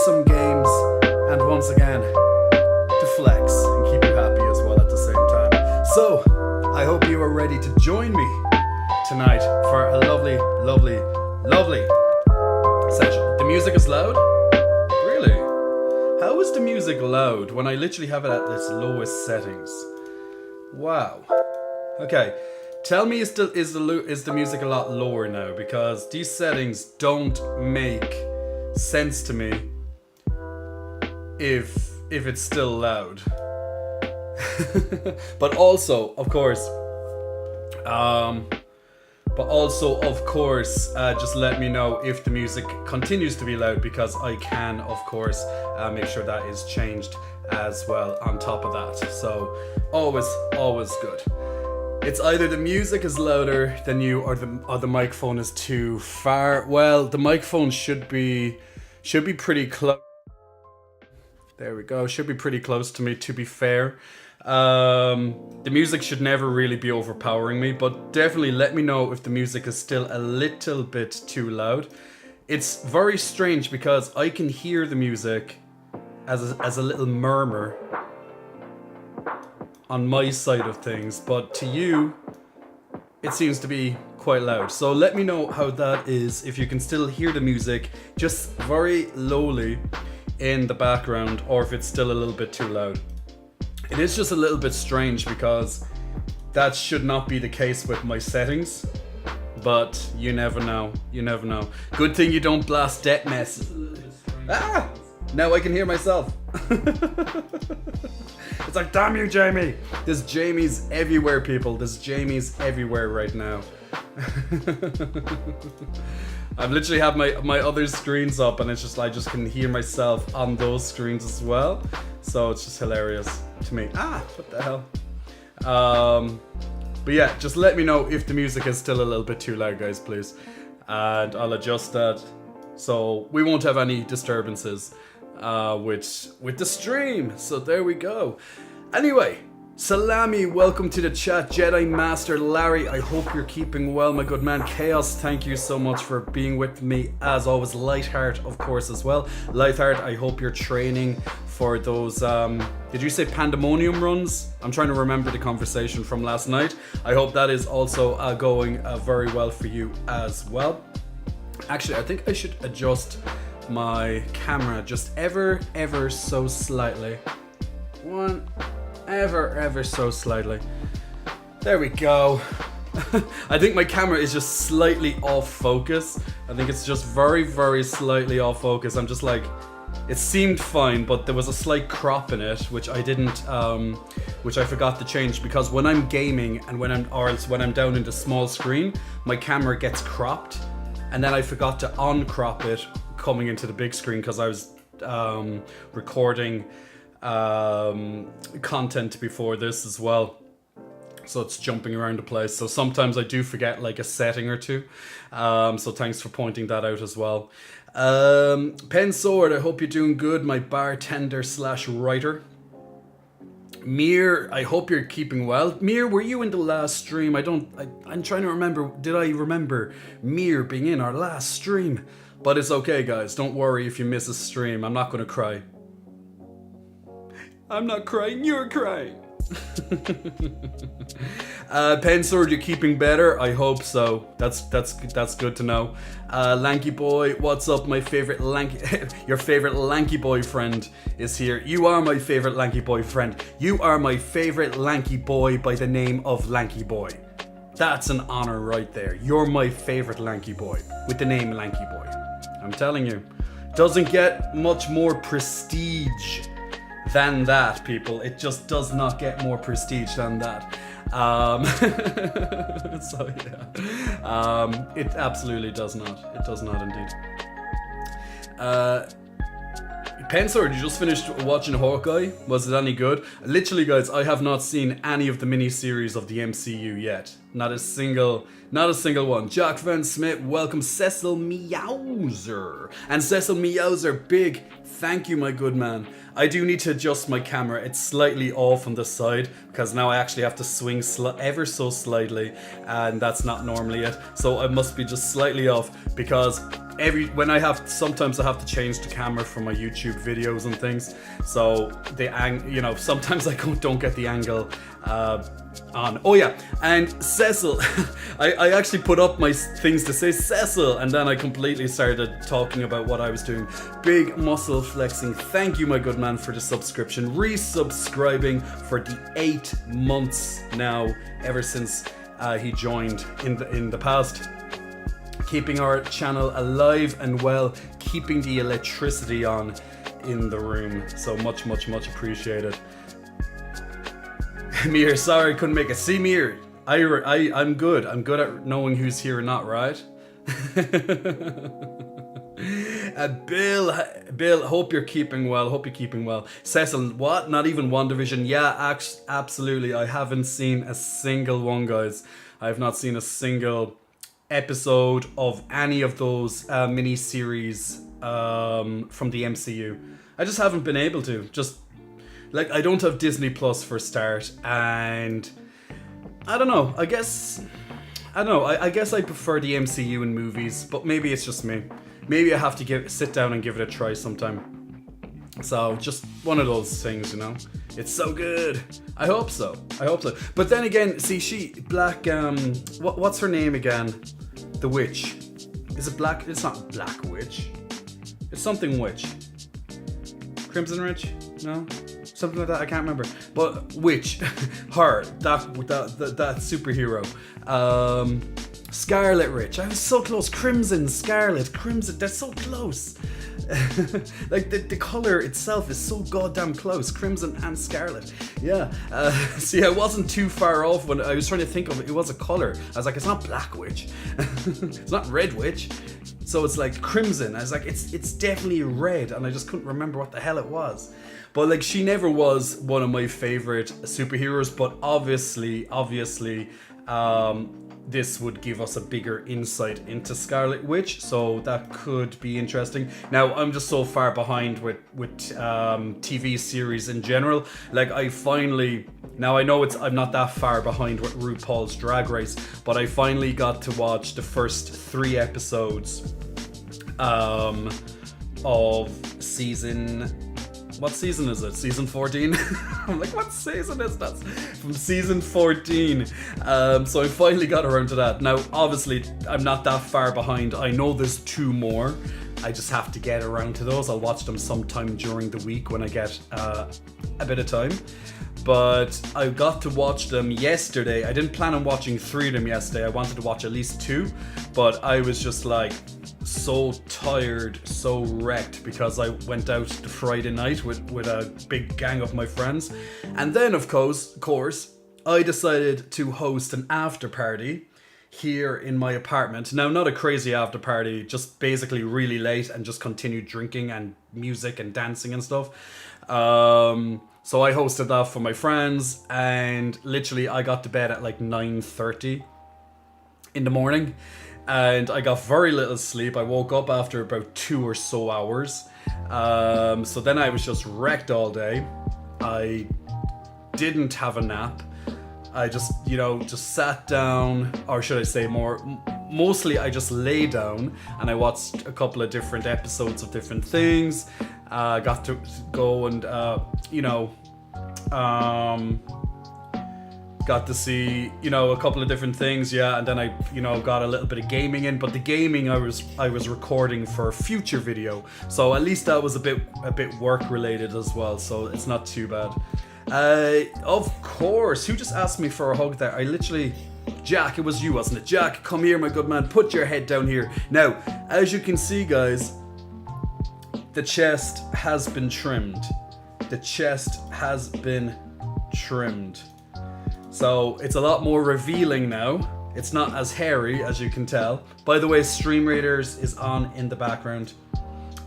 some games, and once again, to flex and keep you happy as well at the same time. So, I hope you are ready to join me tonight for a lovely, lovely, lovely session. The music is loud? Really? How is the music loud when I literally have it at its lowest settings? Wow. Okay, tell me, is the music a lot lower now? Because these settings don't make sense to me if it's still loud. But also, of course, just let me know if the music continues to be loud, because I can, of course, make sure that is changed as well on top of that. So always good. It's either the music is louder than you, or the microphone is too far. Well, the microphone should be pretty close. There we go. Should be pretty close to me, to be fair. The music should never really be overpowering me, but definitely let me know if the music is still a little bit too loud. It's very strange because I can hear the music as a little murmur on my side of things, but to you it seems to be quite loud. So let me know how that is, if you can still hear the music just very lowly in the background, or if it's still a little bit too loud. It is just a little bit strange because that should not be the case with my settings, but you never know. Good thing you don't blast death messages. Ah! Now I can hear myself. It's like, damn you, Jamie. There's Jamies everywhere, people. There's Jamies everywhere right now. I've literally had my other screens up, and it's just, I just can hear myself on those screens as well. So it's just hilarious to me. What the hell? But yeah, just let me know if the music is still a little bit too loud, guys, please. And I'll adjust that so we won't have any disturbances with the stream. So there we go. Anyway, Salami, welcome to the chat. Jedi Master Larry, I hope you're keeping well, my good man. Chaos, thank you so much for being with me as always. Lightheart, of course, as well. Lightheart, I hope you're training for those did you say pandemonium runs? I'm trying to remember the conversation from last night. I hope that is also going very well for you as well. Actually, I think I should adjust my camera just ever so slightly. Ever so slightly. There we go. I think my camera is just slightly off focus. I think it's just very slightly off focus. I'm just like, it seemed fine, but there was a slight crop in it, which I didn't, which I forgot to change, because when I'm gaming and when I'm down in the small screen, my camera gets cropped, and then I forgot to uncrop it coming into the big screen because I was recording content before this as well, so it's jumping around the place. So sometimes I do forget like a setting or two. So thanks for pointing that out as well. Pen Sword, I hope you're doing good, my bartender / writer. Mir, I hope you're keeping well. Mir, were you in the last stream? I'm trying to remember. Did I remember Mir being in our last stream? But it's okay, guys. Don't worry if you miss a stream. I'm not gonna cry. I'm not crying, you're crying. Pensword, you're keeping better? I hope so. That's good to know. Lanky boy, what's up? My favorite your favorite lanky boyfriend is here. You are my favorite lanky boyfriend. You are my favorite lanky boy by the name of Lanky Boy. That's an honor right there. You're my favorite lanky boy with the name Lanky Boy. I'm telling you, doesn't get much more prestige than that, people. It just does not get more prestige than that. So yeah, it absolutely does not. It does not indeed. Pensor, you just finished watching Hawkeye. Was it any good? Literally, guys, I have not seen any of the mini-series of the MCU yet. Not a single one. Jack Van Smith, welcome. Cecil Meowser. And Cecil Meowser, big thank you, my good man. I do need to adjust my camera. It's slightly off on the side because now I actually have to swing ever so slightly, and that's not normally it. So I must be just slightly off because sometimes I have to change the camera for my YouTube videos and things. So sometimes I don't get the angle on. Oh yeah, and Cecil, I actually put up my things to say Cecil, and then I completely started talking about what I was doing. Big muscle flexing. Thank you, my good man, for the subscription. Resubscribing for the 8 months now, ever since he joined in the past. Keeping our channel alive and well, keeping the electricity on in the room. So much appreciated. Mir, sorry, couldn't make it. See, Mir, I'm good. I'm good at knowing who's here or not, right? Bill, hope you're keeping well. Cecil, what? Not even WandaVision? Yeah, absolutely. I haven't seen a single one, guys. I have not seen a single episode of any of those mini-series from the MCU. I just haven't been able to. I don't have Disney Plus for a start, and I don't know. I guess I prefer the MCU in movies, but maybe it's just me. Maybe I have to sit down and give it a try sometime. So just one of those things, It's so good. I hope so. But then again, see, what's her name again? The witch. Is it Black? It's not Black Witch. It's something witch. Crimson Witch? No? Something like that, I can't remember. But witch. Her. That superhero. Scarlet Witch. I was so close. Crimson, Scarlet, Crimson. They're so close. The color itself is so goddamn close. Crimson and Scarlet. Yeah. See, I wasn't too far off when I was trying to think of it. It was a color. I was like, it's not Black Witch. It's not Red Witch. So it's like Crimson. I was like, it's definitely red, and I just couldn't remember what the hell it was. But she never was one of my favorite superheroes. But obviously, this would give us a bigger insight into Scarlet Witch, so that could be interesting. Now, I'm just so far behind with TV series in general. Now I know I'm not that far behind with RuPaul's Drag Race, but I finally got to watch the first 3 episodes of season. What season is it? Season 14? I'm like, what season is that? From season 14. So I finally got around to that. Now, obviously, I'm not that far behind. I know there's 2 more. I just have to get around to those. I'll watch them sometime during the week when I get a bit of time. But I got to watch them yesterday. I didn't plan on watching 3 of them yesterday. I wanted to watch at least 2. But I was just so tired, so wrecked, because I went out the Friday night with a big gang of my friends. And then, of course, I decided to host an after party here in my apartment. Now, not a crazy after party, just basically really late and just continued drinking and music and dancing and stuff. So I hosted that for my friends, and literally I got to bed at 9:30 in the morning, and I got very little sleep. I woke up after about 2 or so hours. So then I was just wrecked all day. I didn't have a nap. I just sat down, or should I say mostly I just lay down, and I watched a couple of different episodes of different things. Got to go and, got to see, a couple of different things, yeah, and then I, got a little bit of gaming in, but the gaming I was recording for a future video, so at least that was a bit work related as well, so it's not too bad. Of course, who just asked me for a hug there? Jack, it was you, wasn't it? Jack, come here, my good man, put your head down here. Now, as you can see, guys, the chest has been trimmed. So it's a lot more revealing now. It's not as hairy, as you can tell. By the way, Stream Raiders is on in the background.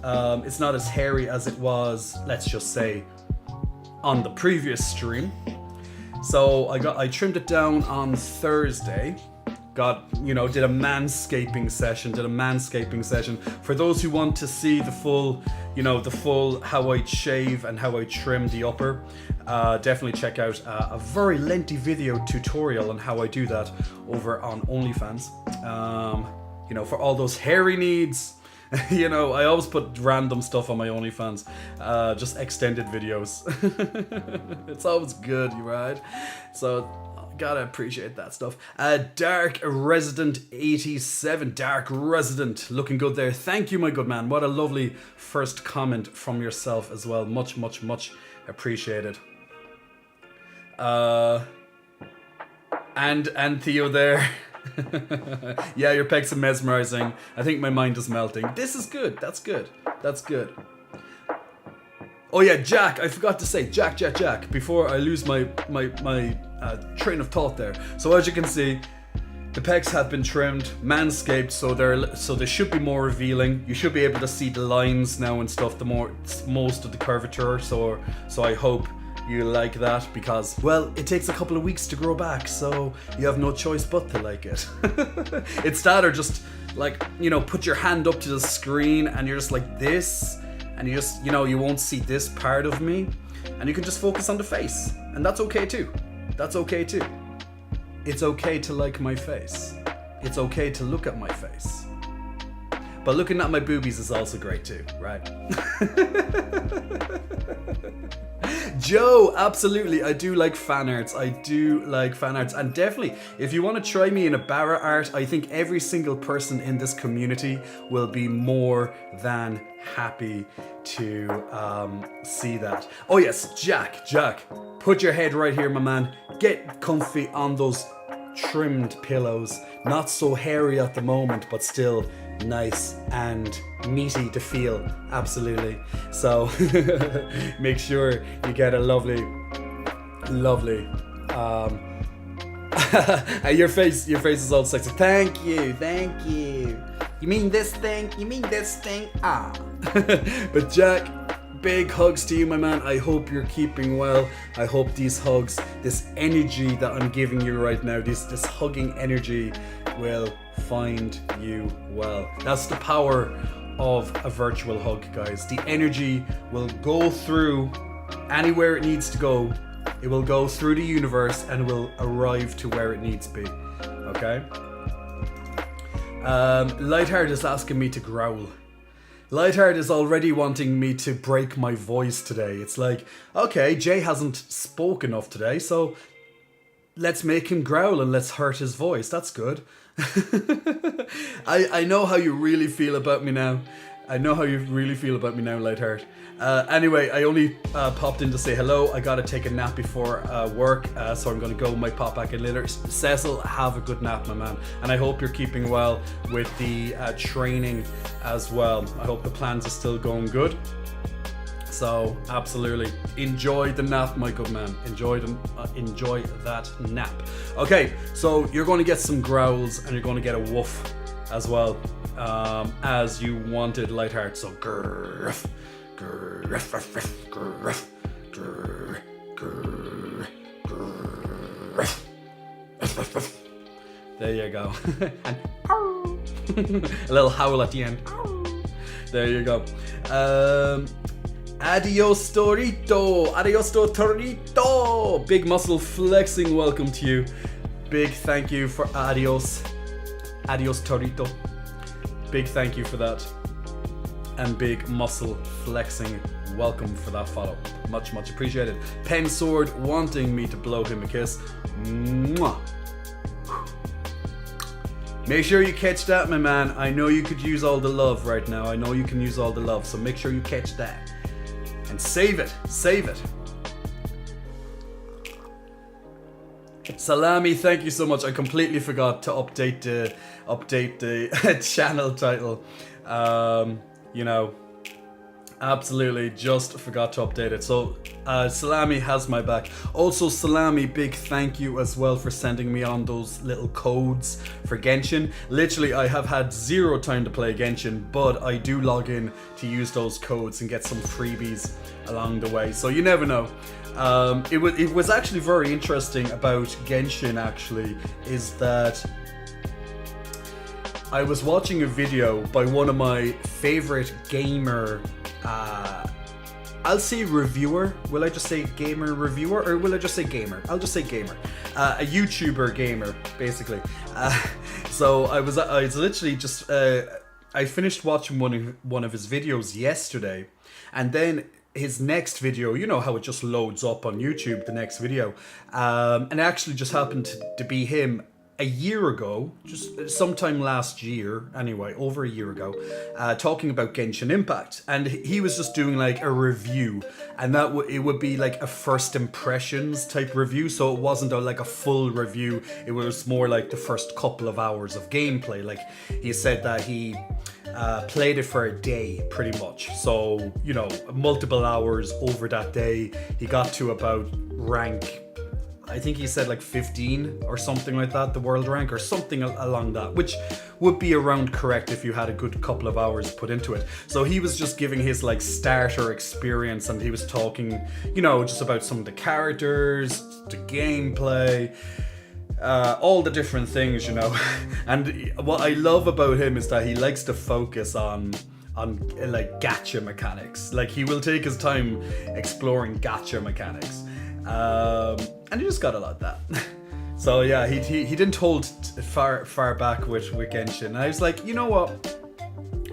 It's not as hairy as it was, let's just say, on the previous stream. So I trimmed it down on Thursday. Did a manscaping session. For those who want to see the full how I shave and how I trim the upper, definitely check out a very lengthy video tutorial on how I do that over on OnlyFans. For all those hairy needs. I always put random stuff on my OnlyFans, just extended videos. It's always good, right? So gotta appreciate that stuff. Dark Resident 87, Dark Resident, looking good there. Thank you, my good man. What a lovely first comment from yourself as well. Much, much, much appreciated. And Theo there. Yeah, your pecs are mesmerizing. I think my mind is melting. This is good. That's good. Oh yeah, Jack. I forgot to say Jack. Before I lose my train of thought there. So as you can see, the pecs have been trimmed, manscaped, so they should be more revealing. You should be able to see the lines now and stuff. Most of the curvature. So I hope you like that, because, well, it takes a couple of weeks to grow back, so you have no choice but to like it. It's that, or just like, put your hand up to the screen and you're just like this, and you just, you won't see this part of me, and you can just focus on the face, and that's okay too. It's okay to like my face. It's okay to look at my face. But looking at my boobies is also great too, right? Joe, absolutely. I do like fan arts. And definitely, if you want to try me in a barra art, I think every single person in this community will be more than happy to see that. Oh yes, Jack, put your head right here, my man. Get comfy on those trimmed pillows. Not so hairy at the moment, but still nice and meaty to feel. Absolutely. So make sure you get a lovely your face is all sexy. Thank you. You mean this thing? Ah. But Jack, big hugs to you, my man. I hope you're keeping well. I hope these hugs, this energy that I'm giving you right now, this hugging energy will find you well. That's the power of a virtual hug, guys. The energy will go through anywhere it needs to go. It will go through the universe and will arrive to where it needs to be. Okay? Lightheart is asking me to growl. Lightheart is already wanting me to break my voice today. It's like, okay, Jay hasn't spoke enough today, so let's make him growl and let's hurt his voice. That's good. I know how you really feel about me now. Lightheart. Anyway, I only popped in to say hello. I gotta take a nap before work, so I'm gonna go. Might pop back in later. Cecil, have a good nap, my man. And I hope you're keeping well with the training as well. I hope the plans are still going good. So absolutely enjoy the nap, my good man. Enjoy that nap. Okay, so you're going to get some growls and you're going to get a woof as well, as you wanted, Lightheart. So grrf, grrf, grrf, grrf, grrf, grrf, grrf. There you go. And a little howl at the end. There you go. Adios Torito. Big muscle flexing, welcome to you. Big thank you for adios Torito. Big thank you for that. And big muscle flexing, welcome for that follow. Much appreciated. Pen Sword wanting me to blow him a kiss. Mwah. Make sure you catch that, my man. I know you could use all the love right now. I know you can use all the love, so make sure you catch that. And save it. Salami, thank you so much. I completely forgot to update the channel title. Absolutely, just forgot to update it. So, Salami has my back. Also, Salami, big thank you as well for sending me on those little codes for Genshin. Literally, I have had zero time to play Genshin, but I do log in to use those codes and get some freebies along the way. So you never know. It was actually very interesting about Genshin. Actually, is that I was watching a video by one of my favorite gamer. I'll say reviewer. Will I just say gamer reviewer, or will I just say gamer? I'll just say gamer. A YouTuber gamer, basically. So I was literally just I finished watching one of his videos yesterday, and then his next video, you know how it just loads up on YouTube, the next video, and it actually just happened to be him a year ago, just sometime last year, anyway, over a year ago, talking about Genshin Impact, and he was just doing like a review, and that it would be like a first impressions type review, so it wasn't like a full review, it was more like the first couple of hours of gameplay. Like he said that he played it for a day pretty much, so you know, multiple hours over that day. He got to about rank, I think he said like 15 or something like that, the world rank or something along that, which would be around correct if you had a good couple of hours put into it. So he was just giving his like starter experience, and he was talking, you know, just about some of the characters, the gameplay, all the different things, you know. And what I love about him is that he likes to focus on like gacha mechanics. Like he will take his time exploring gacha mechanics. And he just got a lot of that. So yeah, he didn't hold far back with Genshin. And I was like, you know what?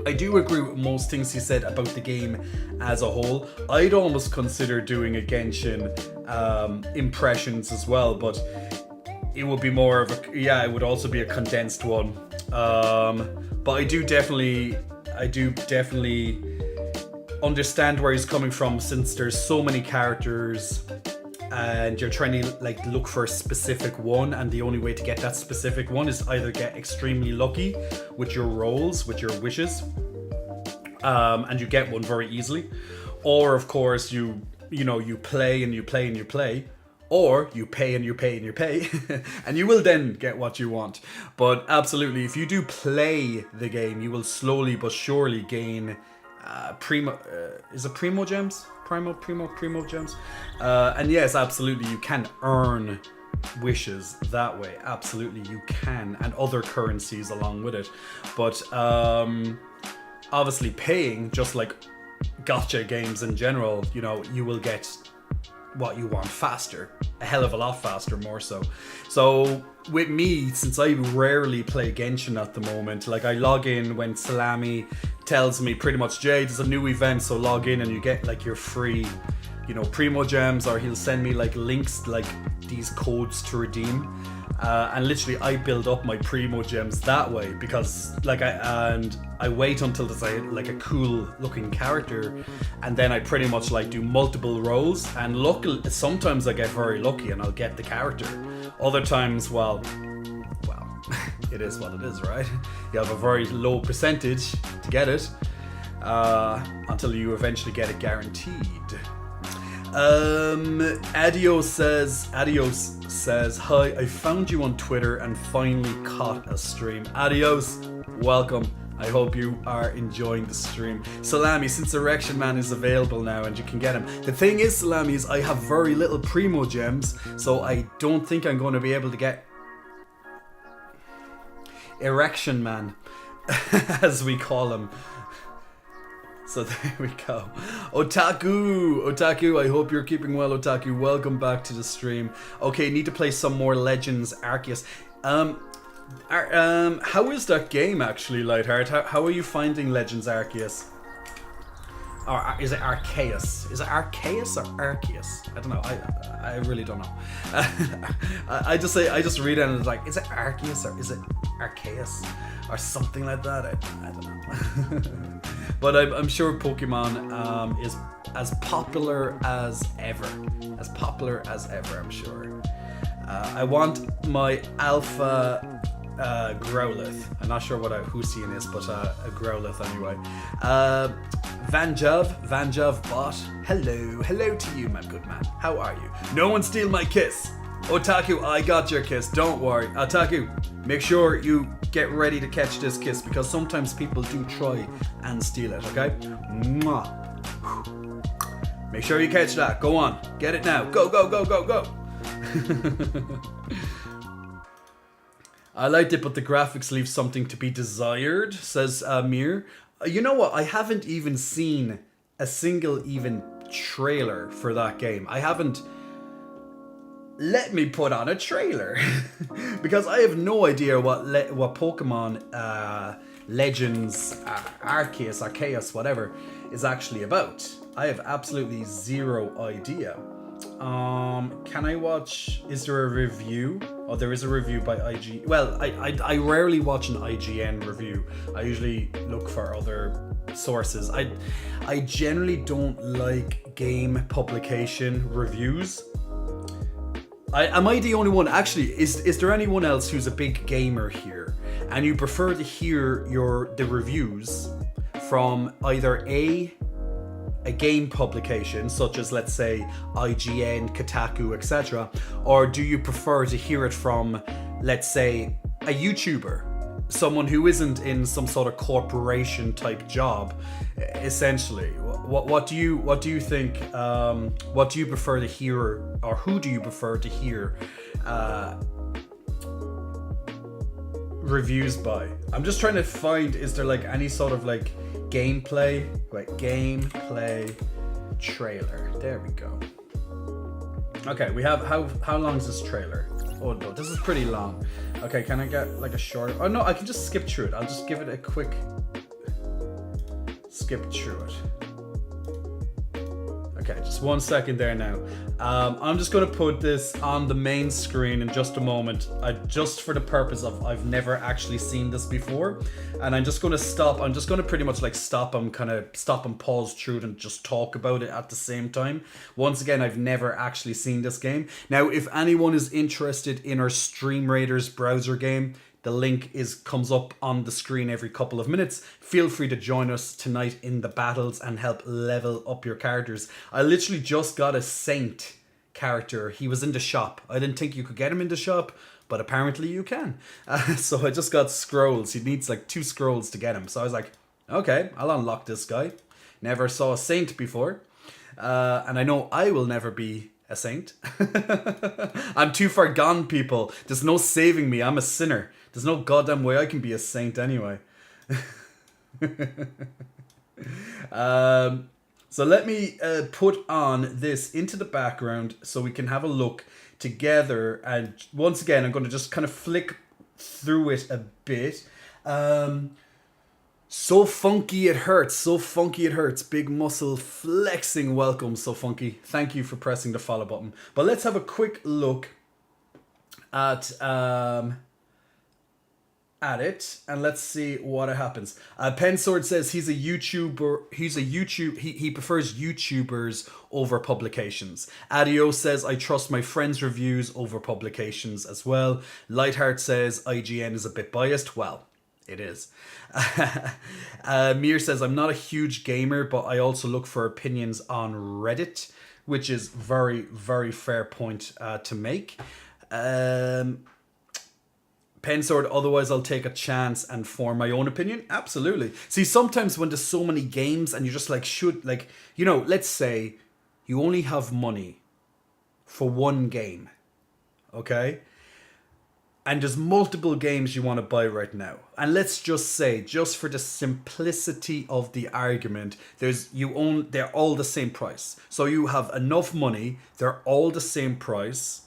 I do agree with most things he said about the game as a whole. I'd almost consider doing a Genshin impressions as well, but it would be more of a, yeah, it would also be a condensed one. But I do definitely understand where he's coming from, since there's so many characters and you're trying to like look for a specific one, and the only way to get that specific one is either get extremely lucky with your rolls, with your wishes, and you get one very easily, or of course you play and you play and you play, or you pay and you pay and you pay and you will then get what you want. But absolutely, if you do play the game, you will slowly but surely gain primo gems? Primo gems? And yes, absolutely, you can earn wishes that way. Absolutely, you can, and other currencies along with it. But obviously paying, just like gacha games in general, you know, you will get what you want faster, a hell of a lot faster, more so. So with me, since I rarely play Genshin at the moment, like I log in when Salami tells me pretty much, Jay, there's a new event, so log in and you get like your free, you know, primo gems, or he'll send me like links, like these codes to redeem. And literally I build up my primo gems that way, because like I wait until there's like a cool looking character, and then I pretty much like do multiple rolls, and luckily sometimes I get very lucky and I'll get the character. Other times, well it is what it is, right? You have a very low percentage to get it, until you eventually get it guaranteed. Adios says, hi, I found you on Twitter and finally caught a stream. Adios, welcome. I hope you are enjoying the stream. Salami, since Erection Man is available now and you can get him. The thing is, Salami, is I have very little primo gems, so I don't think I'm going to be able to get Erection Man, as we call him. So there we go. Otaku, I hope you're keeping well, Otaku. Welcome back to the stream. Okay, need to play some more Legends Arceus. How is that game actually, Lightheart? How are you finding Legends Arceus? Or is it Arceus? Is it Arceus or Arceus? I don't know. I really don't know. I just read it and it's like, is it Arceus or is it Arceus or something like that? I don't know. But I'm sure Pokemon is as popular as ever. As popular as ever, I'm sure. I want my Alpha Growlithe. I'm not sure what a Hoosian is, but a Growlithe anyway. Vanjav bot. Hello to you, my good man. How are you? No one steal my kiss. Otaku, I got your kiss. Don't worry. Otaku, make sure you get ready to catch this kiss because sometimes people do try and steal it. Okay? Mwah. Make sure you catch that. Go on. Get it now. Go. I liked it, but the graphics leave something to be desired, says Mir. You know what? I haven't even seen a single even trailer for that game. I haven't... Let me put on a trailer. Because I have no idea what Pokemon Legends, Arceus, whatever, is actually about. I have absolutely zero idea. Can I watch... Is there a review? Oh, there is a review by IG. Well, I rarely watch an IGN review. I usually look for other sources. I generally don't like game publication reviews. Am I the only one? Actually, is there anyone else who's a big gamer here and you prefer to hear the reviews from either a game publication such as, let's say, IGN, Kotaku, etc., or do you prefer to hear it from, let's say, a YouTuber, someone who isn't in some sort of corporation type job, essentially? What do you think? What do you prefer to hear, or who do you prefer to hear reviews by? I'm just trying to find, is there like any sort of like gameplay? Wait, gameplay trailer. There we go. Okay, we have how long is this trailer? Oh no, this is pretty long. Okay, can I get like a short? Oh no, I can just skip through it. I'll just give it a quick skip through it. Okay, just 1 second there now. I'm just going to put this on the main screen in just a moment, just for the purpose of I've never actually seen this before, and I'm just going to stop. I'm just going to pretty much like stop and pause through it and just talk about it at the same time. Once again, I've never actually seen this game. Now, if anyone is interested in our Stream Raiders browser game, the link comes up on the screen every couple of minutes. Feel free to join us tonight in the battles and help level up your characters. I literally just got a Saint character. He was in the shop. I didn't think you could get him in the shop, but apparently you can. So I just got scrolls. He needs like 2 scrolls to get him. So I was like, okay, I'll unlock this guy. Never saw a Saint before. And I know I will never be a saint. I'm too far gone, people. There's no saving me. I'm a sinner. There's no goddamn way I can be a saint anyway. So let me put on this into the background so we can have a look together. And once again, I'm going to just kind of flick through it a bit. So funky it hurts. So funky it hurts. Big muscle flexing. Welcome, So Funky. Thank you for pressing the follow button. But let's have a quick look at it, and let's see what happens. Pensword says he's a YouTuber. He prefers YouTubers over publications. Adio says I trust my friends' reviews over publications as well. Lightheart says IGN is a bit biased. Well, it is. Mir says I'm not a huge gamer, but I also look for opinions on Reddit, which is very, very fair point to make. Pensword, otherwise I'll take a chance and form my own opinion. Absolutely. See, sometimes when there's so many games and you're just like, let's say you only have money for one game, okay? And there's multiple games you want to buy right now. And let's just say, just for the simplicity of the argument, they're all the same price. So you have enough money, they're all the same price.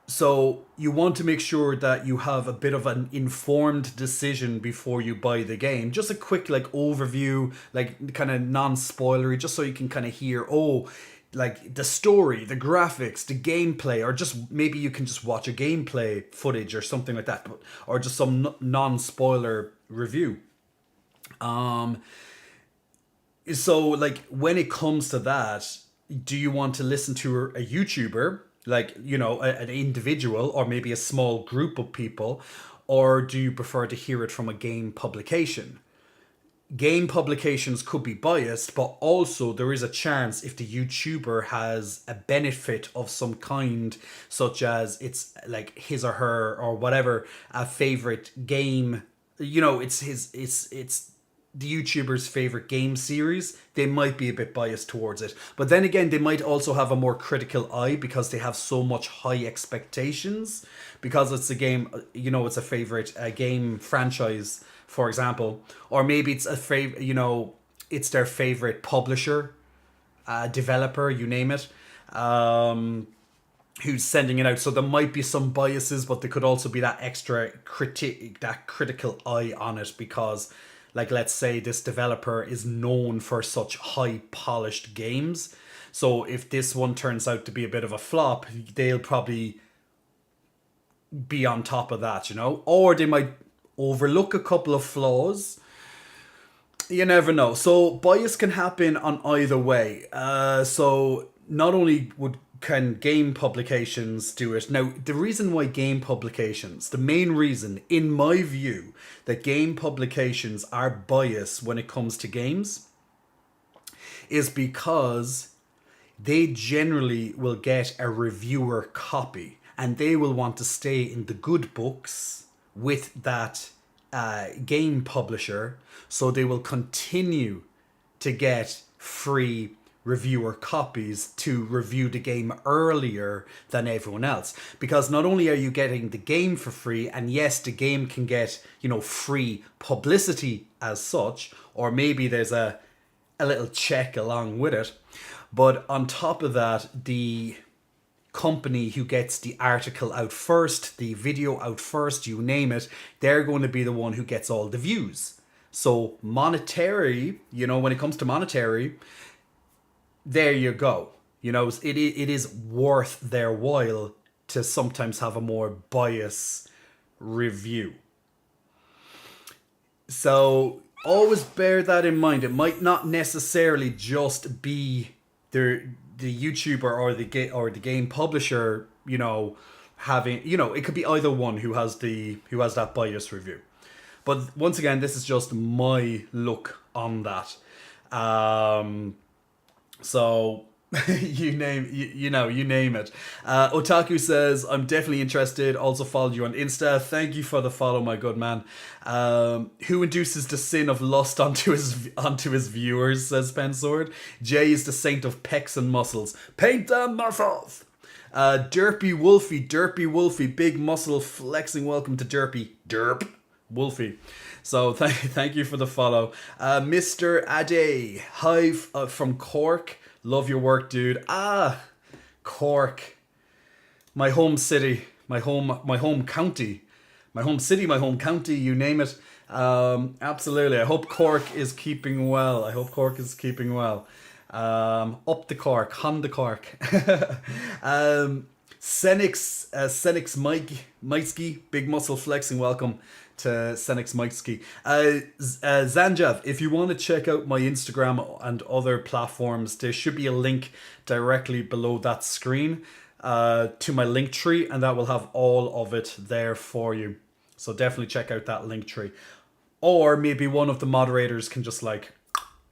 So you want to make sure that you have a bit of an informed decision before you buy the game. Just a quick overview, kind of non-spoilery, just so you can kind of hear, the story, the graphics, the gameplay, or just maybe you can just watch a gameplay footage or something like that, or just some non-spoiler review. So when it comes to that, do you want to listen to a YouTuber, an individual, or maybe a small group of people, or do you prefer to hear it from a game publication? game publications could be biased, but also there is a chance if the YouTuber has a benefit of some kind, such as it's like his or her or whatever a favorite game, it's the YouTuber's favorite game series, they might be a bit biased towards it. But then again, they might also have a more critical eye because they have so much high expectations because it's a game, it's a favorite game franchise, for example, or maybe it's it's their favorite publisher, developer, you name it, who's sending it out. So there might be some biases, but there could also be that extra critical eye on it because, like, let's say this developer is known for such high polished games. So if this one turns out to be a bit of a flop, they'll probably be on top of that, or they might overlook a couple of flaws. You never know. So bias can happen on either way. So not only can game publications do it. Now, the reason why game publications, the main reason, in my view, that game publications are biased when it comes to games is because they generally will get a reviewer copy and they will want to stay in the good books with that game publisher, so they will continue to get free reviewer copies to review the game earlier than everyone else, because not only are you getting the game for free, and yes, the game can get free publicity as such, or maybe there's a little check along with it, but on top of that, the company who gets the article out first, the video out first, you name it, they're going to be the one who gets all the views. So monetary, when it comes to monetary, there you go. It is worth their while to sometimes have a more biased review. So always bear that in mind. It might not necessarily just be the YouTuber or the game publisher, having, it could be either one who has that bias review. But once again, this is just my look on that. So you name it. Otaku says, I'm definitely interested. Also followed you on Insta. Thank you for the follow, my good man. Who induces the sin of lust onto his viewers, says Pensword. Jay is the saint of pecs and muscles. Paint them muscles. Derpy Wolfie, big muscle flexing. Welcome to Derp Wolfie. So thank you for the follow. Mr. Ade, hi from Cork. Love your work, dude. Cork. My home city, my home county. My home city, my home county, you name it. Absolutely. I hope Cork is keeping well. Up the Cork, Honda Cork. Senix Mikesky, big muscle flexing. Welcome to Senix Mikesky. Zanjav, if you want to check out my Instagram and other platforms, there should be a link directly below that screen to my link tree, and that will have all of it there for you. So definitely check out that link tree. Or maybe one of the moderators can just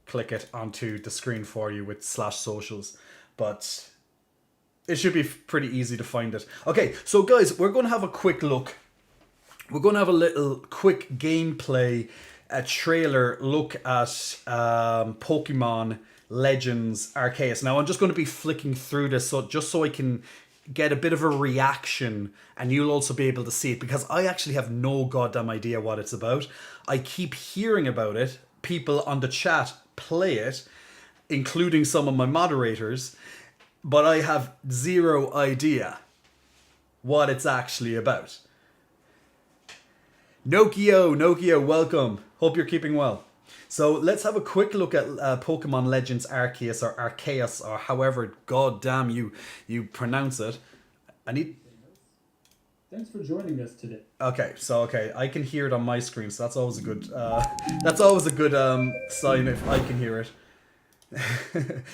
click it onto the screen for you with /socials. But it should be pretty easy to find it. Okay, so guys, we're going to have a quick look. We're going to have a little quick gameplay, a trailer look at Pokemon Legends Arceus. Now, I'm just going to be flicking through this so I can get a bit of a reaction, and you'll also be able to see it, because I actually have no goddamn idea what it's about. I keep hearing about it. People on the chat play it, including some of my moderators, but I have zero idea what it's actually about. Nokio, welcome. Hope you're keeping well. So let's have a quick look at Pokemon Legends Arceus, or Arceus, or however goddamn you pronounce it. Thanks for joining us today. Okay, I can hear it on my screen, so that's always a good sign if I can hear it.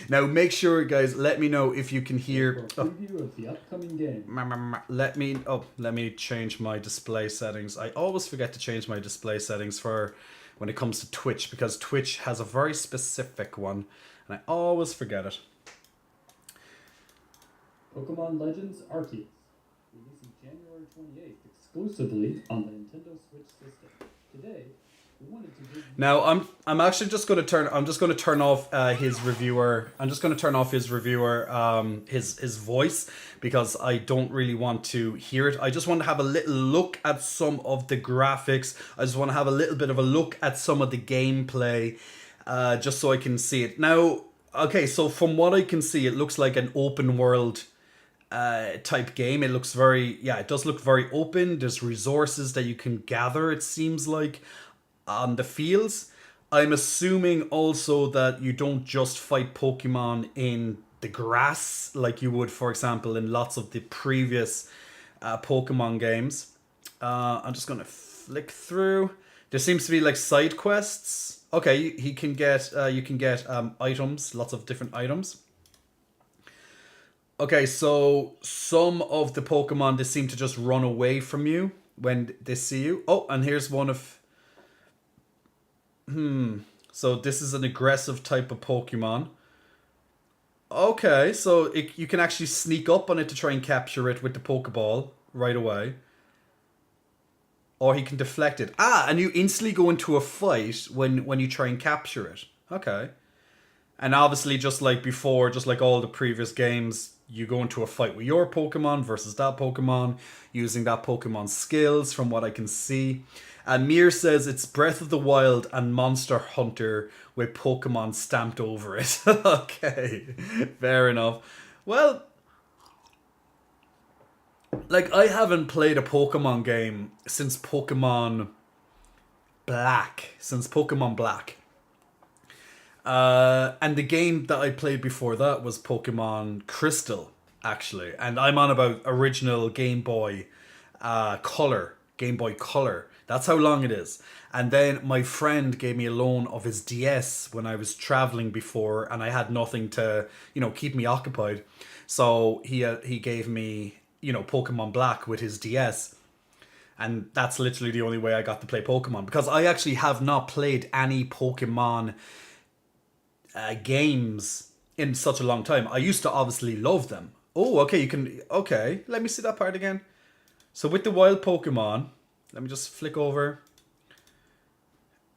Now make sure, guys, let me know if you can hear. For a preview of the upcoming game. Let me change my display settings. I always forget to change my display settings for when it comes to Twitch, because Twitch has a very specific one, and I always forget it. Pokemon Legends Arceus, releasing January 28th exclusively on the Nintendo Switch system. Today, we wanted to give you... Now I'm actually just going to turn off his reviewer. I'm just going to turn off his reviewer his voice, because I don't really want to hear it. I just want to have a little look at some of the graphics. I just want to have a little bit of a look at some of the gameplay, just so I can see it. Now, okay, so from what I can see, it looks like an open world type game. It looks it does look very open. There's resources that you can gather, it seems like, on the fields. I'm assuming also that you don't just fight Pokemon in the grass like you would, for example, in lots of the previous Pokemon games. I'm just gonna flick through. There seems to be like side quests. Okay, you can get items, lots of different items. Okay, so some of the Pokemon, they seem to just run away from you when they see you. Oh, and here's one of... So this is an aggressive type of Pokemon. Okay, so you can actually sneak up on it to try and capture it with the Pokeball right away. Or he can deflect it. And you instantly go into a fight when you try and capture it. Okay. And obviously, just like before, just like all the previous games, you go into a fight with your Pokemon versus that Pokemon, using that Pokemon's skills from what I can see. And Mir says it's Breath of the Wild and Monster Hunter with Pokemon stamped over it. Okay, fair enough. Well, like, I haven't played a Pokemon game since Pokemon Black. And the game that I played before that was Pokemon Crystal, actually. And I'm on about original Game Boy Color. That's how long it is. And then my friend gave me a loan of his DS when I was traveling before, and I had nothing to, keep me occupied. So he gave me, Pokemon Black with his DS. And that's literally the only way I got to play Pokemon, because I actually have not played any Pokemon games in such a long time. I used to obviously love them. Oh, okay, okay, let me see that part again. So with the wild Pokemon, let me just flick over.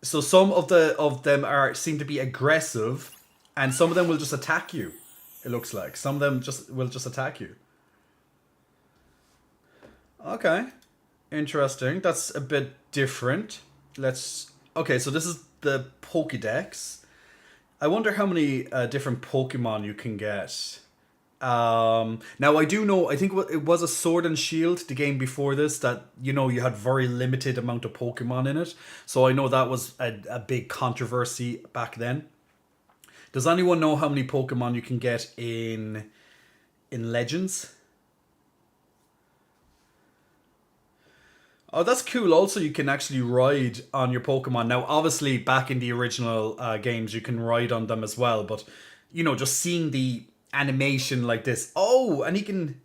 So some of them seem to be aggressive, and some of them will just attack you. It looks like some of them will just attack you. Okay, interesting. That's a bit different. Okay, so this is the Pokédex. I wonder how many different Pokemon you can get. Now I do know, I think it was a Sword and Shield, the game before this, that, you had very limited amount of Pokemon in it. So I know that was a big controversy back then. Does anyone know how many Pokemon you can get in Legends? Oh, that's cool. Also, you can actually ride on your Pokemon. Now, obviously, back in the original games, you can ride on them as well. But, just seeing the animation like this. Oh, and he can...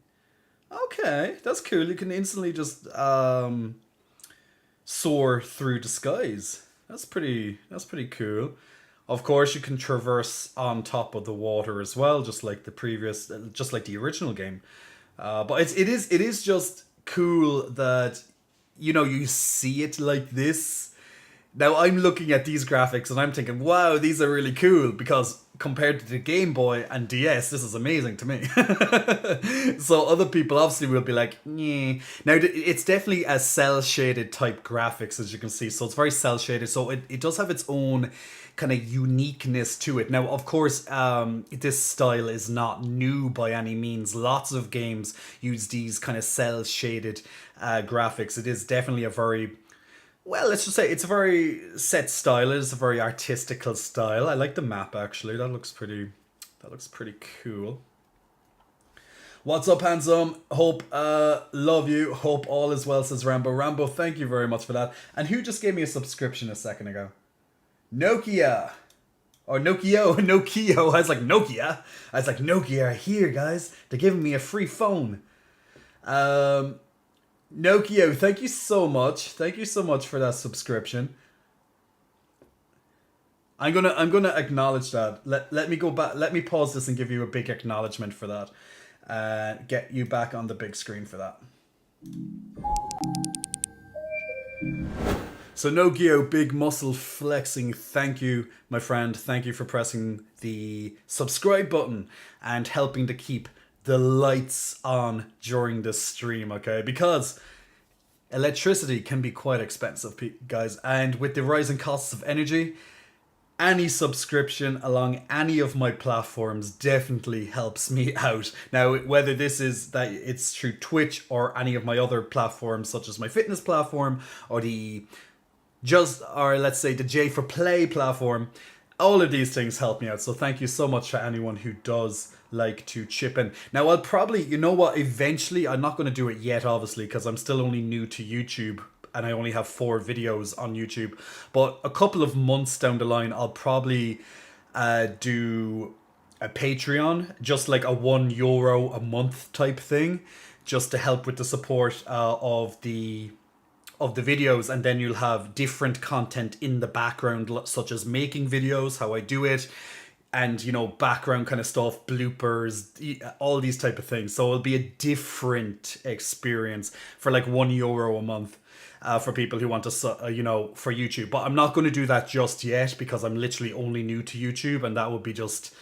Okay, that's cool. You can instantly just soar through the skies. That's pretty cool. Of course, you can traverse on top of the water as well, just like the original game. But it is just cool that... you see it like this. Now, I'm looking at these graphics and I'm thinking, wow, these are really cool, because compared to the Game Boy and DS, this is amazing to me. So other people obviously will be like, yeah. Now, it's definitely a cel-shaded type graphics, as you can see. So it's very cel-shaded. So it does have its own kind of uniqueness to it. Now, of course, this style is not new by any means. Lots of games use these kind of cel-shaded graphics. It is definitely a very... Well, let's just say it's a very set style. It is a very artistical style. I like the map, actually. That looks pretty cool. What's up, handsome? Hope, love you. Hope all is well, says Rambo. Rambo, thank you very much for that. And who just gave me a subscription a second ago? Nokia. Or Nokio. Nokio. I was like, Nokia. Nokia are here, guys. They're giving me a free phone. Nokio, thank you so much. Thank you so much for that subscription. I'm gonna acknowledge that. Let me go back. Let me pause this and give you a big acknowledgement for that. Get you back on the big screen for that. So Nogio, big muscle flexing. Thank you, my friend. Thank you for pressing the subscribe button and helping to keep the lights on during this stream. Okay, because electricity can be quite expensive, guys, and with the rising costs of energy, any subscription along any of my platforms definitely helps me out. Now, whether this is that it's through Twitch or any of my other platforms, such as my fitness platform or or let's say the J for Play platform, all of these things help me out. So thank you so much to anyone who does like to chip in. Now, I'll probably, you know what, eventually, I'm not going to do it yet, obviously, because I'm still only new to YouTube and I only have 4 videos on YouTube. But a couple of months down the line, I'll probably do a Patreon, just like a €1 a month type thing, just to help with the support of the videos, and then you'll have different content in the background, such as making videos, how I do it, and background kind of stuff, bloopers, all these type of things. So it'll be a different experience for like €1 a month. For people who want to, for YouTube. But I'm not going to do that just yet because I'm literally only new to YouTube, and that would be just,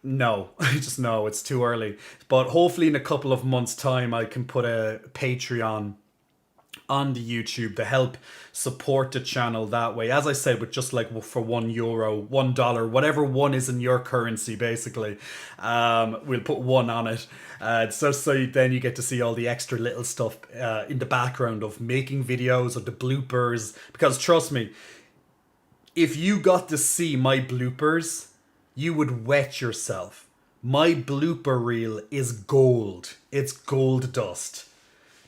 no, just no, it's too early. But hopefully in a couple of months' time, I can put a Patreon on the YouTube to help support the channel that way. As I said, with just like for €1, $1, whatever one is in your currency, basically, we'll put one on it. So then you get to see all the extra little stuff in the background of making videos or the bloopers. Because trust me, if you got to see my bloopers, you would wet yourself. My blooper reel is gold. It's gold dust.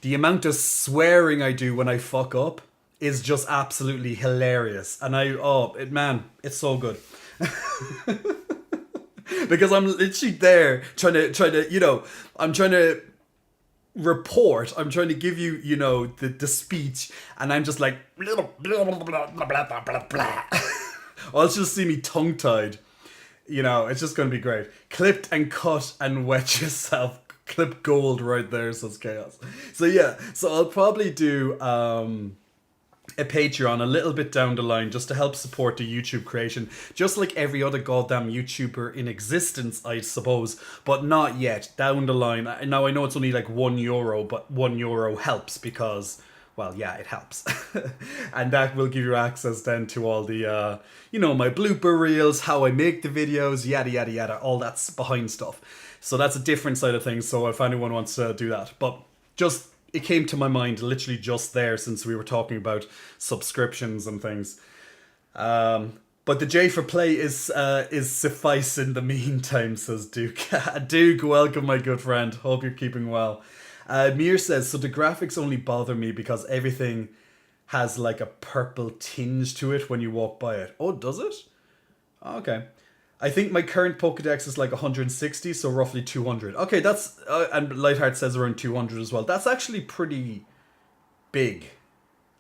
The amount of swearing I do when I fuck up is just absolutely hilarious. And it's so good. Because I'm literally there trying to, I'm trying to report. I'm trying to give you, the speech. And I'm just like, blah, blah, blah, blah, blah, blah, blah. Or else you'll see me tongue-tied. It's just going to be great. Clipped and cut and wet yourself. Clip gold right there, so it's chaos. So yeah, so I'll probably do a Patreon a little bit down the line just to help support the YouTube creation, just like every other goddamn YouTuber in existence, I suppose, but not yet. Down the line. Now I know it's only like €1, but €1 helps because, well, yeah, it helps. And that will give you access then to all the, my blooper reels, how I make the videos, yada, yada, yada, all that's behind stuff. So that's a different side of things, so if anyone wants to do that. But it came to my mind literally just there since we were talking about subscriptions and things. But the J for Play is suffice in the meantime, says Duke. Duke, welcome, my good friend. Hope you're keeping well. Mir says, so the graphics only bother me because everything has like a purple tinge to it when you walk by it. Oh, does it? Okay. I think my current Pokedex is like 160, so roughly 200. Okay, that's... and Lightheart says around 200 as well. That's actually pretty big.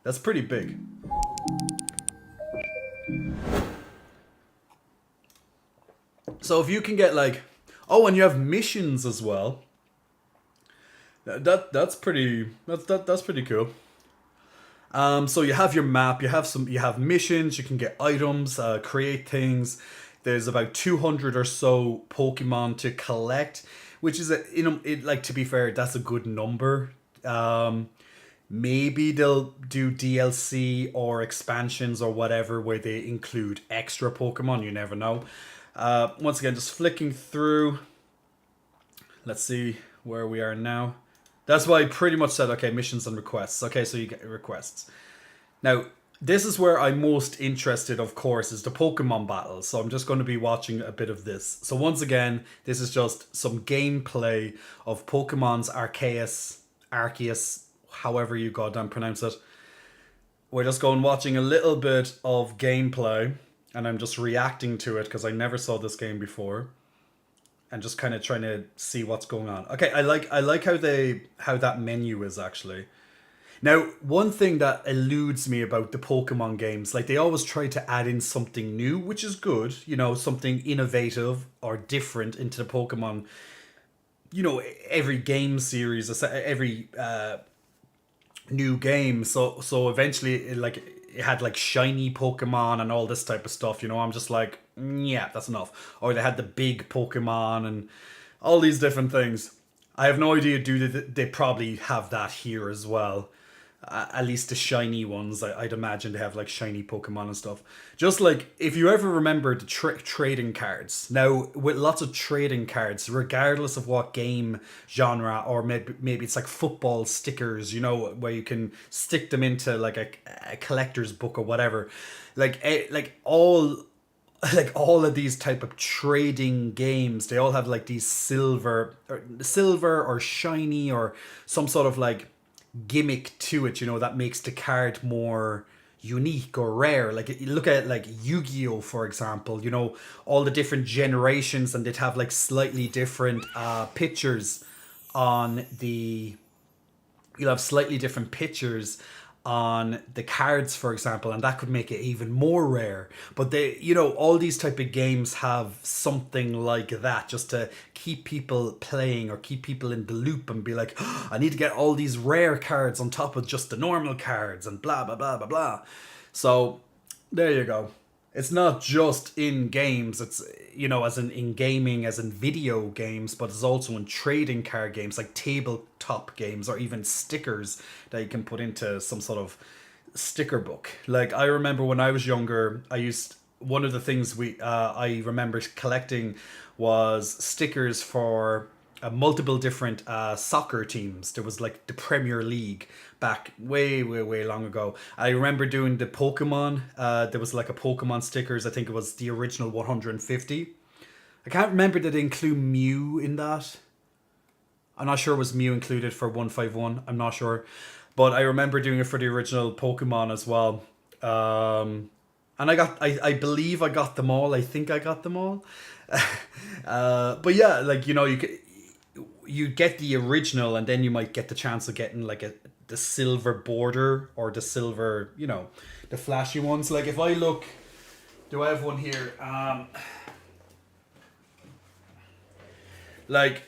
That's pretty big. So if you can get like... Oh, and you have missions as well. That's pretty... That's pretty cool. So you have your map, you have missions, you can get items, create things. There's about 200 or so Pokemon to collect, which is to be fair, that's a good number. Maybe they'll do DLC or expansions or whatever where they include extra Pokemon. You never know. Once again, just flicking through. Let's see where we are now. That's why I pretty much said, okay, missions and requests. Okay, so you get requests. Now, this is where I'm most interested, of course, is the Pokemon battles. So I'm just going to be watching a bit of this. So once again, this is just some gameplay of Pokemon's Arceus, however you goddamn pronounce it. We're just watching a little bit of gameplay, and I'm just reacting to it because I never saw this game before. And just kind of trying to see what's going on. Okay, I like how that menu is actually. Now, one thing that eludes me about the Pokemon games, like they always try to add in something new, which is good, something innovative or different into the Pokemon. Every game series, every new game. So eventually, it had like shiny Pokemon and all this type of stuff. I'm just like, yeah, that's enough. Or they had the big Pokemon and all these different things. I have no idea. They probably have that here as well? At least the shiny ones, I'd imagine they have like shiny Pokemon and stuff. Just like if you ever remember the trading cards. Now, with lots of trading cards, regardless of what game genre, or maybe it's like football stickers, where you can stick them into like a collector's book or whatever. Like all of these type of trading games, they all have like these silver or shiny or some sort of like gimmick to it, that makes the card more unique or rare. Like you look at like Yu-Gi-Oh, for example, all the different generations, and they'd have like slightly different pictures on the you'll have slightly different pictures on the cards, for example, and that could make it even more rare. But all these type of games have something like that, just to keep people playing or keep people in the loop and be like, oh, I need to get all these rare cards on top of just the normal cards and blah blah blah blah blah. So there you go. It's not just in games, it's, as in gaming, as in video games, but it's also in trading card games, like tabletop games, or even stickers that you can put into some sort of sticker book. Like, I remember when I was younger, one of the things I remember collecting was stickers for multiple different soccer teams. There was like the Premier League back way, way, way long ago. I remember doing the Pokemon. There was like a Pokemon stickers. I think it was the original 150. I can't remember, did they include Mew in that? I'm not sure was Mew included for 151. I'm not sure. But I remember doing it for the original Pokemon as well. And I believe I got them all. I think I got them all. But yeah, like, you get the original, and then you might get the chance of getting like the silver border, or the silver, the flashy ones. Like if I look, do I have one here? Like,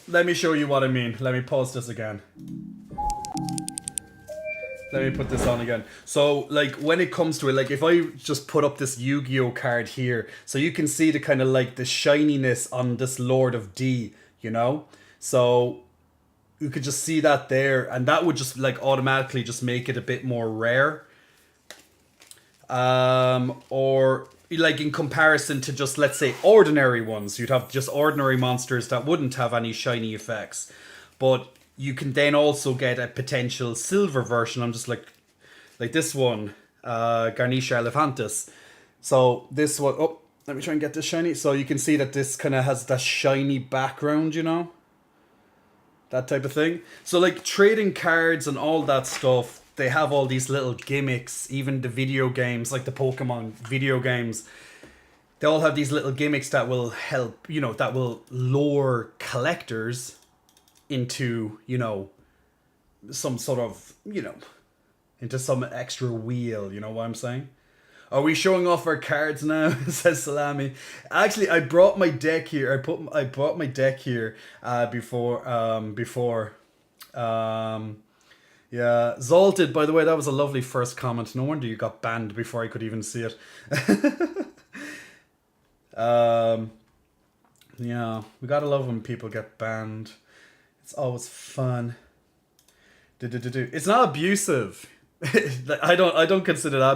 let me show you what I mean. Let me pause this again. Let me put this on again. So, like, when it comes to it, like, if I just put up this Yu-Gi-Oh card here, so you can see the kind of, like, the shininess on this Lord of D, So, you could just see that there, and that would just, like, automatically just make it a bit more rare. Or, like, in comparison to just, let's say, ordinary ones, you'd have just ordinary monsters that wouldn't have any shiny effects. But you can then also get a potential silver version. I'm just like this one, Garnisha Elephantis. So this one, let me try and get this shiny. So you can see that this kind of has that shiny background, that type of thing. So like trading cards and all that stuff, they have all these little gimmicks. Even the video games, like the Pokemon video games, they all have these little gimmicks that will help, that will lure collectors into, some sort of, into some extra wheel, you know what I'm saying? Are we showing off our cards now? Says Salami. Actually, I brought my deck here. I brought my deck here before. Yeah, Zalted, by the way, that was a lovely first comment. No wonder you got banned before I could even see it. Yeah, we gotta love when people get banned. It's always fun. It's not abusive. I don't consider that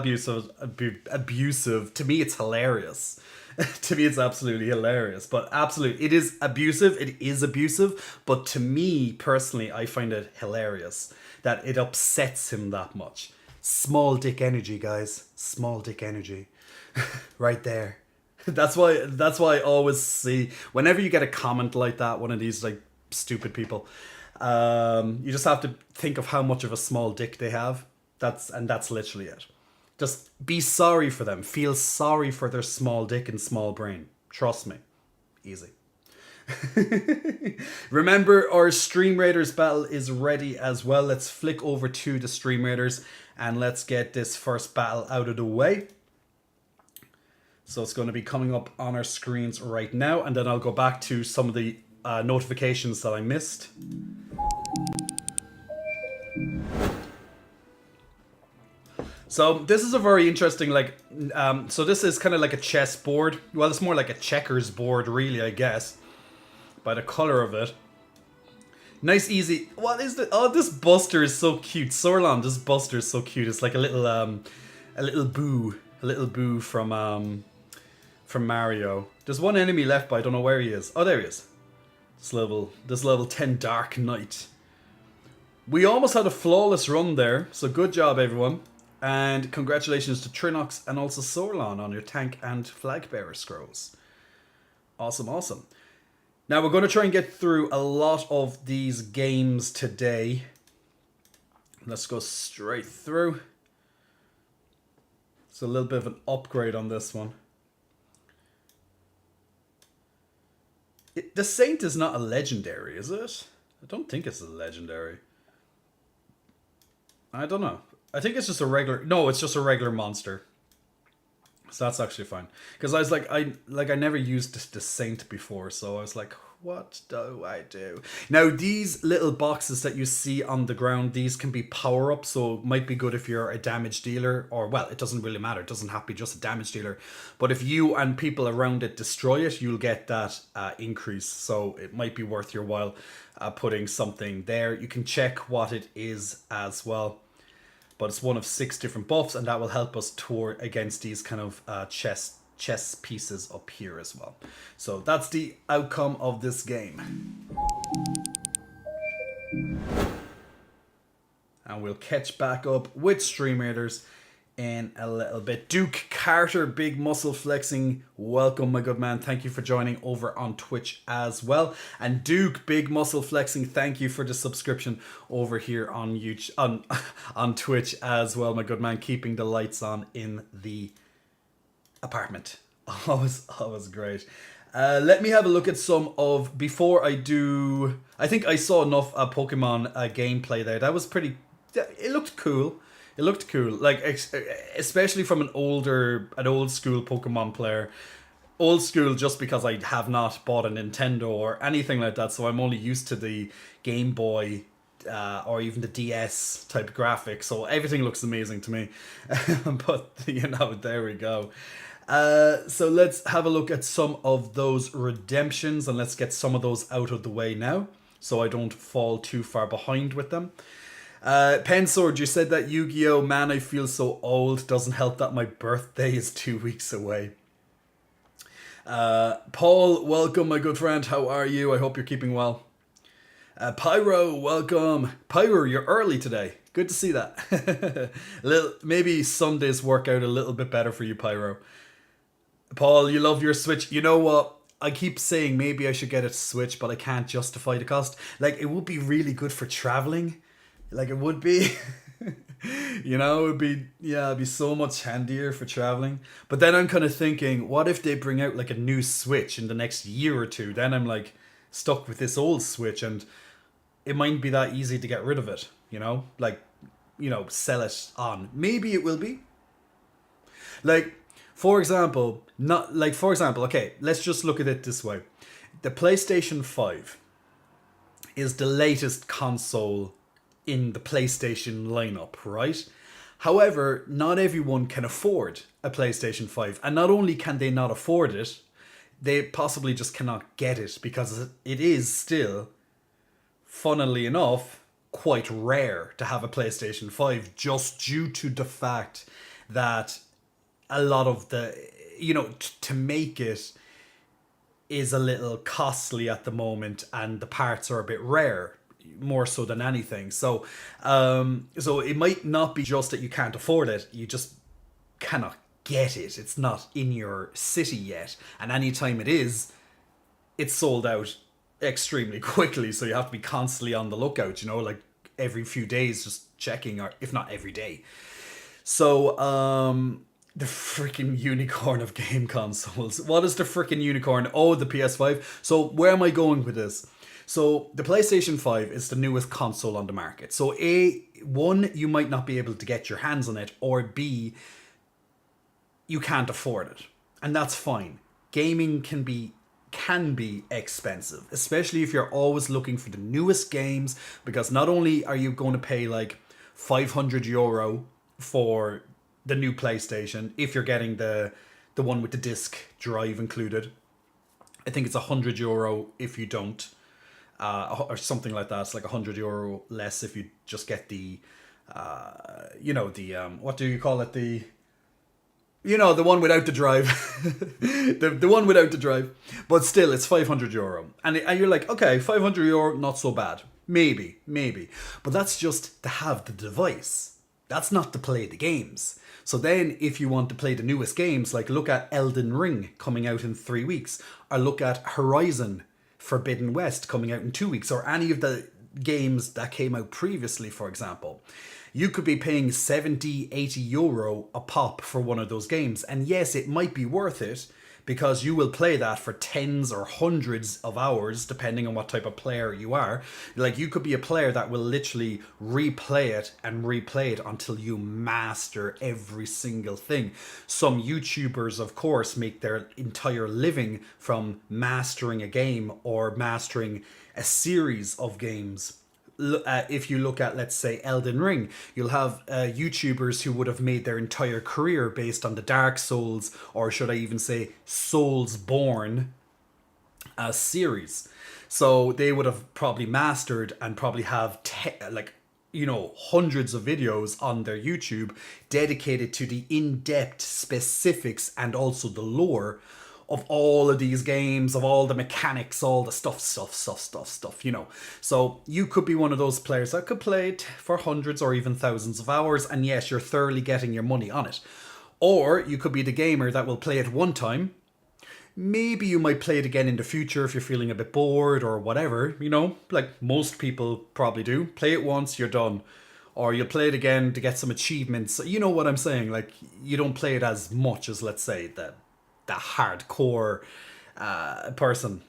abusive. To me, it's hilarious. To me, it's absolutely hilarious. But it is abusive. It is abusive. But to me, personally, I find it hilarious that it upsets him that much. Small dick energy, guys. Small dick energy. Right there. That's why I always see, whenever you get a comment like that, one of these like stupid people, you just have to think of how much of a small dick they have. That's literally it. Just be sorry for them. Feel sorry for their small dick and small brain. Trust me. Easy. Remember, our Stream Raiders battle is ready as well. Let's flick over to the Stream Raiders and let's get this first battle out of the way. So it's going to be coming up on our screens right now, and then I'll go back to some of the notifications that I missed. So this is a very interesting, so this is kind of like a chess board. Well, it's more like a checkers board, really, I guess, by the color of it. Nice, easy. What is the? Oh, this Buster is so cute. Sorlon, this Buster is so cute. It's like a little boo from Mario. There's one enemy left, but I don't know where he is. Oh, there he is. This level 10 Dark Knight. We almost had a flawless run there, so good job, everyone. And congratulations to Trinox and also Sorlon on your tank and flag bearer scrolls. Awesome, awesome. Now we're going to try and get through a lot of these games today. Let's go straight through. It's a little bit of an upgrade on this one. The Saint is not a legendary, is it? I don't think it's a legendary. I don't know. I think it's just a regular... No, it's just a regular monster. So that's actually fine. Because I was like, I never used the Saint before, so I was like, what do I do? Now, these little boxes that you see on the ground, these can be power-ups, so it might be good if you're a damage dealer, or, well, it doesn't really matter. It doesn't have to be just a damage dealer. But if you and people around it destroy it, you'll get that increase. So it might be worth your while putting something there. You can check what it is as well. But it's one of 6 different buffs, and that will help us tour against these kind of chess pieces up here as well. So that's the outcome of this game. And we'll catch back up with Stream Raiders in a little bit. Duke Carter, big muscle flexing. Welcome, my good man. Thank you for joining over on Twitch as well. And Duke, big muscle flexing. Thank you for the subscription over here on YouTube, on Twitch as well, my good man. Keeping the lights on in the apartment. Always great. Let me have a look at some of, before I do, I think I saw enough Pokemon gameplay there. That was pretty, it looked cool. It looked cool, like especially from an old school Pokemon player. Old school just because I have not bought a Nintendo or anything like that, so I'm only used to the Game Boy or even the DS type graphics, so everything looks amazing to me. But, you know, there we go. So let's have a look at some of those redemptions, and let's get some of those out of the way now, so I don't fall too far behind with them. Pensword, you said that Yu-Gi-Oh! Man, I feel so old. Doesn't help that my birthday is 2 weeks away. Paul, welcome, my good friend. How are you? I hope you're keeping well. Pyro, welcome. Pyro, you're early today. Good to see that. Maybe Sundays work out a little bit better for you, Pyro. Paul, you love your Switch. You know what? I keep saying maybe I should get a Switch, but I can't justify the cost. Like, it would be really good for traveling. Like, it would be. You know, it'd be so much handier for traveling. But then I'm kind of thinking, what if they bring out like a new Switch in the next year or two? Then I'm like stuck with this old Switch, and it mightn't be that easy to get rid of it, you know? Like, you know, sell it on. Maybe it will be. Like, for example, okay, let's just look at it this way. The PlayStation 5 is the latest console in the PlayStation lineup, right? However, not everyone can afford a PlayStation 5. And not only can they not afford it, they possibly just cannot get it, because it is still, funnily enough, quite rare to have a PlayStation 5, just due to the fact that a lot of the, you know, to make it is a little costly at the moment, and the parts are a bit rare, more so than anything. So it might not be just that you can't afford it, you just cannot get it. It's not in your city yet, and anytime it is, it's sold out extremely quickly, so you have to be constantly on the lookout, you know, like every few days just checking, or if not every day. So The freaking unicorn of game consoles. What is the freaking unicorn? Oh, the PS5. So where am I going with this? So the PlayStation 5 is the newest console on the market. So one, you might not be able to get your hands on it, or B, you can't afford it. And that's fine. Gaming can be expensive, especially if you're always looking for the newest games, because not only are you going to pay like €500 for the new PlayStation if you're getting the one with the disc drive included. I think it's €100 if you don't, or something like that. It's like €100 less if you just get the, what do you call it? The one without the drive. the one without the drive. But still, it's €500. And you're like, okay, €500, not so bad. Maybe. But that's just to have the device. That's not to play the games. So then, if you want to play the newest games, like look at Elden Ring coming out in 3 weeks, or look at Horizon Forbidden West coming out in 2 weeks, or any of the games that came out previously, for example. You could be paying 70, €80 a pop for one of those games. And yes, it might be worth it because you will play that for tens or hundreds of hours, depending on what type of player you are. Like, you could be a player that will literally replay it until you master every single thing. Some YouTubers, of course, make their entire living from mastering a game or mastering a series of games. If you look at, let's say, Elden Ring, you'll have YouTubers who would have made their entire career based on the Dark Souls, or should I even say Soulsborne series. So they would have probably mastered and probably have hundreds of videos on their YouTube dedicated to the in-depth specifics and also the lore of all of these games, of all the mechanics, all the stuff. So you could be one of those players that could play it for hundreds or even thousands of hours, and yes, you're thoroughly getting your money on it. Or you could be the gamer that will play it one time. Maybe you might play it again in the future if you're feeling a bit bored or whatever, like most people probably do. Play it once, you're done. Or you'll play it again to get some achievements. You know what I'm saying? Like, you don't play it as much as, let's say, the hardcore person.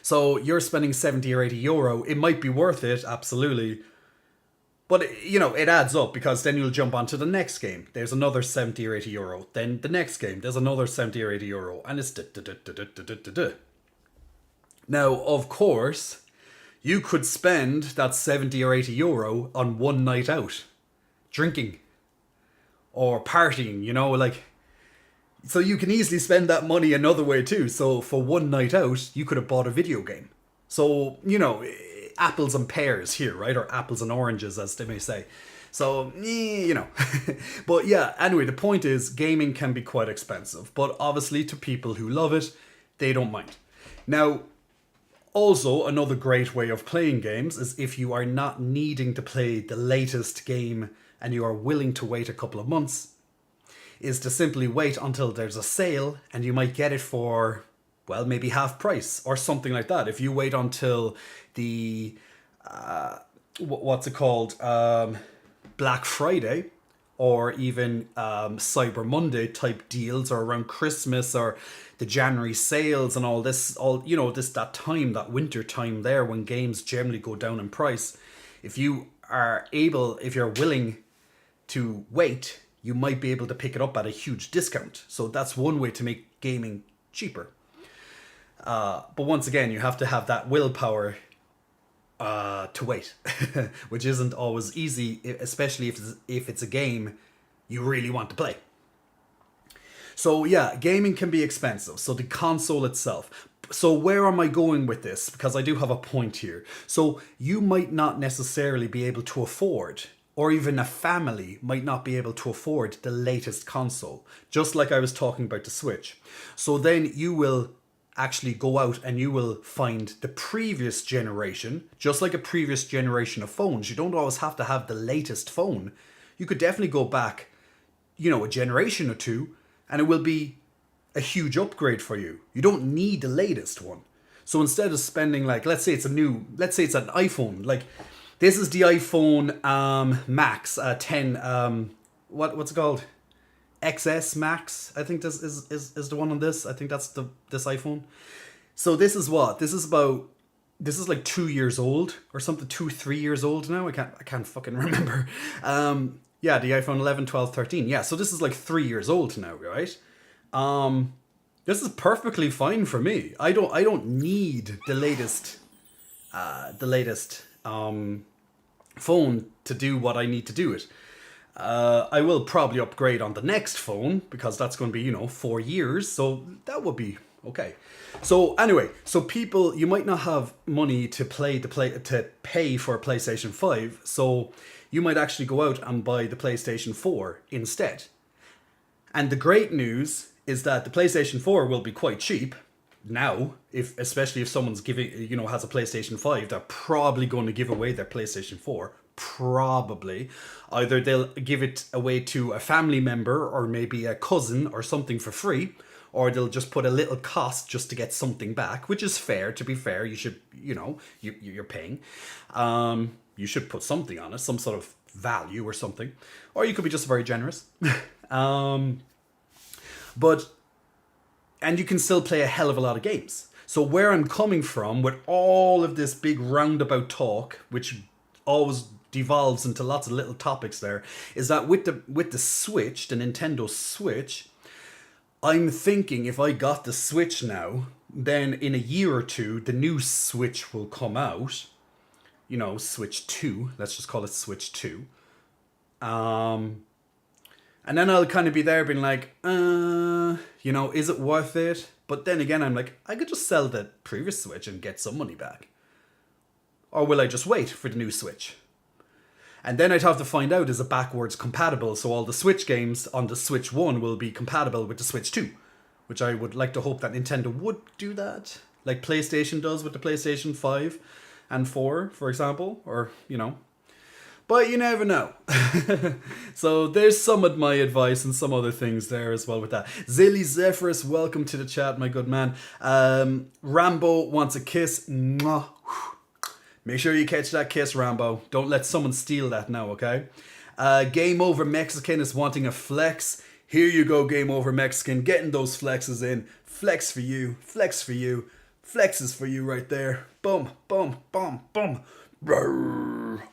So you're spending 70 or €80. It might be worth it, absolutely. But, it adds up, because then you'll jump onto the next game. There's another 70 or €80. Then the next game, there's another 70 or €80. And it's Now, of course, you could spend that 70 or €80 on one night out. Drinking. Or partying, So you can easily spend that money another way too. So for one night out, you could have bought a video game. So, apples and pears here, right? Or apples and oranges, as they may say. So, But yeah, anyway, the point is, gaming can be quite expensive. But obviously, to people who love it, they don't mind. Now, also, another great way of playing games is if you are not needing to play the latest game and you are willing to wait a couple of months, is to simply wait until there's a sale and you might get it for, well, maybe half price or something like that. If you wait until the, Black Friday, or even Cyber Monday type deals, or around Christmas, or the January sales and all this, that time, that winter time there when games generally go down in price. If you're willing to wait, you might be able to pick it up at a huge discount. So that's one way to make gaming cheaper. But once again, you have to have that willpower to wait, which isn't always easy, especially if it's a game you really want to play. So yeah, gaming can be expensive. So the console itself. So where am I going with this? Because I do have a point here. So you might not necessarily be able to afford, or even a family might not be able to afford the latest console, just like I was talking about the Switch. So then you will actually go out and you will find the previous generation, just like a previous generation of phones. You don't always have to have the latest phone. You could definitely go back, a generation or two, and it will be a huge upgrade for you. You don't need the latest one. So instead of spending, let's say it's an iPhone, this is the iPhone Max 10, what's it called? XS Max, I think this is the one on this. I think that's this iPhone. So this is what? This is like 2 years old or something, 3 years old now. I can't fucking remember. Yeah, the iPhone 11, 12, 13. Yeah, so this is like 3 years old now, right? This is perfectly fine for me. I don't need the latest phone to do what I need to do it. I will probably upgrade on the next phone because that's going to be 4 years, so that would be okay. So anyway, so people, you might not have money to pay for a PlayStation 5, so you might actually go out and buy the PlayStation 4 instead. And the great news is that the PlayStation 4 will be quite cheap now, especially if someone's has a PlayStation 5, they're probably going to give away their PlayStation 4. Probably. Either they'll give it away to a family member or maybe a cousin or something for free, or they'll just put a little cost just to get something back, which is fair. To be fair, you should, you're paying. You should put something on it, some sort of value or something. Or you could be just very generous. And you can still play a hell of a lot of games. So where I'm coming from with all of this big roundabout talk, which always devolves into lots of little topics there, is that with the Switch, the Nintendo Switch, I'm thinking if I got the Switch now, then in a year or two, the new Switch will come out. Switch 2. Let's just call it Switch 2. And then I'll kind of be there being like, is it worth it? But then again, I'm like, I could just sell the previous Switch and get some money back. Or will I just wait for the new Switch? And then I'd have to find out, is it backwards compatible? So all the Switch games on the Switch 1 will be compatible with the Switch 2. Which I would like to hope that Nintendo would do that. Like PlayStation does with the PlayStation 5 and 4, for example. Or, But you never know. So there's some of my advice and some other things there as well with that. Zilly Zephyrus, welcome to the chat, my good man. Rambo wants a kiss. Mwah. Make sure you catch that kiss, Rambo. Don't let someone steal that now, okay? Game Over Mexican is wanting a flex. Here you go, Game Over Mexican. Getting those flexes in. Flex for you. Flex for you. Flexes for you right there. Boom, boom, boom, boom.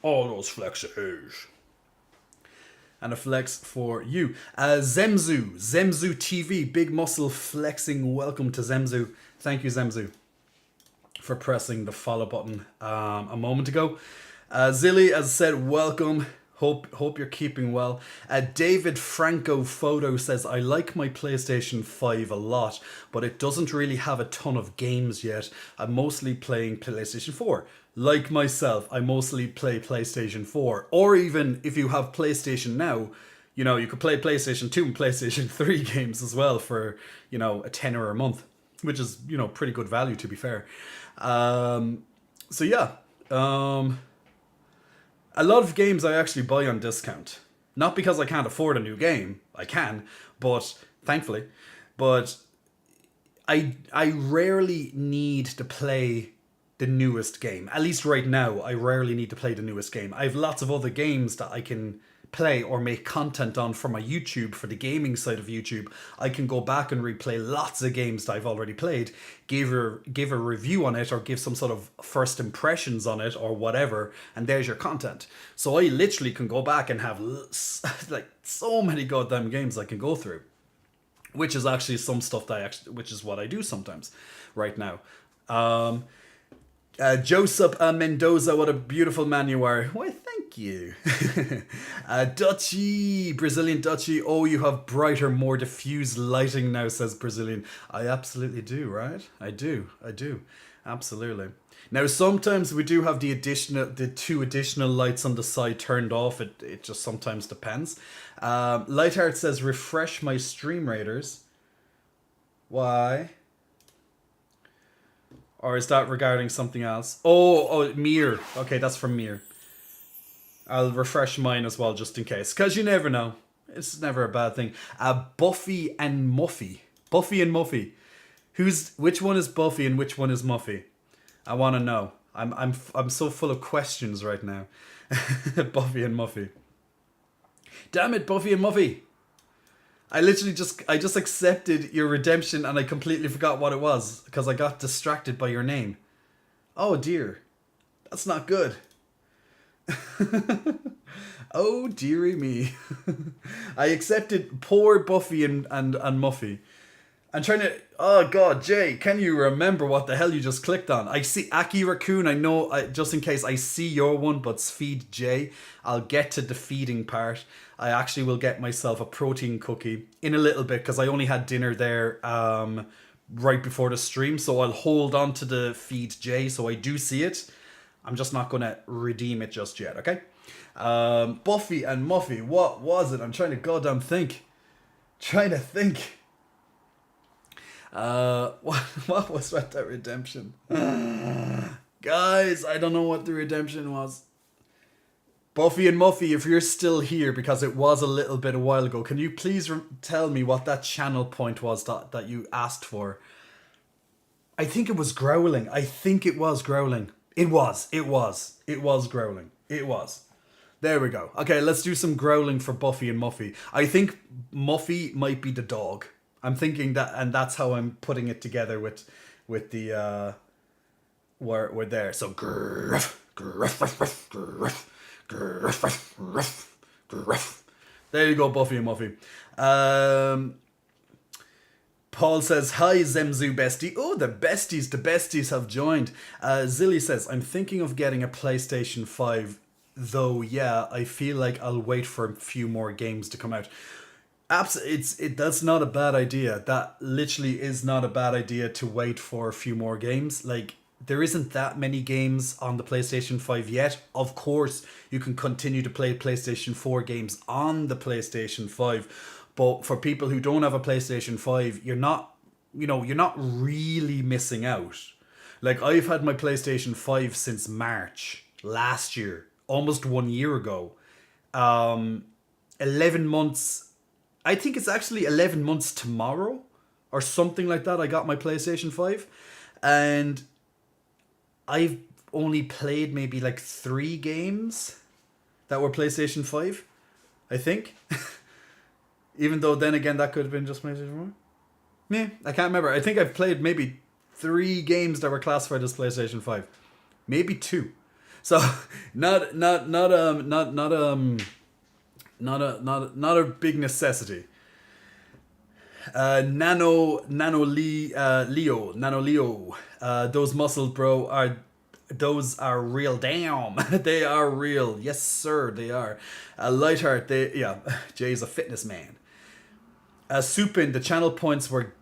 All those flexes. And a flex for you. Zemzu TV, big muscle flexing. Welcome to Zemzu. Thank you, Zemzu, for pressing the follow button a moment ago. Zilly, as I said, welcome. Hope you're keeping well. David Franco Photo says, I like my PlayStation 5 a lot, but it doesn't really have a ton of games yet. I'm mostly playing PlayStation 4. Like myself, I mostly play PlayStation 4. Or even if you have PlayStation now, you could play PlayStation 2 and PlayStation 3 games as well for, a tenner a month, which is, pretty good value, to be fair. So yeah. A lot of games I actually buy on discount. Not because I can't afford a new game. I can, but thankfully. But I rarely need to play the newest game. At least right now, I rarely need to play the newest game. I have lots of other games that I can play or make content on for my YouTube, for the gaming side of YouTube. I can go back and replay lots of games that I've already played, give a review on it, or give some sort of first impressions on it, or whatever, and there's your content. So I literally can go back and have like so many goddamn games I can go through, which is actually some stuff that which is what I do sometimes right now. Joseph Mendoza, what a beautiful man you are. Why, thank you. Dutchy, Brazilian Dutchy. Oh, you have brighter, more diffused lighting now, says Brazilian. I absolutely do, right? I do. Absolutely. Now, sometimes we do have the 2 additional lights on the side turned off. It just sometimes depends. Lightheart says, refresh my stream raiders. Why? Or is that regarding something else? Oh, Mir. Okay, that's from Mir. I'll refresh mine as well, just in case. Because you never know. It's never a bad thing. Buffy and Muffy. Buffy and Muffy. Which one is Buffy and which one is Muffy? I want to know. I'm so full of questions right now. Buffy and Muffy. Damn it, Buffy and Muffy. I just accepted your redemption and I completely forgot what it was because I got distracted by your name. Oh dear. That's not good. Oh dearie me. I accepted poor Buffy and Muffy. I'm trying to... Oh god, Jay, can you remember what the hell you just clicked on? I see Aki Raccoon, I know, just in case I see your one, but feed Jay. I'll get to the feeding part. I actually will get myself a protein cookie in a little bit because I only had dinner there right before the stream, so I'll hold on to the feed Jay so I do see it. I'm just not going to redeem it just yet, okay? Buffy and Muffy, what was it? I'm trying to goddamn think. What was that redemption? Guys, I don't know what the redemption was. Buffy and Muffy, if you're still here, because it was a little bit a while ago, can you please tell me what that channel point was that you asked for? I think it was growling. It was growling. It was. There we go. Okay, let's do some growling for Buffy and Muffy. I think Muffy might be the dog. I'm thinking that, and that's how I'm putting it together with the we're there. So gruff, gruff, gruff, gruff, gruff, gruff, gruff. There you go, Buffy and Muffy. Paul says, hi, Zemzu bestie. Oh, the besties have joined. Zilly says, I'm thinking of getting a PlayStation 5, though, yeah, I feel like I'll wait for a few more games to come out. That's not a bad idea. That literally is not a bad idea to wait for a few more games. Like, there isn't that many games on the PlayStation 5 yet. Of course, you can continue to play PlayStation 4 games on the PlayStation 5. But for people who don't have a PlayStation 5, you're not really missing out. Like, I've had my PlayStation 5 since March last year, almost 1 year ago. 11 months, I think it's actually 11 months tomorrow or something like that. I got my PlayStation 5 and I've only played maybe like 3 games that were PlayStation 5, I think. Even though then again, that could have been just PlayStation 4. Yeah, I can't remember. I think I've played maybe 3 games that were classified as PlayStation 5. Maybe 2. So not a big necessity. Nano Leo. Those muscles, bro, those are real. Damn, they are real. Yes, sir, they are. Lightheart, Jay's a fitness man. Supin, the channel points were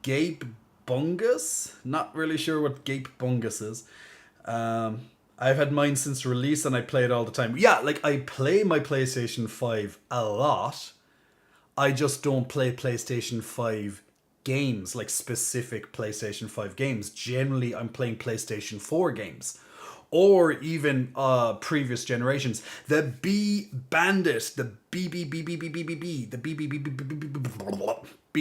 Gape Bungus. Not really sure what Gape Bungus is. I've had mine since release and I play it all the time. Yeah, like I play my PlayStation 5 a lot. I just don't play PlayStation 5 games, like specific PlayStation 5 games. Generally, I'm playing PlayStation 4 games. Or even previous generations. The B Bandit, the B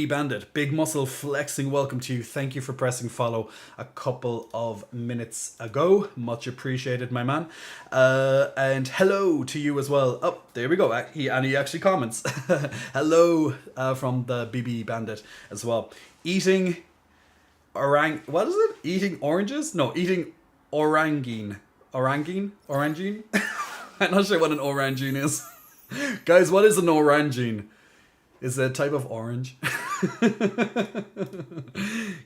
Bandit, Big Muscle Flexing, welcome to you. Thank you for pressing follow a couple of minutes ago. Much appreciated, my man. And hello to you as well. Oh, there we go. He actually comments. Hello from the BB Bandit as well. Eating what is it? Eating oranges? No, eating orangine. Orangine? I'm not sure what an orangine is. Guys, what is an orangine? Is it a type of orange?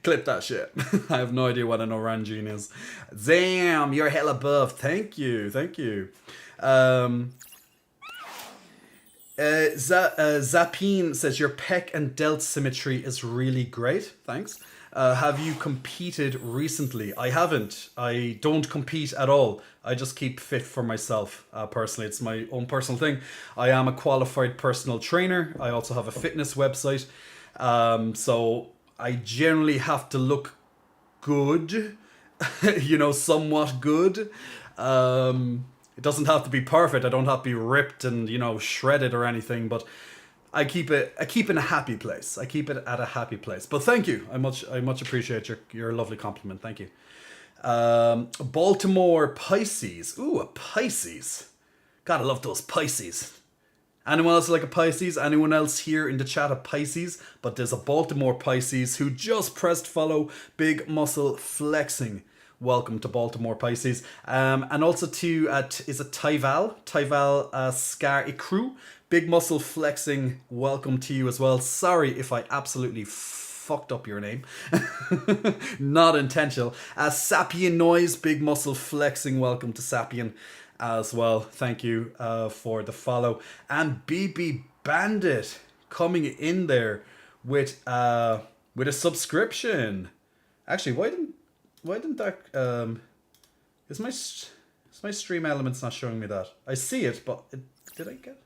Clip that shit. I have no idea what an orangine is. Damn, you're hella buff. Thank you. Zapine says your pec and delt symmetry is really great. Thanks. Have you competed recently? I haven't. I don't compete at all. I just keep fit for myself, personally. It's my own personal thing. I am a qualified personal trainer. I also have a fitness website. So I generally have to look good, somewhat good. It doesn't have to be perfect. I don't have to be ripped and, shredded or anything, but I keep it in a happy place. I keep it at a happy place. But thank you. I much appreciate your lovely compliment. Thank you. Baltimore Pisces. Ooh, a Pisces. Gotta love those Pisces. Anyone else like a Pisces? Anyone else here in the chat a Pisces? But there's a Baltimore Pisces who just pressed follow. Big muscle flexing. Welcome to Baltimore Pisces. And also to, is it Tyval Scar Ikru? Big muscle flexing. Welcome to you as well. Sorry if I absolutely fucked up your name. Not intentional. Sapien Noise, big muscle flexing. Welcome to Sapien as well. Thank you for the follow. And BB Bandit coming in there with a subscription. Actually, why didn't that is my stream elements not showing me that? I see it, but did I get it?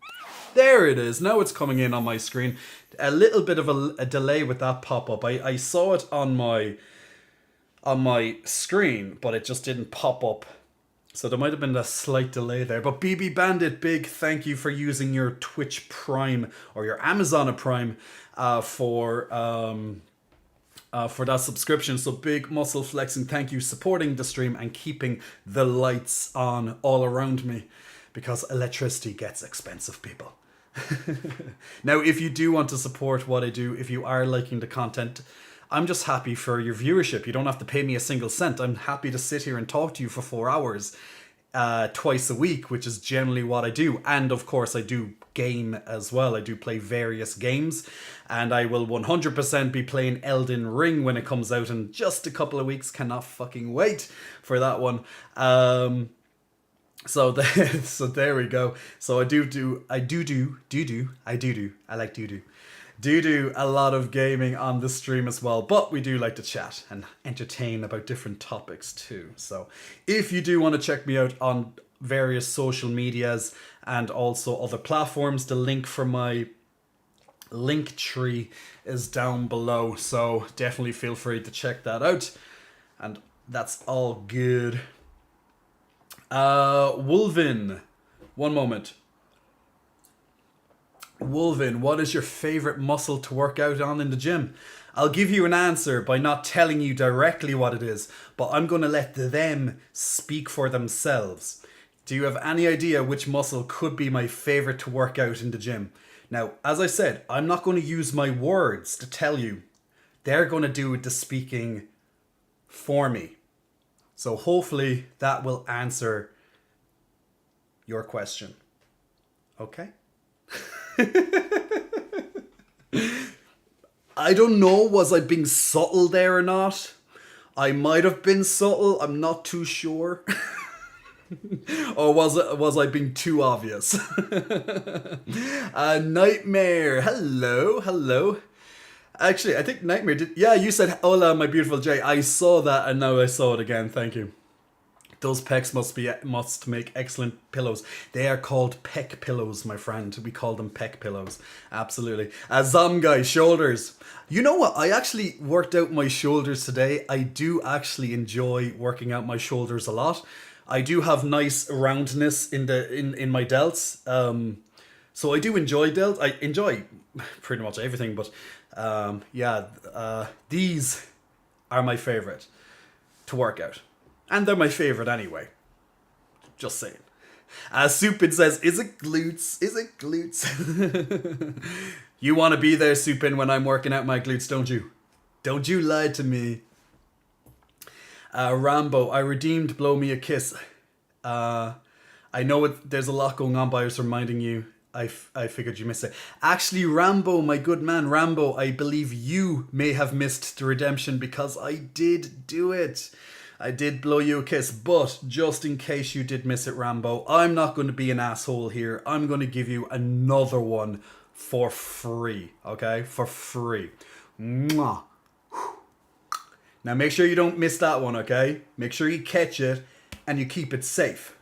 There it is. Now it's coming in on my screen. A little bit of a delay with that pop-up. I saw it on my screen, but it just didn't pop up. So there might have been a slight delay there. But BB Bandit, big thank you for using your Twitch Prime or your Amazon Prime for that subscription. So big muscle flexing. Thank you, supporting the stream and keeping the lights on all around me, because electricity gets expensive, people. Now, if you do want to support what I do, if you are liking the content, I'm just happy for your viewership. You don't have to pay me a single cent. I'm happy to sit here and talk to you for 4 hours twice a week, which is generally what I do. And of course, I do game as well. I do play various games, and I will 100% be playing Elden Ring when it comes out in just a couple of weeks. Cannot fucking wait for that one. So there we go. So I like do a lot of gaming on the stream as well, but we do like to chat and entertain about different topics too. So if you do want to check me out on various social medias and also other platforms, the link for my link tree is down below, so definitely feel free to check that out. And that's all good. Wolvin, one moment. Wolvin, what is your favorite muscle to work out on in the gym? I'll give you an answer by not telling you directly what it is, but I'm going to let them speak for themselves. Do you have any idea which muscle could be my favorite to work out in the gym? Now, as I said, I'm not going to use my words to tell you. They're going to do the speaking for me. So hopefully that will answer your question. Okay? I don't know, was I being subtle there or not? I might have been subtle, I'm not too sure. Or was I being too obvious? Nightmare, hello. Actually, I think Nightmare did. Yeah, you said, hola, my beautiful Jay. I saw that and now I saw it again. Thank you. Those pecs must make excellent pillows. They are called pec pillows, my friend. We call them pec pillows. Absolutely. Guy, shoulders. You know what? I actually worked out my shoulders today. I do actually enjoy working out my shoulders a lot. I do have nice roundness in my delts. So I do enjoy delts. I enjoy pretty much everything, but these are my favorite to work out. And they're my favorite anyway. Just saying. Supin says, is it glutes? Is it glutes? You want to be there, Supin, when I'm working out my glutes, don't you? Don't you lie to me. Rambo, I redeemed Blow Me a Kiss. I know there's a lot going on, but I was reminding you. I figured you missed it. Actually, Rambo, my good man, Rambo, I believe you may have missed the redemption because I did do it. I did blow you a kiss, but just in case you did miss it, Rambo, I'm not going to be an asshole here. I'm going to give you another one for free, okay? For free. Mwah. Now make sure you don't miss that one, okay? Make sure you catch it and you keep it safe.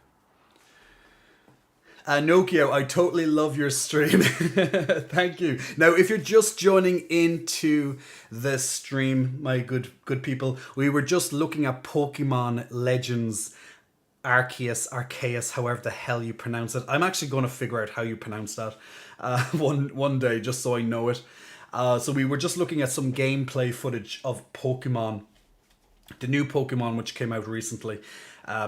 Nokio, I totally love your stream. Thank you. Now, if you're just joining into the stream, my good people, we were just looking at Pokemon Legends Arceus, however the hell you pronounce it. I'm actually going to figure out how you pronounce that one day, just so I know it. So we were just looking at some gameplay footage of Pokemon, the new Pokemon which came out recently.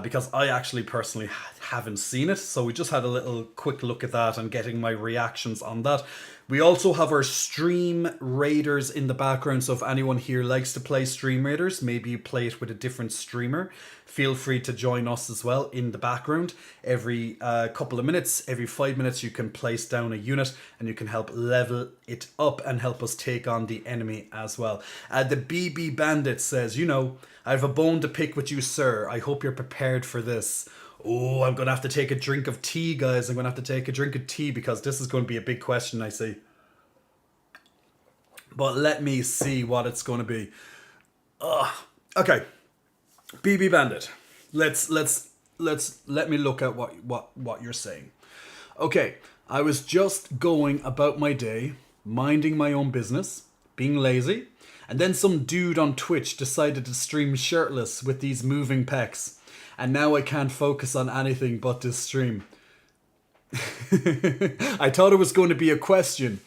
because I actually personally haven't seen it. So we just had a little quick look at that and getting my reactions on that. We also have our Stream Raiders in the background, so if anyone here likes to play Stream Raiders, maybe you play it with a different streamer, feel free to join us as well in the background. Every couple of minutes, every 5 minutes, you can place down a unit and you can help level it up and help us take on the enemy as well. The BB Bandit says, you know, I have a bone to pick with you, sir. I hope you're prepared for this. Oh, I'm going to have to take a drink of tea, guys. I'm going to have to take a drink of tea because this is going to be a big question, I see. But let me see what it's going to be. Okay. BB Bandit. Let me look at what you're saying. Okay. I was just going about my day, minding my own business, being lazy, and then some dude on Twitch decided to stream shirtless with these moving pecs. And now I can't focus on anything but this stream. I thought it was going to be a question.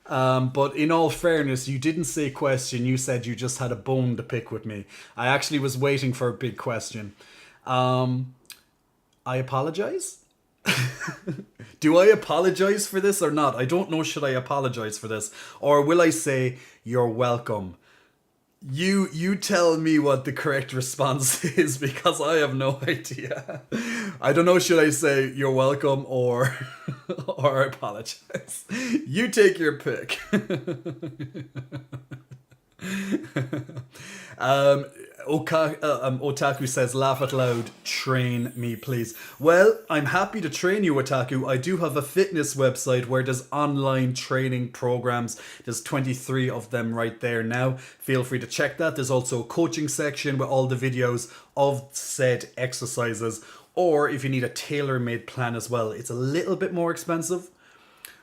But in all fairness, you didn't say question. You said you just had a bone to pick with me. I actually was waiting for a big question. I apologize? Do I apologize for this or not? I don't know. Should I apologize for this? Or will I say, you're welcome? You tell me what the correct response is because I have no idea. I don't know, should I say you're welcome or or apologize? You take your pick. Otaku says, laugh out loud, train me please. Well, I'm happy to train you, Otaku. I do have a fitness website where there's online training programs. There's 23 of them right there now. Feel free to check that. There's also a coaching section with all the videos of said exercises. Or if you need a tailor-made plan as well, it's a little bit more expensive,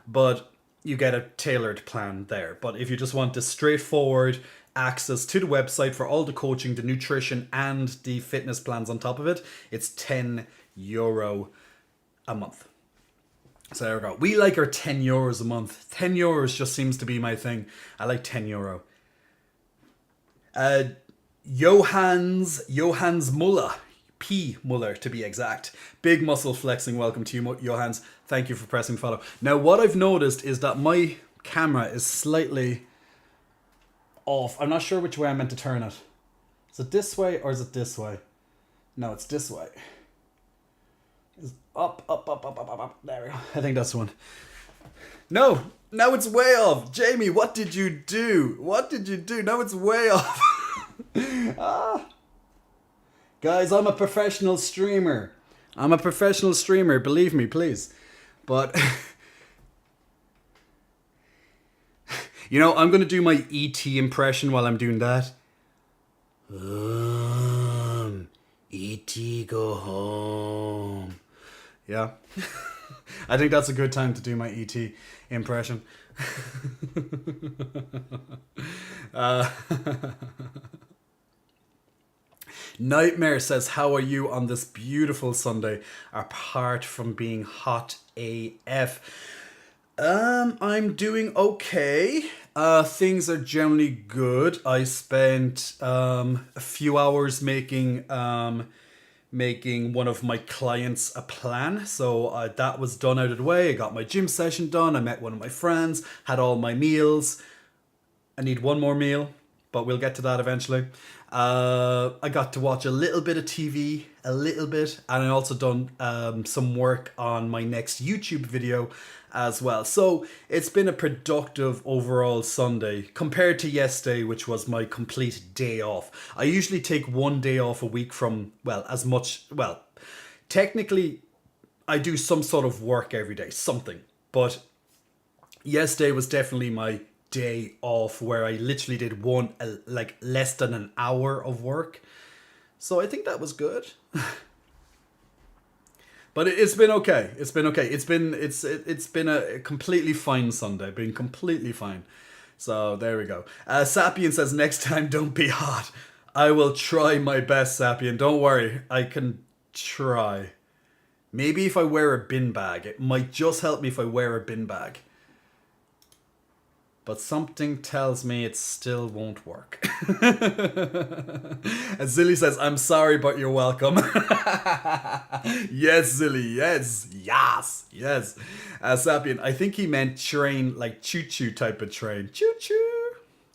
but you get a tailored plan there. But if you just want the straightforward access to the website for all the coaching, the nutrition and the fitness plans on top of it, it's €10 a month. So there we go. We like our €10 a month. €10 just seems to be my thing. I like €10. Johannes Muller, P. Muller to be exact. Big muscle flexing. Welcome to you, Johannes. Thank you for pressing follow. Now what I've noticed is that my camera is slightly off. I'm not sure which way I'm meant to turn it. Is it this way or is it this way? No, it's this way. It's up. There we go. I think that's the one. No, now it's way off. Jamie, what did you do? What did you do? Now it's way off. Guys, I'm a professional streamer. Believe me, please. But you know, I'm going to do my E.T. impression while I'm doing that. E.T. go home. Yeah. I think that's a good time to do my E.T. impression. Nightmare says, how are you on this beautiful Sunday, apart from being hot AF? I'm doing okay. Things are generally good. I spent a few hours making one of my clients a plan. So that was done out of the way. I got my gym session done. I met one of my friends, had all my meals. I need one more meal, but we'll get to that eventually. I got to watch a little bit of TV, and I also done some work on my next YouTube video as well. So it's been a productive overall Sunday compared to yesterday, which was my complete day off. I usually take one day off a week from, technically I do some sort of work every day, something. But yesterday was definitely my day off where I literally did less than an hour of work. So I think that was good. But it's been okay. It's been a completely fine Sunday. Been completely fine. So there we go. Sapien says, next time don't be hot. I will try my best, Sapien. Don't worry. I can try. Maybe if I wear a bin bag. It might just help me if I wear a bin bag. but something tells me it still won't work. And Zilly says, I'm sorry, but you're welcome. Yes, Zilly, yes. Sapien, I think he meant train, like choo-choo type of train. Choo-choo.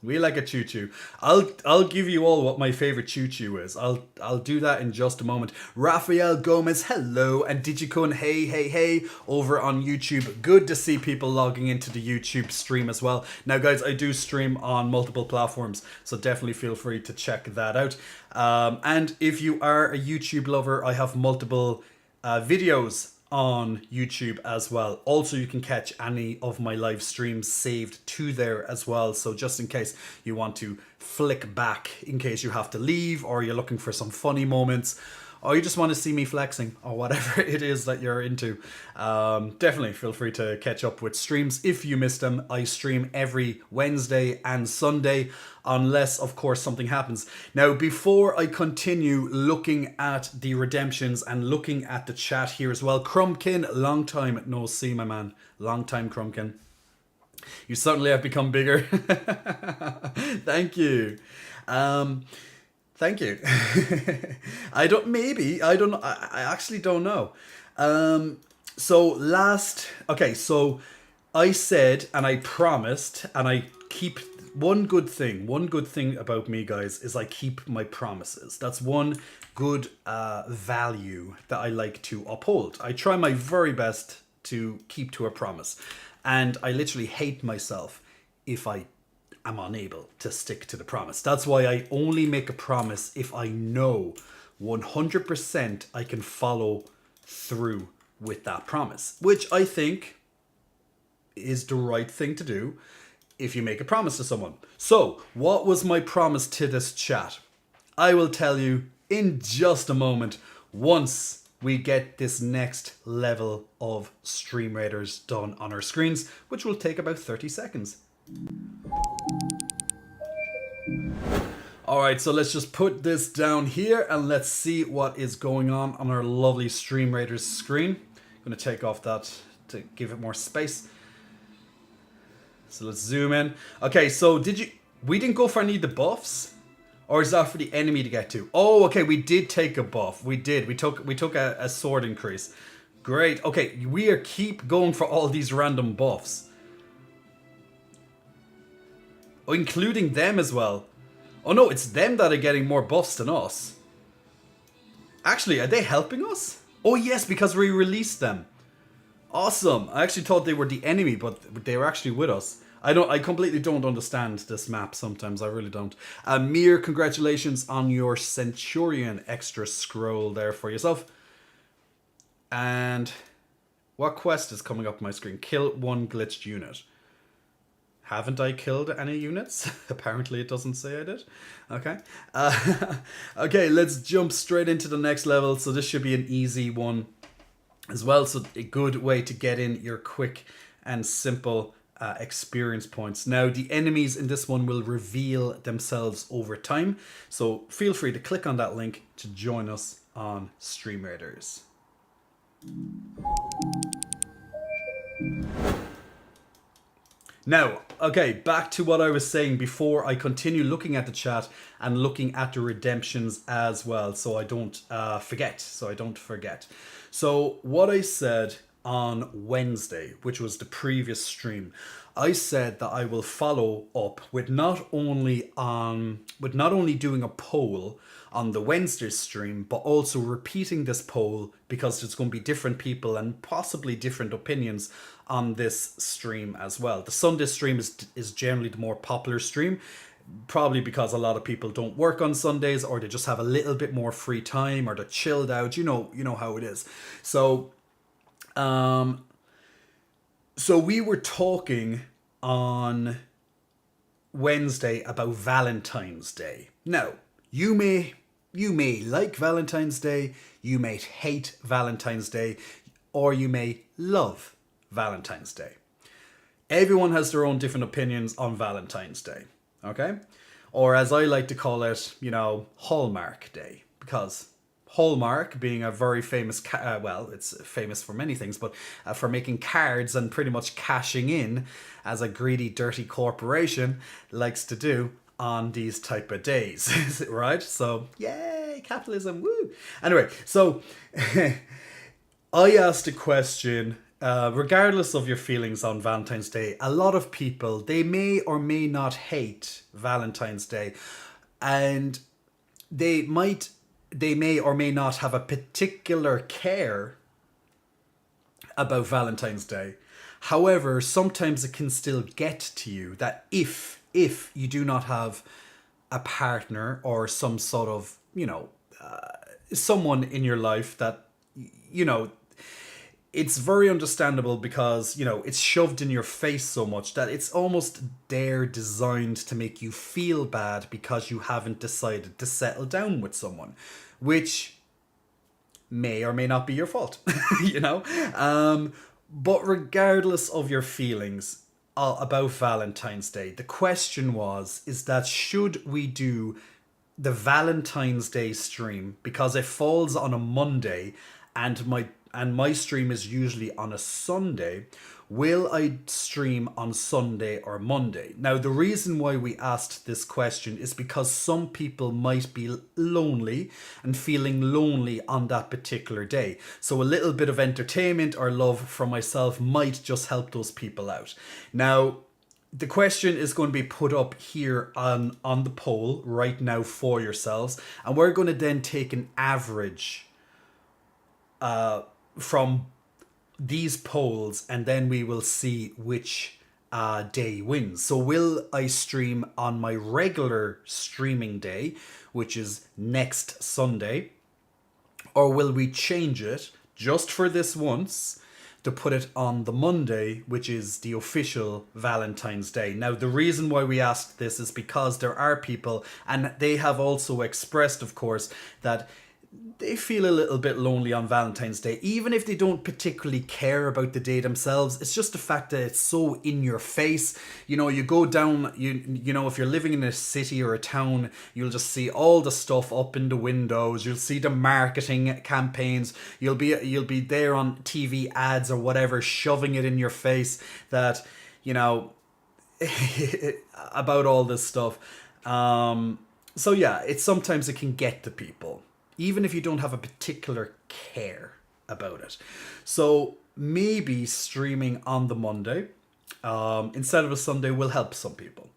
We like a choo-choo. I'll give you all what my favorite choo-choo is. I'll do that in just a moment. Rafael Gomez, hello, and Digicon, hey, over on YouTube. Good to see people logging into the YouTube stream as well. Now, guys, I do stream on multiple platforms, so definitely feel free to check that out. And if you are a YouTube lover, I have multiple videos on YouTube as well. Also, you can catch any of my live streams saved to there as well. So just in case you want to flick back, in case you have to leave, or you're looking for some funny moments, or you just want to see me flexing, or whatever it is that you're into, definitely feel free to catch up with streams if you missed them. I stream every Wednesday and Sunday, unless of course something happens. Now, before I continue looking at the redemptions and looking at the chat here as well, Crumpkin, long time no see, my man. Long time, Crumpkin. You certainly have become bigger. Thank you. Thank you. I actually don't know. So I said, and I promised, and I keep one good thing about me, guys, is I keep my promises. That's one good value that I like to uphold. I try my very best to keep to a promise, and I literally hate myself if I am unable to stick to the promise. That's why I only make a promise if I know 100% I can follow through with that promise, which I think is the right thing to do if you make a promise to someone. So, what was my promise to this chat? I will tell you in just a moment, once we get this next level of Stream Raiders done on our screens, which will take about 30 seconds. Alright, so let's just put this down here and let's see what is going on our lovely Stream Raiders screen. I'm going to take off that to give it more space. So let's zoom in. Okay, so we didn't go for any of the buffs? Or is that for the enemy to get to? Oh, okay, we did take a buff. We did. We took a sword increase. Great. Okay, we keep going for all these random buffs. Oh, including them as well. Oh no, it's them that are getting more buffs than us. Actually, are they helping us? Oh yes, because we released them. Awesome. I actually thought they were the enemy, but they were actually with us. I completely don't understand this map sometimes. I really don't. Mir, congratulations on your Centurion extra scroll there for yourself. And what quest is coming up on my screen? Kill one glitched unit. Haven't I killed any units? Apparently it doesn't say I did. Okay. Okay, let's jump straight into the next level. So this should be an easy one as well. So a good way to get in your quick and simple experience points. Now, the enemies in this one will reveal themselves over time. So feel free to click on that link to join us on Stream Raiders. Now, okay, back to what I was saying before I continue looking at the chat and looking at the redemptions as well, so I don't forget. So what I said on Wednesday, which was the previous stream, I said that I will follow up with not only doing a poll on the Wednesday stream, but also repeating this poll because there's going to be different people and possibly different opinions on this stream as well. The Sunday stream is generally the more popular stream, probably because a lot of people don't work on Sundays, or they just have a little bit more free time, or they're chilled out. You know how it is. So we were talking on Wednesday about Valentine's Day. Now, you may like Valentine's Day, you may hate Valentine's Day, or you may love Valentine's Day. Everyone has their own different opinions on Valentine's Day, okay? Or as I like to call it, Hallmark Day, because Hallmark, being a very famous, well, it's famous for many things, but for making cards and pretty much cashing in as a greedy, dirty corporation likes to do on these type of days, right? So, yay, capitalism, woo! Anyway, so I asked a question. Regardless of your feelings on Valentine's Day, a lot of people, they may or may not hate Valentine's Day, and they may or may not have a particular care about Valentine's Day. However, sometimes it can still get to you that if you do not have a partner or some sort of, someone in your life that, it's very understandable because, it's shoved in your face so much that it's almost designed to make you feel bad because you haven't decided to settle down with someone, which may or may not be your fault, But regardless of your feelings about Valentine's Day, the question is that should we do the Valentine's Day stream because it falls on a Monday and my stream is usually on a Sunday? Will I stream on Sunday or Monday? Now, the reason why we asked this question is because some people might be lonely and feeling lonely on that particular day. So a little bit of entertainment or love from myself might just help those people out. Now, the question is going to be put up here on the poll right now for yourselves. And we're going to then take an average from these polls, and then we will see which day wins. So will I stream on my regular streaming day, which is next Sunday, or will we change it just for this once to put it on the Monday, which is the official Valentine's Day? Now, the reason why we asked this is because there are people, and they have also expressed, of course, that they feel a little bit lonely on Valentine's Day, even if they don't particularly care about the day themselves. It's just the fact that it's so in your face. You go down, if you're living in a city or a town, you'll just see all the stuff up in the windows. You'll see the marketing campaigns. You'll be there on TV ads or whatever, shoving it in your face that, about all this stuff. So yeah, sometimes it can get to people, even if you don't have a particular care about it. So maybe streaming on the Monday instead of a Sunday will help some people.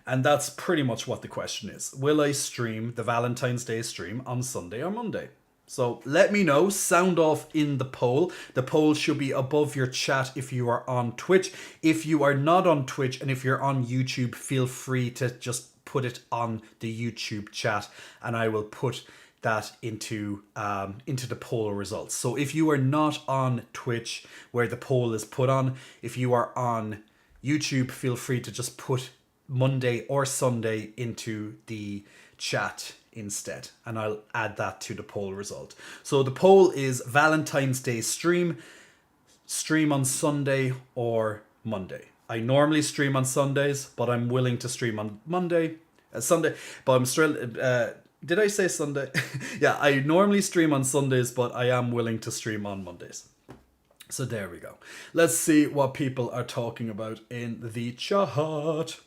And that's pretty much what the question is. Will I stream the Valentine's Day stream on Sunday or Monday? So let me know, sound off in the poll. The poll should be above your chat if you are on Twitch. If you are not on Twitch and if you're on YouTube, feel free to just put it on the YouTube chat and I will put that into the poll results. So if you are not on Twitch where the poll is put on, if you are on YouTube, feel free to just put Monday or Sunday into the chat instead, and I'll add that to the poll result. So the poll is Valentine's Day stream on Sunday or Monday. I normally stream on Sundays, but I'm willing to stream on Sunday, but I'm still did I say Sunday? Yeah, I normally stream on Sundays, but I am willing to stream on Mondays. So there we go. Let's see what people are talking about in the chat.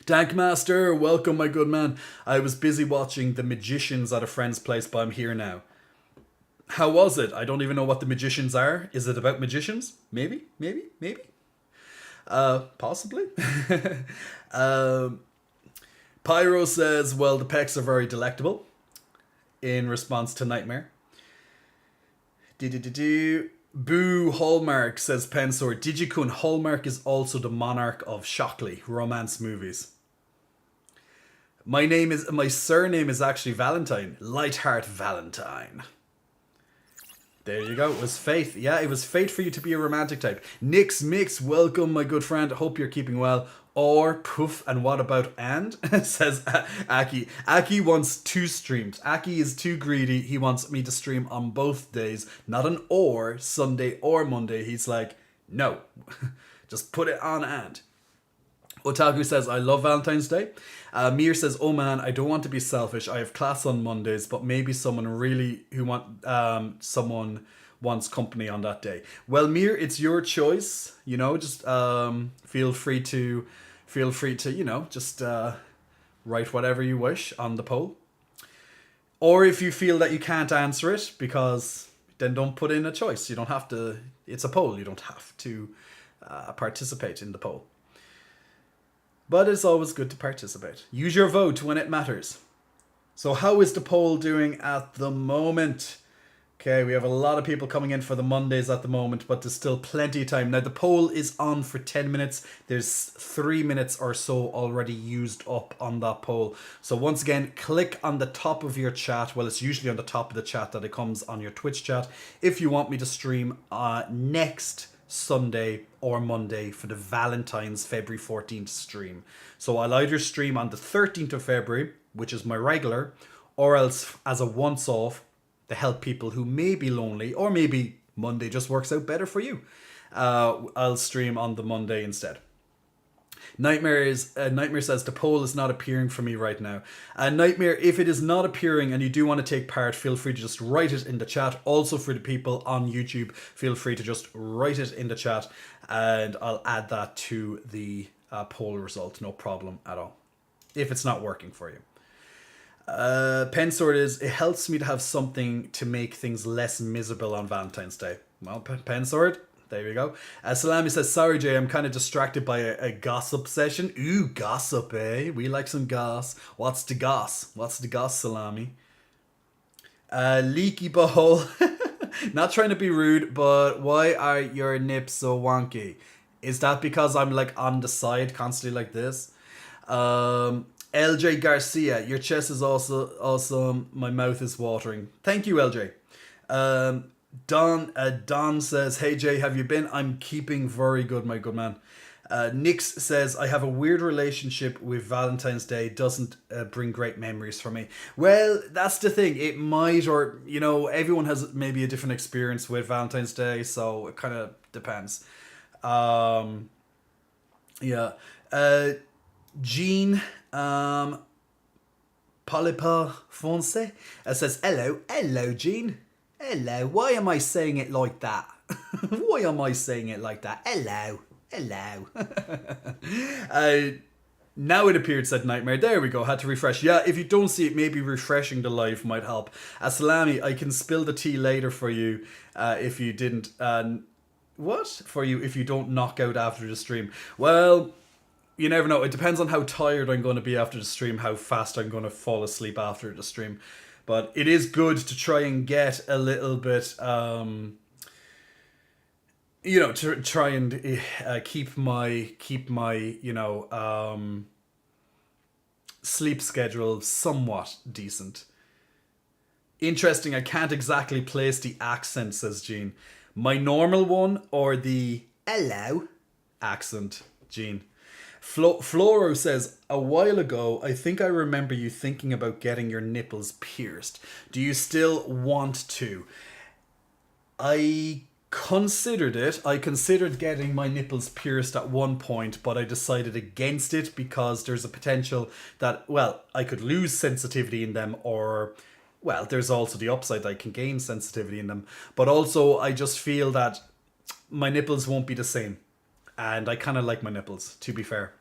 Dankmaster, welcome, my good man. I was busy watching The Magicians at a friend's place, but I'm here now. How was it? I don't even know what The Magicians are. Is it about magicians? Maybe. Possibly. Pyro says, well, the pecs are very delectable, in response to Nightmare. Boo, Hallmark, says Pensor. Digikun, Hallmark is also the monarch of Shockley, romance movies. My surname is actually Valentine. Lightheart Valentine. There you go. It was fate. Yeah, it was fate for you to be a romantic type. Nix Mix, welcome, my good friend. Hope you're keeping well. Or poof, and what about and? Says Aki. Aki wants two streams. Aki is too greedy. He wants me to stream on both days. Not an or, Sunday or Monday. He's like, no. Just put it on and. Otaku says, I love Valentine's Day. Mir says, oh man, I don't want to be selfish. I have class on Mondays, but maybe someone wants company on that day. Well, Mir, it's your choice. You know, just feel free to, you know, just write whatever you wish on the poll. Or if you feel that you can't answer it, because then don't put in a choice. You don't have to, it's a poll. You don't have to participate in the poll. But it's always good to participate. Use your vote when it matters. So how is the poll doing at the moment? Okay, we have a lot of people coming in for the Mondays at the moment, but there's still plenty of time. Now, the poll is on for 10 minutes. There's 3 minutes or so already used up on that poll. So once again, click on the top of your chat. Well, it's usually on the top of the chat that it comes on your Twitch chat. If you want me to stream next Sunday or Monday for the Valentine's February 14th stream. So I'll either stream on the 13th of February, which is my regular, or else as a once-off to help people who may be lonely, or maybe Monday just works out better for you. I'll stream on the Monday instead. Nightmare says the poll is not appearing for me right now. Nightmare, if it is not appearing and you do want to take part, feel free to just write it in the chat. Also for the people on YouTube, feel free to just write it in the chat and I'll add that to the poll result. No problem at all. If it's not working for you. Pensword is, it helps me to have something to make things less miserable on Valentine's Day. Well, Pensword, there we go. Salami says, sorry Jay, I'm kind of distracted by a gossip session. Ooh, gossip, eh? We like some goss. What's the goss? What's the goss, Salami? Leaky Bowl. Not trying to be rude, but why are your nips so wonky? Is that because I'm like on the side constantly like this? LJ Garcia, your chest is also awesome. My mouth is watering. Thank you, LJ. Don says, hey Jay, have you been? I'm keeping very good, my good man. Nix says, I have a weird relationship with Valentine's Day. Doesn't bring great memories for me. Well, that's the thing. It might, or, you know, everyone has maybe a different experience with Valentine's Day, so it kind of depends. Yeah. Jean Polypa Fonse says, hello Jean. Hello, why am I saying it like that? Why am I saying it like that? Hello. Now it appeared, said Nightmare. There we go, had to refresh. Yeah, if you don't see it, maybe refreshing the live might help. Salami, I can spill the tea later for you if you didn't... what? For you if you don't knock out after the stream. Well, you never know. It depends on how tired I'm going to be after the stream, how fast I'm going to fall asleep after the stream. But it is good to try and get a little bit, you know, to try and keep my, you know, sleep schedule somewhat decent. Interesting, I can't exactly place the accent, says Jean. My normal one or the hello accent, Jean? Floro says, a while ago, I think I remember you thinking about getting your nipples pierced. Do you still want to? I considered it. I considered getting my nipples pierced at one point, but I decided against it because there's a potential that, well, I could lose sensitivity in them, or, well, there's also the upside that I can gain sensitivity in them. But also, I just feel that my nipples won't be the same. And I kind of like my nipples, to be fair.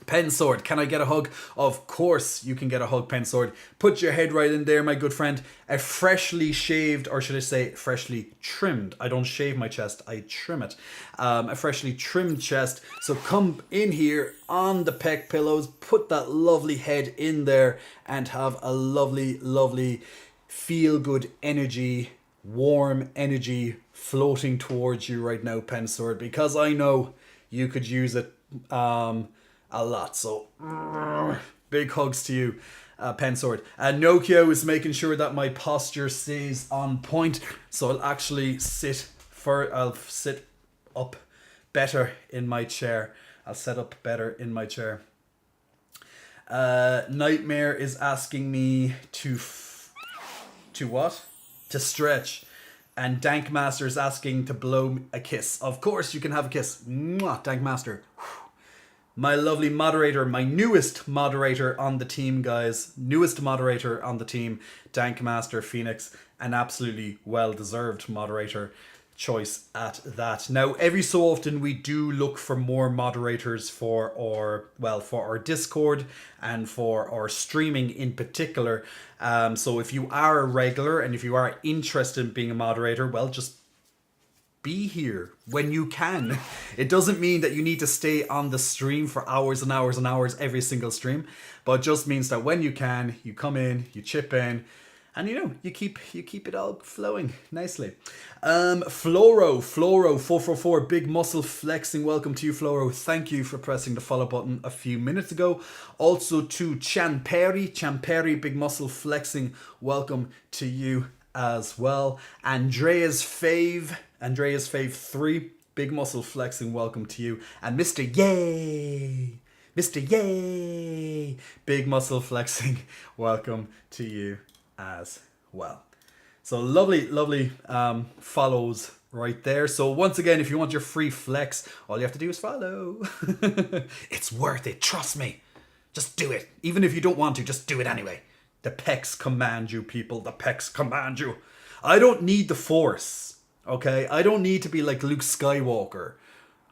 Pensword, can I get a hug? Of course you can get a hug, Pensword. Put your head right in there, my good friend. A freshly shaved, or should I say freshly trimmed. I don't shave my chest, I trim it. A freshly trimmed chest. So come in here on the pec pillows, put that lovely head in there and have a lovely, lovely feel-good energy, warm energy floating towards you right now, Pensword, because I know you could use it a lot. So big hugs to you, Pensword. Nokia is making sure that my posture stays on point, so I'll actually sit up better in my chair. I'll set up better in my chair. Nightmare is asking me to what? To stretch. And Dankmaster is asking to blow a kiss. Of course you can have a kiss. Mwah, Dankmaster. my lovely moderator, my newest moderator on the team, guys. Newest moderator on the team, Dankmaster Phoenix. An absolutely well-deserved moderator choice at that. Now, every so often we do look for more moderators for our Discord and for our streaming in particular. So if you are a regular and if you are interested in being a moderator, well, just be here when you can. It doesn't mean that you need to stay on the stream for hours and hours and hours every single stream, but it just means that when you can, you come in, you chip in, and you keep it all flowing nicely. Floro 444, big muscle flexing. Welcome to you, Floro. Thank you for pressing the follow button a few minutes ago. Also to Champeri, big muscle flexing. Welcome to you as well. Andrea's Fave 3, big muscle flexing. Welcome to you. And Mr. Yay, big muscle flexing. Welcome to you as well. So lovely follows right there. So once again, if you want your free flex, all you have to do is follow. It's worth it, trust me. Just do it. Even if you don't want to, just do it anyway. The pecs command you, people. The pecs command you. I don't need the force, okay? I don't need to be like Luke Skywalker.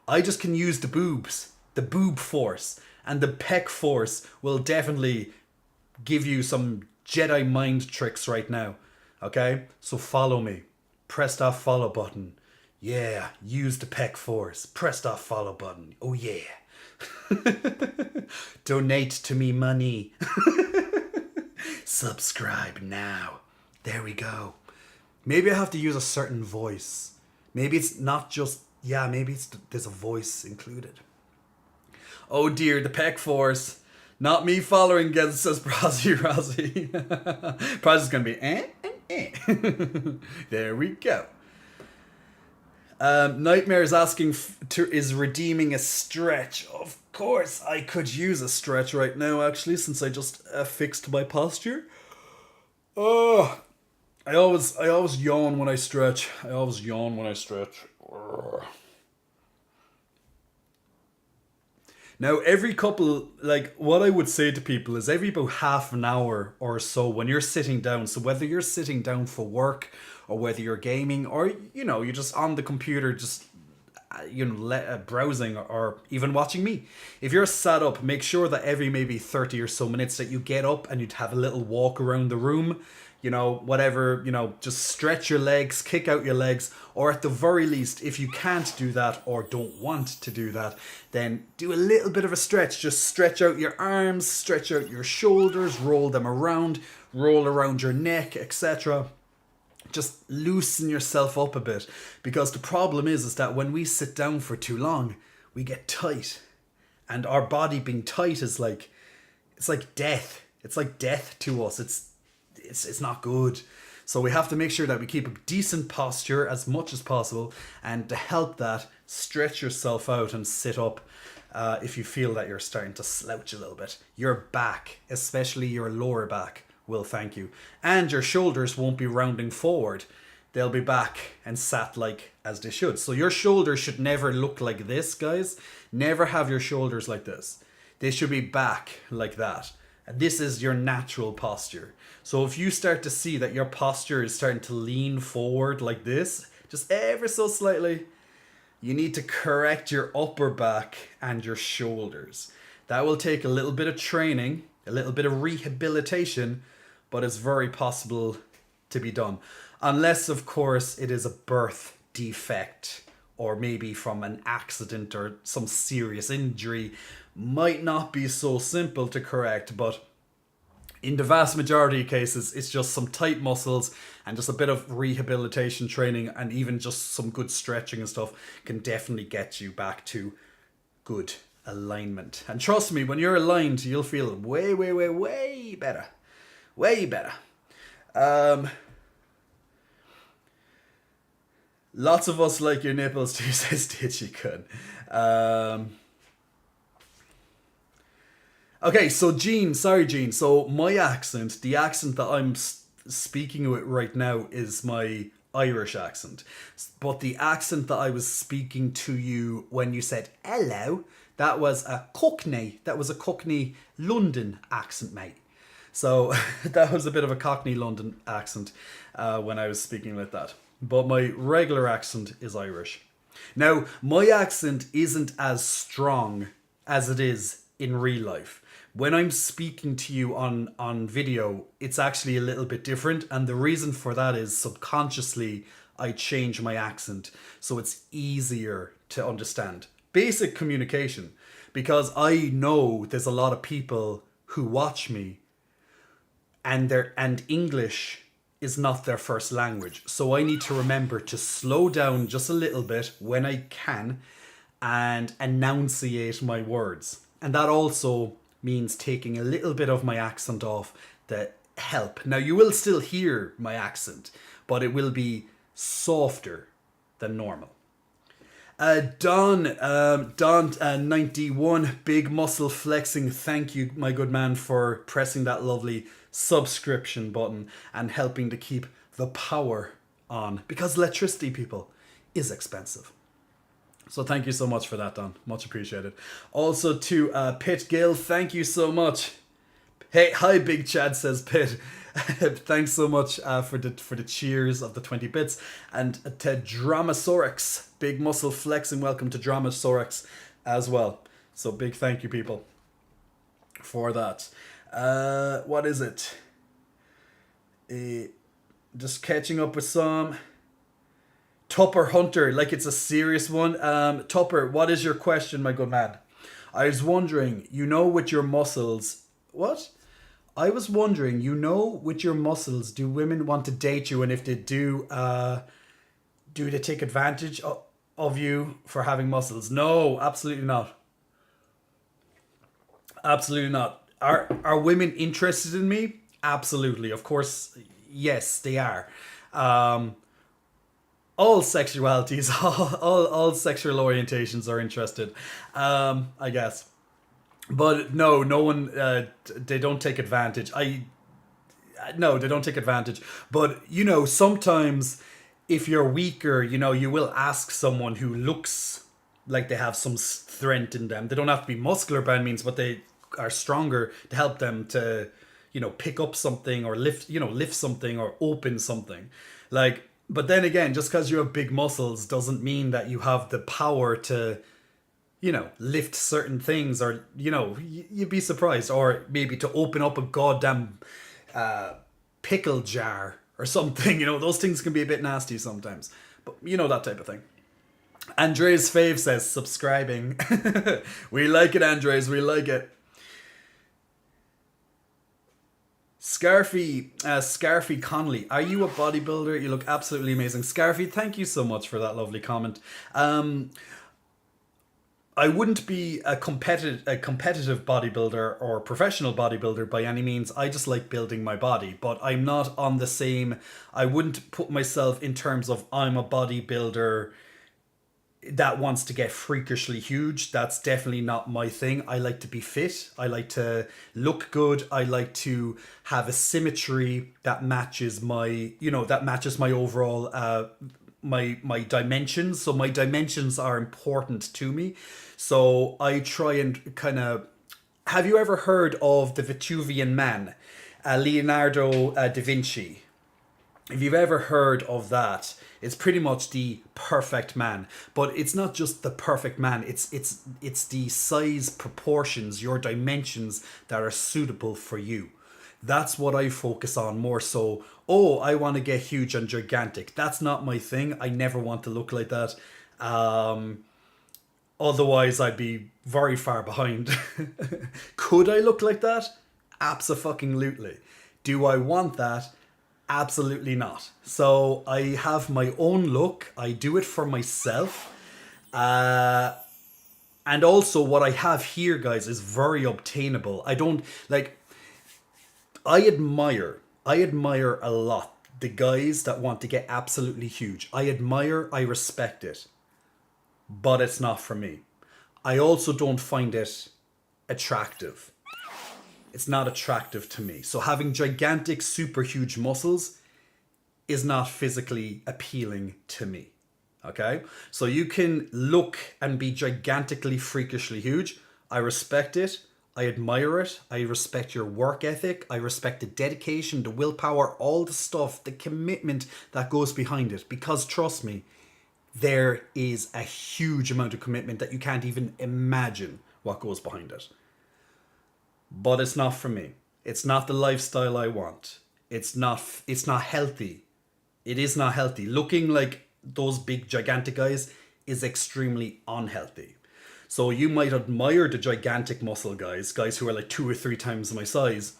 I just can use the boobs, the boob force, and the pec force will definitely give you some Jedi mind tricks right now, okay? So follow me. Press that follow button. Yeah, use the pec force. Press that follow button. Oh yeah. Donate to me money. Subscribe now. There we go. Maybe I have to use a certain voice. Maybe it's not just, maybe there's a voice included. Oh dear, the pec force. Not me following again, says Brazzy Razzy. Brazzy's going to be There we go. Nightmare is asking is redeeming a stretch. Of course, I could use a stretch right now, actually, since I just fixed my posture. Oh, I always yawn when I stretch. Now, every couple, like, what I would say to people is every about half an hour or so when you're sitting down, so whether you're sitting down for work or whether you're gaming or, you're just on the computer, just, browsing or even watching me. If you're sat up, make sure that every maybe 30 or so minutes that you get up and you'd have a little walk around the room, just stretch your legs, kick out your legs, or at the very least, if you can't do that or don't want to do that, then do a little bit of a stretch. Just stretch out your arms, stretch out your shoulders, roll them around, roll around your neck, etc. Just loosen yourself up a bit, because the problem is that when we sit down for too long, we get tight, and our body being tight is like, it's like death. It's like death to us. It's not good. So we have to make sure that we keep a decent posture as much as possible, and to help that, stretch yourself out and sit up if you feel that you're starting to slouch a little bit. Your back, especially your lower back, will thank you. And your shoulders won't be rounding forward. They'll be back and sat like as they should. So your shoulders should never look like this, guys. Never have your shoulders like this. They should be back like that. And this is your natural posture. So if you start to see that your posture is starting to lean forward like this, just ever so slightly, you need to correct your upper back and your shoulders. That will take a little bit of training, a little bit of rehabilitation, but it's very possible to be done. Unless, of course, it is a birth defect or maybe from an accident or some serious injury. Might not be so simple to correct, but in the vast majority of cases, it's just some tight muscles and just a bit of rehabilitation training, and even just some good stretching and stuff can definitely get you back to good alignment. And trust me, when you're aligned, you'll feel way, way, way, way better. Way better. Lots of us like your nipples too, says Stitchy Kun. Okay, so Gene, so my accent, the accent that I'm speaking with right now is my Irish accent. But the accent that I was speaking to you when you said hello, That was a Cockney. That was a Cockney London accent, mate. So that was a bit of a Cockney London accent when I was speaking like that. But my regular accent is Irish. Now, my accent isn't as strong as it is in real life. When I'm speaking to you on video, it's actually a little bit different. And the reason for that is subconsciously I change my accent so it's easier to understand. Basic communication. Because I know there's a lot of people who watch me and English is not their first language. So I need to remember to slow down just a little bit when I can and enunciate my words. And that also means taking a little bit of my accent off to help. Now you will still hear my accent, but it will be softer than normal. Don 91, big muscle flexing. Thank you, my good man, for pressing that lovely subscription button and helping to keep the power on, because electricity, people, is expensive. So thank you so much for that, Don. Much appreciated. Also to Pitt Gill, thank you so much. Hey, hi, Big Chad, says Pitt. Thanks so much for the cheers of the 20 bits. And to Dramasaurix, big muscle flexing. Welcome to Dramasaurix as well. So big thank you, people, for that. What is it? Just catching up with some. Tupper Hunter, like it's a serious one. Tupper, what is your question, my good man? I was wondering, with your muscles... What? I was wondering, with your muscles, do women want to date you? And if they do they take advantage of you for having muscles? No, absolutely not. Absolutely not. Are women interested in me? Absolutely. Of course, yes, they are. All sexualities, all sexual orientations are interested, I guess. But no one, they don't take advantage. No, they don't take advantage. But, sometimes if you're weaker, you will ask someone who looks like they have some strength in them. They don't have to be muscular by any means, but they are stronger to help them to, pick up something or lift something or open something. But then again, just because you have big muscles doesn't mean that you have the power to, lift certain things, or, you'd be surprised. Or maybe to open up a goddamn pickle jar or something. Those things can be a bit nasty sometimes. But that type of thing. Andres Fave says, subscribing. We like it, Andres. We like it. Scarfy Connolly, are you a bodybuilder? You look absolutely amazing. Scarfy, thank you so much for that lovely comment. I wouldn't be a competitive bodybuilder or professional bodybuilder by any means. I just like building my body, but I'm not on the same... I wouldn't put myself in terms of I'm a bodybuilder that wants to get freakishly huge. That's definitely not my thing. I like to be fit. I like to look good. I like to have a symmetry that matches my, overall, my dimensions. So my dimensions are important to me. So I try and kind of... Have you ever heard of the Vitruvian Man? Leonardo da Vinci. If you've ever heard of that, it's pretty much the perfect man. But it's not just the perfect man. It's the size proportions, your dimensions that are suitable for you. That's what I focus on more so. Oh, I want to get huge and gigantic. That's not my thing. I never want to look like that. Otherwise, I'd be very far behind. Could I look like that? Abso-fucking-lutely. Do I want that? Absolutely not. So I have my own look. I do it for myself. And also what I have here, guys, is very obtainable. I don't like... I admire a lot the guys that want to get absolutely huge. I respect it. But it's not for me. I also don't find it attractive. It's not attractive to me. So having gigantic, super huge muscles is not physically appealing to me. Okay? So you can look and be gigantically, freakishly huge. I respect it. I admire it. I respect your work ethic. I respect the dedication, the willpower, all the stuff, the commitment that goes behind it. Because trust me, there is a huge amount of commitment that you can't even imagine what goes behind it. But it's not for me. It's not the lifestyle I want. It's not healthy. It is not healthy. Looking like those big gigantic guys is extremely unhealthy. So you might admire the gigantic muscle guys who are like 2 or 3 times my size,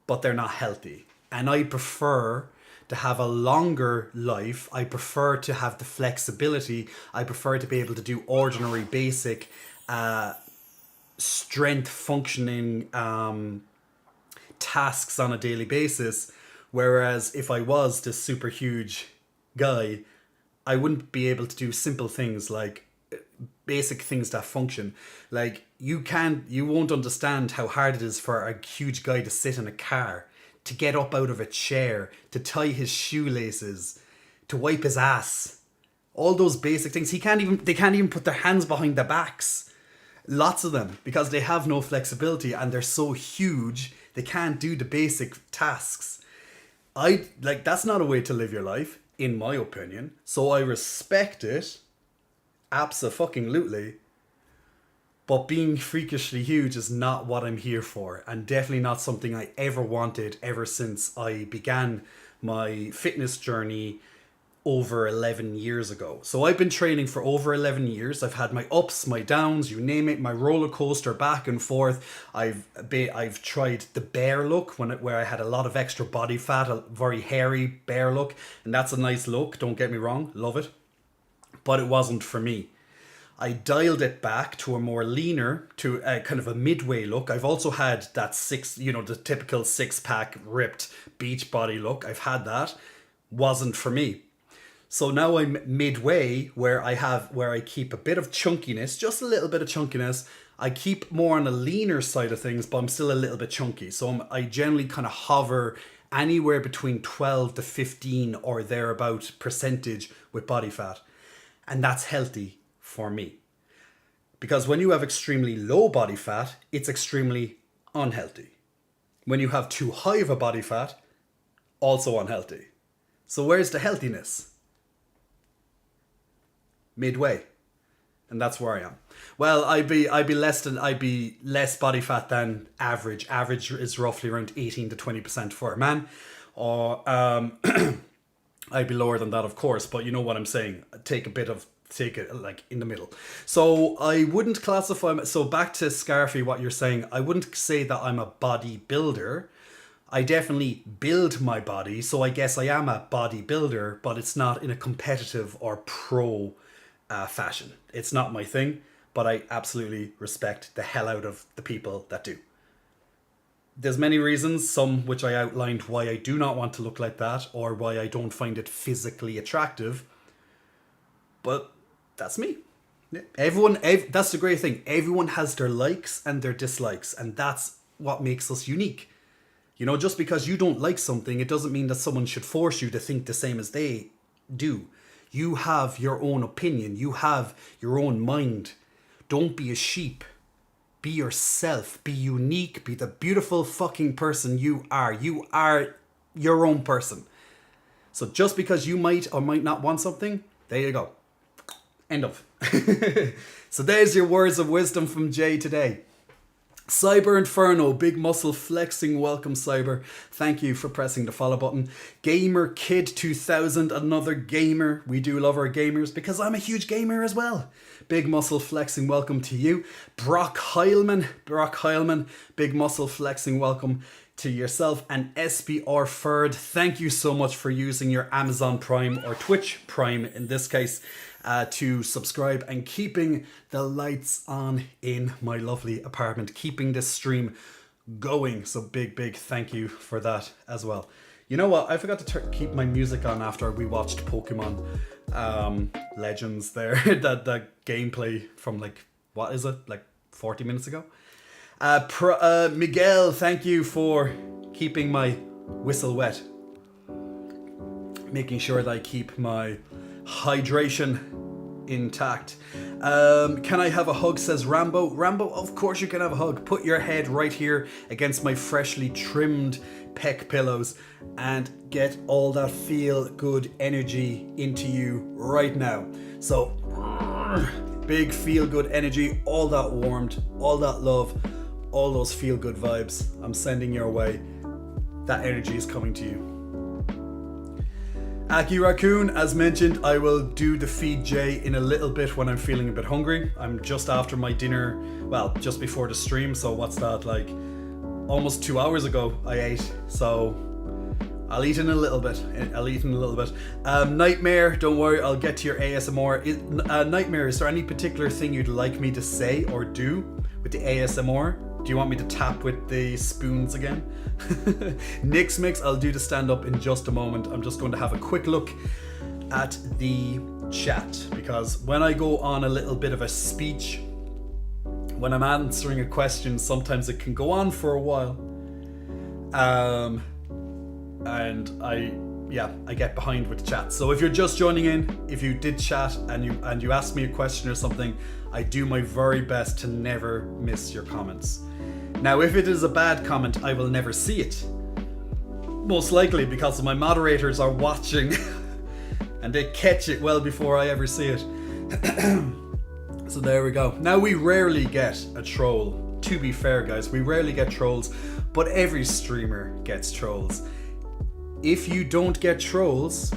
but they're not healthy. And I prefer to have a longer life. I prefer to have the flexibility. I prefer to be able to do ordinary, basic, strength functioning tasks on a daily basis. Whereas if I was this super huge guy, I wouldn't be able to do simple things like basic things that function. Like you won't understand how hard it is for a huge guy to sit in a car, to get up out of a chair, to tie his shoelaces, to wipe his ass. All those basic things. They can't even put their hands behind their backs. Lots of them, because they have no flexibility and they're so huge, they can't do the basic tasks. That's not a way to live your life, in my opinion. So I respect it, abso-fucking-lutely. But being freakishly huge is not what I'm here for, and definitely not something I ever wanted ever since I began my fitness journey over 11 years ago. So I've been training for over 11 years. I've had my ups, my downs, you name it, my roller coaster back and forth. I've tried the bear look where I had a lot of extra body fat, a very hairy bear look, and that's a nice look, don't get me wrong, love it. But it wasn't for me. I dialed it back to a more leaner, to a kind of a midway look. I've also had that the typical 6-pack ripped beach body look. I've had that. Wasn't for me. So now I'm midway where I keep a bit of chunkiness, just a little bit of chunkiness. I keep more on the leaner side of things, but I'm still a little bit chunky. So I generally kind of hover anywhere between 12 to 15 or thereabout percentage with body fat. And that's healthy for me. Because when you have extremely low body fat, it's extremely unhealthy. When you have too high of a body fat, also unhealthy. So where's the healthiness? Midway. And that's where I am. Well, I'd be less body fat than average. Average is roughly around 18 to 20% for a man. Or I'd be lower than that, of course, but you know what I'm saying. Take it like in the middle. So I wouldn't classify. So back to Scarfy, what you're saying, I wouldn't say that I'm a bodybuilder. I definitely build my body, so I guess I am a bodybuilder, but it's not in a competitive or pro fashion. It's not my thing, but I absolutely respect the hell out of the people that do. There's many reasons, some which I outlined why I do not want to look like that or why I don't find it physically attractive. But that's me. That's the great thing. Everyone has their likes and their dislikes, and that's what makes us unique. You know, just because you don't like something, it doesn't mean that someone should force you to think the same as they do. You have your own opinion. You have your own mind. Don't be a sheep. Be yourself. Be unique. Be the beautiful fucking person you are. You are your own person. So just because you might or might not want something, there you go. End of. So there's your words of wisdom from Jay today. Cyber Inferno, big muscle flexing, welcome Cyber. Thank you for pressing the follow button. Gamer Kid 2000, another gamer. We do love our gamers because I'm a huge gamer as well. Big muscle flexing, welcome to you. Brock Heilman, big muscle flexing, welcome to yourself. And SBR Ferd, thank you so much for using your Amazon Prime or Twitch Prime in this case to subscribe and keeping the lights on in my lovely apartment, keeping this stream going. So big thank you for that as well. You know what? I forgot to keep my music on after we watched Pokemon Legends there. that gameplay from what is it? 40 minutes ago? Miguel, thank you for keeping my whistle wet. Making sure that I keep my hydration intact. Can I have a hug, says Rambo. Rambo, of course you can have a hug. Put your head right here against my freshly trimmed pec pillows and get all that feel good energy into you right now. So big feel good energy, all that warmth, all that love, all those feel good vibes I'm sending your way. That energy is coming to you. Aki Raccoon, as mentioned, I will do the Feed J in a little bit when I'm feeling a bit hungry. I'm just after my dinner, well, just before the stream, so what's that, like almost 2 hours ago I ate, so I'll eat in a little bit. Nightmare, don't worry, I'll get to your ASMR. Nightmare, is there any particular thing you'd like me to say or do with the ASMR? Do you want me to tap with the spoons again? Nix Mix, I'll do the stand up in just a moment. I'm just going to have a quick look at the chat, because when I go on a little bit of a speech, when I'm answering a question, sometimes it can go on for a while. And I get behind with the chat. So if you're just joining in, if you did chat and you asked me a question or something, I do my very best to never miss your comments. Now, if it is a bad comment, I will never see it. Most likely because my moderators are watching and they catch it well before I ever see it. So there we go. Now, we rarely get a troll. To be fair, guys, we rarely get trolls, but every streamer gets trolls. If you don't get trolls,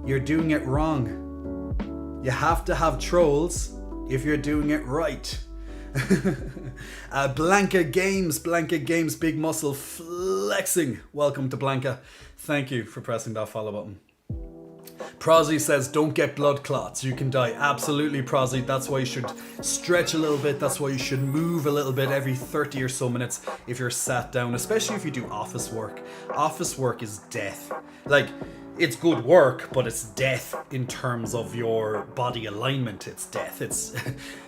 you're doing it wrong. You have to have trolls if you're doing it right. Blanca Games, Big Muscle flexing. Welcome to Blanca. Thank you for pressing that follow button. Prozzy says, don't get blood clots, you can die. Absolutely, Prozzy. That's why you should stretch a little bit. That's why you should move a little bit every 30 or so minutes if you're sat down, especially if you do office work. Office work is death. Like, it's good work, but it's death in terms of your body alignment. It's death. It's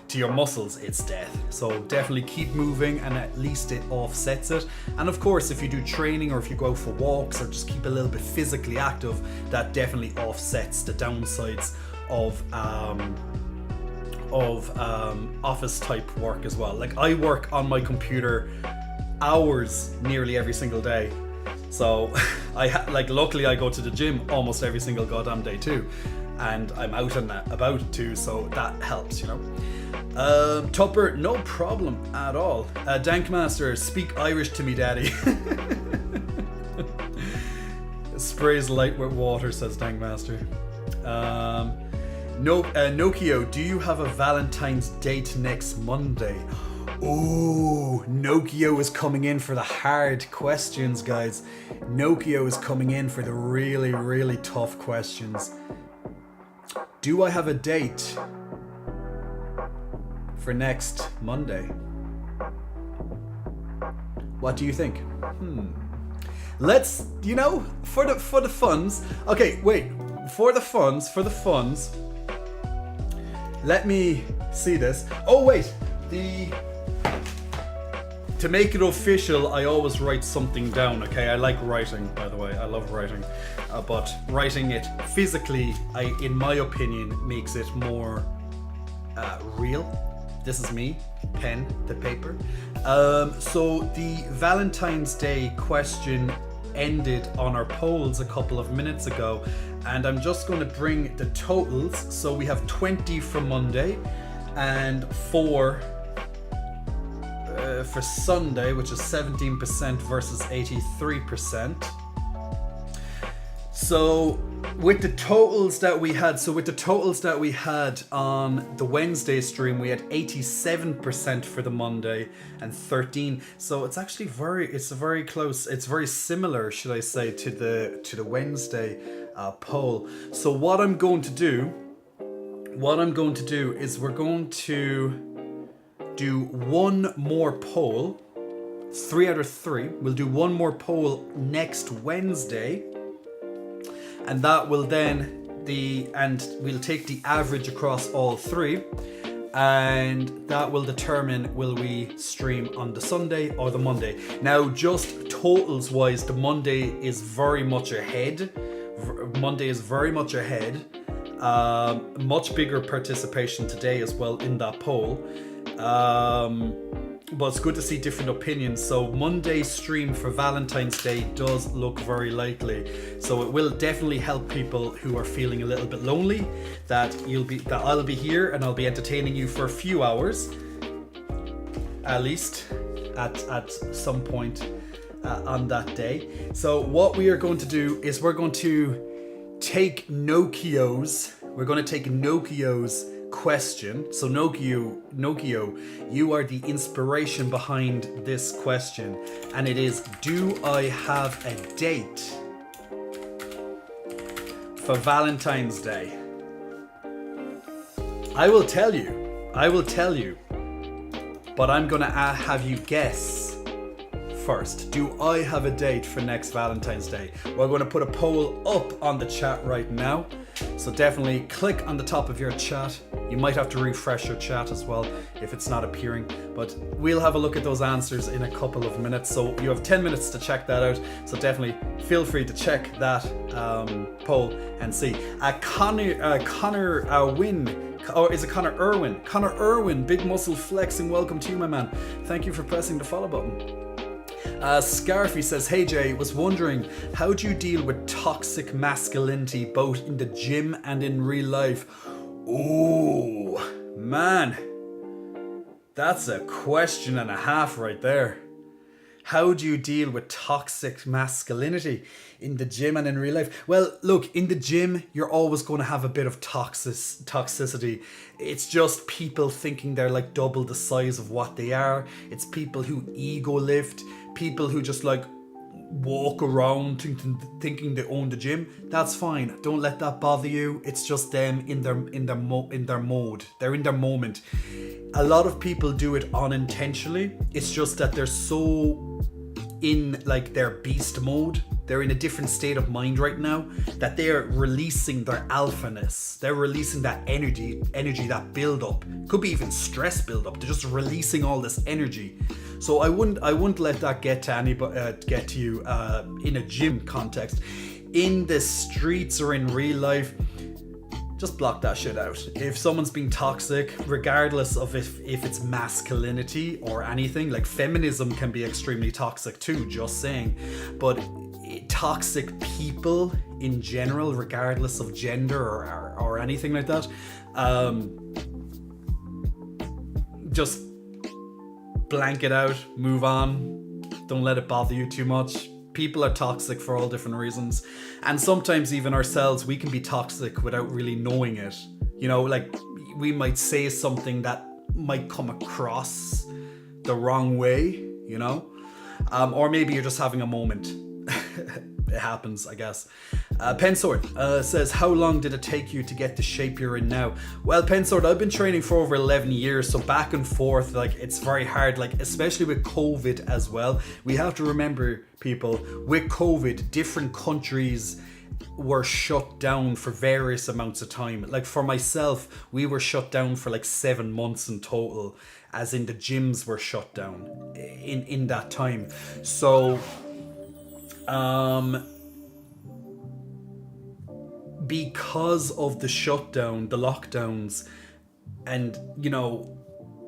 to your muscles, it's death. So definitely keep moving, and at least it offsets it. And of course, if you do training or if you go out for walks or just keep a little bit physically active, that definitely offsets the downsides of office type work as well. Like, I work on my computer hours nearly every single day. So luckily I go to the gym almost every single goddamn day too, and I'm out and about it too, so that helps, you know. Tupper, no problem at all. Dankmaster, speak Irish to me, daddy. Sprays light with water, says Dankmaster. Nokio, do you have a Valentine's date next Monday? Oh, Nokio is coming in for the hard questions, guys. Nokio is coming in for the really, really tough questions. Do I have a date for next Monday? What do you think? Let's, you know, for the funds. Okay, wait. For the funds. Let me see this. Oh wait, to make it official, I always write something down, okay? I like writing, by the way. I love writing. But writing it physically, in my opinion, makes it more real. This is me, pen to paper. So the Valentine's Day question ended on our polls a couple of minutes ago, and I'm just going to bring the totals. So we have 20 for Monday and 4 for Sunday, which is 17% versus 83%. So with the totals that we had, on the Wednesday stream, we had 87% for the Monday and 13. So it's actually very close. It's very similar, should I say, to the Wednesday poll. So what I'm going to do is we're going to do one more poll, 3 out of 3. We'll do one more poll next Wednesday, and that will then we'll take the average across all 3, and that will determine will we stream on the Sunday or the Monday. Now, just totals wise, the Monday is very much ahead. Much bigger participation today as well in that poll. But it's good to see different opinions. So Monday's stream for Valentine's Day does look very likely. So it will definitely help people who are feeling a little bit lonely, that I'll be here and I'll be entertaining you for a few hours, at least at some point on that day. So what we are going to do is we're going to take Nokio's question. So Nokio, you are the inspiration behind this question, and it is, do I have a date for Valentine's Day? I will tell you, but I'm gonna have you guess first. Do I have a date for next Valentine's Day? We're going to put a poll up on the chat right now, so definitely click on the top of your chat. You might have to refresh your chat as well if it's not appearing, but we'll have a look at those answers in a couple of minutes. So you have 10 minutes to check that out, so definitely feel free to check that poll and see. Connor Win, or is it Connor Irwin? Connor Irwin, big muscle flexing, welcome to you, my man. Thank you for pressing the follow button. Scarfy says, hey Jay, was wondering, how do you deal with toxic masculinity both in the gym and in real life? Oh man, that's a question and a half right there. How do you deal with toxic masculinity in the gym and in real life? Well, look, in the gym, you're always going to have a bit of toxicity. It's just people thinking they're like double the size of what they are. It's people who ego lift, people who just like walk around thinking they own the gym. That's fine. Don't let that bother you. It's just them in their mode. They're in their moment. A lot of people do it unintentionally. It's just that they're so in like their beast mode. They're in a different state of mind right now that they're releasing their alphaness. They're releasing that energy, that build up. Could be even stress build up. They're just releasing all this energy. So I wouldn't let that get to anybody, get to you in a gym context. In the streets or in real life, just block that shit out. If someone's being toxic, regardless of if it's masculinity or anything, like feminism can be extremely toxic too, just saying. But toxic people in general, regardless of gender or anything like that, just blank it out, move on, don't let it bother you too much. People are toxic for all different reasons, and sometimes even ourselves, we can be toxic without really knowing it. You know, like we might say something that might come across the wrong way, you know, or maybe you're just having a moment. It happens, I guess. Pensword says, how long did it take you to get the shape you're in now? Well, Pensword, I've been training for over 11 years, so back and forth, like it's very hard, like especially with COVID as well. We have to remember, people, with COVID, different countries were shut down for various amounts of time. Like for myself, we were shut down for like 7 months in total, as in the gyms were shut down in that time. So because of the shutdown, the lockdowns, and you know,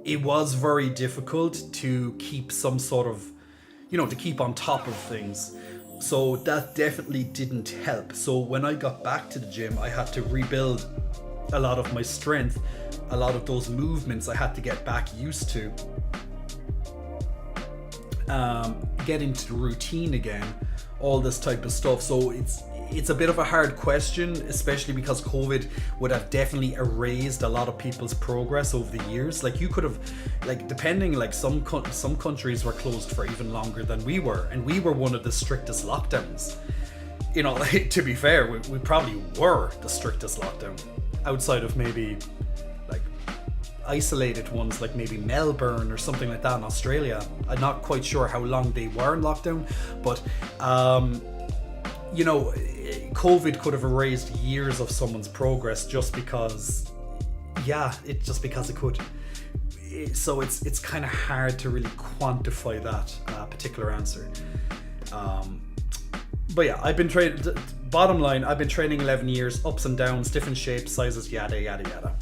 it was very difficult to keep some sort of, you know, to keep on top of things. So that definitely didn't help. So when I got back to the gym, I had to rebuild a lot of my strength, a lot of those movements I had to get back used to, get into the routine again, all this type of stuff. So it's a bit of a hard question, especially because COVID would have definitely erased a lot of people's progress over the years. Like you could have, like depending, like some countries were closed for even longer than we were, and we were one of the strictest lockdowns. You know, like, to be fair, we probably were the strictest lockdown, outside of maybe like isolated ones like maybe Melbourne or something like that in Australia. I'm not quite sure how long they were in lockdown, but you know, COVID could have erased years of someone's progress just because, because it could. So it's kind of hard to really quantify that particular answer. But yeah, I've been training. bottom line, I've been training 11 years, ups and downs, different shapes, sizes, yada, yada, yada.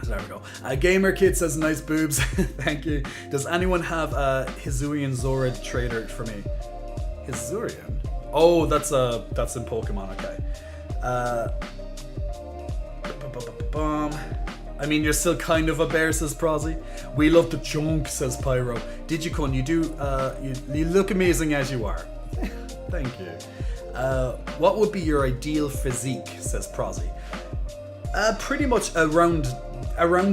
So there we go. Gamer Kid says nice boobs. Thank you. Does anyone have a Hisuian Zorid trader for me? Hisuian? Oh, that's in Pokemon, okay. I mean, you're still kind of a bear, says Prozzy. We love the chunk, says Pyro. Digicon, you look amazing as you are. Thank you. What would be your ideal physique, says Prozzy. Pretty much around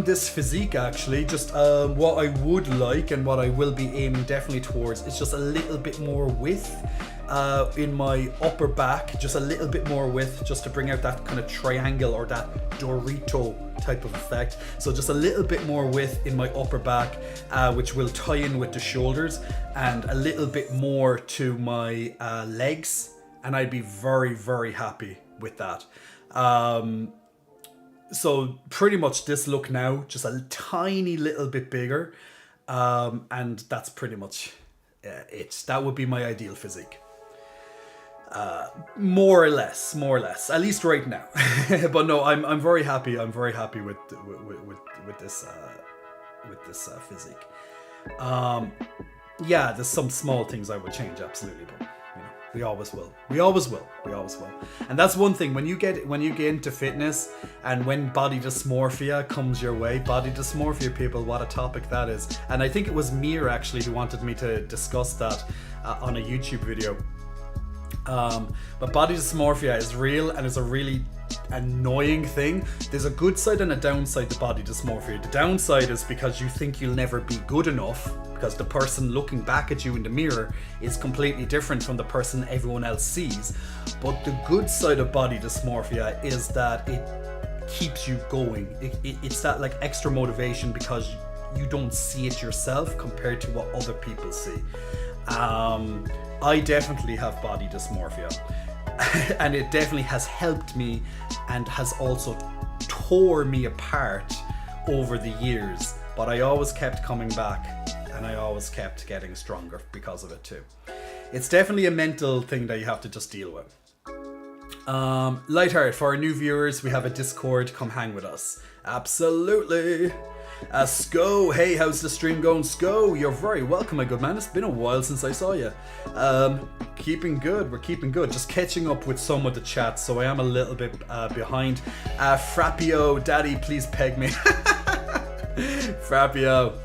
this physique, actually. Just what I would like and what I will be aiming definitely towards is just a little bit more width in my upper back, just a little bit more width, just to bring out that kind of triangle or that Dorito type of effect. So just a little bit more width in my upper back, which will tie in with the shoulders, and a little bit more to my legs, and I'd be very, very happy with that. So pretty much this look now, just a tiny little bit bigger, and that's pretty much it. That would be my ideal physique. More or less, at least right now. But no, I'm very happy. I'm very happy with this physique. Yeah, there's some small things I would change, absolutely, but we always will. And that's one thing, when you get into fitness and when body dysmorphia comes your way, body dysmorphia, people, what a topic that is. And I think it was Mir actually who wanted me to discuss that on a YouTube video. But body dysmorphia is real and is a really annoying thing. There's a good side and a downside to body dysmorphia. The downside is because you think you'll never be good enough, because the person looking back at you in the mirror is completely different from the person everyone else sees. But the good side of body dysmorphia is that it keeps you going. It's that like extra motivation because you don't see it yourself compared to what other people see. I definitely have body dysmorphia, and it definitely has helped me and has also tore me apart over the years, but I always kept coming back and I always kept getting stronger because of it too. It's definitely a mental thing that you have to just deal with. Lightheart, for our new viewers, we have a Discord, come hang with us. Absolutely. Sko, hey, how's the stream going? Sko, you're very welcome, my good man. It's been a while since I saw you. Keeping good, we're keeping good. Just catching up with some of the chats, so I am a little bit behind. Frappio, daddy, please peg me. Frappio.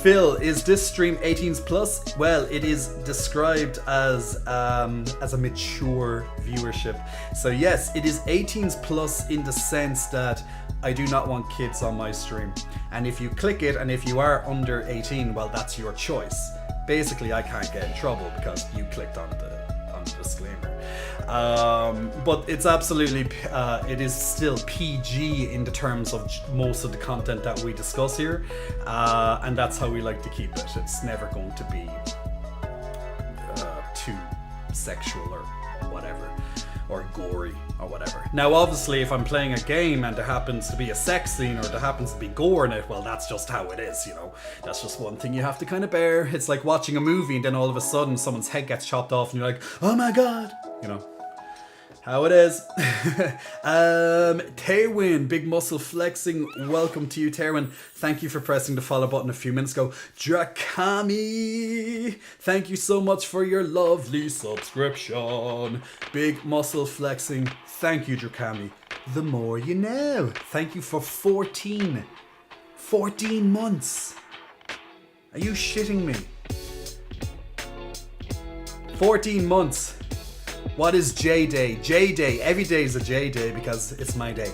Phil, is this stream 18s plus? Well, it is described as a mature viewership. So yes, it is 18s plus in the sense that I do not want kids on my stream. And if you click it and if you are under 18, well, that's your choice. Basically, I can't get in trouble because you clicked on the disclaimer. But it's absolutely, it is still PG in the terms of most of the content that we discuss here. And that's how we like to keep it. It's never going to be too sexual or whatever, or gory or whatever. Now obviously if I'm playing a game and there happens to be a sex scene or there happens to be gore in it, well, that's just how it is, you know. That's just one thing you have to kind of bear. It's like watching a movie and then all of a sudden someone's head gets chopped off and you're like, oh my god, you know how it is. Taywin, big muscle flexing, welcome to you, Taywin. Thank you for pressing the follow button a few minutes ago. Drakami, thank you so much for your lovely subscription. Big muscle flexing, thank you, Drakami. The more you know. Thank you for 14 months. Are you shitting me? 14 months. What is J Day? J Day. Every day is a J Day because it's my day.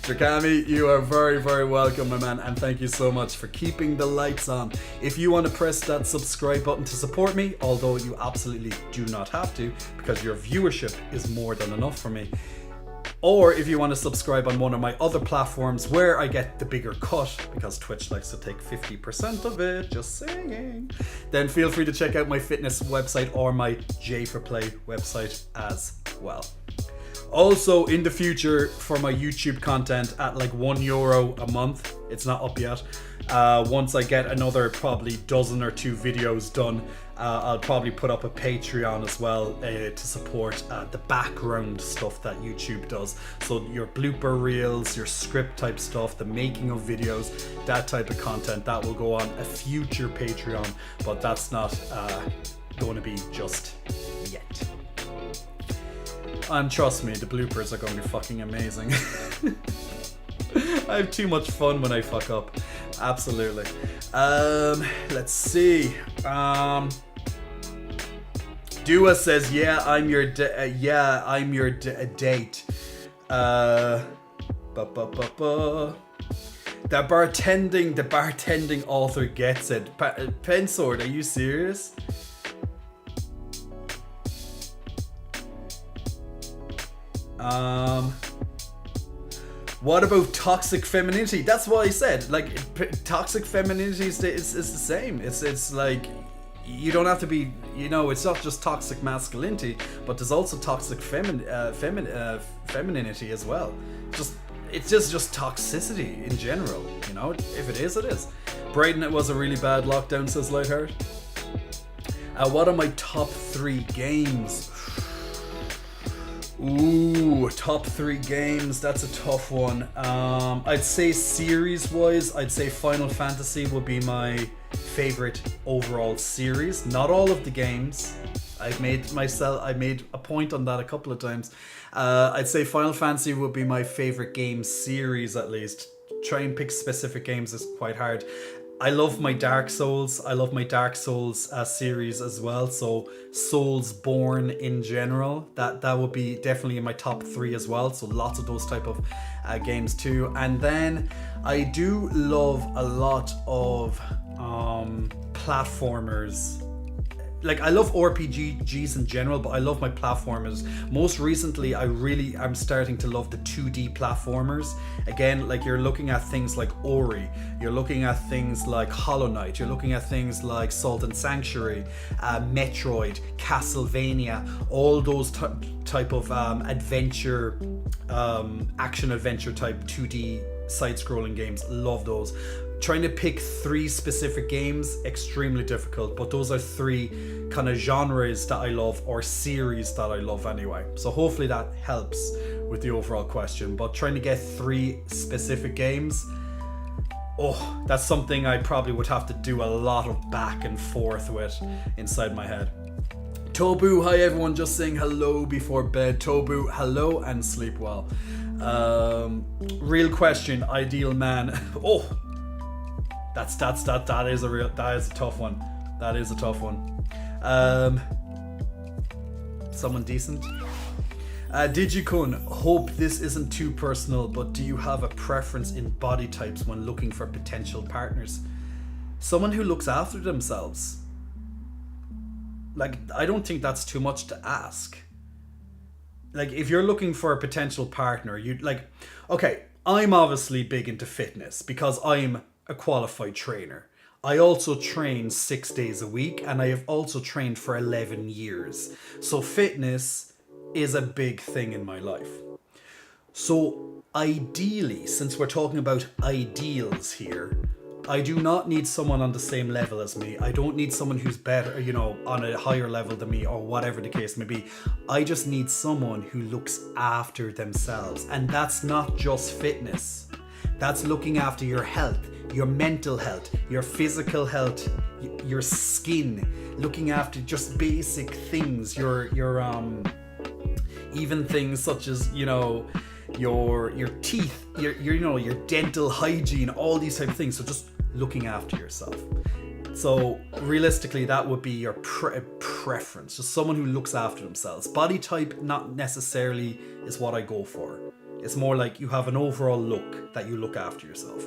Drakami, you are very, very welcome, my man, and thank you so much for keeping the lights on. If you want to press that subscribe button to support me, although you absolutely do not have to, because your viewership is more than enough for me. Or if you want to subscribe on one of my other platforms where I get the bigger cut, because Twitch likes to take 50% of it, just saying, then feel free to check out my fitness website or my J4Play website as well. Also in the future, for my YouTube content at like €1 a month, it's not up yet, Once I get another probably dozen or two videos done, I'll probably put up a Patreon as well to support the background stuff that YouTube does. So your blooper reels, your script type stuff, the making of videos, that type of content, that will go on a future Patreon, but that's not going to be just yet. And trust me, the bloopers are going to be fucking amazing. I have too much fun when I fuck up. Absolutely. Let's see. Dua says, "Yeah, I'm your date." The bartending author gets it. Pensword, are you serious? What about toxic femininity? That's what I said. Like, toxic femininity is the same. It's like, you don't have to be, it's not just toxic masculinity, but there's also toxic femininity as well. It's just toxicity in general, If it is, it is. Brayden, it was a really bad lockdown, says Lightheart. What are my top 3 games? Ooh, top 3 games, that's a tough one. I'd say series-wise, I'd say Final Fantasy would be my favorite overall series. Not all of the games. I made a point on that a couple of times. I'd say Final Fantasy would be my favorite game series, at least. Try and pick specific games is quite hard. I love my Dark Souls. I love my Dark Souls series as well. So Soulsborne in general, that would be definitely in my top 3 as well. So lots of those type of games too. And then I do love a lot of platformers. Like, I love RPGs in general, but I love my platformers. Most recently, I'm starting to love the 2D platformers. Again, like, you're looking at things like Ori, you're looking at things like Hollow Knight, you're looking at things like Salt and Sanctuary, Metroid, Castlevania, all those type of adventure, action adventure type 2D side-scrolling games. Love those. Trying to pick 3 specific games, extremely difficult, but those are 3 kind of genres that I love, or series that I love anyway. So hopefully that helps with the overall question. But trying to get 3 specific games, that's something I probably would have to do a lot of back and forth with inside my head. Tobu, hi everyone, just saying hello before bed. Tobu, hello and sleep well. Real question, ideal man. That is a tough one. That is a tough one. Someone decent. Digikun, hope this isn't too personal, but do you have a preference in body types when looking for potential partners? Someone who looks after themselves. Like, I don't think that's too much to ask. Like, if you're looking for a potential partner, I'm obviously big into fitness because I'm a qualified trainer. I also train 6 days a week, and I have also trained for 11 years. So fitness is a big thing in my life. So ideally, since we're talking about ideals here, I do not need someone on the same level as me. I don't need someone who's better, on a higher level than me, or whatever the case may be. I just need someone who looks after themselves. And that's not just fitness. That's looking after your health, your mental health, your physical health, your skin, looking after just basic things, your even things such as, your teeth, your dental hygiene, all these type of things. So just looking after yourself. So realistically, that would be your preference, just someone who looks after themselves. Body type, not necessarily is what I go for. It's more like you have an overall look that you look after yourself.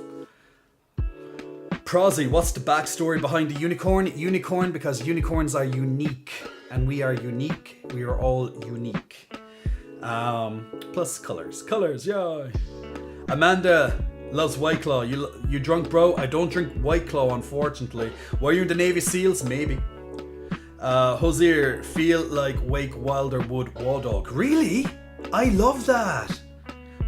Prosy, what's the backstory behind the unicorn? Unicorn, because unicorns are unique, and we are unique. We are all unique. Plus colors, yeah. Amanda loves White Claw. You drunk, bro? I don't drink White Claw, unfortunately. Were you in the Navy SEALs? Maybe. Hosier, feel like Wake Wilder would War Dog. Really? I love that.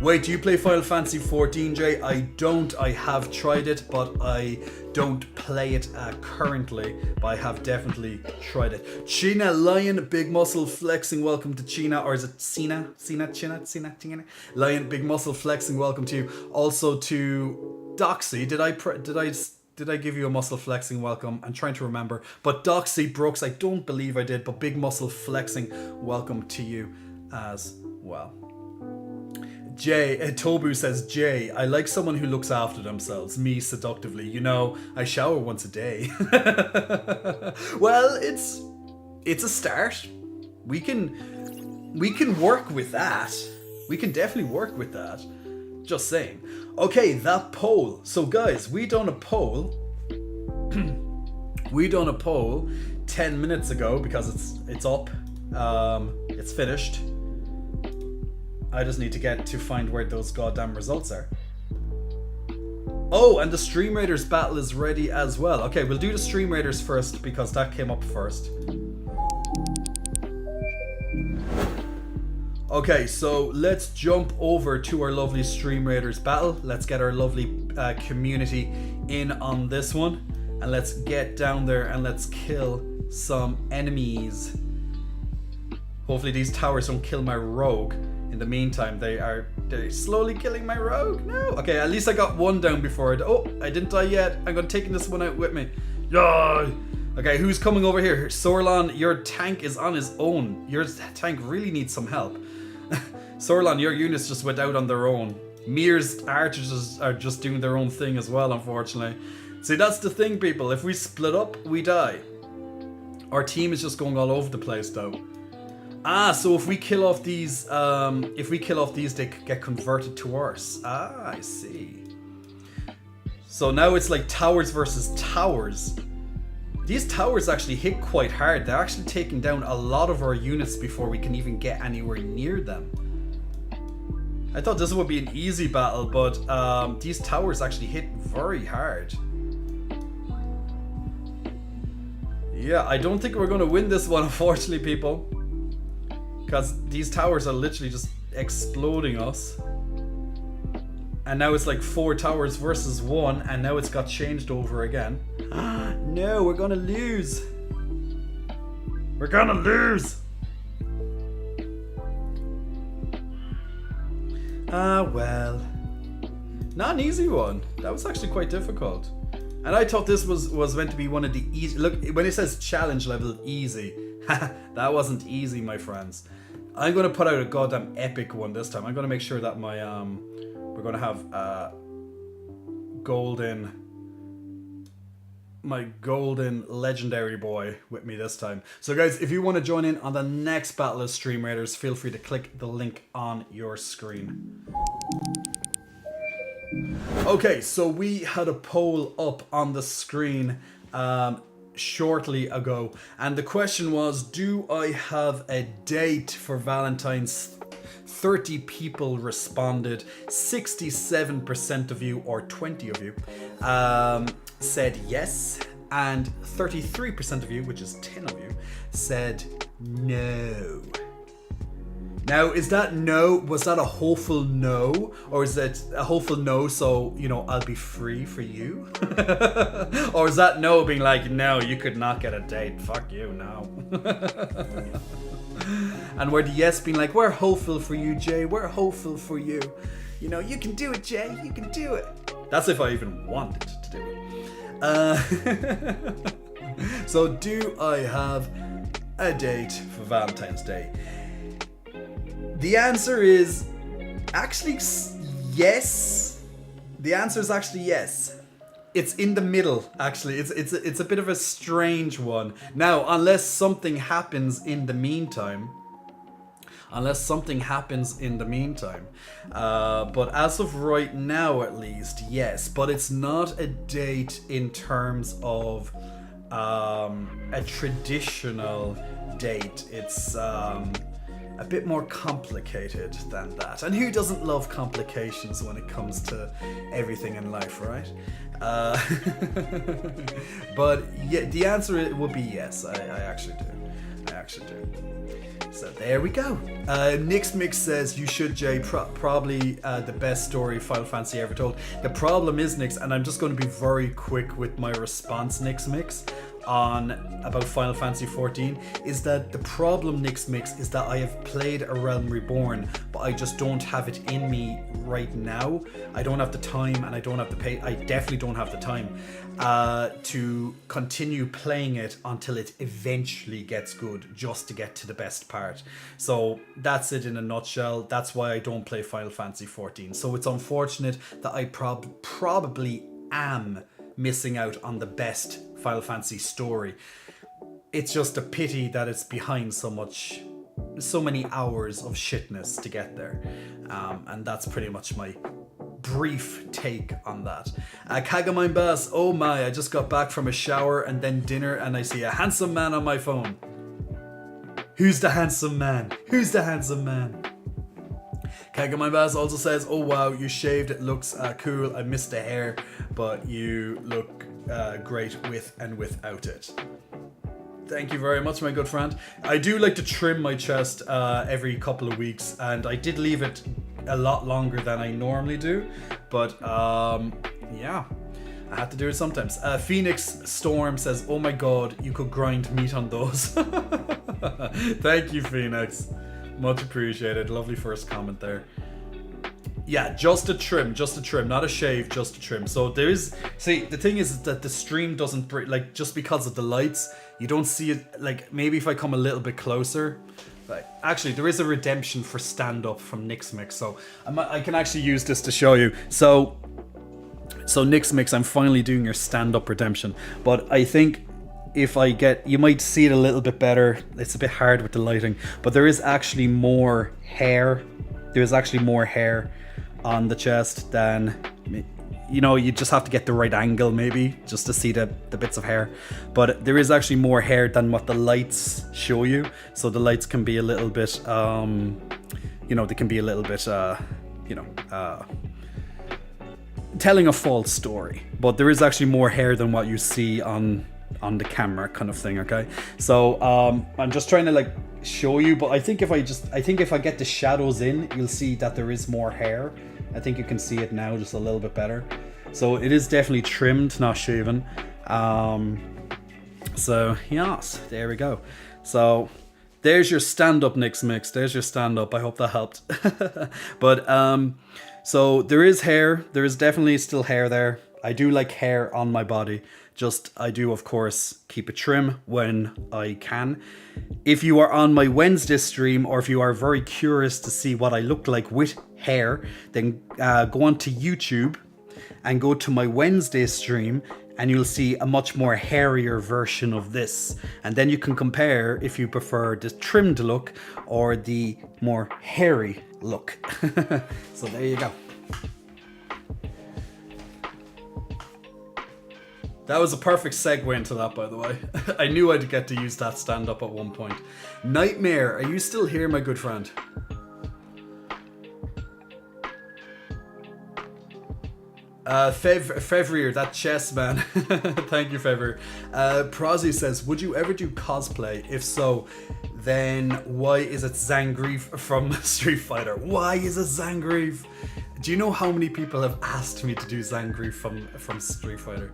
Wait, do you play Final Fantasy 14, Jay? I don't. I have tried it, but I don't play it currently. But I have definitely tried it. China Lion, big muscle flexing. Welcome to China, or is it Cena? Cena. Lion, big muscle flexing. Welcome to you. Also to Doxy. Did I give you a muscle flexing welcome? I'm trying to remember. But Doxy Brooks, I don't believe I did. But big muscle flexing. Welcome to you as well. Jay, Tobu says, Jay, I like someone who looks after themselves, me seductively. You know, I shower once a day. Well, it's a start. We can work with that. We can definitely work with that. Just saying. Okay, that poll. So guys, we done a poll. We done a poll 10 minutes ago because it's up. It's finished. I just need to find where those goddamn results are. Oh, and the Stream Raiders battle is ready as well. Okay, we'll do the Stream Raiders first because that came up first. Okay, so let's jump over to our lovely Stream Raiders battle. Let's get our lovely community in on this one. And let's get down there and let's kill some enemies. Hopefully these towers don't kill my rogue. In the meantime, they're slowly killing my rogue. No. Okay, at least I got one down before I didn't die yet. I'm gonna take this one out with me. Yeah. Okay, who's coming over here? Sorlon, your tank is on his own. Your tank really needs some help. Sorlon, your units just went out on their own. Mir's archers are just doing their own thing as well, unfortunately. See, that's the thing, people. If we split up, we die. Our team is just going all over the place, though. Ah, so if we kill off these, they get converted to ours. Ah, I see. So now it's like towers versus towers. These towers actually hit quite hard. They're actually taking down a lot of our units before we can even get anywhere near them. I thought this would be an easy battle, but these towers actually hit very hard. Yeah, I don't think we're going to win this one, unfortunately, people. Because these towers are literally just exploding us. And now it's like 4 towers versus 1, and now it's got changed over again. No, we're gonna lose. We're gonna lose. Ah, well. Not an easy one. That was actually quite difficult. And I thought this was meant to be one of the easy. Look, when it says challenge level easy, that wasn't easy, my friends. I'm gonna put out a goddamn epic one this time. I'm gonna make sure that my we're gonna have my golden legendary boy with me this time. So guys, if you want to join in on the next battle of Stream Raiders, feel free to click the link on your screen. Okay, so we had a poll up on the screen shortly ago, and the question was, do I have a date for Valentine's? 30 people responded. 67% of you, or 20 of you, said yes, and 33% of you, which is 10 of you, said no. Now, is that no? Was that a hopeful no? Or is it a hopeful no so, you know, I'll be free for you? Or is that no being like, no, you could not get a date. Fuck you, no. And where the yes being like, we're hopeful for you, Jay. We're hopeful for you. You know, you can do it, Jay. You can do it. That's if I even wanted to do it. So do I have a date for Valentine's Day? The answer is actually yes. The answer is actually yes. It's in the middle, actually. It's a bit of a strange one. Now, unless something happens in the meantime. But as of right now, at least, yes. But it's not a date in terms of a traditional date. It's a bit more complicated than that. And who doesn't love complications when it comes to everything in life, right? But yeah, the answer would be yes. I actually do. So there we go. Nix Mix says, you should, Jay. Probably the best story Final Fantasy ever told. The problem is, Nix, and I'm just going to be very quick with my response, Nix Mix, on about Final Fantasy 14, is that the problem, Nix Mix, is that I have played A Realm Reborn, but I just don't have it in me right now. I don't have the time, and I don't have the pay. I definitely don't have the time to continue playing it until it eventually gets good, just to get to the best part. So that's it in a nutshell. That's why I don't play Final Fantasy 14. So it's unfortunate that I probably am missing out on the best Final Fantasy story. It's just a pity that it's behind so many hours of shitness to get there. And that's pretty much my brief take on that. Kagamine Bass, oh my, I just got back from a shower and then dinner and I see a handsome man on my phone. Who's the handsome man? Who's the handsome man? Kagamine Bass also says, oh wow, you shaved, it looks cool. I missed the hair, but you look great with and without it. Thank you very much, my good friend. I do like to trim my chest every couple of weeks, and I did leave it a lot longer than I normally do, but yeah, I have to do it sometimes. Phoenix Storm says, oh my god, you could grind meat on those. Thank you, Phoenix. Much appreciated. Lovely first comment there. Yeah, just a trim, not a shave, just a trim. So there is, see, the thing is that the stream doesn't break, like, just because of the lights, you don't see it. Like, maybe if I come a little bit closer, like, actually there is a redemption for stand up from Nix Mix, so I can actually use this to show you. So Nix Mix, I'm finally doing your stand up redemption, but I think if I get, you might see it a little bit better. It's a bit hard with the lighting, but there is actually more hair. There's actually more hair on the chest than, you know, you just have to get the right angle maybe just to see the bits of hair, but there is actually more hair than what the lights show you. So the lights can be a little bit you know, they can be a little bit you know, telling a false story, but there is actually more hair than what you see on the camera, kind of thing. Okay, so I'm just trying to like show you, but I think if I get the shadows in, you'll see that there is more hair. I think you can see it now just a little bit better. So it is definitely trimmed, not shaven. So yes, there we go. So there's your stand-up, Nix Mix. There's your stand-up. I hope that helped. But so there is hair. There is definitely still hair there. I do like hair on my body. Just, I do, of course, keep it trim when I can. If you are on my Wednesday stream, or if you are very curious to see what I look like with hair, then go on to YouTube and go to my Wednesday stream, and you'll see a much more hairier version of this. And then you can compare if you prefer the trimmed look or the more hairy look. So there you go. That was a perfect segue into that, by the way. I knew I'd get to use that stand-up at one point. Nightmare, are you still here, my good friend? Fevrier, that chess man. Thank you, Fevrier. Prozzy says, would you ever do cosplay? If so, then why is it Zangief from Street Fighter? Why is it Zangief? Do you know how many people have asked me to do Zangief from Street Fighter?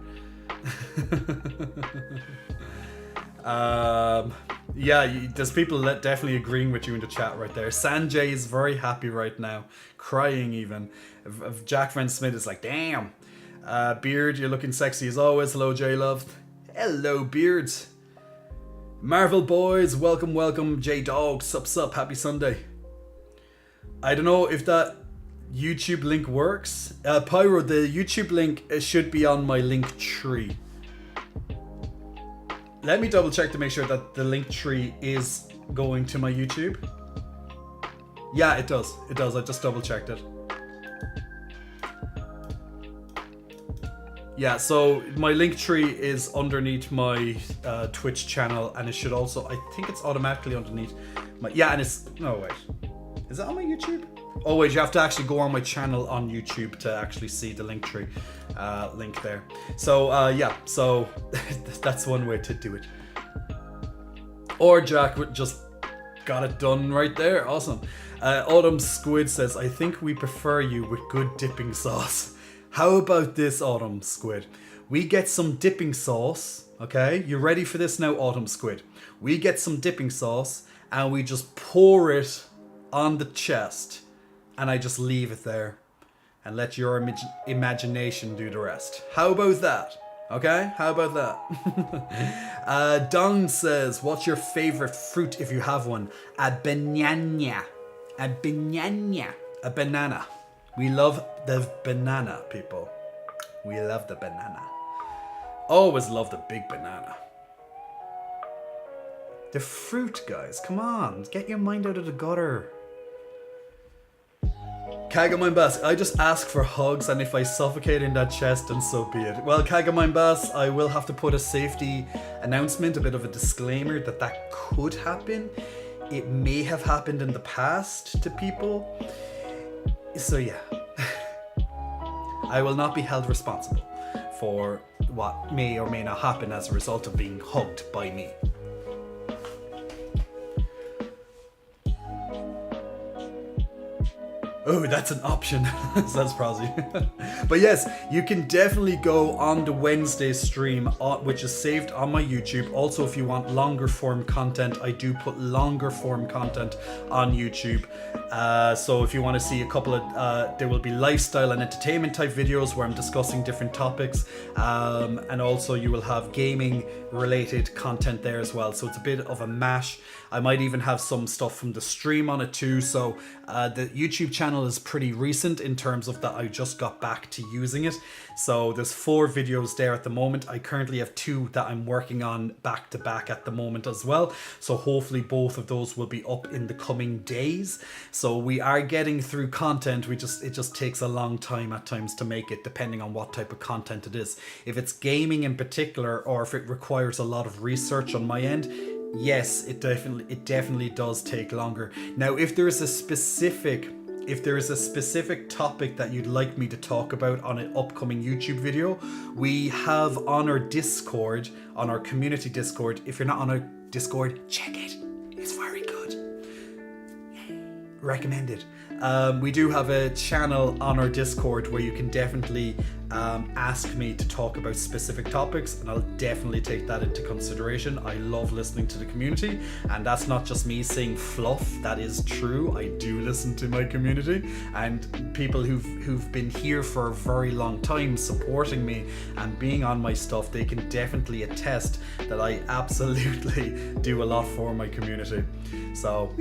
Yeah, there's people that definitely agreeing with you in the chat right there. Sanjay is very happy right now, crying even. If Jack Van Smith is like, damn. Beard, you're looking sexy as always. Hello, J Love. Hello, Beards. Marvel Boys, welcome. J Dog, sup, happy Sunday. I don't know if that YouTube link works. Pyro, the YouTube link should be on my link tree. Let me double check to make sure that the link tree is going to my YouTube. Yeah, it does. I just double checked it. Yeah, so my link tree is underneath my Twitch channel, and it should also, I think it's automatically underneath my, yeah, and it's, no wait, is it on my YouTube? Oh wait, you have to actually go on my channel on YouTube to actually see the link tree link there. So yeah, so that's one way to do it. Or Jack would just got it done right there. Awesome. Autumn Squid says, I think we prefer you with good dipping sauce. How about this, Autumn Squid? We get some dipping sauce, okay? You ready for this now, Autumn Squid? We get some dipping sauce and we just pour it on the chest and I just leave it there and let your imagination do the rest. How about that? Okay, how about that? Don says, what's your favorite fruit if you have one? A banana. A banana. A banana. We love the banana, people. We love the banana. Always love the big banana. The fruit, guys. Come on. Get your mind out of the gutter. Kagamine Bass, I just ask for hugs, and if I suffocate in that chest, then so be it. Well, Kagamine Bass, I will have to put a safety announcement, a bit of a disclaimer that could happen. It may have happened in the past to people. So yeah. I will not be held responsible for what may or may not happen as a result of being hugged by me. Oh, that's an option, says Prosy. But yes, you can definitely go on the Wednesday stream, which is saved on my YouTube. Also, if you want longer form content, I do put longer form content on YouTube. So if you want to see a couple of, there will be lifestyle and entertainment type videos where I'm discussing different topics. And also you will have gaming related content there as well. So it's a bit of a mash. I might even have some stuff from the stream on it too. So the YouTube channel is pretty recent in terms of that I just got back to using it. So there's 4 videos there at the moment. I currently have 2 that I'm working on back to back at the moment as well. So hopefully both of those will be up in the coming days. So we are getting through content. It just takes a long time at times to make it, depending on what type of content it is. If it's gaming in particular, or if it requires a lot of research on my end, yes, it definitely does take longer. Now, if there is a specific topic that you'd like me to talk about on an upcoming YouTube video, we have on our Discord, on our community Discord. If you're not on our Discord, check it. It's very good. Recommended. We do have a channel on our Discord where you can definitely ask me to talk about specific topics, and I'll definitely take that into consideration. I love listening to the community, and that's not just me saying fluff. That is true. I do listen to my community, and people who've been here for a very long time supporting me and being on my stuff, they can definitely attest that I absolutely do a lot for my community. So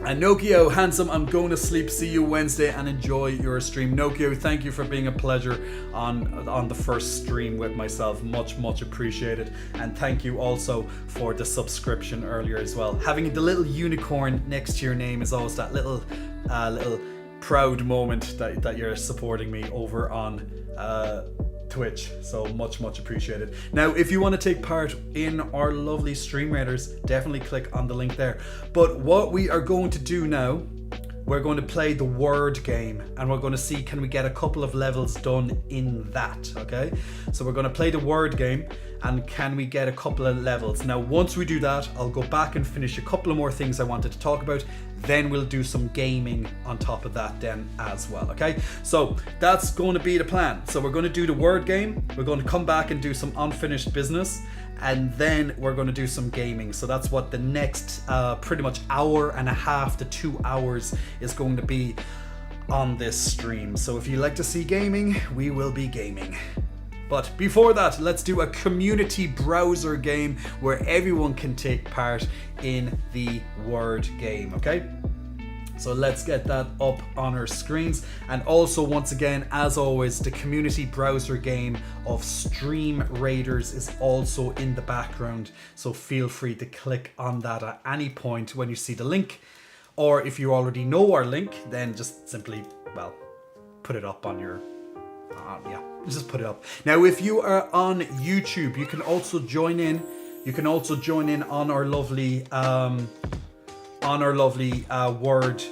and Nokio, handsome, I'm going to sleep. See you Wednesday and enjoy your stream. Nokio, thank you for being a pleasure on the first stream with myself. Much appreciated. And thank you also for the subscription earlier as well. Having the little unicorn next to your name is always that little proud moment that you're supporting me over on Twitch. So much appreciated. Now, if you want to take part in our lovely stream raiders, definitely click on the link there. But what we are going to do now, we're going to play the word game, and we're going to see, can we get a couple of levels done in that, okay? So we're going to play the word game, and can we get a couple of levels? Now, once we do that, I'll go back and finish a couple of more things I wanted to talk about. Then we'll do some gaming on top of that then as well, okay? So that's going to be the plan. So we're going to do the word game. We're going to come back and do some unfinished business, and then we're going to do some gaming. So that's what the next pretty much hour and a half to 2 hours is going to be on this stream. So if you like to see gaming, we will be gaming. But before that, let's do a community browser game where everyone can take part in the word game, okay? So let's get that up on our screens. And also, once again, as always, the community browser game of Stream Raiders is also in the background. So feel free to click on that at any point when you see the link. Or if you already know our link, then just simply, well, put it up on your, just put it up. Now, if you are on YouTube, you can also join in. You can also join in on our lovely word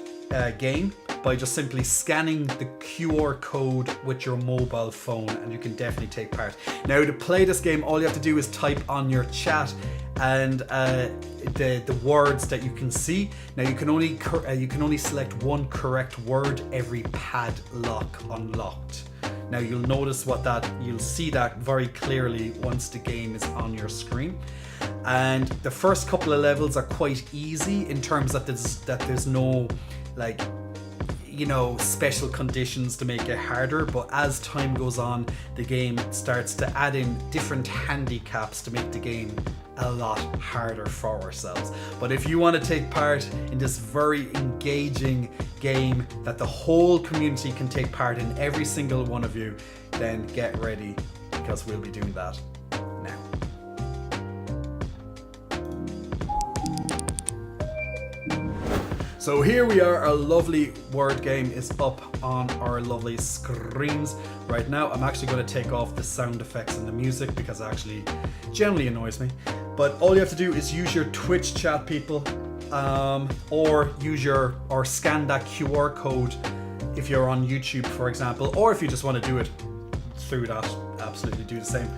game. by just simply scanning the QR code with your mobile phone, and you can definitely take part. Now, to play this game, all you have to do is type on your chat and the words that you can see. Now, you can only select one correct word every padlock unlocked. Now, you'll see that very clearly once the game is on your screen. And the first couple of levels are quite easy in terms that there's no special conditions to make it harder, but as time goes on, the game starts to add in different handicaps to make the game a lot harder for ourselves. But if you want to take part in this very engaging game that the whole community can take part in, every single one of you, then get ready, because we'll be doing that now. So here we are, our lovely word game is up on our lovely screens right now. I'm actually going to take off the sound effects and the music because it actually generally annoys me. But all you have to do is use your Twitch chat, people, or scan that QR code if you're on YouTube, for example, or if you just want to do it through that, absolutely do the same.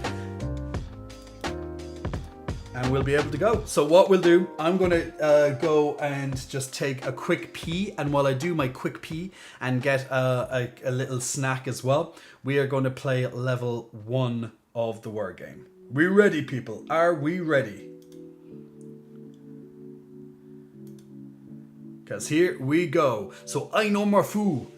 And we'll be able to go. So what we'll do, I'm going to go and just take a quick pee. And while I do my quick pee and get a little snack as well, we are going to play level 1 of the word game. We ready, people? Are we ready? Because here we go. So I know Marfu.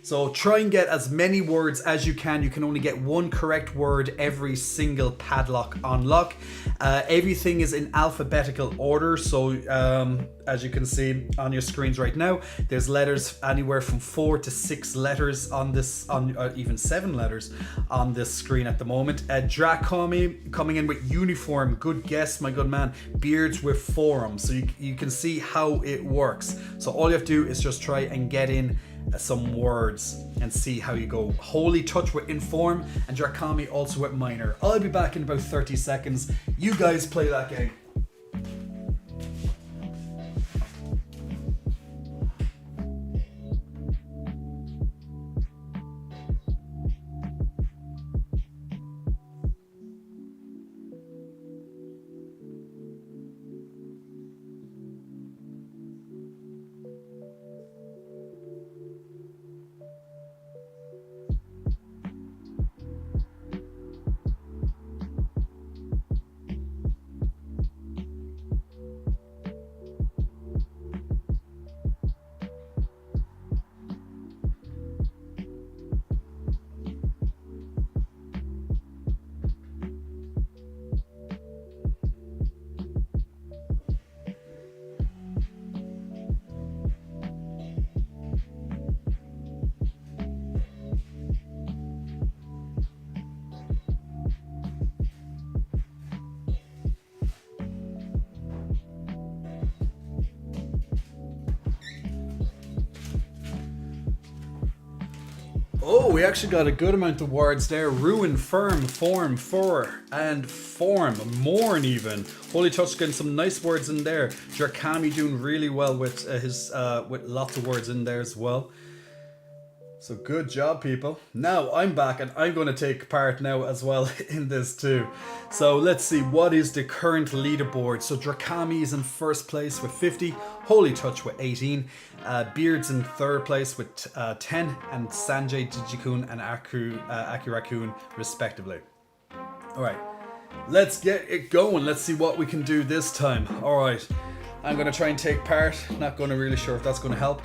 So try and get as many words as you can. You can only get one correct word every single padlock unlock. Everything is in alphabetical order. So as you can see on your screens right now, there's letters anywhere from 4 to 6 letters on this, even 7 letters on this screen at the moment. Dracami coming in with uniform. Good guess, my good man. Beards with forum. So you can see how it works. So all you have to do is just try and get in some words and see how you go. Holy Touch with inform, and Drakami also with minor. I'll be back in about 30 seconds. You guys play that game. Oh, we actually got a good amount of words there. Ruin, firm, form, for, and form. Mourn even. Holy Touch getting some nice words in there. Drakami doing really well with with lots of words in there as well. So good job, people. Now I'm back and I'm going to take part now as well in this too. So let's see, what is the current leaderboard? So Drakami is in first place with 50, Holy Touch with 18, Beards in third place with 10, and Sanjay, Digikun and Akirakun respectively. Alright, let's get it going. Let's see what we can do this time. Alright, I'm going to try and take part. Not going to really sure if that's going to help.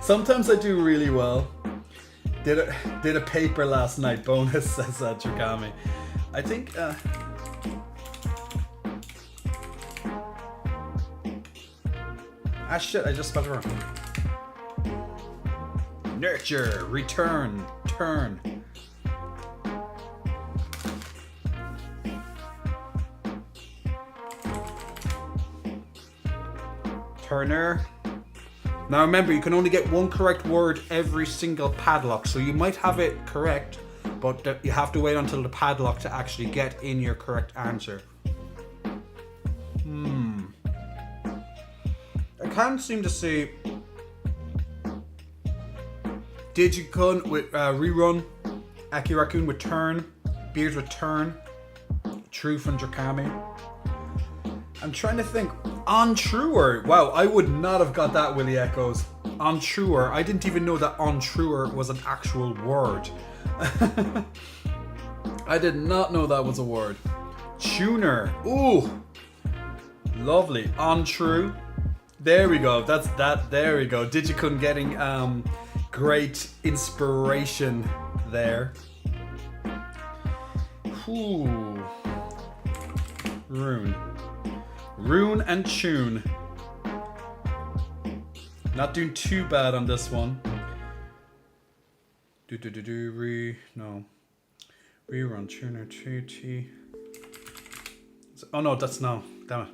Sometimes I do really well. Did a paper last night. Bonus, says Drakami. I think shit, I just spelled it wrong. Nurture, return, turn. Turner. Now remember, you can only get one correct word every single padlock, so you might have it correct, but you have to wait until the padlock to actually get in your correct answer. I can't seem to see Digikun with rerun. Aki Raccoon with turn. Beards with turn. True from Drakami. I'm trying to think. On truer. Wow, I would not have got that, Willy Echoes. On truer. I didn't even know that on truer was an actual word. I did not know that was a word. Tuner. Ooh. Lovely. On true. There we go. That's that. There we go. Digikun getting great inspiration there. Ooh. Rune. Rune and tune. Not doing too bad on this one. No. Rerun tuner 2T. Oh no, that's no. Damn it.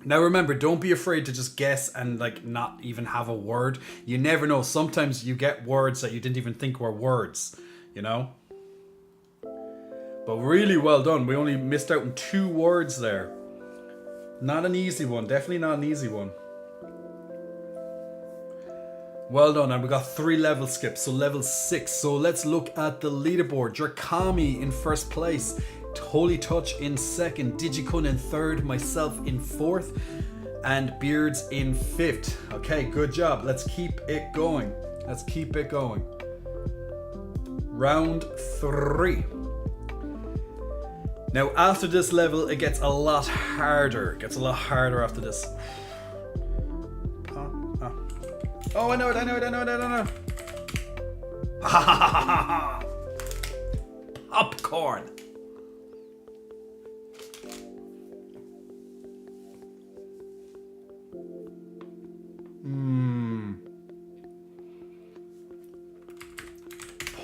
Now remember, don't be afraid to just guess and like not even have a word. You never know. Sometimes you get words that you didn't even think were words, you know? But really well done. We only missed out on 2 words there. Not an easy one. Definitely not an easy one. Well done. And we got 3 level skips. So level 6. So let's look at the leaderboard. Drakami in first place. Holy Touch in second. Digikun in third. Myself in fourth. And Beards in fifth. Okay, good job. Let's keep it going. Let's keep it going. Round 3. Now after this level, it gets a lot harder. It gets a lot harder after this. Oh, I know it. Popcorn.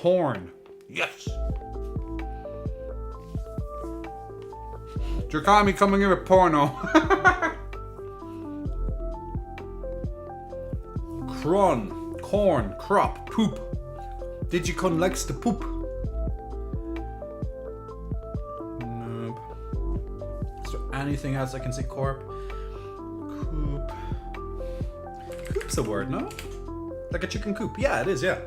Porn. Yes. Drakami coming in with porno. Corn, crop, poop. Digikun likes to poop. Nope. Is there anything else I can say? Corp. Coop. Coop's a word, no? Like a chicken coop. Yeah, it is, yeah.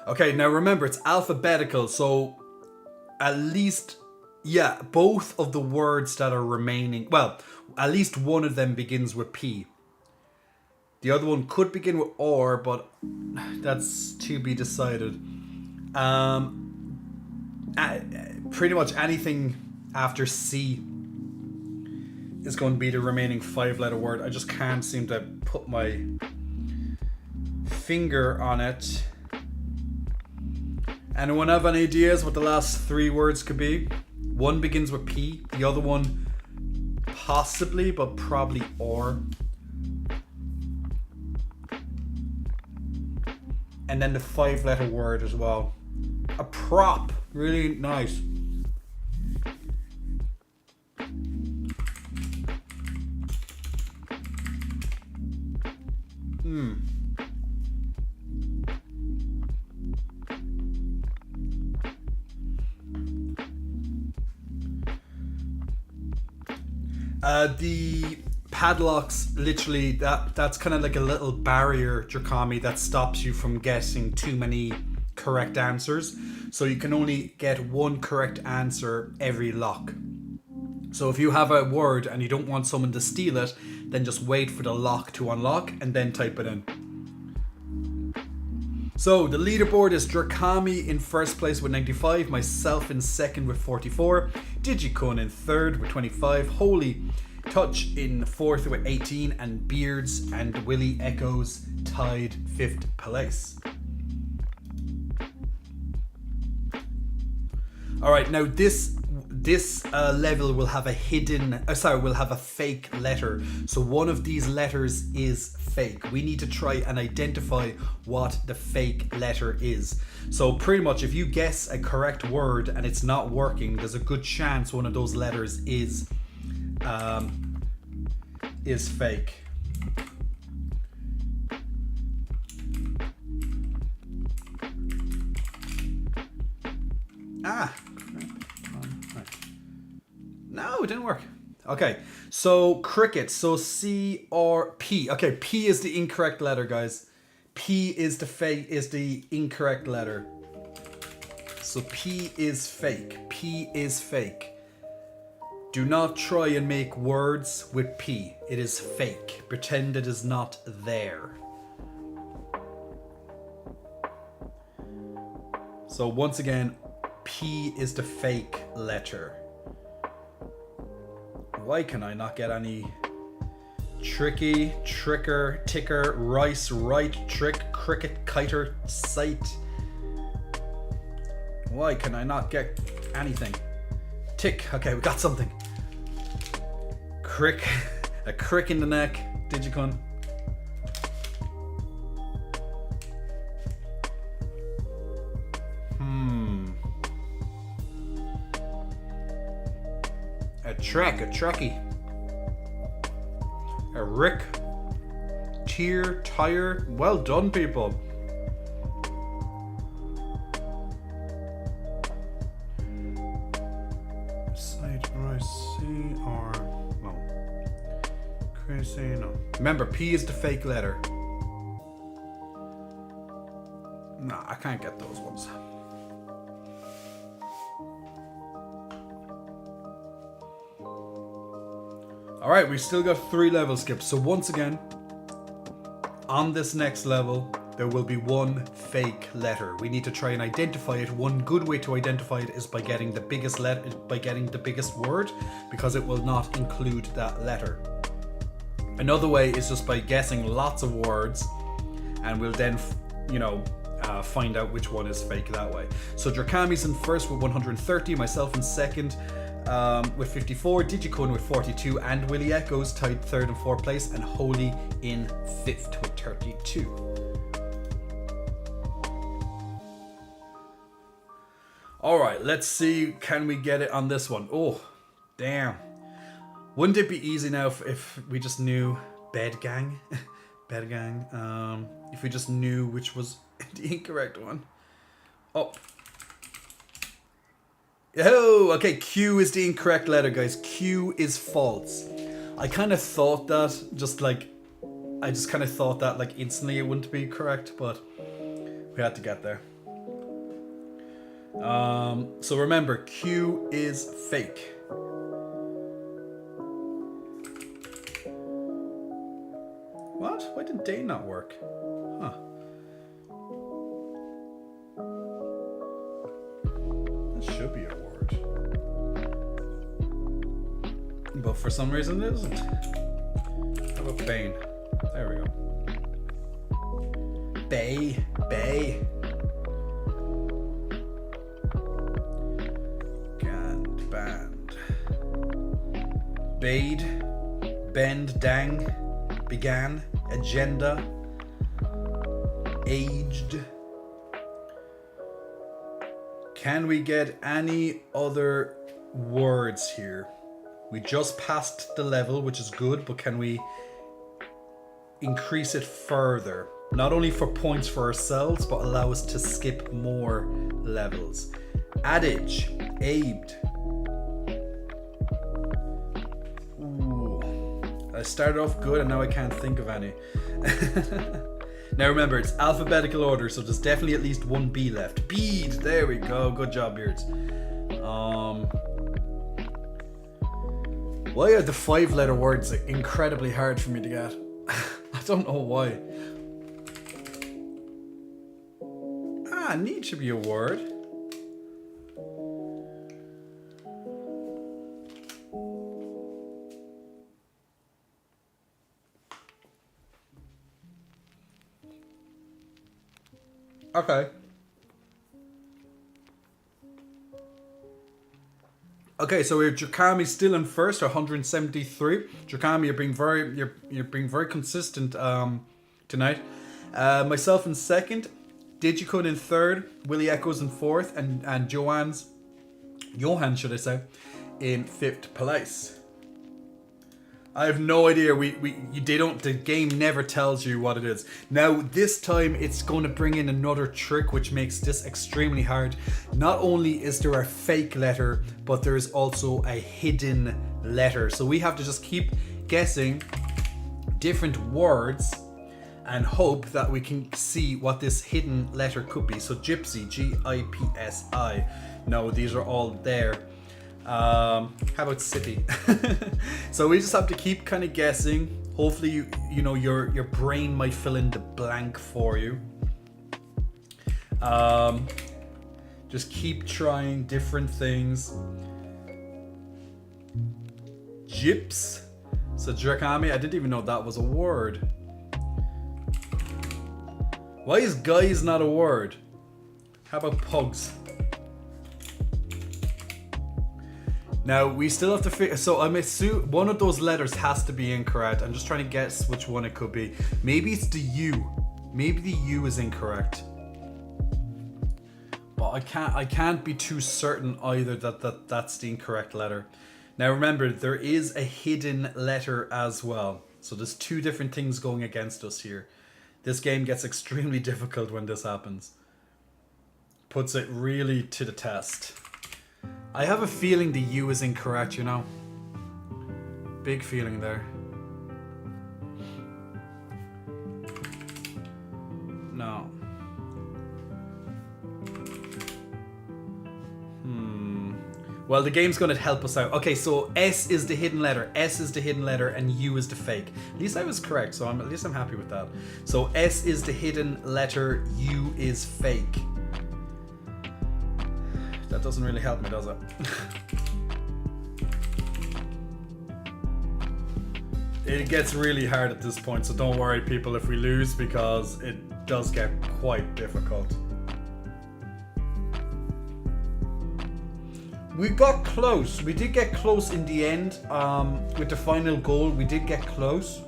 Okay, now remember, it's alphabetical, so at least, yeah, both of the words that are remaining, well, at least one of them begins with P. The other one could begin with or, but that's to be decided. Pretty much anything after C is going to be the remaining 5-letter word. I just can't seem to put my finger on it. Anyone have any ideas what the last 3 words could be? One begins with P, the other one possibly, but probably or. And then the 5-letter word as well. A prop, really nice. The padlocks, literally, that's kind of like a little barrier, Drakami, that stops you from getting too many correct answers. So you can only get one correct answer every lock. So if you have a word and you don't want someone to steal it, then just wait for the lock to unlock and then type it in. So the leaderboard is Drakami in first place with 95, myself in second with 44, Digikun in third with 25, Holy Touch in fourth with 18, and Beards and Willy Echoes tied 5th place. Alright, now this level will have a will have a fake letter. So one of these letters is fake. We need to try and identify what the fake letter is. So pretty much if you guess a correct word and it's not working, there's a good chance one of those letters is fake. No, it didn't work. Okay, So cricket. So C or P. Okay, P is the incorrect letter, guys. P is the incorrect letter. So P is fake. P is fake. Do not try and make words with P. It is fake. Pretend it is not there. So once again, P is the fake letter. Why can I not get any tricky, tricker, ticker, rice, right, trick, cricket, kiter, sight? Why can I not get anything? Tick. Okay, we got something. Crick. A crick in the neck. Digicon. A trek. A trekkie. A rick. Tier. Tire. Well done, people. Remember, P is the fake letter. Nah, I can't get those ones. Alright, we still got 3 level skips. So once again, on this next level, there will be one fake letter. We need to try and identify it. One good way to identify it is by getting the biggest word, because it will not include that letter. Another way is just by guessing lots of words, and we'll then, find out which one is fake that way. So Drakami's in first with 130, myself in second with 54, Digicone with 42, and Willy Echoes tied third and fourth place, and Holy in fifth with 32. Alright, let's see, can we get it on this one? Oh, damn. Wouldn't it be easy now if we just knew bed gang? Bed gang. If we just knew which was the incorrect one. Oh. Oh, okay, Q is the incorrect letter, guys. Q is false. I kind of thought that, instantly it wouldn't be correct, but we had to get there. So remember, Q is fake. What? Why did day not work? Huh. That should be a word. But for some reason it isn't. How about Bane? There we go. Bay. Gand. Band. Bade. Bend. Dang. Began, agenda, aged. Can we get any other words here? We just passed the level, which is good, but can we increase it further? Not only for points for ourselves, but allow us to skip more levels. Adage, abed. I started off good and now I can't think of any. Now remember, it's alphabetical order, so there's definitely at least one B left. Bead, there we go. Good job, Beards. Why are the 5-letter words incredibly hard for me to get? I don't know why. Need should be a word. Okay. Okay, so we have Drakami still in first, 173. Drakami, you're being very consistent tonight. Myself in second, Digicun in third, Willy Echoes in fourth, and Johan should I say, in fifth place. I have no idea. They don't. The game never tells you what it is. Now this time it's going to bring in another trick, which makes this extremely hard. Not only is there a fake letter, but there is also a hidden letter. So we have to just keep guessing different words and hope that we can see what this hidden letter could be. So gypsy, Gipsi. No, these are all there. How about city? So we just have to keep kind of guessing. Hopefully you know your brain might fill in the blank for you. Just keep trying different things. Gyps. So Drakami, I didn't even know that was a word. Why is guys not a word? How about pugs? Now we still have to figure. So I'm assuming one of those letters has to be incorrect. I'm just trying to guess which one it could be. Maybe it's the U. Maybe the U is incorrect. But I can't be too certain either that's the incorrect letter. Now remember, there is a hidden letter as well. So there's two different things going against us here. This game gets extremely difficult when this happens. Puts it really to the test. I have a feeling the U is incorrect, you know. Big feeling there. No. Well, the game's going to help us out. Okay, so S is the hidden letter. S is the hidden letter and U is the fake. At least I was correct, so at least I'm happy with that. So S is the hidden letter, U is fake. That doesn't really help me, does it? It gets really hard at this point, so don't worry people if we lose, because it does get quite difficult. We got close. We did get close in the end. With the final goal, we did get close.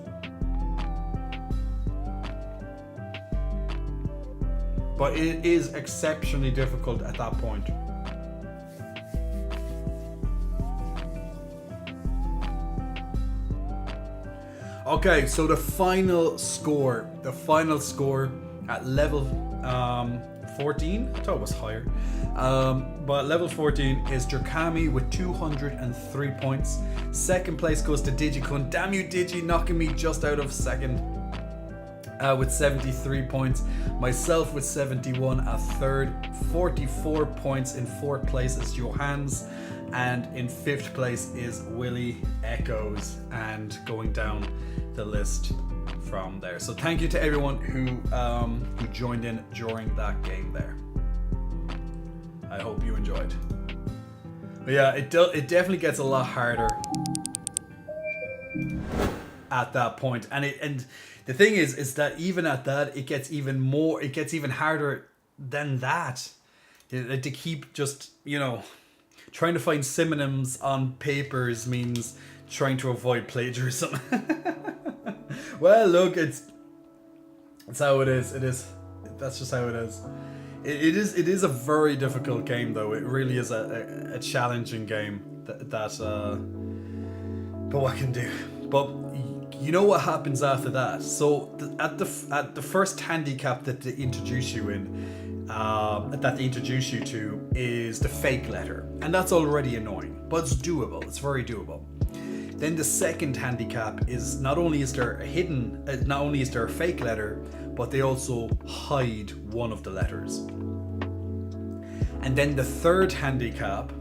But it is exceptionally difficult at that point. Okay, so the final score at level 14, I thought it was higher, but level 14 is Drakami with 203 points. Second place goes to Digikun. Damn you, Digi, knocking me just out of second with 73 points. Myself with 71 at third. 44 points in fourth place is Johans. And in fifth place is Willie Echoes, and going down the list from there. So thank you to everyone who joined in during that game there. I hope you enjoyed. But yeah, it definitely gets a lot harder at that point. And the thing is that even at that, it gets even harder than that. To keep just, you know, trying to find synonyms on papers means trying to avoid plagiarism. Well, look, it's how it is. That's just how it is. It is a very difficult game, though. It really is a challenging game. But what can do? But you know what happens after that? So at the first handicap that they introduce you to is the fake letter, and that's already annoying, but it's doable. It's very doable. Then the second handicap is not only is there a fake letter, but they also hide one of the letters. And then the third handicap,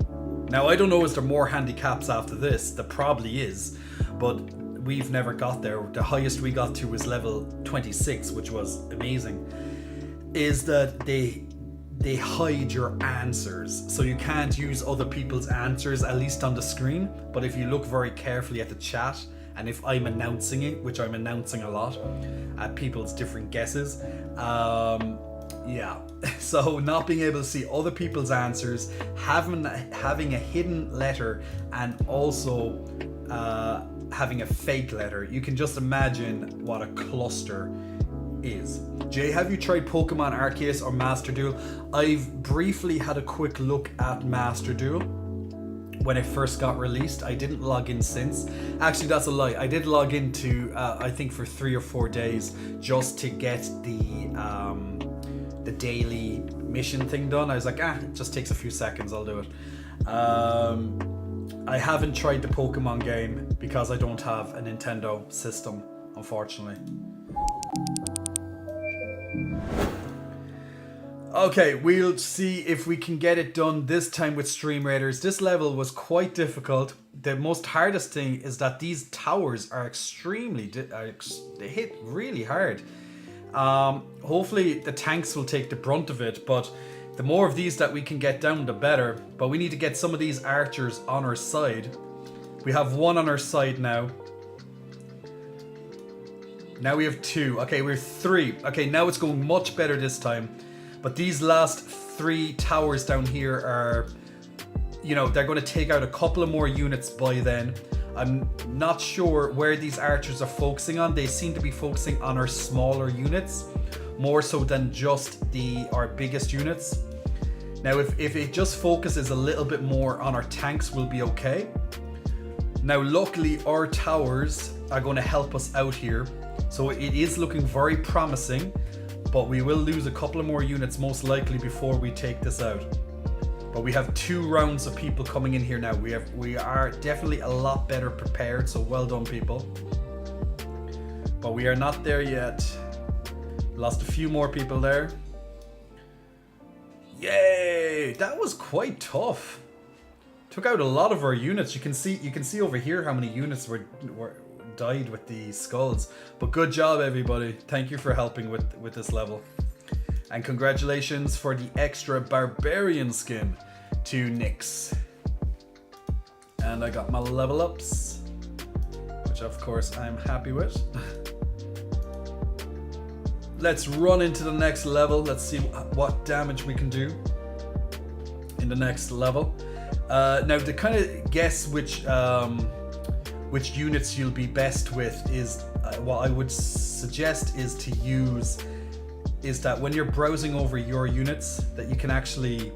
now I don't know, is there more handicaps after this? There probably is, but we've never got there. The highest we got to was level 26, which was amazing, is that they hide your answers. So you can't use other people's answers, at least on the screen. But if you look very carefully at the chat, and if I'm announcing it, which I'm announcing a lot, at people's different guesses, yeah. So not being able to see other people's answers, having a hidden letter, and also having a fake letter, you can just imagine what a cluster is. Jay, have you tried Pokemon Arceus or Master Duel? I've briefly had a quick look at Master Duel. when it first got released. I didn't log in since. Actually, that's a lie. I did log into I think for 3 or 4 days just to get the daily mission thing done. I was like, it just takes a few seconds, I'll do it. I haven't tried the Pokemon game because I don't have a Nintendo system, unfortunately. Okay, we'll see if we can get it done this time with Stream Raiders. This level was quite difficult. The most hardest thing is that these towers are extremely... they hit really hard. Hopefully the tanks will take the brunt of it, but the more of these that we can get down, the better. But we need to get some of these archers on our side. We have one on our side now. Now we have 2. Okay, we're 3. Okay, now it's going much better this time. But these last 3 towers down here are, you know, they're going to take out a couple of more units by then. I'm not sure where these archers are focusing on. They seem to be focusing on our smaller units, more so than just our biggest units. Now, if it just focuses a little bit more on our tanks, we'll be okay. Now, luckily, our towers are going to help us out here. So it is looking very promising. But we will lose a couple of more units most likely before we take this out. But we have 2 rounds of people coming in here now. We are definitely a lot better prepared, so well done, people. But we are not there yet. Lost a few more people there. Yay! That was quite tough. Took out a lot of our units. You can see over here how many units were died with the skulls. But good job, everybody. Thank you for helping with this level. And congratulations for the extra barbarian skin to Nyx. And I got my level ups, which of course I'm happy with. Let's run into the next level. Let's see what damage we can do in the next level. Now to kind of guess which units you'll be best with is what I would suggest is to use is that when you're browsing over your units, that you can actually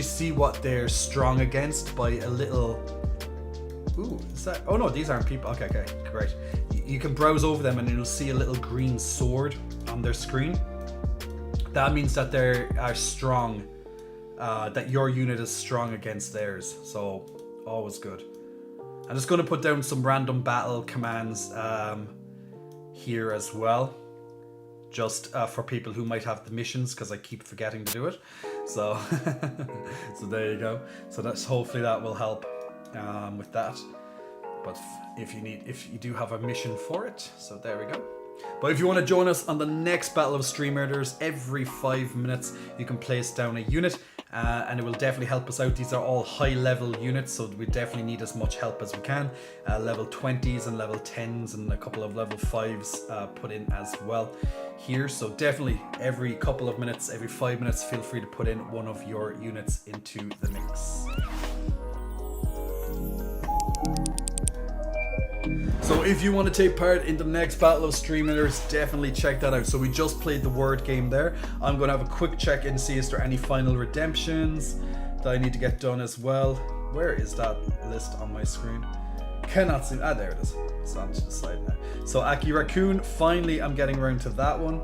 see what they're strong against by a little. Ooh, is that? Oh no, these aren't people. Okay, great. You can browse over them and you'll see a little green sword on their screen. That means that they are strong. That your unit is strong against theirs, so always good. I'm just going to put down some random battle commands here as well, just for people who might have the missions, because I keep forgetting to do it. So, so there you go. So that's hopefully that will help with that. But if you do have a mission for it, so there we go. But if you want to join us on the next Battle of Stream Raiders, every 5 minutes you can place down a unit. And it will definitely help us out. These are all high level units, so we definitely need as much help as we can. Level 20s and level 10s and a couple of level 5s put in as well here. So definitely every couple of minutes, every 5 minutes, feel free to put in one of your units into the mix. So if you want to take part in the next Battle of Stream Raiders, definitely check that out. So we just played the word game there. I'm going to have a quick check and see is there any final redemptions that I need to get done as well. Where is that list on my screen? Cannot see. There it is. It's on to the side now. So Aki Raccoon, finally I'm getting around to that one.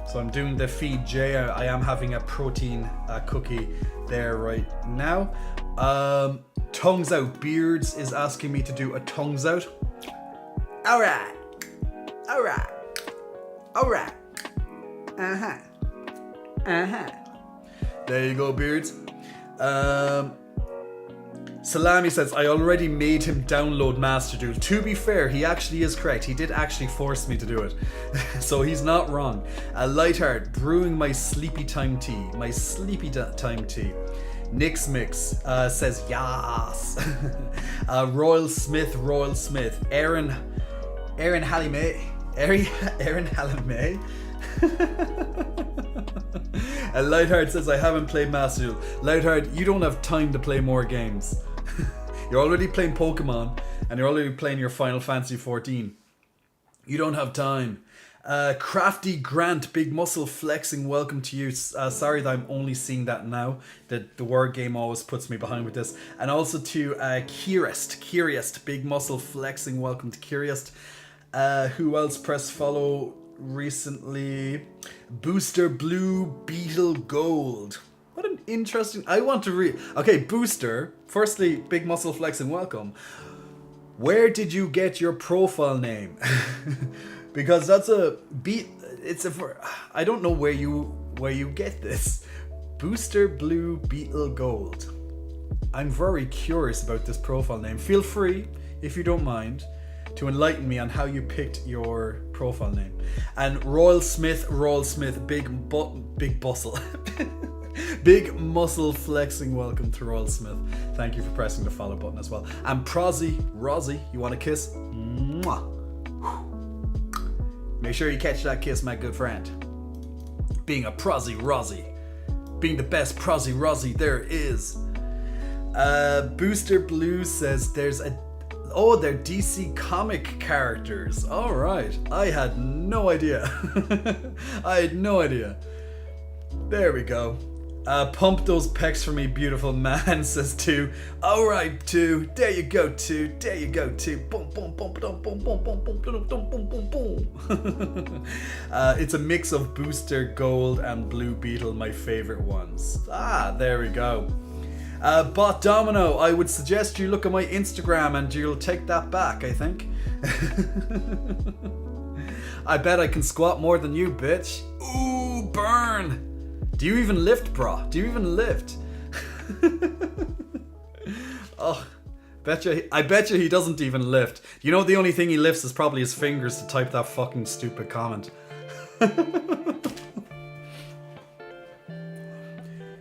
So I'm doing the feed J. I am having a protein cookie there right now. Tongues out. Beards is asking me to do a tongues out. Alright. There you go, Beards. Salami says, I already made him download Master Duel. To be fair, he actually is correct. He did actually force me to do it. So he's not wrong. Lightheart, brewing my sleepy time tea. Nix Mix says, yas. Royal Smith. Aaron Hallimay. Aaron Hallimay. And Lightheart says, I haven't played Master Duel. Lightheart, you don't have time to play more games. You're already playing Pokemon, and you're already playing your Final Fantasy 14. You don't have time. Crafty Grant, big muscle flexing, welcome to you. Sorry that I'm only seeing that now. The word game always puts me behind with this. And also to Curious, big muscle flexing, welcome to Curious. Who else pressed follow recently? Booster Blue Beetle Gold. What an interesting... I want to read... Okay, Booster, firstly, big muscle flexing, welcome. Where did you get your profile name? Because that's a beat. I don't know where you get this. Booster Blue Beetle Gold. I'm very curious about this profile name. Feel free, if you don't mind, to enlighten me on how you picked your profile name. And Royal Smith, big bustle. Big muscle flexing, welcome to Royal Smith. Thank you for pressing the follow button as well. And Rosie, you want a kiss? Mwah. Make sure you catch that kiss, my good friend. Being a Prozzy Rozzy. Being the best Prozzy Rozzy there is. Booster Blue says there's a... Oh, they're DC comic characters. Alright. I had no idea. I had no idea. There we go. Pump those pecs for me, beautiful man, says 2. Alright, 2. There you go, 2. There you go, 2. Boom, boom, boom, boom, boom, boom, boom, boom, boom, boom, boom, boom, boom. It's a mix of Booster Gold and Blue Beetle, my favorite ones. There we go. Bot Domino, I would suggest you look at my Instagram and you'll take that back, I think. I bet I can squat more than you, bitch. Ooh, burn. Do you even lift, bro? Do you even lift? Oh, I bet you he doesn't even lift. You know, the only thing he lifts is probably his fingers to type that fucking stupid comment.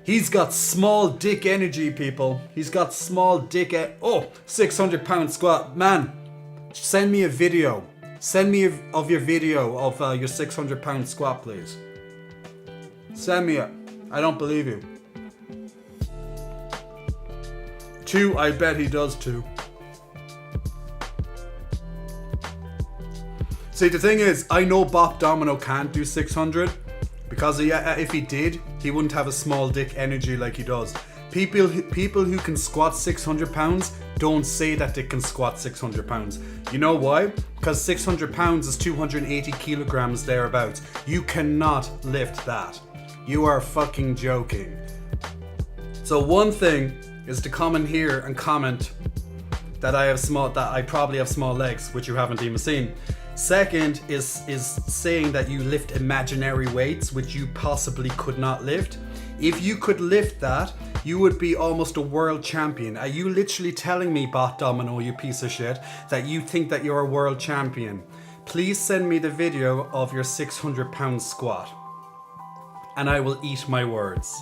He's got small dick energy, people. He's got small dick... 600 pound squat. Man, send me a video. Send me of your video of your 600 pound squat, please. Send me it. I don't believe you. 2, I bet he does too. See, the thing is, I know Bop Domino can't do 600 because if he did, he wouldn't have a small dick energy like he does. People who can squat 600 pounds don't say that they can squat 600 pounds. You know why? Because 600 pounds is 280 kilograms thereabouts. You cannot lift that. You are fucking joking. So one thing is to come in here and comment that I probably have small legs, which you haven't even seen. Second is saying that you lift imaginary weights, which you possibly could not lift. If you could lift that, you would be almost a world champion. Are you literally telling me, Bot Domino, you piece of shit, that you think that you're a world champion? Please send me the video of your 600 pound squat, and I will eat my words.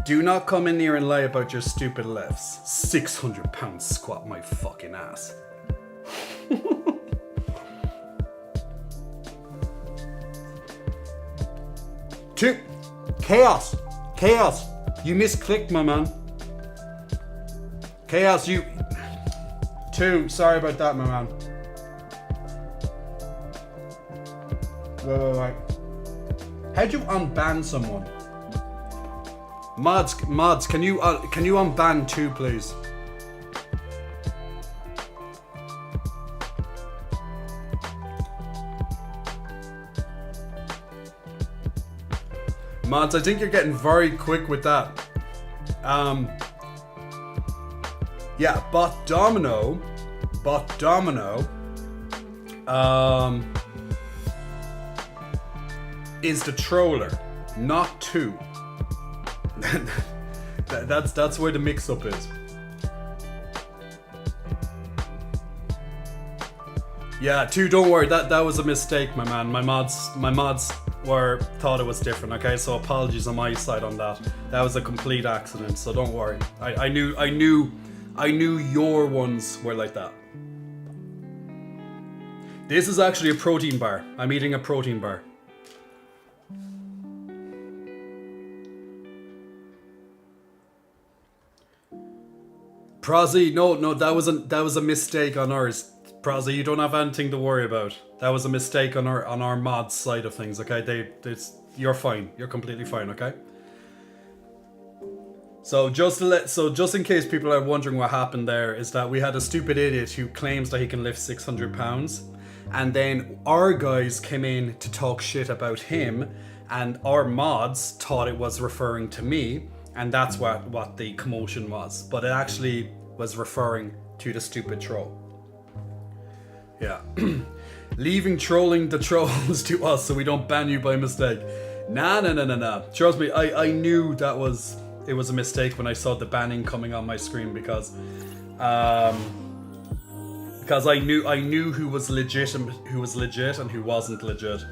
Do not come in here and lie about your stupid lifts. 600 pound squat my fucking ass. Two. Chaos. You misclicked, my man. Chaos, you... 2. Sorry about that, my man. Wait. How'd you unban someone? Mods, can you unban 2, please? Mods, I think you're getting very quick with that. Yeah, Bot Domino, is the troller, not 2. That's where the mix-up is. Yeah, 2, don't worry, that was a mistake, my man. My mods thought it was different, okay? So apologies on my side on that. That was a complete accident, so don't worry. I knew your ones were like that. This is actually a protein bar. I'm eating a protein bar. Prozzy, no, that was a mistake on ours. Prozzy, you don't have anything to worry about. That was a mistake on our mods side of things, okay? You're fine. You're completely fine, okay? So just in case people are wondering what happened there, is that we had a stupid idiot who claims that he can lift 600 pounds, and then our guys came in to talk shit about him, and our mods thought it was referring to me, and that's what the commotion was. But it actually was referring to the stupid troll. Yeah. Leaving trolling the trolls to us so we don't ban you by mistake. Nah. Trust me, I knew it was a mistake when I saw the banning coming on my screen because I knew who was legit and who wasn't legit.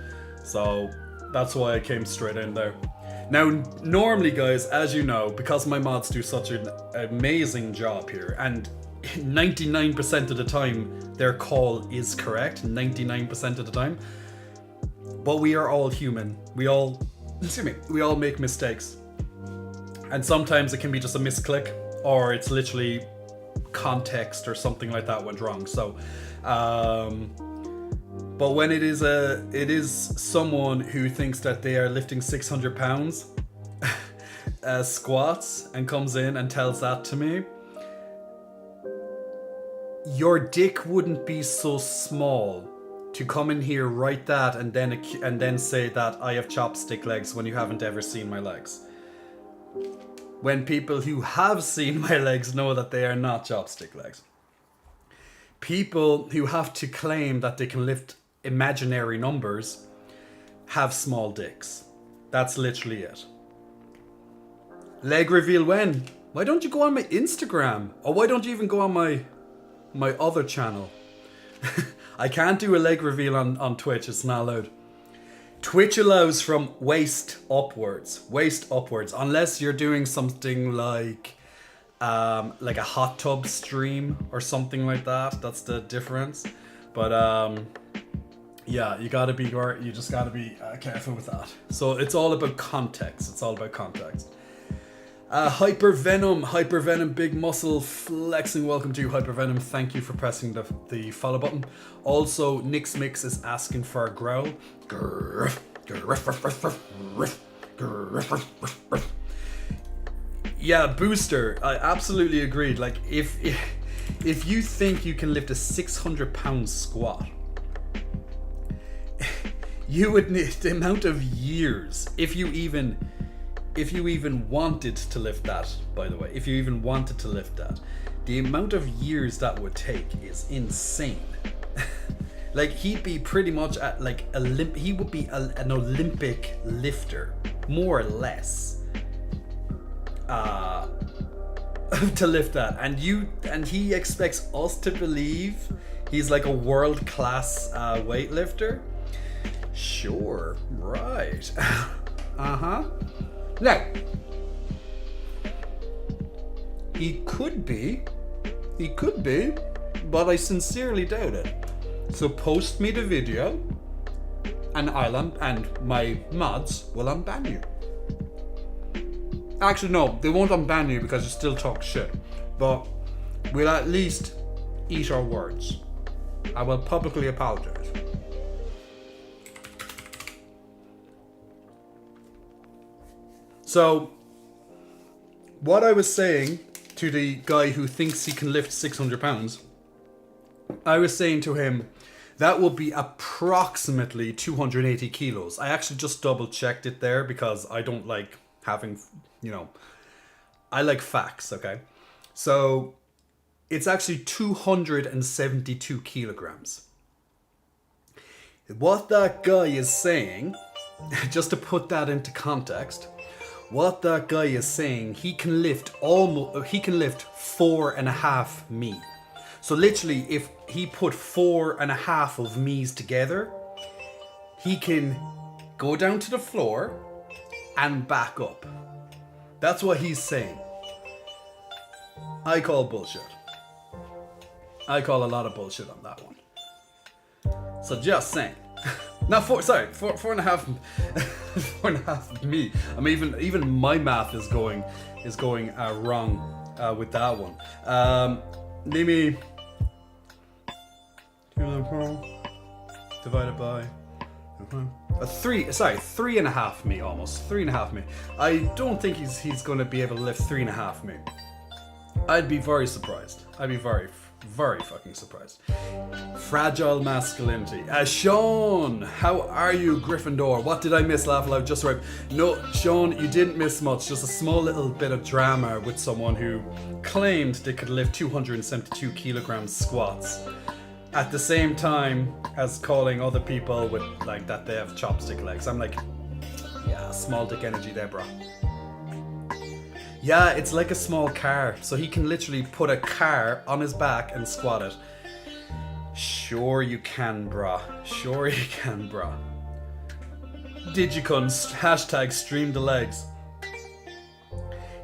So that's why I came straight in there. Now, normally, guys, as you know, because my mods do such an amazing job here, and 99% of the time their call is correct, 99% of the time, but we are all human. We all make mistakes. And sometimes it can be just a misclick, or it's literally context or something like that went wrong. So, but when it is someone who thinks that they are lifting 600 pounds squats and comes in and tells that to me, your dick wouldn't be so small to come in here, write that, and then say that I have chopstick legs when you haven't ever seen my legs. When people who have seen my legs know that they are not chopstick legs. People who have to claim that they can lift imaginary numbers have small dicks. That's literally it. Leg reveal when? Why don't you go on my Instagram? Or why don't you even go on my other channel? I can't do a leg reveal on Twitch, it's not allowed. Twitch allows from waist upwards, unless you're doing something like a hot tub stream or something like that. That's the difference. But yeah, you just gotta be careful with that. So it's all about context. Hypervenom, big muscle flexing. Welcome to you, Hypervenom. Thank you for pressing the follow button. Also, Nix Mix is asking for a growl. Yeah, Booster, I absolutely agreed. Like, if you think you can lift a 600-pound squat, you would need the amount of years, if you even wanted to lift that, by the way, the amount of years that would take is insane. Like, he'd be pretty much at he would be an Olympic lifter, more or less, to lift that. And he expects us to believe he's like a world-class weightlifter? Sure, right. Uh-huh. Now, he could be, but I sincerely doubt it. So post me the video, and my mods will unban you. Actually, no, they won't unban you because you still talk shit. But we'll at least eat our words. I will publicly apologize. So, what I was saying to the guy who thinks he can lift 600 pounds, I was saying to him, that will be approximately 280 kilos. I actually just double checked it there because I don't like having, I like facts, okay? So, it's actually 272 kilograms. What that guy is saying, just to put that into context, what that guy is saying, he can lift 4.5 me. So literally, if he put 4.5 of me's together, he can go down to the floor and back up. That's what he's saying. I call bullshit. I call a lot of bullshit on that one. So just saying. Not 4.5 4.5 me. I mean, even my math is going wrong with that one. Maybe divided by 3.5 me, almost 3.5 me. I don't think he's going to be able to lift 3.5 me. I'd be very surprised. I'd be very fucking surprised. Fragile masculinity. Sean, how are you, Gryffindor? What did I miss? Laugh aloud, just right. No, Sean, you didn't miss much. Just a small little bit of drama with someone who claimed they could lift 272 kilograms squats, at the same time as calling other people with like that they have chopstick legs. I'm like, yeah, small dick energy there, bro. Yeah, it's like a small car, so he can literally put a car on his back and squat it. Sure you can, brah. Sure you can, brah. Digicun, hashtag stream the legs.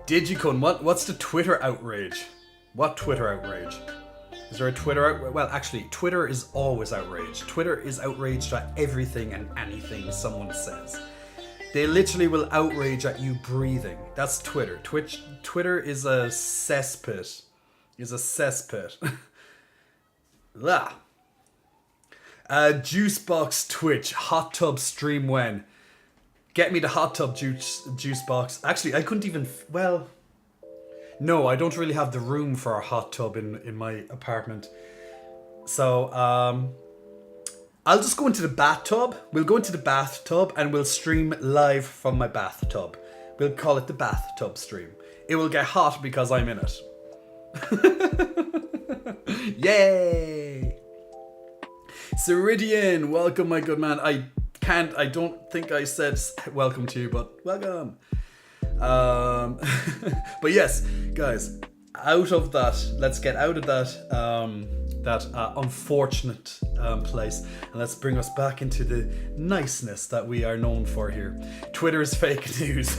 Digicun, what's the Twitter outrage? What Twitter outrage? Is there a Twitter outrage? Well, actually, Twitter is always outraged. Twitter is outraged at everything and anything someone says. They literally will outrage at you breathing. That's Twitter. Twitter is a cesspit. Is a cesspit. Juicebox Twitch. Hot tub stream when? Get me the hot tub juicebox. Actually, I couldn't even... Well... No, I don't really have the room for a hot tub in my apartment. So, I'll just go into the bathtub. We'll go into the bathtub and we'll stream live from my bathtub. We'll call it the bathtub stream. It will get hot because I'm in it. Yay! Ceridian, welcome, my good man. I don't think I said welcome to you, but welcome. But yes, guys, out of that, let's get out of that unfortunate place, and let's bring us back into the niceness that we are known for here. Twitter is fake news.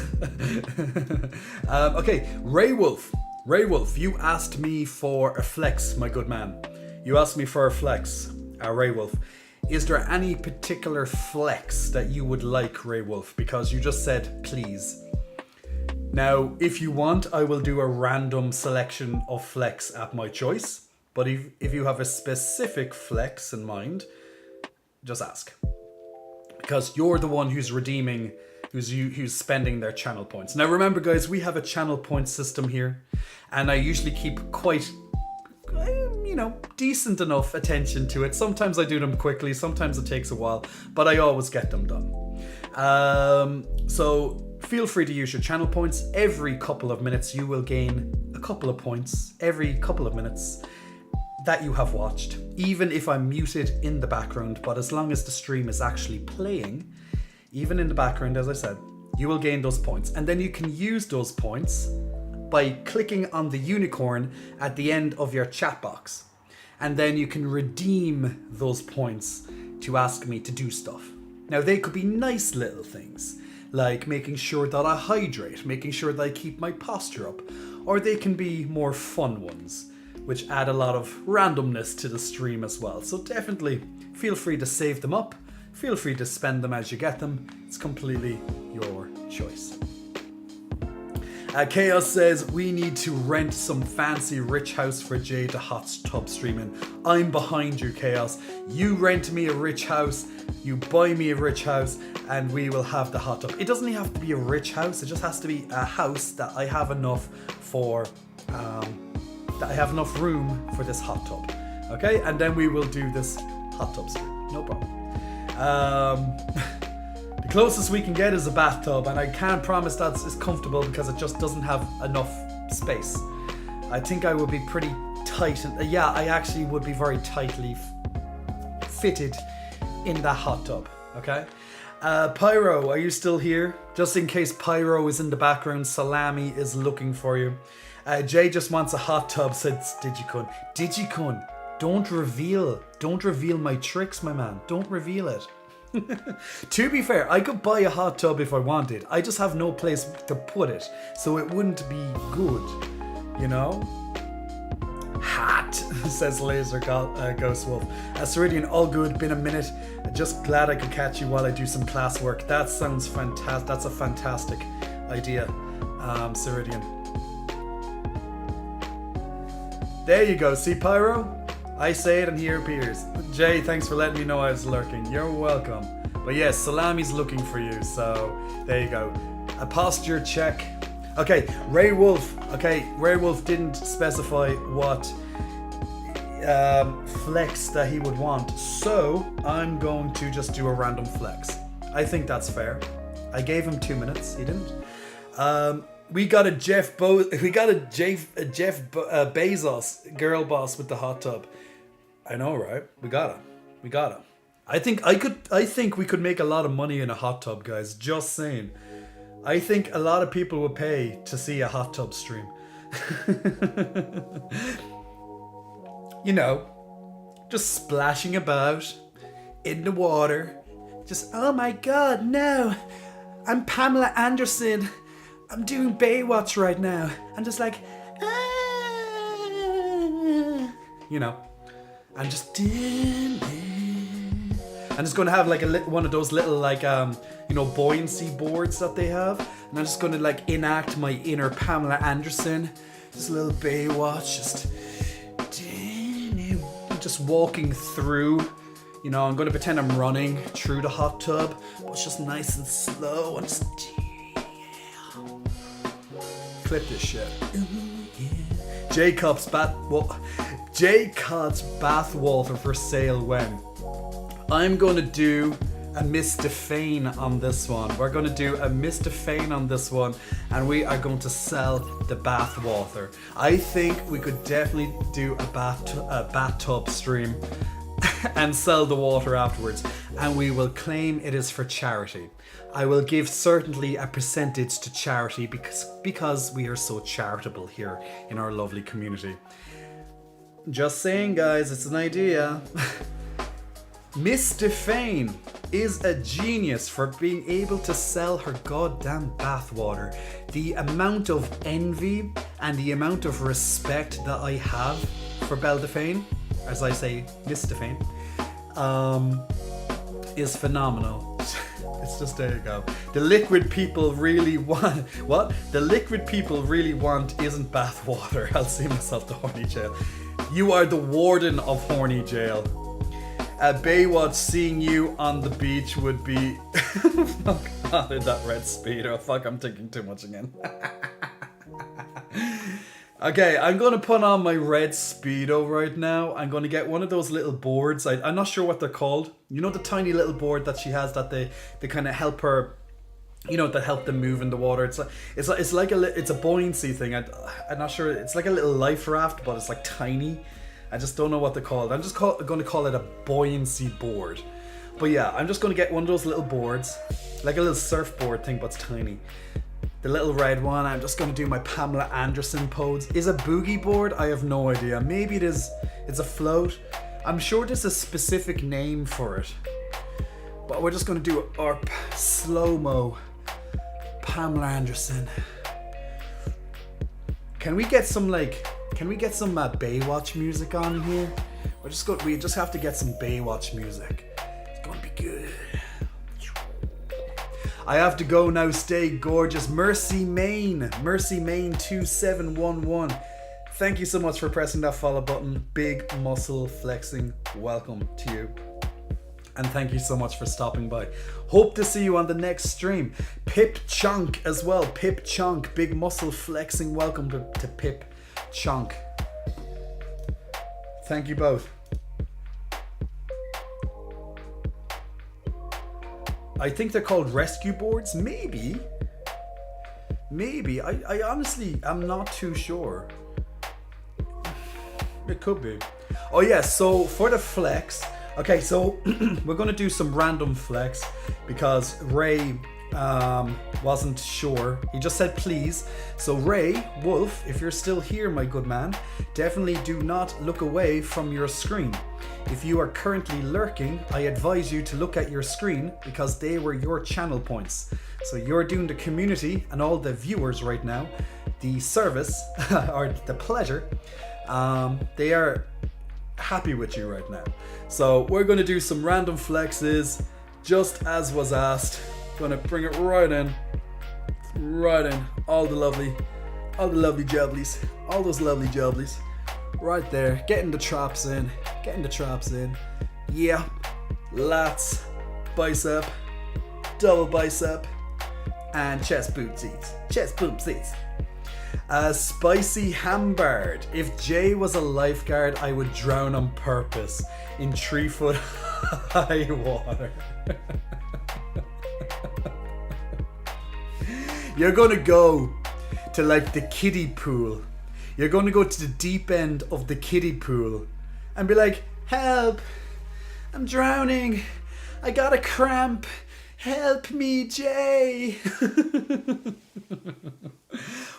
Okay, Ray Wolf, you asked me for a flex, my good man. You asked me for a flex, Ray Wolf. Is there any particular flex that you would like, Ray Wolf? Because you just said please. Now, if you want, I will do a random selection of flex at my choice. But if you have a specific flex in mind, just ask. Because you're the one who's redeeming, who's spending their channel points. Now remember, guys, we have a channel point system here. And I usually keep quite, decent enough attention to it. Sometimes I do them quickly, sometimes it takes a while. But I always get them done. So... Feel free to use your channel points. Every couple of minutes you will gain a couple of points every couple of minutes that you have watched, even if I'm muted in the background. But as long as the stream is actually playing, even in the background, as I said, you will gain those points. And then you can use those points by clicking on the unicorn at the end of your chat box. And then you can redeem those points to ask me to do stuff. Now they could be nice little things, like making sure that I hydrate, making sure that I keep my posture up. Or they can be more fun ones, which add a lot of randomness to the stream as well. So definitely feel free to save them up, feel free to spend them as you get them. It's completely your choice. Chaos says, we need to rent some fancy rich house for Jay to hot tub streaming. I'm behind you, Chaos. You rent me a rich house, you buy me a rich house, and we will have the hot tub. It doesn't even have to be a rich house, it just has to be a house that I have enough for, that I have enough room for this hot tub. Okay, and then we will do this hot tub stream, no problem. The closest we can get is a bathtub, and I can't promise that it's comfortable because it just doesn't have enough space. I think I would be pretty tight, and yeah, I actually would be very tightly fitted in that hot tub, okay? Pyro, are you still here? Just in case Pyro is in the background, Salami is looking for you. Jay just wants a hot tub, said Digicun. Digicun, don't reveal my tricks, my man. Don't reveal it. To be fair, I could buy a hot tub if I wanted. I just have no place to put it, so it wouldn't be good, you know? Hot, says Laser Ghost Wolf. Ceridian, all good, been a minute. Just glad I could catch you while I do some classwork. That sounds fantastic. That's a fantastic idea, Ceridian. There you go, see Pyro? I say it and he appears. Jay, thanks for letting me know I was lurking. You're welcome. But yes, Salami's looking for you, so there you go. A posture check. Okay, Ray Wolf. Okay, Ray Wolf didn't specify what flex that he would want, so I'm going to just do a random flex. I think that's fair. I gave him 2 minutes. He didn't. We got a Jeff Bezos girl boss with the hot tub. I know, right? We got it. I think we could make a lot of money in a hot tub, guys. Just saying. I think a lot of people would pay to see a hot tub stream. You know, just splashing about in the water. Just, oh my god, no. I'm Pamela Anderson. I'm doing Baywatch right now. I'm just like, you know, I'm just doing it. I'm just going to have like one of those little like, buoyancy boards that they have. And I'm just going to like enact my inner Pamela Anderson. Just a little Baywatch, just walking through. You know, I'm going to pretend I'm running through the hot tub, but it's just nice and slow and just... Clip this shit. Ooh, yeah. Jacob's bathwater for sale when? I'm going to do a Mr. Fane on this one. We're going to do a Mr. Fane on this one, and we are going to sell the bathwater. I think we could definitely do a bathtub stream and sell the water afterwards, and we will claim it is for charity. I will give certainly a percentage to charity because we are so charitable here in our lovely community. Just saying, guys, it's an idea. Miss Defane is a genius for being able to sell her goddamn bathwater. The amount of envy and the amount of respect that I have for Belle Defane, as I say, Miss Defane, is phenomenal. It's just, there you go. The liquid people really want... What? The liquid people really want isn't bathwater. I'll see myself to horny jail. You are the warden of horny jail. Baywatch seeing you on the beach would be... Oh god, in that red Speedo. Fuck, I'm thinking too much again. Okay, I'm going to put on my red Speedo right now. I'm going to get one of those little boards. I'm not sure what they're called. You know the tiny little board that she has that they kind of help her, you know, that help them move in the water. It's a buoyancy thing. I'm not sure. It's like a little life raft, but it's like tiny. I just don't know what they're called. I'm just going to call it a buoyancy board. But yeah, I'm just going to get one of those little boards, like a little surfboard thing, but it's tiny. The little red one. I'm just going to do my Pamela Anderson pose. Is a boogie board? I have no idea. Maybe it is. It's a float. I'm sure there's a specific name for it. But we're just going to do our slow-mo Pamela Anderson. Can we get some Baywatch music on here? We just have to get some Baywatch music. It's gonna be good. I have to go now. Stay gorgeous. Mercy Main 2711. Thank you so much for pressing that follow button. Big muscle flexing. Welcome to you. And thank you so much for stopping by. Hope to see you on the next stream. Pip Chunk as well. Pip Chunk. Big muscle flexing. Welcome to Pip Chunk. Thank you both. I think they're called rescue boards. Maybe. I honestly, I'm not too sure. It could be. Oh yeah, so for the flex, okay, so we're gonna do some random flex because Ray wasn't sure. He just said please. So Ray Wolf, if you're still here, my good man, definitely do not look away from your screen. If you are currently lurking, I advise you to look at your screen because they were your channel points. So you're doing the community and all the viewers right now the service or the pleasure. They are happy with you right now. So we're going to do some random flexes just as was asked. Gonna bring it right in, all the lovely jubblies, all those lovely jubblies. Right there, getting the traps in, Yeah, lats, bicep, double bicep, and chest boomsies. Spicy Hambard. If Jay was a lifeguard, I would drown on purpose in 3-foot high water. You're gonna go to like the kiddie pool. You're gonna go to the deep end of the kiddie pool and be like, help, I'm drowning, I got a cramp, help me, Jay.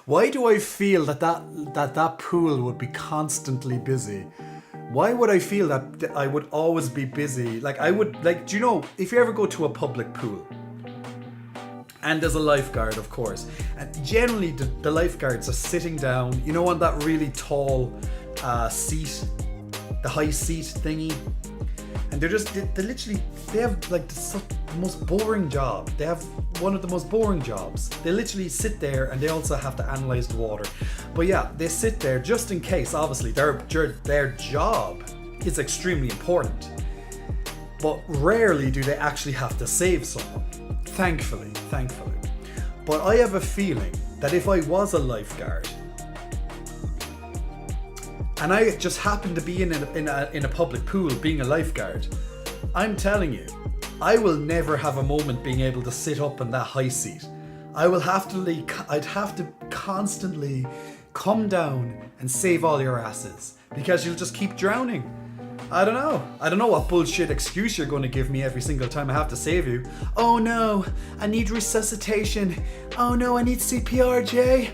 Why do I feel that pool would be constantly busy? Why would I feel that I would always be busy? Like I would, like, do you know, if you ever go to a public pool, and there's a lifeguard, of course, and generally the lifeguards are sitting down, you know, on that really tall seat, the high seat thingy, and they literally, they have like the most boring job. They have one of the most boring jobs. They literally sit there and they also have to analyze the water. But yeah, they sit there just in case, obviously, their job is extremely important. But rarely do they actually have to save someone. Thankfully. But I have a feeling that if I was a lifeguard, and I just happened to be in a public pool being a lifeguard, I'm telling you, I will never have a moment being able to sit up in that high seat. I'd have to constantly come down and save all your asses because you'll just keep drowning. I don't know what bullshit excuse you're going to give me every single time I have to save you. Oh no, I need resuscitation. Oh no, I need CPR, Jay.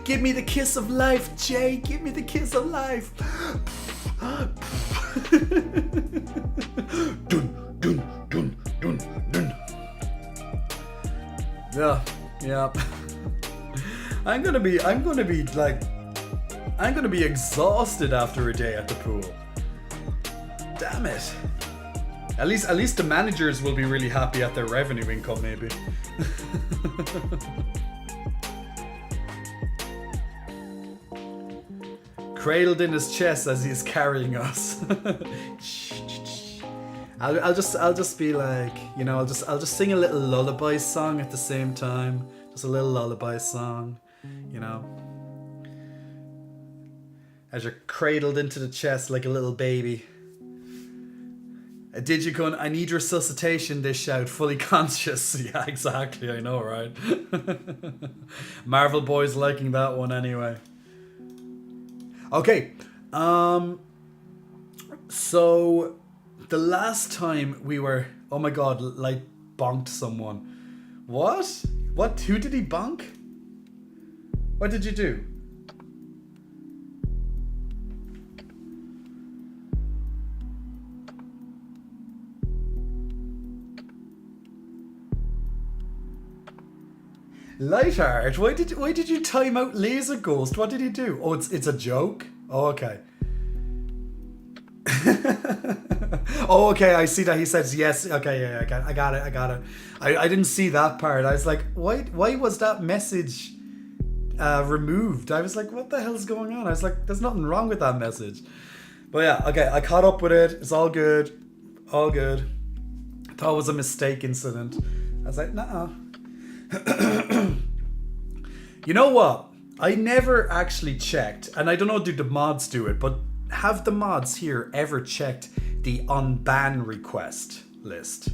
Give me the kiss of life, Jay. Give me the kiss of life. Dun, dun, dun, dun, dun. Yeah. I'm gonna be exhausted after a day at the pool. Damn it. At least the managers will be really happy at their revenue income, maybe. Cradled in his chest as he's carrying us. I'll just be like, you know, I'll just sing a little lullaby song at the same time. Just a little lullaby song, you know. As you're cradled into the chest like a little baby. Digicun, I need resuscitation, they shout, fully conscious. Yeah, exactly, I know, right? Marvel Boy's liking that one anyway. Okay, so the last time we were, oh my god, like bonked someone. What? Who did he bonk? What did you do? Lightheart, why did you time out Laser Ghost? What did he do? Oh, it's a joke? Oh, okay. Oh, okay, I see that he says yes. Okay, yeah, I got it. I didn't see that part. I was like, why was that message removed? I was like, what the hell's going on? I was like, there's nothing wrong with that message. But yeah, okay, I caught up with it. It's all good. All good. I thought it was a mistake incident. I was like, nah. You know what? I never actually checked, and I don't know, do the mods do it, but have the mods here ever checked the unban request list?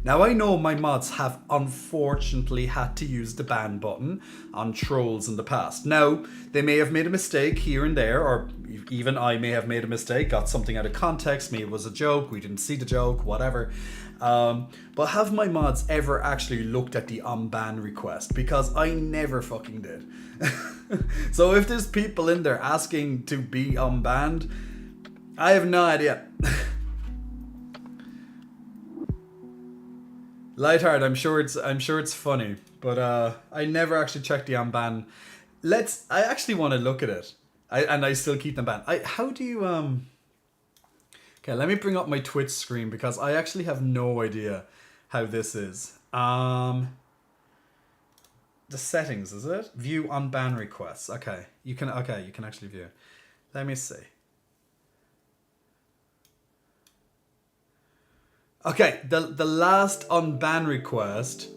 Now I know my mods have unfortunately had to use the ban button on trolls in the past. Now, they may have made a mistake here and there, or even I may have made a mistake, got something out of context, maybe it was a joke, we didn't see the joke, whatever. But have my mods ever actually looked at the unban request? Because I never fucking did. So if there's people in there asking to be unbanned, I have no idea. Lightheart, I'm sure it's funny, but I never actually checked the unban. I actually want to look at it. I still keep them banned. How do you Okay, let me bring up my Twitch screen because I actually have no idea how this is. the settings, is it? View on ban requests. Okay, you can actually view it. Let me see. Okay, the last unban request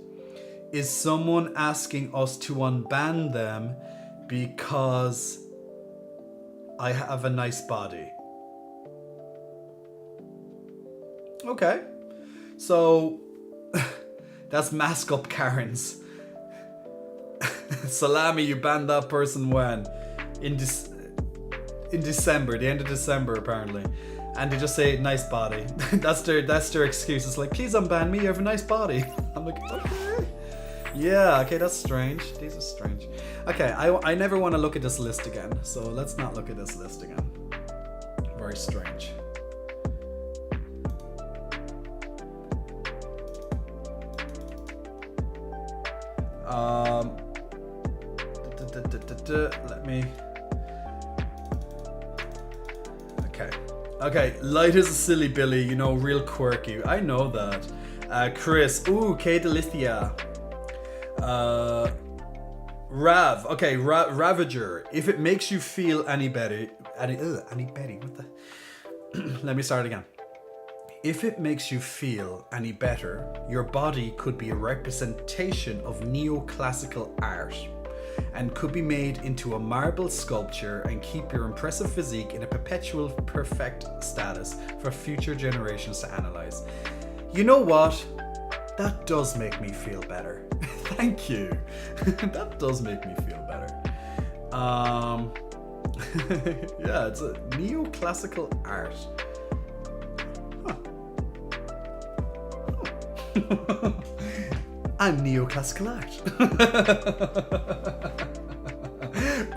is someone asking us to unban them because I have a nice body. Okay, so that's mask up Karens. Salami, you banned that person when? In December, the end of December apparently. And they just say nice body. that's their excuse. It's like, please unban me, you have a nice body. I'm like, okay. Yeah, okay, that's strange. These are strange. Okay, I never want to look at this list again. So let's not look at this list again. Very strange. Let me. Okay, Light is a silly Billy, you know, real quirky. I know that. Chris, ooh, K Delicia. Rav, okay, Ravager. If it makes you feel any better, what the? Let me start again. If it makes you feel any better, your body could be a representation of neoclassical art and could be made into a marble sculpture and keep your impressive physique in a perpetual perfect status for future generations to analyze. You know what? That does make me feel better. Thank you. That does make me feel better. Yeah, it's a neoclassical art. I'm neoclassical art.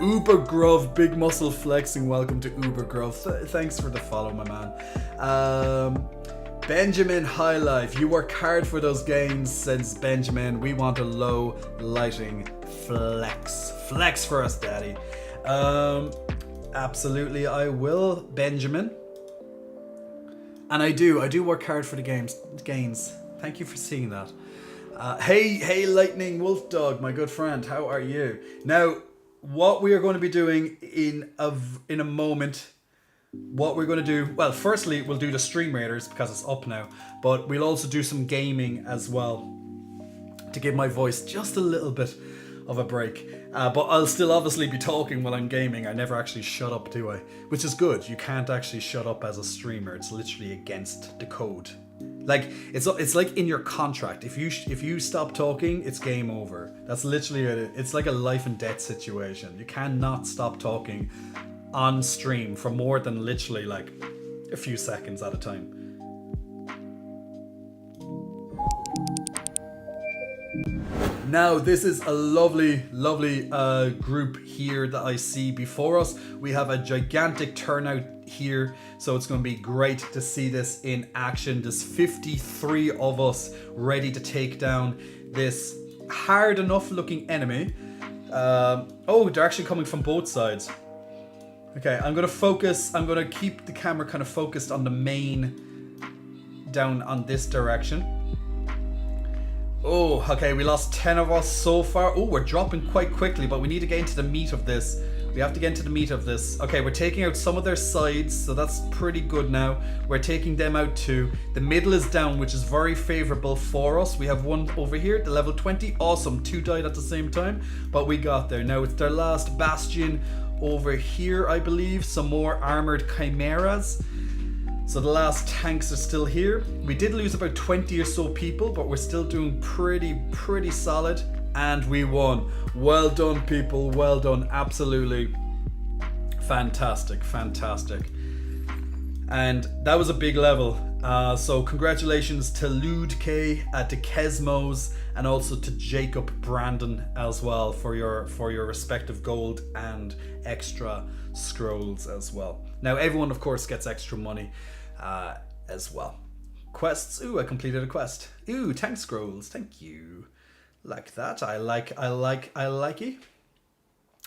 Uber Grove, big muscle flexing. Welcome to Uber Grove. Thanks for the follow, my man. Benjamin High Life, you work hard for those gains, says Benjamin. We want a low lighting flex. Flex for us, daddy. Absolutely, I will, Benjamin. And I do work hard for the gains. Thank you for seeing that. Hey, Lightning Wolf Dog, my good friend, how are you? Now, what we are going to be doing in a moment, what we're going to do, well, firstly, we'll do the Stream Raiders because it's up now, but we'll also do some gaming as well to give my voice just a little bit of a break. But I'll still obviously be talking while I'm gaming. I never actually shut up, do I? Which is good. You can't actually shut up as a streamer. It's literally against the code. Like it's like in your contract. If you stop talking, it's game over. That's literally it's like a life and death situation. You cannot stop talking on stream for more than literally like a few seconds at a time. Now, this is a lovely group here that I see before us. We have a gigantic turnout here, so it's going to be great to see this in action. There's 53 of us ready to take down this hard enough looking enemy. Oh, they're actually coming from both sides. Okay, I'm going to keep the camera kind of focused on the main, down on this direction. Oh, okay, we lost 10 of us so far. Oh, we're dropping quite quickly, but we need to get into the meat of this. We have to get into the meat of this. Okay, we're taking out some of their sides, so that's pretty good now. We're taking them out too. The middle is down, which is very favorable for us. We have one over here at the level 20. Awesome, 2 died at the same time, but we got there. Now it's their last bastion over here, I believe. Some more armored chimeras. So the last tanks are still here. We did lose about 20 or so people, but we're still doing pretty solid. And we won. Well done, people. Well done. Absolutely fantastic. And that was a big level. So congratulations to Lude K, to Kesmos, and also to Jacob Brandon as well for your respective gold and extra scrolls as well. Now everyone of course gets extra money as well. Quests. Ooh, I completed a quest. Ooh, tank scrolls. Thank you. Like that. I like it.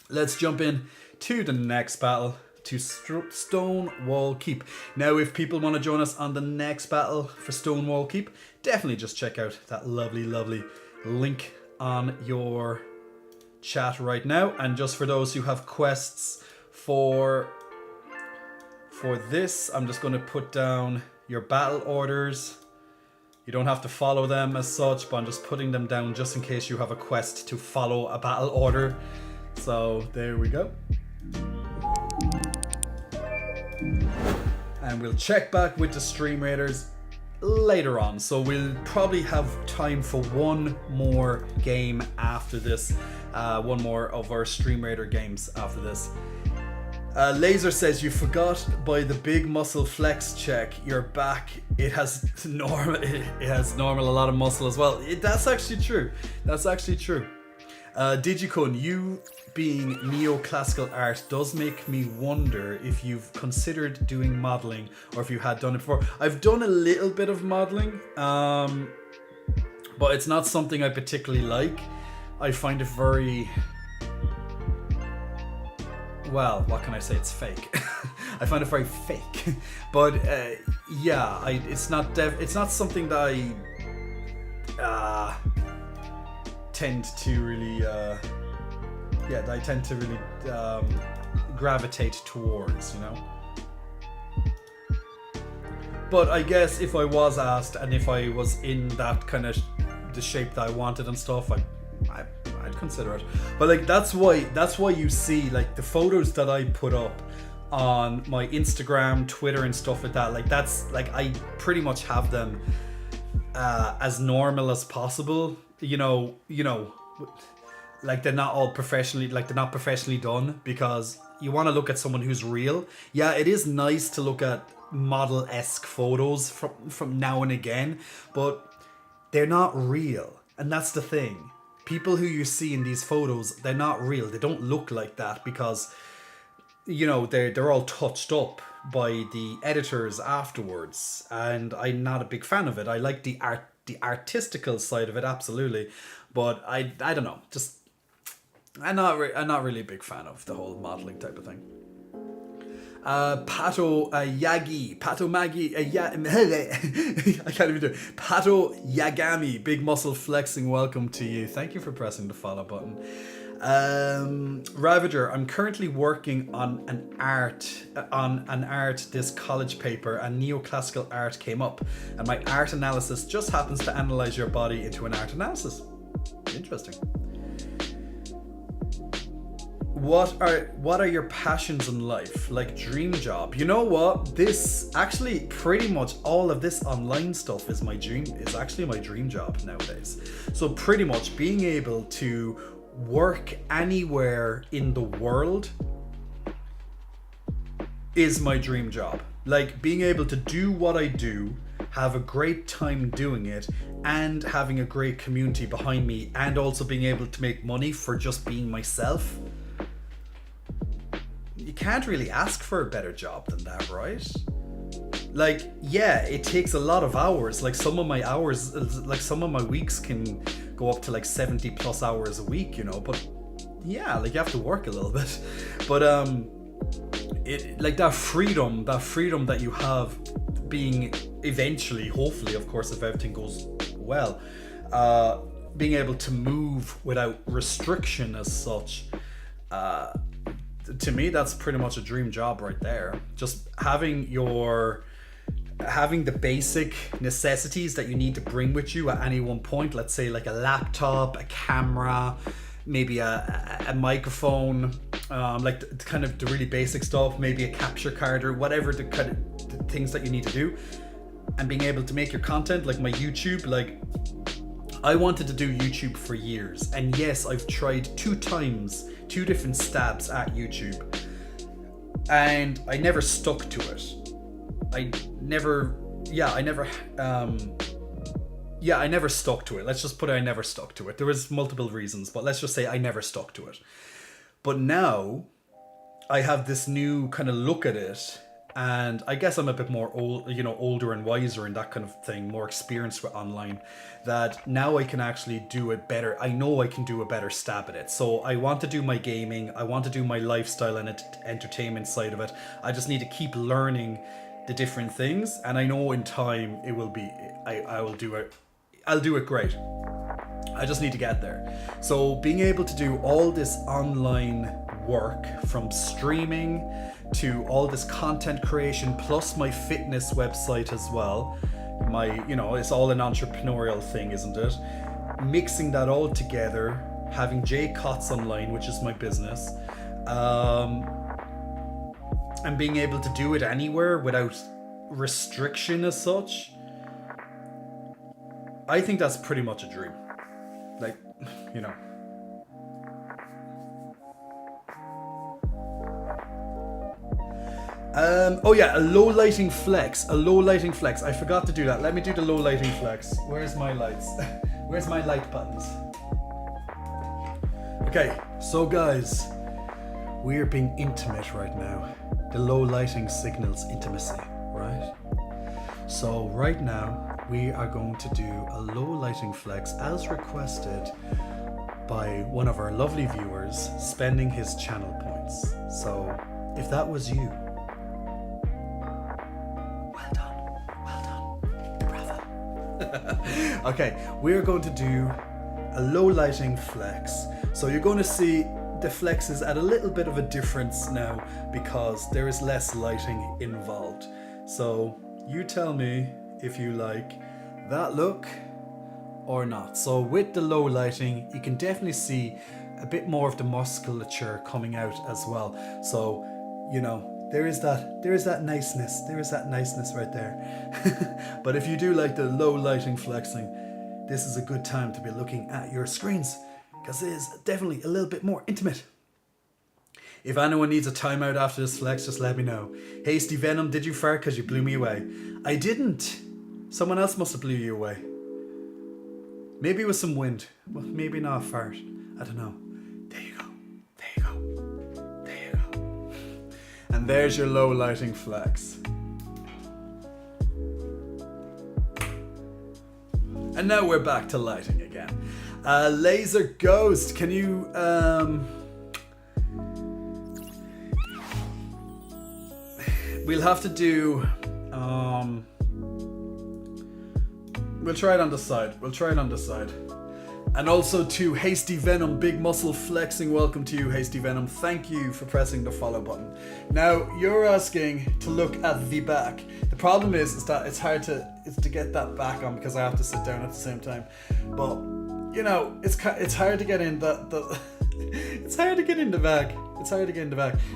Let's jump in to the next battle, to Stonewall Keep. Now, if people want to join us on the next battle for Stonewall Keep, definitely just check out that lovely link on your chat right now. And just for those who have quests for this, I'm just going to put down your battle orders. You don't have to follow them as such, but I'm just putting them down just in case you have a quest to follow a battle order. So there we go. And we'll check back with the stream raiders later on. So we'll probably have time for one more game after this. One more of our stream raider games after this. Laser says, you forgot by the big muscle flex check, your back, it has normal a lot of muscle as well. That's actually true. That's actually true. Digicun, you being neoclassical art does make me wonder if you've considered doing modeling or if you had done it before. I've done a little bit of modeling, but it's not something I particularly like. I find it very... well, what can I say? It's fake. I find it very fake. But yeah, it's not something that I tend to really gravitate towards, you know. But I guess if I was asked and if I was in that kind of the shape that I wanted and stuff, I'd consider it. But like that's why you see like the photos that I put up on my Instagram, Twitter and stuff like that, like that's like I pretty much have them as normal as possible, you know, like they're not all professionally, like they're not professionally done, because you want to look at someone who's real. Yeah, it is nice to look at model-esque photos from now and again, but they're not real, and that's the thing. People who you see in these photos, they're not real. They don't look like that because, you know, they're all touched up by the editors afterwards, and I'm not a big fan of it. I like the artistical side of it, absolutely, but I don't know. Just I'm not really a big fan of the whole modeling type of thing. Pato Maggie, I can't even do it. Pato Yagami, big muscle flexing, welcome to you. Thank you for pressing the follow button. Ravager, I'm currently working on an art, this college paper, and neoclassical art came up, and my art analysis just happens to analyze your body into an art analysis. Interesting. What are your passions in life? Like dream job? You know what? This actually pretty much all of this online stuff is actually my dream job nowadays. So pretty much being able to work anywhere in the world is my dream job. Like being able to do what I do, have a great time doing it, and having a great community behind me, and also being able to make money for just being myself. You can't really ask for a better job than that, right? Like, yeah, it takes a lot of hours. Like some of my weeks can go up to like 70 plus hours a week, you know, but yeah, like you have to work a little bit. But it like that freedom that you have being eventually, hopefully, of course, if everything goes well, being able to move without restriction as such, to me, that's pretty much a dream job right there. Just having the basic necessities that you need to bring with you at any one point. Let's say like a laptop, a camera, maybe a microphone, like the really basic stuff, maybe a capture card or whatever the kind of the things that you need to do. And being able to make your content, like my YouTube, like I wanted to do YouTube for years. And yes, I've tried 2 different stabs at YouTube, and I never stuck to it. I never stuck to it. Let's just put it, I never stuck to it. There was multiple reasons, but let's just say I never stuck to it. But now I have this new kind of look at it, and I guess I'm a bit more older and wiser and that kind of thing, more experienced with online, that now I can actually do it better. I know I can do a better stab at it. So I want to do my gaming, I want to do my lifestyle and entertainment side of it. I just need to keep learning the different things, and I know in time it will be, I'll do it great. I just need to get there. So being able to do all this online work, from streaming to all this content creation, plus my fitness website as well. It's all an entrepreneurial thing, isn't it? Mixing that all together, having J Cots Online, which is my business, and being able to do it anywhere without restriction as such. I think that's pretty much a dream. Like, you know. Oh yeah, a low lighting flex. I forgot to do that. Let me do the low lighting flex. Where's my lights? Where's my light buttons? Okay, so guys, we're being intimate right now. The low lighting signals intimacy, right? So right now, we are going to do a low lighting flex as requested by one of our lovely viewers spending his channel points. So if that was you, well done, bravo. Okay, we're going to do a low lighting flex. So you're going to see the flex is at a little bit of a difference now because there is less lighting involved. So you tell me if you like that look or not. So with the low lighting, you can definitely see a bit more of the musculature coming out as well. So, you know, there is that niceness right there. But if you do like the low lighting flexing, this is a good time to be looking at your screens, because it is definitely a little bit more intimate. If anyone needs a timeout after this flex, just let me know. Hasty Venom, did you fart because you blew me away? I didn't. Someone else must have blew you away. Maybe it was some wind. Well, maybe not a fart. I don't know. There you go. And there's your low lighting flex. And now we're back to lighting again. Laser Ghost, can you we'll have to do we'll try it on the side. And also to Hasty Venom, Big Muscle Flexing, welcome to you, Hasty Venom. Thank you for pressing the follow button. Now you're asking to look at the back. The problem is that it's hard to get that back on because I have to sit down at the same time. But you know, it's hard to get in it's hard to get in the back.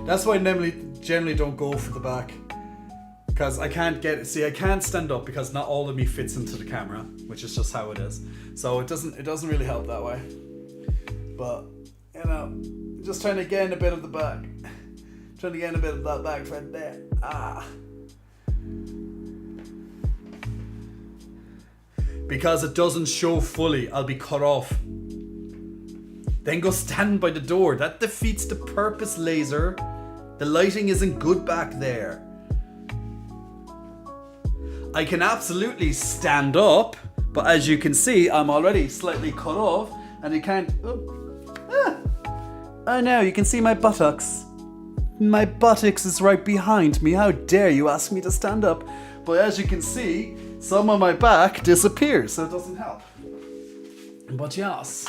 That's why I generally don't go for the back, because I can't stand up because not all of me fits into the camera, which is just how it is. So it doesn't really help that way. But you know, just trying to get in a bit of the back. Trying to get in a bit of that back right there. Because it doesn't show fully, I'll be cut off. Then go stand by the door. That defeats the purpose, Laser. The lighting isn't good back there. I can absolutely stand up, but as you can see, I'm already slightly cut off, and you can't. Oh no, you can see my buttocks. My buttocks is right behind me. How dare you ask me to stand up? But as you can see, some of my back disappears, so it doesn't help. But yes.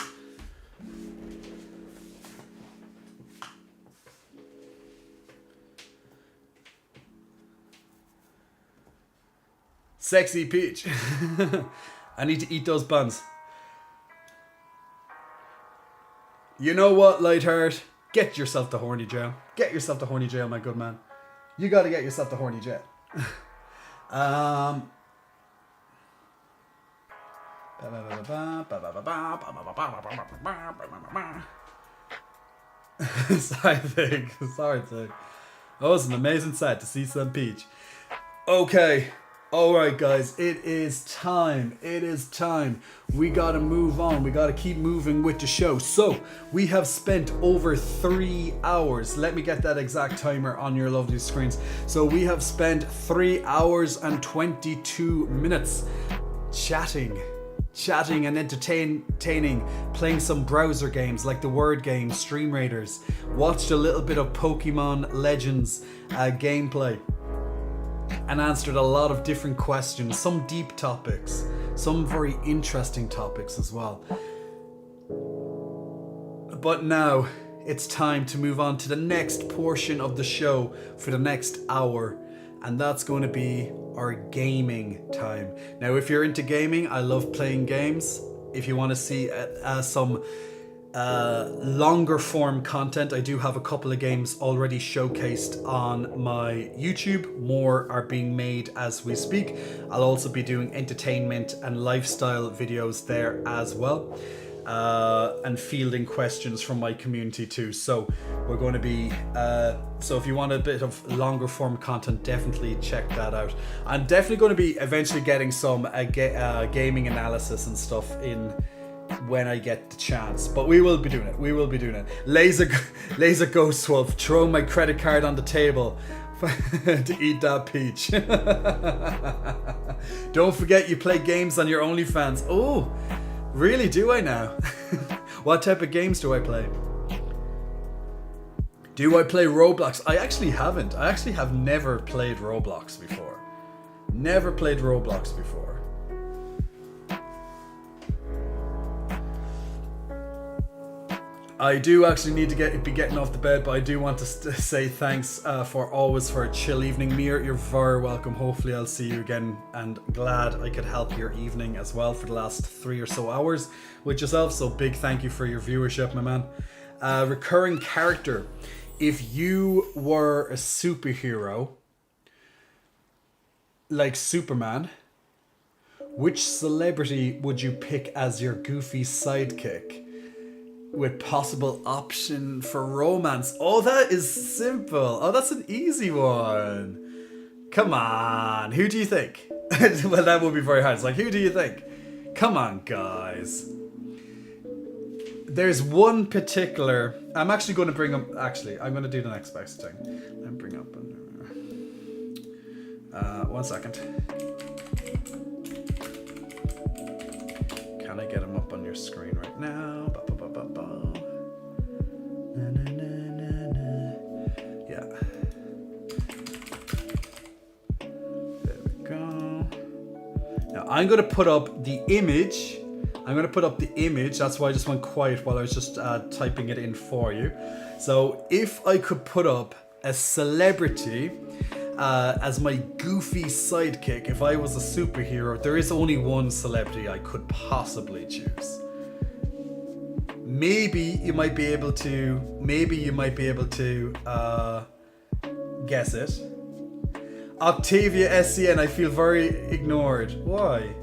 Sexy Peach. I need to eat those buns. You know what, Lightheart? Get yourself to horny jail. Get yourself to horny jail, my good man. You gotta get yourself to horny jail. Sorry, Thing. That was an amazing sight to see some Peach. Okay. Alright guys, it is time. We gotta move on. We gotta keep moving with the show. So, we have spent over 3 hours. Let me get that exact timer on your lovely screens. So, we have spent 3 hours and 22 minutes chatting and entertaining, playing some browser games like the word game, Stream Raiders. Watched a little bit of Pokemon Legends gameplay. And answered a lot of different questions, some deep topics, some very interesting topics as well. But now it's time to move on to the next portion of the show for the next hour, and that's going to be our gaming time. Now, if you're into gaming, I love playing games. If you want to see some longer form content, I do have a couple of games already showcased on my YouTube. More are being made as we speak. I'll also be doing entertainment and lifestyle videos there as well, and fielding questions from my community too. So we're going to be so if you want a bit of longer form content, definitely check that out. I'm definitely going to be eventually getting some gaming analysis and stuff in when I get the chance, but we will be doing it. Laser Ghost Wolf, throw my credit card on the table to eat that peach. Don't forget you play games on your OnlyFans. Oh, really? Do I now? What type of games do I play? Do I play Roblox? I actually haven't. I actually have never played Roblox before. Never played Roblox before. I do actually need to be getting off the bed, but I do want to say thanks for a chill evening. Mir, you're very welcome. Hopefully I'll see you again, and glad I could help your evening as well for the last 3 or so hours with yourself. So big thank you for your viewership, my man. Recurring character. If you were a superhero like Superman, which celebrity would you pick as your goofy sidekick? With possible option for romance. Oh, that is simple. Oh, that's an easy one. Come on. Who do you think? Well, that would be very hard. It's like, who do you think? Come on, guys. There's one particular... I'm actually going to bring up... Actually, I'm going to do the next best thing. Let me bring up... 1 second. Can I get him up on your screen right now? Yeah. There we go. Now I'm going to put up the image. That's why I just went quiet while I was just typing it in for you. So if I could put up a celebrity as my goofy sidekick, if I was a superhero, there is only one celebrity I could possibly choose. Maybe you might be able to guess it. Octavia SCN, I feel very ignored. Why?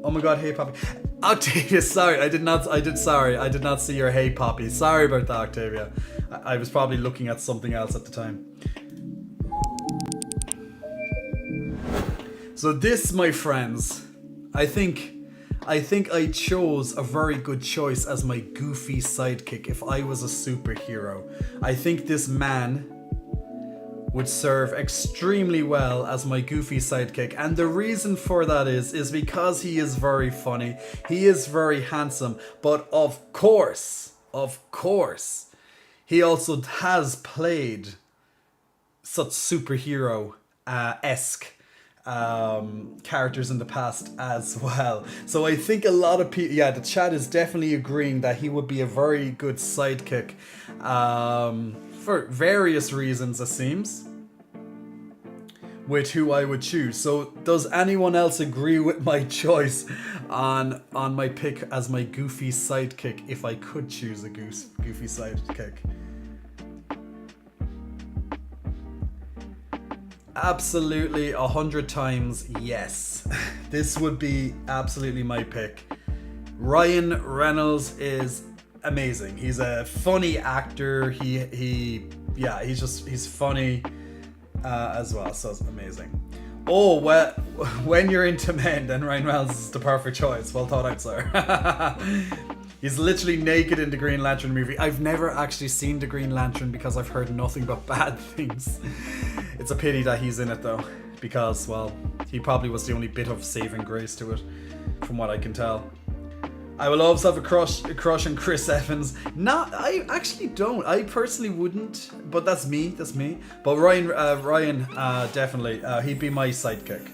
Oh my god, hey Poppy. Octavia, sorry, I did not see your hey Poppy. Sorry about that, Octavia. I was probably looking at something else at the time. So this, my friends, I think I chose a very good choice as my goofy sidekick if I was a superhero. I think this man would serve extremely well as my goofy sidekick, and the reason for that is because he is very funny, he is very handsome, but of course, he also has played such superhero-esque characters in the past as well. So I think a lot of people, the chat is definitely agreeing that he would be a very good sidekick for various reasons, it seems, with who I would choose. So does anyone else agree with my choice on my pick as my goofy sidekick if I could choose a goofy sidekick? Absolutely, 100 times yes. This would be absolutely my pick. Ryan Reynolds is amazing. He's a funny actor. He's funny as well, so it's amazing. Oh, well, when you're into men, then Ryan Reynolds is the perfect choice. Well thought out, sir. He's literally naked in the Green Lantern movie. I've never actually seen the Green Lantern because I've heard nothing but bad things. It's a pity that he's in it though, because, well, he probably was the only bit of saving grace to it, from what I can tell. I will always have a crush on Chris Evans. I actually don't. I personally wouldn't, but that's me. But Ryan, definitely, he'd be my sidekick.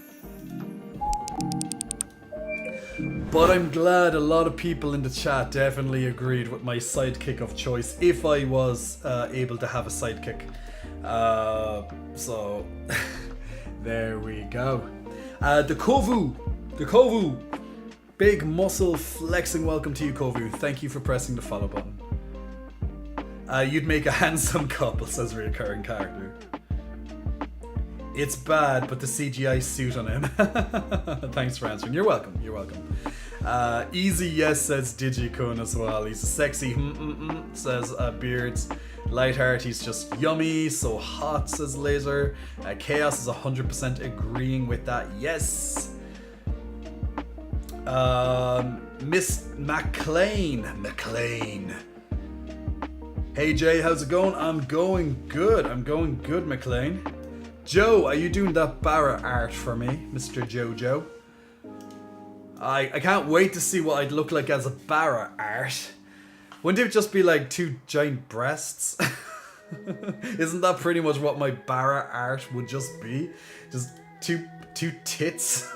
But I'm glad a lot of people in the chat definitely agreed with my sidekick of choice if I was able to have a sidekick. So there we go. The Kovu, big muscle flexing welcome to you, Kovu. Thank you for pressing the follow button. You'd make a handsome couple, says reoccurring character. It's bad, but the CGI suit on him. Thanks for answering. You're welcome. Easy yes, says Digicon as well. He's a sexy says Beards. Lightheart, he's just yummy, so hot, says Laser. Chaos is 100% agreeing with that. Yes. Miss McLean. Hey Jay, how's it going? I'm going good, McLean. Joe, are you doing that Barra art for me, Mr. Jojo? I can't wait to see what I'd look like as a Barra art. Wouldn't it just be like two giant breasts? Isn't that pretty much what my Barra art would just be? Just two tits?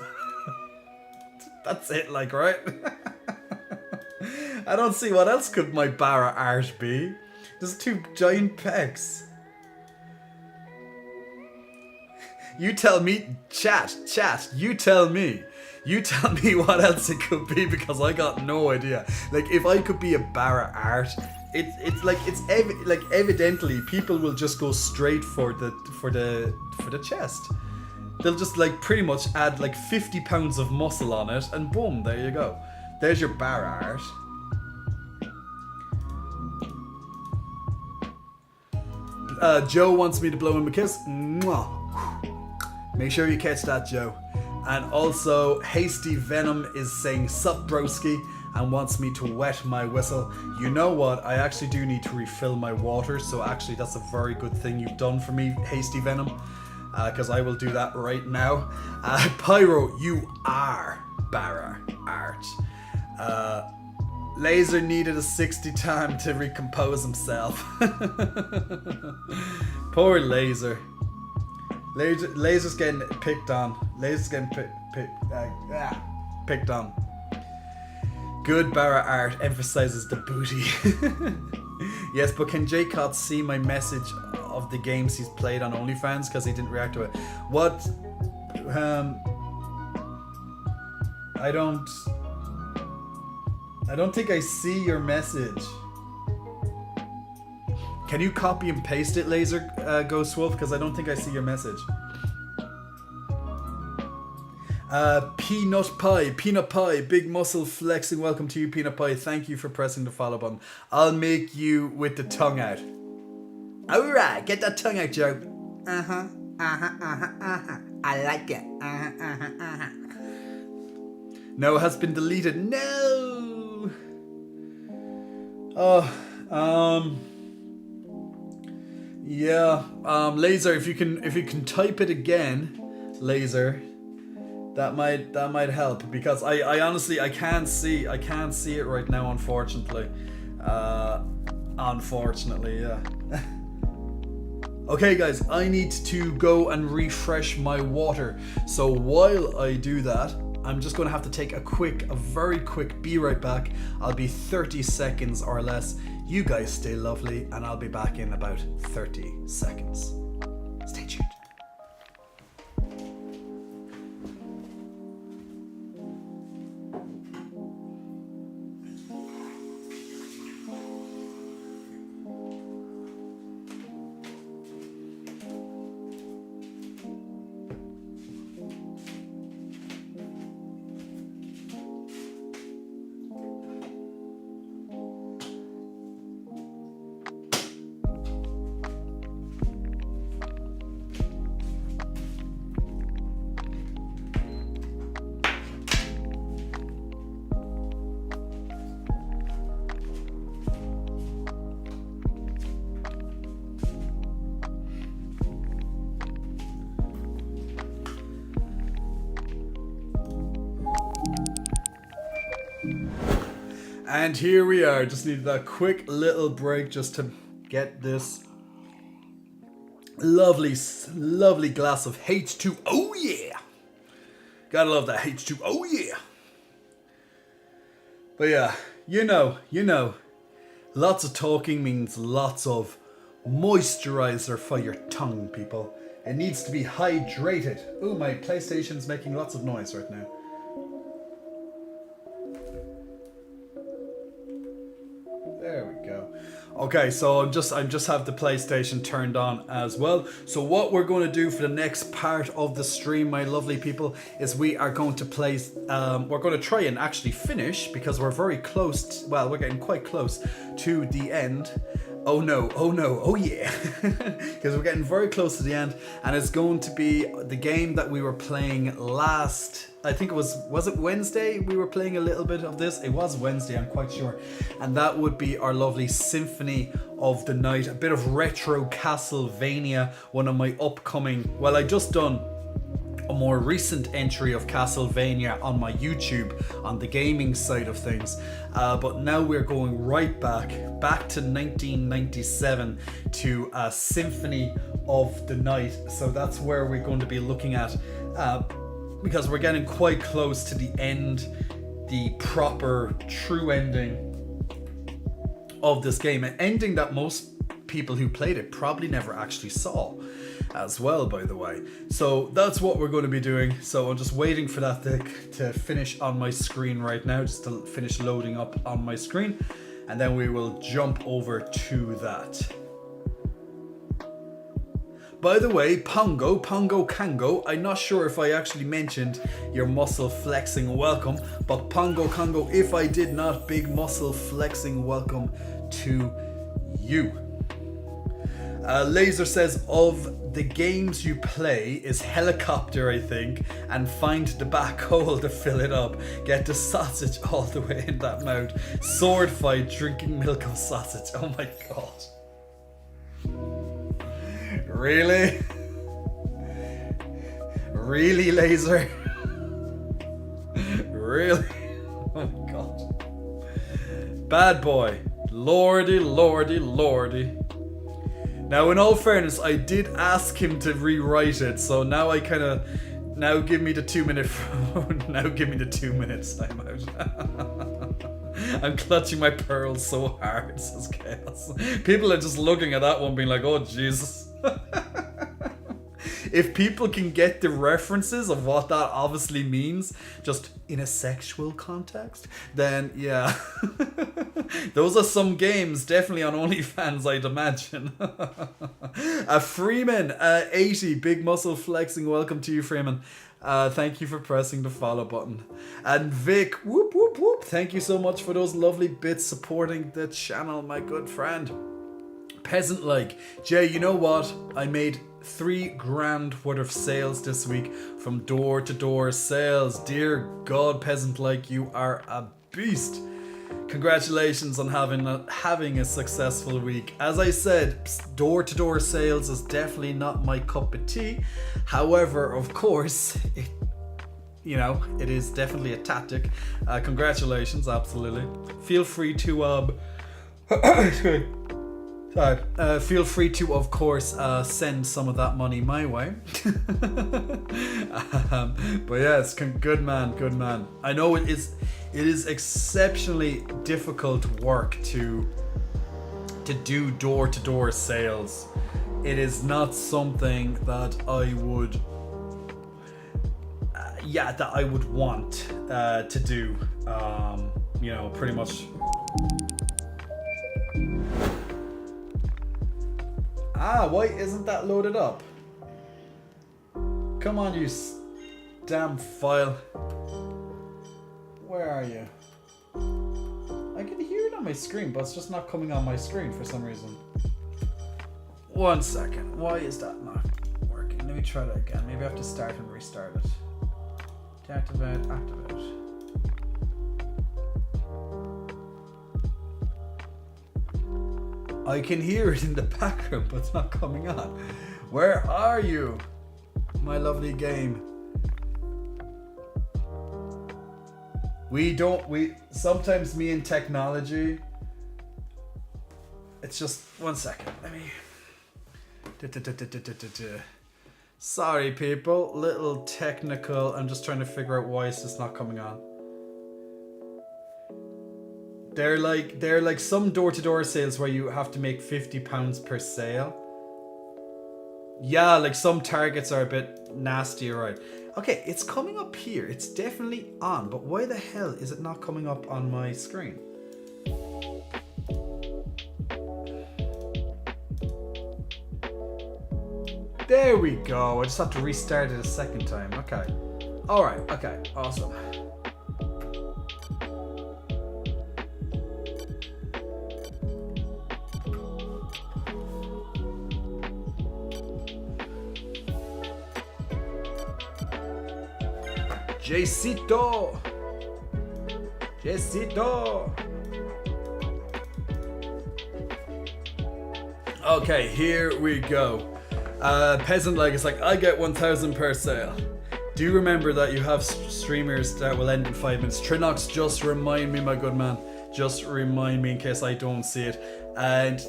That's it, like, right? I don't see what else could my Barra art be. Just two giant pecs. You tell me, chat, you tell me. You tell me what else it could be, because I got no idea. Like, if I could be a Barra art, evidently people will just go straight for the chest. They'll just like pretty much add like 50 pounds of muscle on it, and boom, there you go. There's your Barra art. Joe wants me to blow him a kiss. Mwah. Make sure you catch that, Joe. And also, Hasty Venom is saying sup broski and wants me to wet my whistle. You know what? I actually do need to refill my water, so actually that's a very good thing you've done for me, Hasty Venom, because I will do that right now. Pyro, you are Barra art. Laser needed a 60 time to recompose himself. Poor Laser. Laser's getting picked on. Laser's getting picked on. Good Barra art emphasizes the booty. Yes, but can Jay Cott see my message of the games he's played on OnlyFans because he didn't react to it? What? I don't think I see your message. Can you copy and paste it, Laser Ghost Wolf? Because I don't think I see your message. Peanut Pie, big muscle flexing. Welcome to you, Peanut Pie. Thank you for pressing the follow button. I'll make you with the tongue out. Alright, get that tongue out, Joe. I like it. No, it has been deleted. No. Yeah, Laser, if you can type it again, Laser, that might help, because I honestly I can't see it right now, unfortunately. Unfortunately, yeah. Okay guys, I need to go and refresh my water. So while I do that, I'm just going to have to take a very quick be right back. I'll be 30 seconds or less. You guys stay lovely, and I'll be back in about 30 seconds. Stay tuned. And here we are. Just needed that quick little break just to get this lovely glass of H2. Oh yeah! Gotta love that H2. Oh yeah! But yeah, you know, lots of talking means lots of moisturizer for your tongue, people. It needs to be hydrated. Ooh, my PlayStation's making lots of noise right now. There we go. Okay, so I just have the PlayStation turned on as well. So what we're going to do for the next part of the stream, my lovely people, is we are going to play. We're going to try and actually finish because we're very close. Well, we're getting quite close to the end. Oh no, oh yeah. Because we're getting very close to the end, and it's going to be the game that we were playing last. I think it was it Wednesday? We were playing a little bit of this. It was Wednesday, I'm quite sure. And that would be our lovely Symphony of the Night, a bit of retro Castlevania, one of my upcoming, well, I just done a more recent entry of Castlevania on my YouTube on the gaming side of things, but now we're going right back to 1997 to Symphony of the Night. So that's where we're going to be looking at, because we're getting quite close to the end, the proper true ending of this game, an ending that most people who played it probably never actually saw as well, by the way. So that's what we're going to be doing. So I'm just waiting for that to finish on my screen right now, just to finish loading up on my screen, and then we will jump over to that. By the way, Pongo Kango, I'm not sure if I actually mentioned your muscle flexing welcome, but Pongo Kango, if I did not, big muscle flexing welcome to you. Laser says, of the games you play is Helicopter, I think, and find the back hole to fill it up. Get the sausage all the way in that mouth. Sword fight, drinking milk of sausage. Oh my god. Really? Really, Laser? Really? Oh my god. Bad boy. Lordy, lordy, lordy. Now, in all fairness, I did ask him to rewrite it, so now I kind of... Now give me the 2 minute... now give me the 2 minutes timeout. I'm clutching my pearls so hard, says Chaos. People are just looking at that one being like, oh, Jesus. If people can get the references of what that obviously means, just in a sexual context, then yeah. Those are some games, definitely on OnlyFans, I'd imagine. Freeman, 80, big muscle flexing, welcome to you, Freeman. Thank you for pressing the follow button. And Vic, whoop whoop whoop, thank you so much for those lovely bits supporting the channel, my good friend. Peasant like, Jay, you know what? I made $3,000 worth of sales this week from door-to-door sales. Dear God, Peasant like, you are a beast. Congratulations on having a successful week. As I said, door-to-door sales is definitely not my cup of tea. However, of course, it is definitely a tactic. Congratulations, absolutely. Feel free to feel free to, of course, send some of that money my way. But yes, good man. I know it is exceptionally difficult work to do door-to-door sales. It is not something that I would want to do. Pretty much. Why isn't that loaded up? Come on, you damn file. Where are you? I can hear it on my screen, but it's just not coming on my screen for some reason. 1 second. Why is that not working? Let me try that again. Maybe I have to start and restart it. Deactivate, activate. I can hear it in the background, but it's not coming on. Where are you, my lovely game? Sometimes me and technology, it's just 1 second. Let me. Sorry, people. Little technical. I'm just trying to figure out why it's just not coming on. They're like some door-to-door sales where you have to make £50 per sale. Yeah, like some targets are a bit nasty, right? Okay, it's coming up here. It's definitely on, but why the hell is it not coming up on my screen? There we go. I just have to restart it a second time. Okay. Alright, okay, awesome. Jacito! Okay, here we go. Peasant Leg is like, I get 1,000 per sale. Do you remember that you have streamers that will end in 5 minutes? Trinox, just remind me, my good man. Just remind me in case I don't see it. And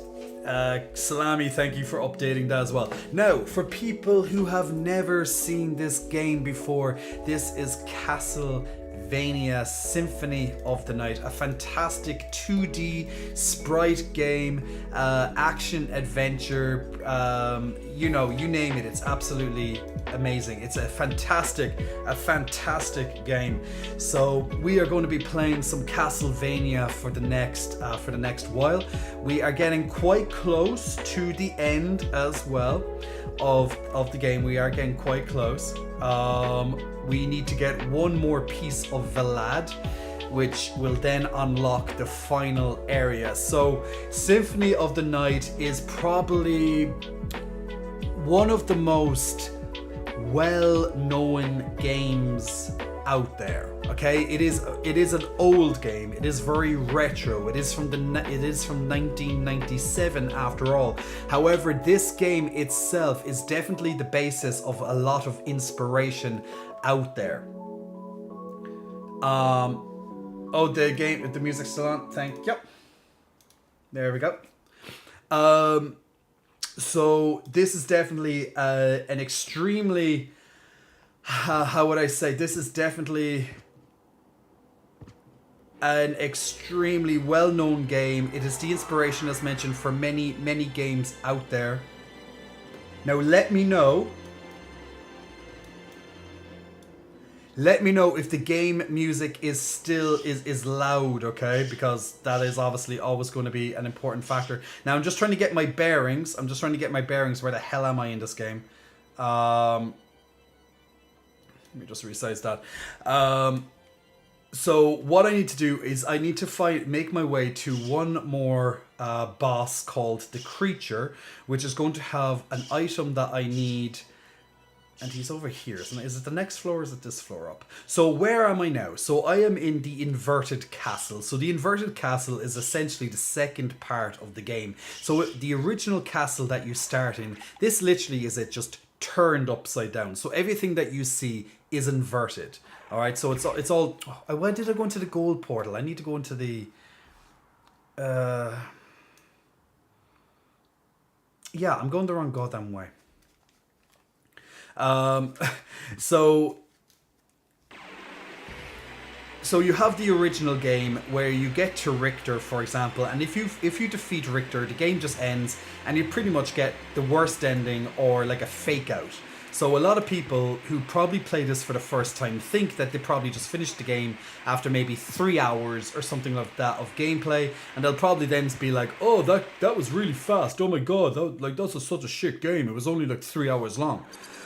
Salami, thank you for updating that as well. Now, for people who have never seen this game before, this is Castlevania Symphony of the Night, a fantastic 2D sprite game, action adventure, you know, you name it, it's absolutely amazing. It's a fantastic game. So we are going to be playing some Castlevania for the next while. We are getting quite close to the end as well of the game. We are getting quite close. We need to get one more piece of Vlad, which will then unlock the final area. So Symphony of the Night is probably one of the most well-known games out there. Okay, it is an old game. It is very retro. It is from 1997 after all. However, this game itself is definitely the basis of a lot of inspiration out there. Oh, the music's still on. Thank you. There we go. So this is definitely an extremely, how would I say, this is definitely an extremely well-known game. It is the inspiration, as mentioned, for many games out there. Now let me know if the game music is still is loud, okay? Because that is obviously always going to be an important factor. Now I'm just trying to get my bearings. Where the hell am I in this game? Let me just resize that. So what I need to do is I need to make my way to one more boss called the Creature, which is going to have an item that I need. And he's over here. So is it the next floor or is it this floor up? So where am I now? So I am in the Inverted Castle. So the Inverted Castle is essentially the second part of the game. So the original castle that you start in, this literally is it just turned upside down. So everything that you see is inverted. All right. So it's all. Oh, why did I go into the gold portal? I need to go into the. Yeah, I'm going the wrong goddamn way. So you have the original game where you get to Richter, for example, and if you defeat Richter, the game just ends and you pretty much get the worst ending or like a fake out. So a lot of people who probably play this for the first time think that they probably just finished the game after maybe 3 hours or something like that of gameplay, and they'll probably then be like, oh, that was really fast, oh my god, that's such a shit game, it was only like 3 hours long.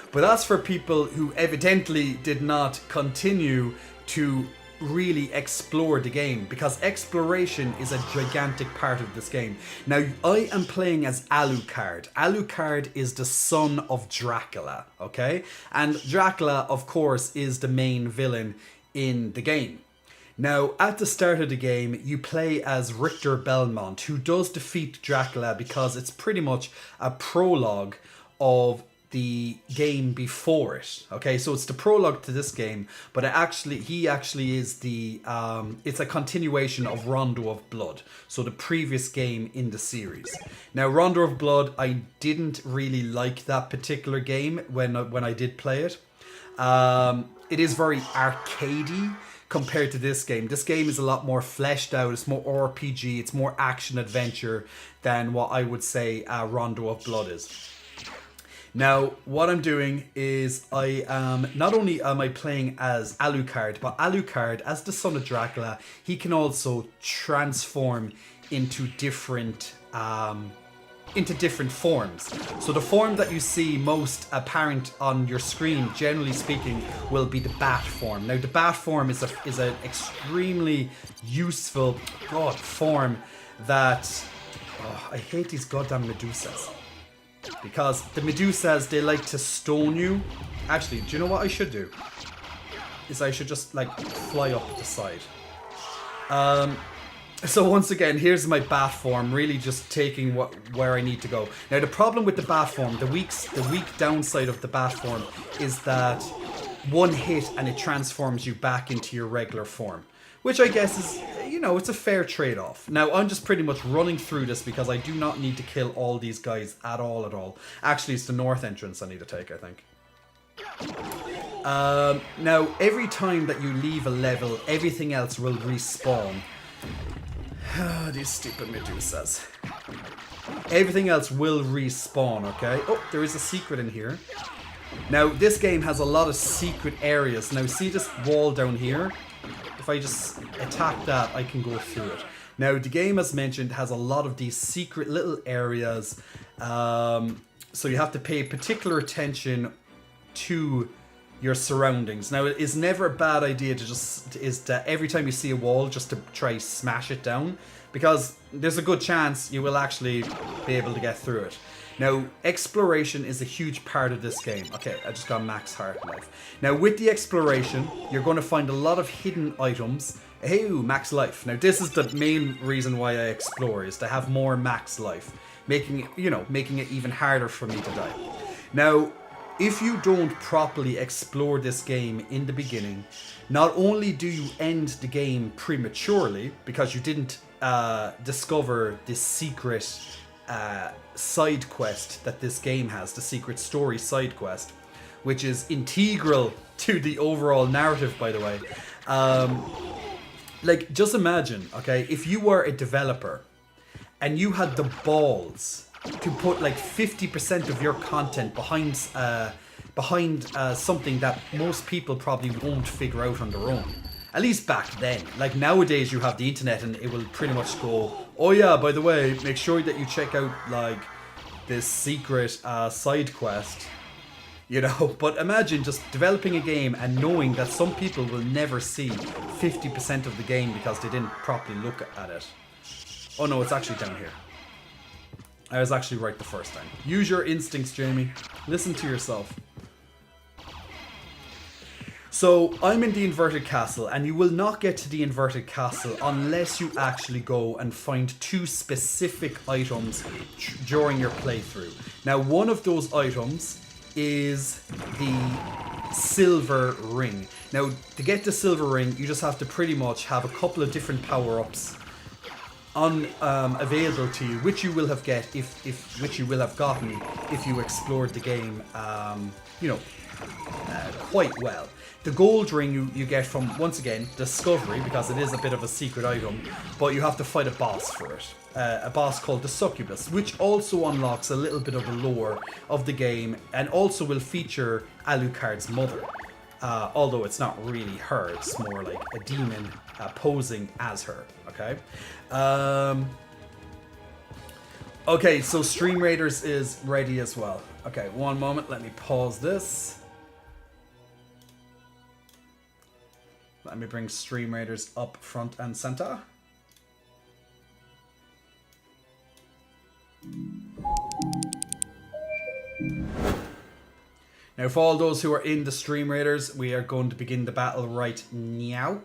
But that's for people who evidently did not continue to really explore the game, because exploration is a gigantic part of this game. Now, I am playing as Alucard. Alucard is the son of Dracula, okay? And Dracula, of course, is the main villain in the game. Now, at the start of the game, you play as Richter Belmont, who does defeat Dracula because it's pretty much a prologue of the game before it. Okay, so it's the prologue to this game, but he actually is the it's a continuation of Rondo of Blood, so the previous game in the series. Now, Rondo of Blood, I didn't really like that particular game when I did play it. It is very arcadey, compared to this game. This game is a lot more fleshed out. It's more RPG. It's more action adventure than what I would say Rondo of Blood is. Now, what I'm doing is I am, not only am I playing as Alucard, but Alucard, as the son of Dracula, he can also transform into different forms. So the form that you see most apparent on your screen, generally speaking, will be the bat form. Now, the bat form is an extremely useful form that... Oh, I hate these goddamn Medusas. Because the Medusas, they like to stone you. Actually, do you know what I should do? Is I should just, like, fly up the side. So once again, here's my bat form, really just taking where I need to go. Now, the problem with the bat form, the weak downside of the bat form is that one hit and it transforms you back into your regular form. Which I guess is, you know, it's a fair trade-off. Now, I'm just pretty much running through this because I do not need to kill all these guys at all. Actually, it's the north entrance I need to take, I think. Now, every time that you leave a level, everything else will respawn. These stupid Medusas. Everything else will respawn, okay? Oh, there is a secret in here. Now, this game has a lot of secret areas. Now, see this wall down here? If I just attack that, I can go through it. Now, the game, as mentioned, has a lot of these secret little areas. So you have to pay particular attention to your surroundings. Now, it is never a bad idea to every time you see a wall, just to try smash it down. Because there's a good chance you will actually be able to get through it. Now, exploration is a huge part of this game. Okay, I just got max heart life. Now, with the exploration, you're going to find a lot of hidden items. Hey, max life. Now, this is the main reason why I explore, is to have more max life. Making it even harder for me to die. Now, if you don't properly explore this game in the beginning, not only do you end the game prematurely, because you didn't discover this secret side quest that this game has, the secret story side quest, which is integral to the overall narrative, by the way. Like, just imagine, okay, if you were a developer and you had the balls to put like 50% of your content behind something that most people probably won't figure out on their own. At least back then. Like, nowadays you have the internet and it will pretty much go, oh yeah, by the way, make sure that you check out like this secret side quest, you know. But imagine just developing a game and knowing that some people will never see 50% of the game because they didn't properly look at it. Oh no, it's actually down here. I was actually right the first time. Use your instincts, Jamie. Listen to yourself. So, I'm in the inverted castle, and you will not get to the inverted castle unless you actually go and find 2 specific items during your playthrough. Now, one of those items is the silver ring. Now, to get the silver ring, you just have to pretty much have a couple of different power-ups available to you, which you will have gotten if you explored the game, quite well. The gold ring you get from, once again, discovery, because it is a bit of a secret item, but you have to fight a boss for it. A boss called the Succubus, which also unlocks a little bit of the lore of the game, and also will feature Alucard's mother. Although it's not really her, it's more like a demon posing as her, okay? Okay, so Stream Raiders is ready as well. Okay, one moment, let me pause this. Let me bring Stream Raiders up front and center. Now, for all those who are in the Stream Raiders, we are going to begin the battle right now.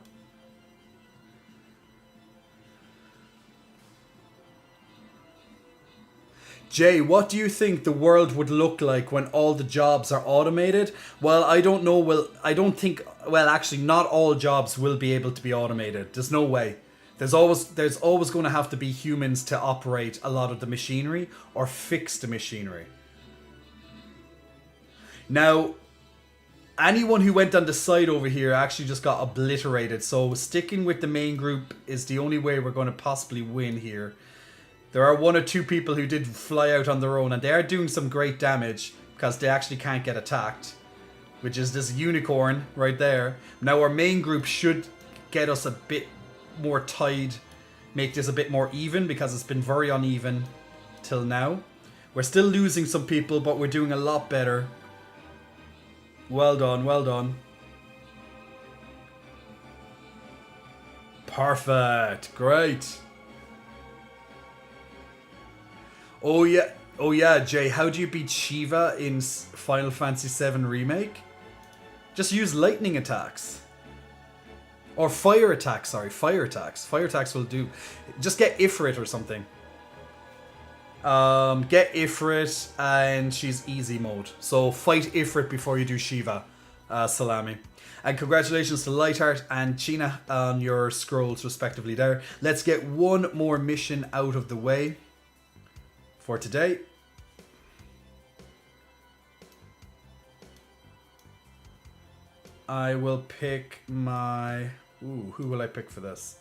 Jay, what do you think the world would look like when all the jobs are automated? Well, I don't know. Well, actually, not all jobs will be able to be automated. There's no way. There's always going to have to be humans to operate a lot of the machinery or fix the machinery. Now, anyone who went on the side over here actually just got obliterated. So sticking with the main group is the only way we're going to possibly win here. There are 1 or 2 people who did fly out on their own, and they are doing some great damage because they actually can't get attacked, which is this unicorn right there. Now our main group should get us a bit more tied, make this a bit more even, because it's been very uneven till now. We're still losing some people, but we're doing a lot better. Well done, well done. Perfect, great. Oh yeah, Jay, how do you beat Shiva in Final Fantasy VII Remake? Just use lightning attacks. Or fire attacks, sorry, fire attacks. Fire attacks will do. Just get Ifrit or something. Get Ifrit and she's easy mode. So fight Ifrit before you do Shiva, Salami. And congratulations to Lightheart and China on your scrolls respectively there. Let's get one more mission out of the way for today. I will pick my... Ooh, who will I pick for this?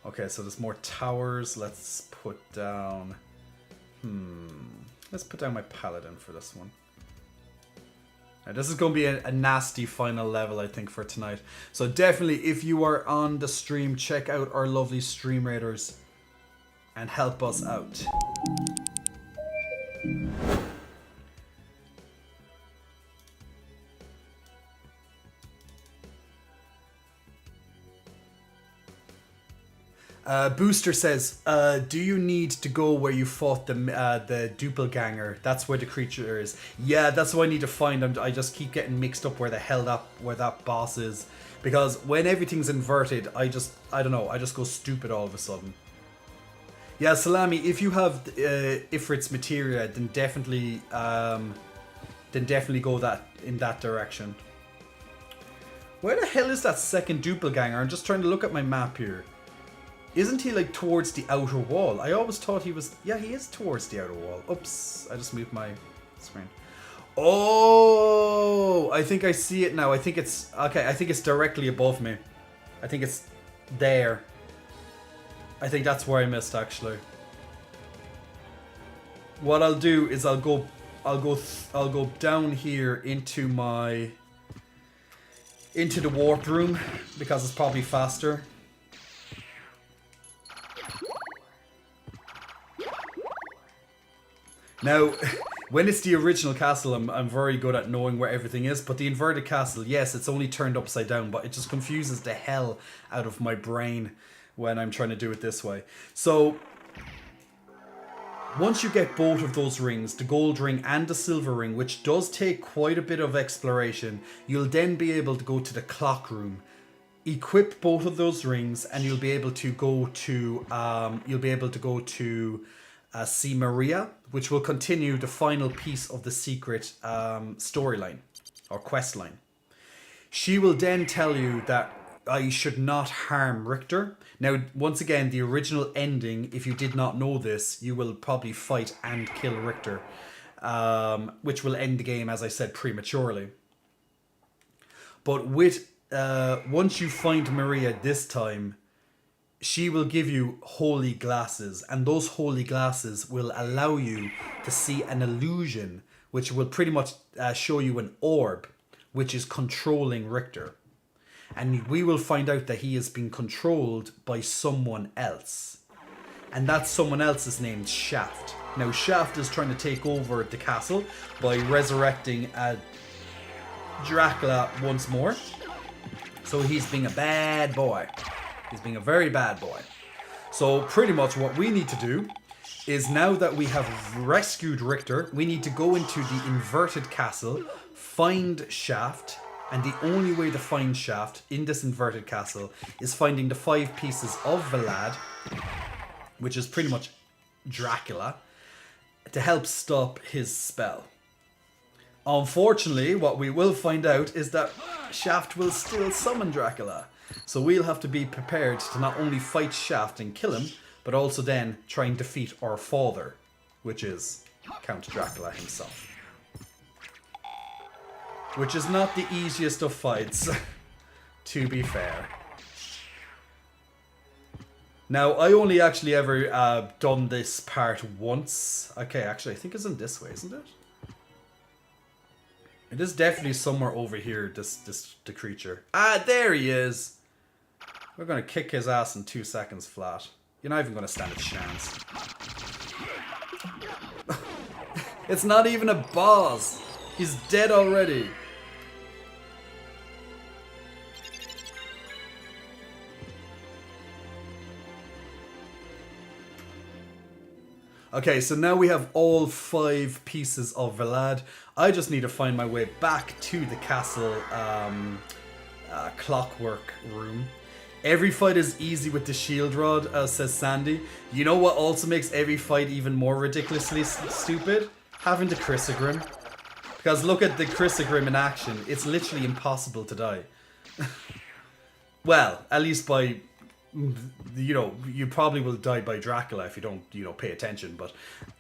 Okay, so there's more towers. Let's put down... Let's put down my paladin for this one. Now, this is going to be a nasty final level, I think, for tonight. So definitely, if you are on the stream, check out our lovely stream raiders and help us out. Booster says, do you need to go where you fought the doppelganger? That's where the creature is. Yeah, that's what I need to find. I just keep getting mixed up where that boss is. Because when everything's inverted, I don't know, I just go stupid all of a sudden. Yeah, Salami, if you have Ifrit's materia, then definitely go in that direction. Where the hell is that second doppelganger? I'm just trying to look at my map here. Isn't he like towards the outer wall? I always thought he was... Yeah, he is towards the outer wall. Oops, I just moved my screen. Oh, I think I see it now. I think it's... Okay, I think it's directly above me. I think it's there. I think that's where I missed, actually. What I'll do is I'll go down here into the warp room, because it's probably faster. Now, when it's the original castle, I'm very good at knowing where everything is. But the inverted castle, yes, it's only turned upside down. But it just confuses the hell out of my brain when I'm trying to do it this way. So, once you get both of those rings, the gold ring and the silver ring, which does take quite a bit of exploration, you'll then be able to go to the clock room. Equip both of those rings and you'll be able to go to... see Maria, which will continue the final piece of the secret storyline or quest line. She will then tell you that I should not harm Richter. Now, once again, the original ending, if you did not know this, you will probably fight and kill Richter, which will end the game, as I said, prematurely. But with once you find Maria this time, she will give you holy glasses, and those holy glasses will allow you to see an illusion, which will pretty much show you an orb, which is controlling Richter. And we will find out that he has been controlled by someone else. And that someone else is named Shaft. Now, Shaft is trying to take over the castle by resurrecting Dracula once more. So he's being a bad boy. He's being a very bad boy. So pretty much what we need to do is, now that we have rescued Richter, we need to go into the inverted castle, find Shaft, and the only way to find Shaft in this inverted castle is finding the 5 pieces of Vlad, which is pretty much Dracula, to help stop his spell. Unfortunately, what we will find out is that Shaft will still summon Dracula. So we'll have to be prepared to not only fight Shaft and kill him, but also then try and defeat our father, which is Count Dracula himself. which is not the easiest of fights, to be fair. Now, I only actually ever done this part once. Okay, actually, I think it's in this way, isn't it? It is definitely somewhere over here, the creature. Ah, there he is! We're gonna kick his ass in 2 seconds flat. You're not even gonna stand a chance. It's not even a boss! He's dead already! Okay, so now we have all 5 pieces of Vlad. I just need to find my way back to the castle clockwork room. Every fight is easy with the shield rod, says Sandy. You know what also makes every fight even more ridiculously stupid? Having the Chrysogrim. Because look at the Chrysogrim in action. It's literally impossible to die. Well, at least by... You know, you probably will die by Dracula if you don't, you know, pay attention. But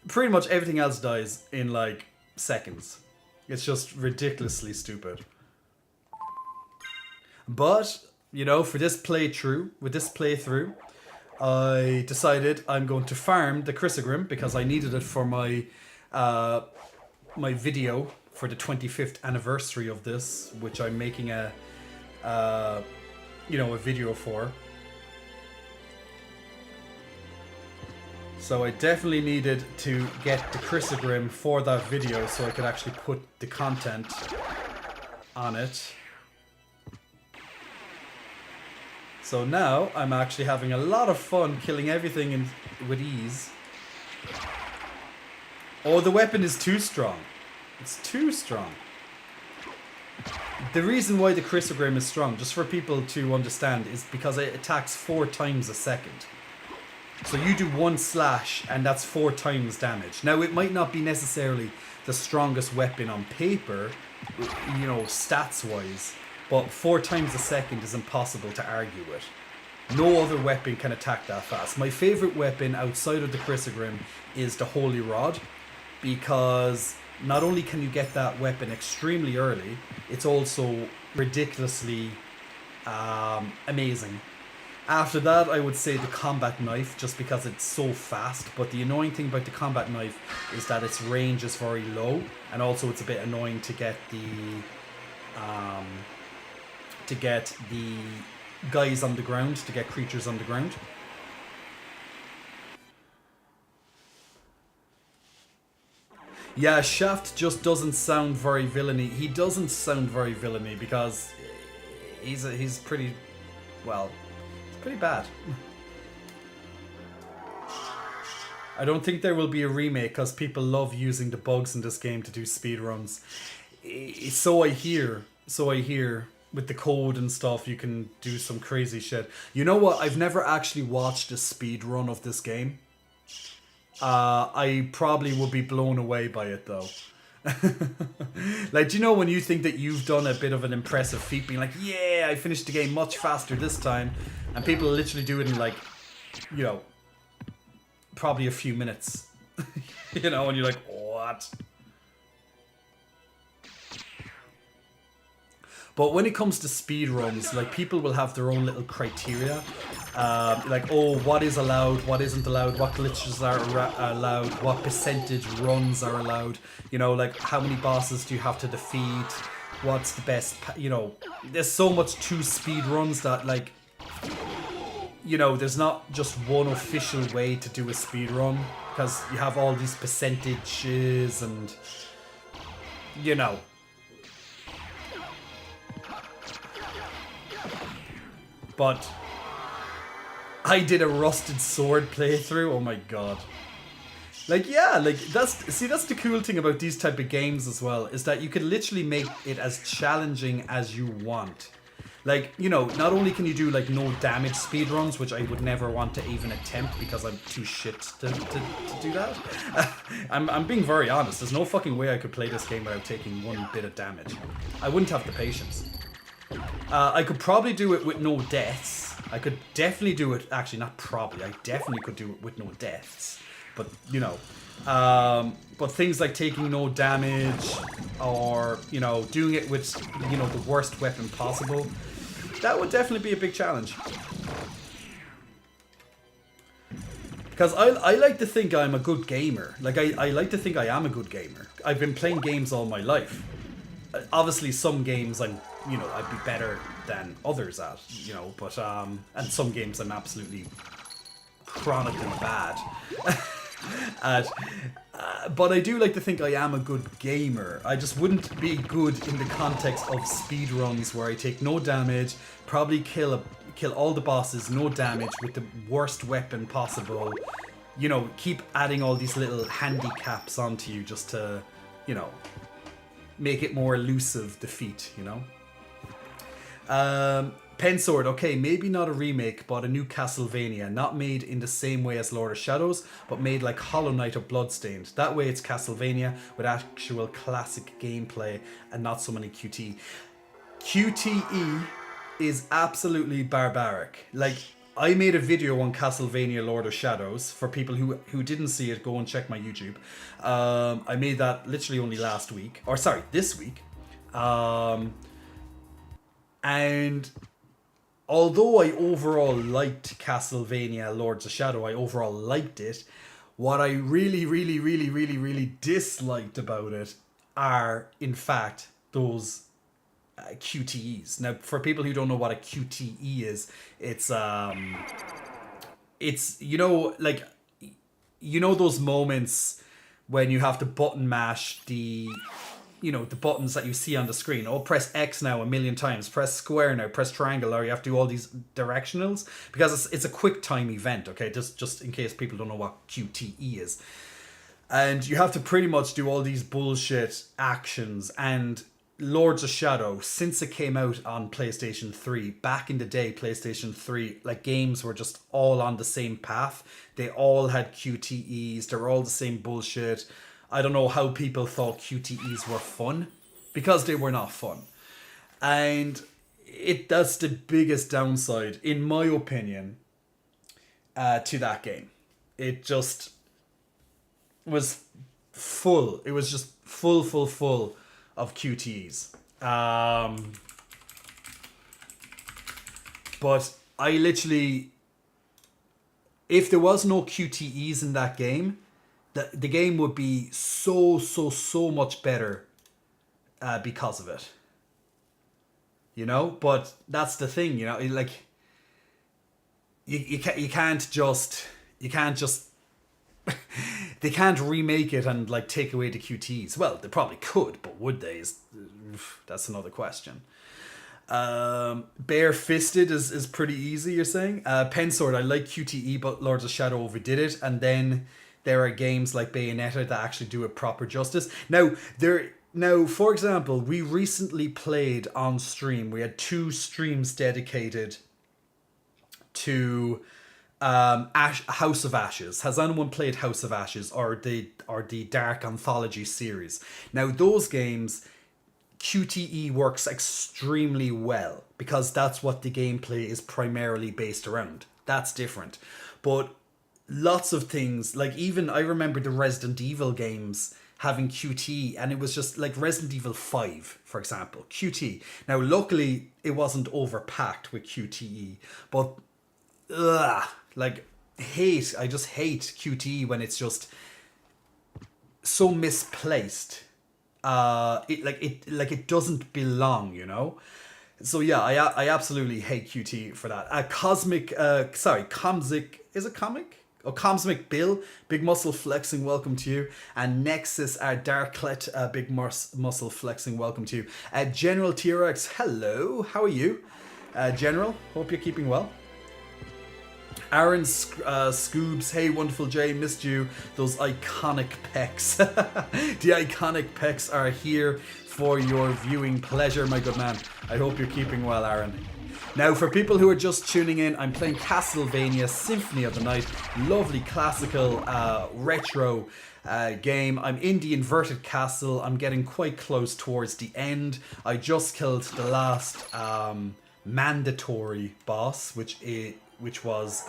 pretty much everything else dies in, like, seconds. It's just ridiculously stupid. But... You know, for this playthrough, I decided I'm going to farm the Chrysogrim because I needed it for my my video for the 25th anniversary of this, which I'm making a video for. So I definitely needed to get the Chrysogrim for that video so I could actually put the content on it. So now I'm actually having a lot of fun killing everything with ease. Oh, the weapon is too strong. It's too strong. The reason why the Chrysogrim is strong, just for people to understand, is because it attacks 4 times a second. So you do 1 slash and that's 4 times damage. Now it might not be necessarily the strongest weapon on paper, you know, stats wise. But 4 times a second is impossible to argue with. No other weapon can attack that fast. My favourite weapon outside of the Chrysogrim is the Holy Rod. Because not only can you get that weapon extremely early, it's also ridiculously amazing. After that, I would say the combat knife, just because it's so fast. But the annoying thing about the combat knife is that its range is very low. And also it's a bit annoying to get the guys on the ground, to get creatures on the ground. Yeah, Shaft just doesn't sound very villainy. He doesn't sound very villainy because he's pretty, well, it's pretty bad. I don't think there will be a remake because people love using the bugs in this game to do speedruns. So I hear. With the code and stuff, you can do some crazy shit. You know what? I've never actually watched a speed run of this game. I probably would be blown away by it though. Like, do you know when you think that you've done a bit of an impressive feat, being like, yeah, I finished the game much faster this time, and people literally do it in like, you know, probably a few minutes. You know, and you're like, what? But when it comes to speedruns, like, people will have their own little criteria. Like, oh, what is allowed, what isn't allowed, what glitches are allowed, what percentage runs are allowed. You know, like, how many bosses do you have to defeat? What's the best, you know. There's so much to speedruns that, like, you know, there's not just one official way to do a speedrun. Because you have all these percentages and, you know. But I did a Rusted Sword playthrough. Oh my god. Like, yeah, like, that's the cool thing about these type of games as well, is that you can literally make it as challenging as you want. Like, you know, not only can you do, like, no damage speedruns, which I would never want to even attempt because I'm too shit to do that. I'm being very honest. There's no fucking way I could play this game without taking 1 bit of damage. I wouldn't have the patience. I could probably do it with no deaths. I could definitely do it, actually not probably, I definitely could do it with no deaths. but but things like taking no damage or doing it with the worst weapon possible, that would definitely be a big challenge. Because I like to think I'm a good gamer. Like, I like to think I am a good gamer. I've been playing games all my life. Obviously, some games I'd be better than others at, but, and some games I'm absolutely chronically bad at. But I do like to think I am a good gamer. I just wouldn't be good in the context of speedruns where I take no damage, probably kill all the bosses, no damage, with the worst weapon possible. Keep adding all these little handicaps onto you just to, make it more elusive defeat, Pensword, okay, maybe not a remake, but a new Castlevania, not made in the same way as Lord of Shadows, but made like Hollow Knight or Bloodstained. That way it's Castlevania with actual classic gameplay and not so many QTE. QTE is absolutely barbaric. Like, I made a video on Castlevania Lord of Shadows. For people who didn't see it, go and check my YouTube. I made that literally only this week. And although I overall liked Castlevania Lords of Shadow, I overall liked it. What I really, really, really, really, really disliked about it are, in fact, those QTEs. Now, for people who don't know what a QTE is, it's those moments when you have to button mash the buttons that you see on the screen. Oh, press X now a million times, press square now, press triangle, or you have to do all these directionals, because it's a quick time event, okay, just in case people don't know what QTE is. And you have to pretty much do all these bullshit actions. And Lords of Shadow, since it came out on PlayStation 3, back in the day, PlayStation 3, like, games were just all on the same path. They all had QTEs, they were all the same bullshit. I don't know how people thought QTEs were fun, because they were not fun. And that's the biggest downside, in my opinion, to that game. It just was full. It was just full of QTEs. But I literally, if there was no QTEs in that game, the game would be so much better because of it. But that's the thing, like, you can't just they can't remake it and like take away the QTEs. Well, they probably could, but would they? That's another question. Bare-fisted is pretty easy, you're saying? Pensword, I like QTE, but Lords of Shadow overdid it. And then there are games like Bayonetta that actually do it proper justice. Now, for example, we recently played on stream. We had 2 streams dedicated to House of Ashes. Has anyone played House of Ashes or the Dark Anthology series? Now, those games, QTE works extremely well because that's what the gameplay is primarily based around. That's different. But lots of things, like, even I remember the Resident Evil games having QTE, and it was just like Resident Evil 5, for example, QTE. Now, luckily, it wasn't overpacked with QTE, but I just hate QTE when it's just so misplaced. It doesn't belong, So yeah, I absolutely hate QTE for that. Cosmic, is it comic? Oh, Cosmic Bill, Big Muscle Flexing, welcome to you. And Nexus, Darklet, Big Muscle Flexing, welcome to you. General T-Rex, hello, how are you? General, hope you're keeping well. Aaron Scoobs, hey wonderful Jay, missed you. Those iconic pecs. The iconic pecs are here for your viewing pleasure, my good man. I hope you're keeping well, Aaron. Now, for people who are just tuning in, I'm playing Castlevania Symphony of the Night. Lovely classical retro game. I'm in the inverted castle. I'm getting quite close towards the end. I just killed the last mandatory boss, which was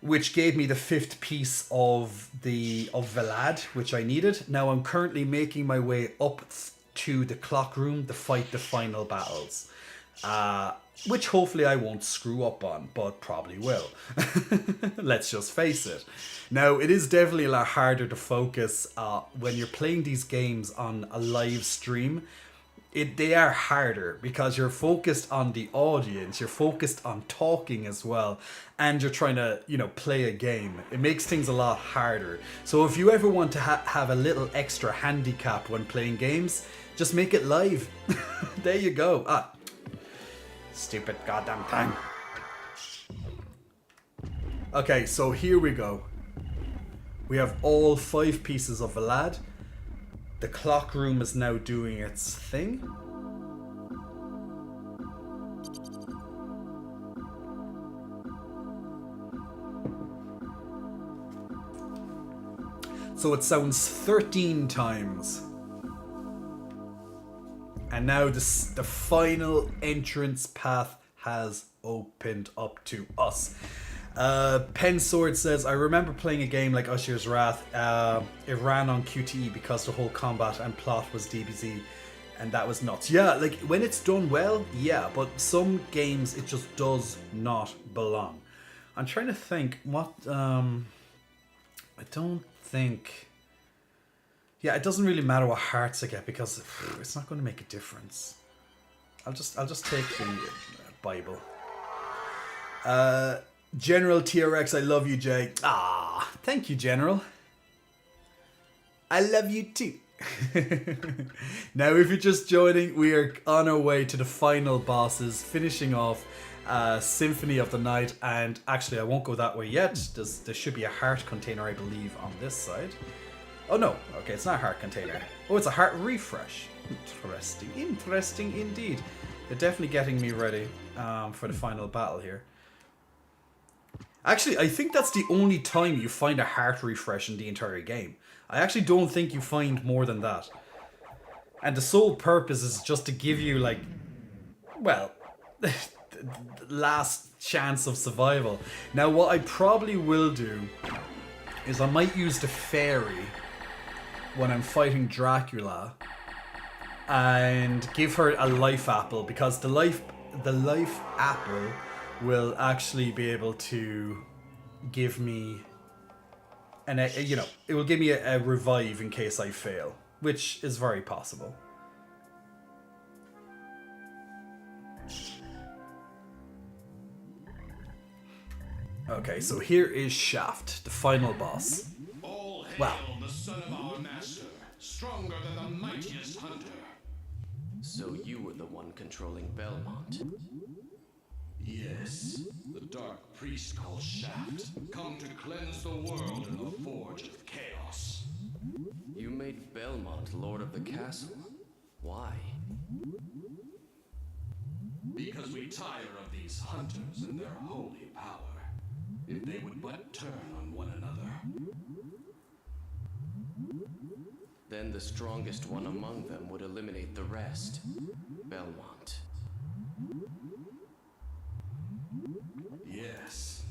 which gave me the 5th piece of Velad, which I needed. Now I'm currently making my way up to the clock room to fight the final battles, which hopefully I won't screw up on, but probably will. Let's just face it. Now, it is definitely a lot harder to focus when you're playing these games on a live stream. They are harder because you're focused on the audience, you're focused on talking as well, and you're trying to, play a game. It makes things a lot harder. So if you ever want to have a little extra handicap when playing games, just make it live. There you go. Stupid goddamn thing. Okay, so here we go. We have all 5 pieces of Velad. The clock room is now doing its thing. So it sounds 13 times. And now the final entrance path has opened up to us. Pensword says, I remember playing a game like Usher's Wrath. It ran on QTE because the whole combat and plot was DBZ, and that was nuts. Yeah, like when it's done well, yeah, but some games it just does not belong. I'm trying to think what I don't think. Yeah, it doesn't really matter what hearts I get because it's not going to make a difference. I'll just take the Bible. General TRX, I love you, Jay. Ah, thank you, General. I love you too. Now, if you're just joining, we are on our way to the final bosses, finishing off Symphony of the Night. And actually, I won't go that way yet. There should be a heart container, I believe, on this side. Oh no, okay, it's not a heart container. Oh, it's a heart refresh. Interesting indeed. They're definitely getting me ready for the final battle here. Actually, I think that's the only time you find a heart refresh in the entire game. I actually don't think you find more than that. And the sole purpose is just to give you, like, well, the last chance of survival. Now, what I probably will do is I might use the fairy when I'm fighting Dracula and give her a life apple, because the life apple will actually be able to give me it will give me a revive in case I fail, which is very possible. Okay, so here is Shaft, the final boss. All hail Wow. the son of our master, stronger than the mightiest hunter. So you were the one controlling Belmont. Yes, the dark priest called Shaft, come to cleanse the world in the forge of chaos. You made Belmont lord of the castle. Why? Because we tire of these hunters and their holy power. If they would but turn on one another. Then the strongest one among them would eliminate the rest. Belmont. Yes.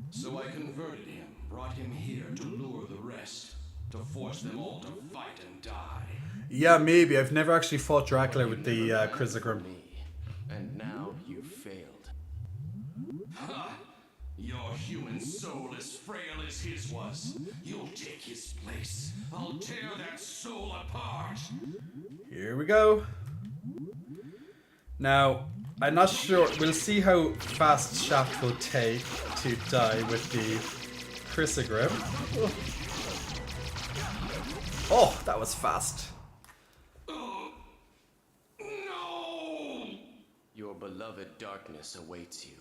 So I converted him, brought him here to lure the rest, to force them all to fight and die. Yeah, maybe. I've never actually fought Dracula with the Chrysogrim. Me. And now you failed. Ha! Your human soul as frail as his was. You'll take his place. I'll tear that soul apart. Here we go. Now, I'm not sure. We'll see how fast Shaft will take to die with the Chrysogrim. Oh, that was fast. No! Your beloved darkness awaits you.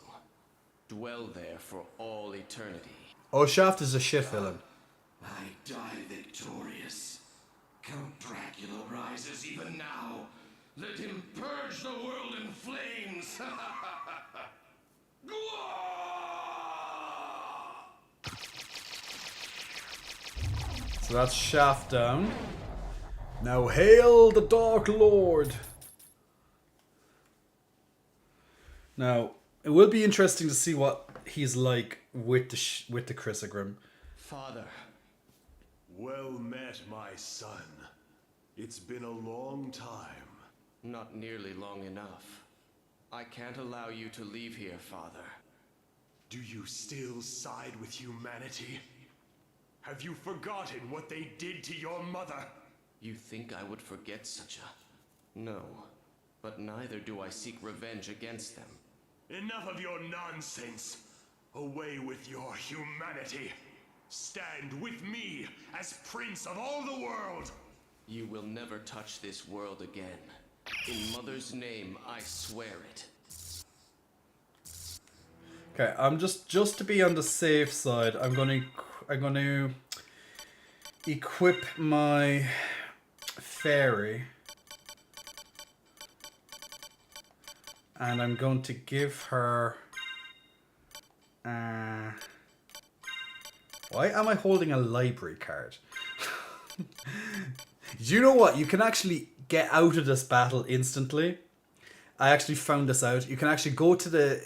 Dwell there for all eternity. Oh, Shaft is a shit villain. I die victorious. Count Dracula rises even now. Let him purge the world in flames. So that's Shaft down. Now hail the Dark Lord. Now, it will be interesting to see what he's like with the Chrysogrim. Father, Well met, my son. It's been a long time. not nearly long enough. I can't allow you to leave here, Father. Do you still side with humanity? Have you forgotten what they did to your mother? You think I would forget such a... No, but neither do I seek revenge against them. Enough of your nonsense. Away with your humanity. Stand with me as Prince of all the world. You will never touch this world again. In Mother's name, I swear it. Okay, I'm just to be on the safe side, I'm gonna equip my fairy, and I'm going to give her. Why am I holding a library card? Do you know what? You can actually get out of this battle instantly. I actually found this out. You can actually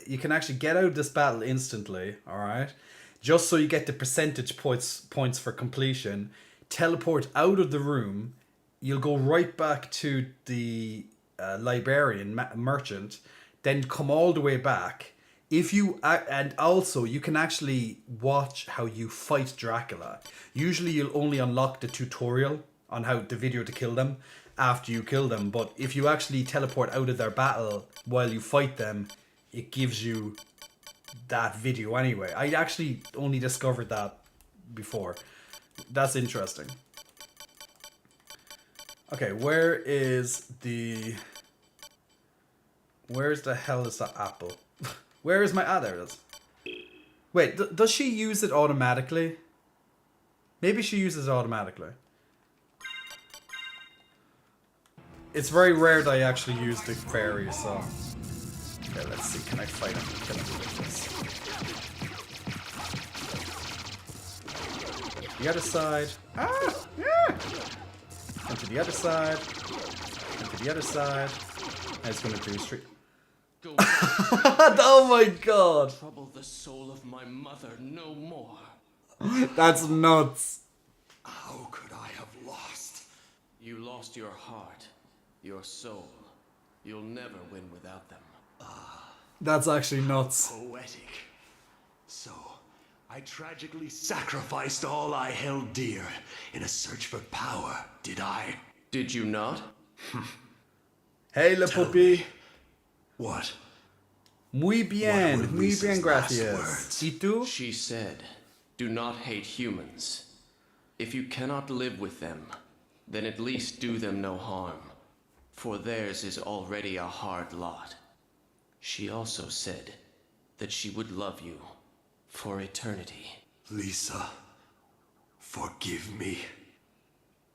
you can actually get out of this battle instantly, alright? Just so you get the percentage points for completion. Teleport out of the room. You'll go right back to the librarian merchant. Then come all the way back. And also you can actually watch how you fight Dracula. Usually you'll only unlock the tutorial on how the video to kill them after you kill them, but if you actually teleport out of their battle while you fight them, it gives you that video anyway. I actually only discovered that before. That's interesting. Okay, where's the hell is that apple? Where is my... Ah, there it is. Wait, does she use it automatically? Maybe she uses it automatically. It's very rare that I actually use the fairy, so... Okay, let's see. Can I fight him? Can I do this? The other side. Ah! Yeah! And to the other side. And to the other side. And it's gonna do straight... Go Oh my god! trouble the soul of my mother no more. That's nuts. How could I have lost? You lost your heart, your soul. You'll never win without them. That's actually nuts. Poetic. So, I tragically sacrificed all I held dear in a search for power, did I? Did you not? Hey, le Tell puppy. me. What? Muy bien. What were Muy bien, Lisa's last gracias. words? ¿Y tú? She said, do not hate humans. If you cannot live with them, then at least do them no harm, for theirs is already a hard lot. She also said that she would love you for eternity. Lisa, forgive me.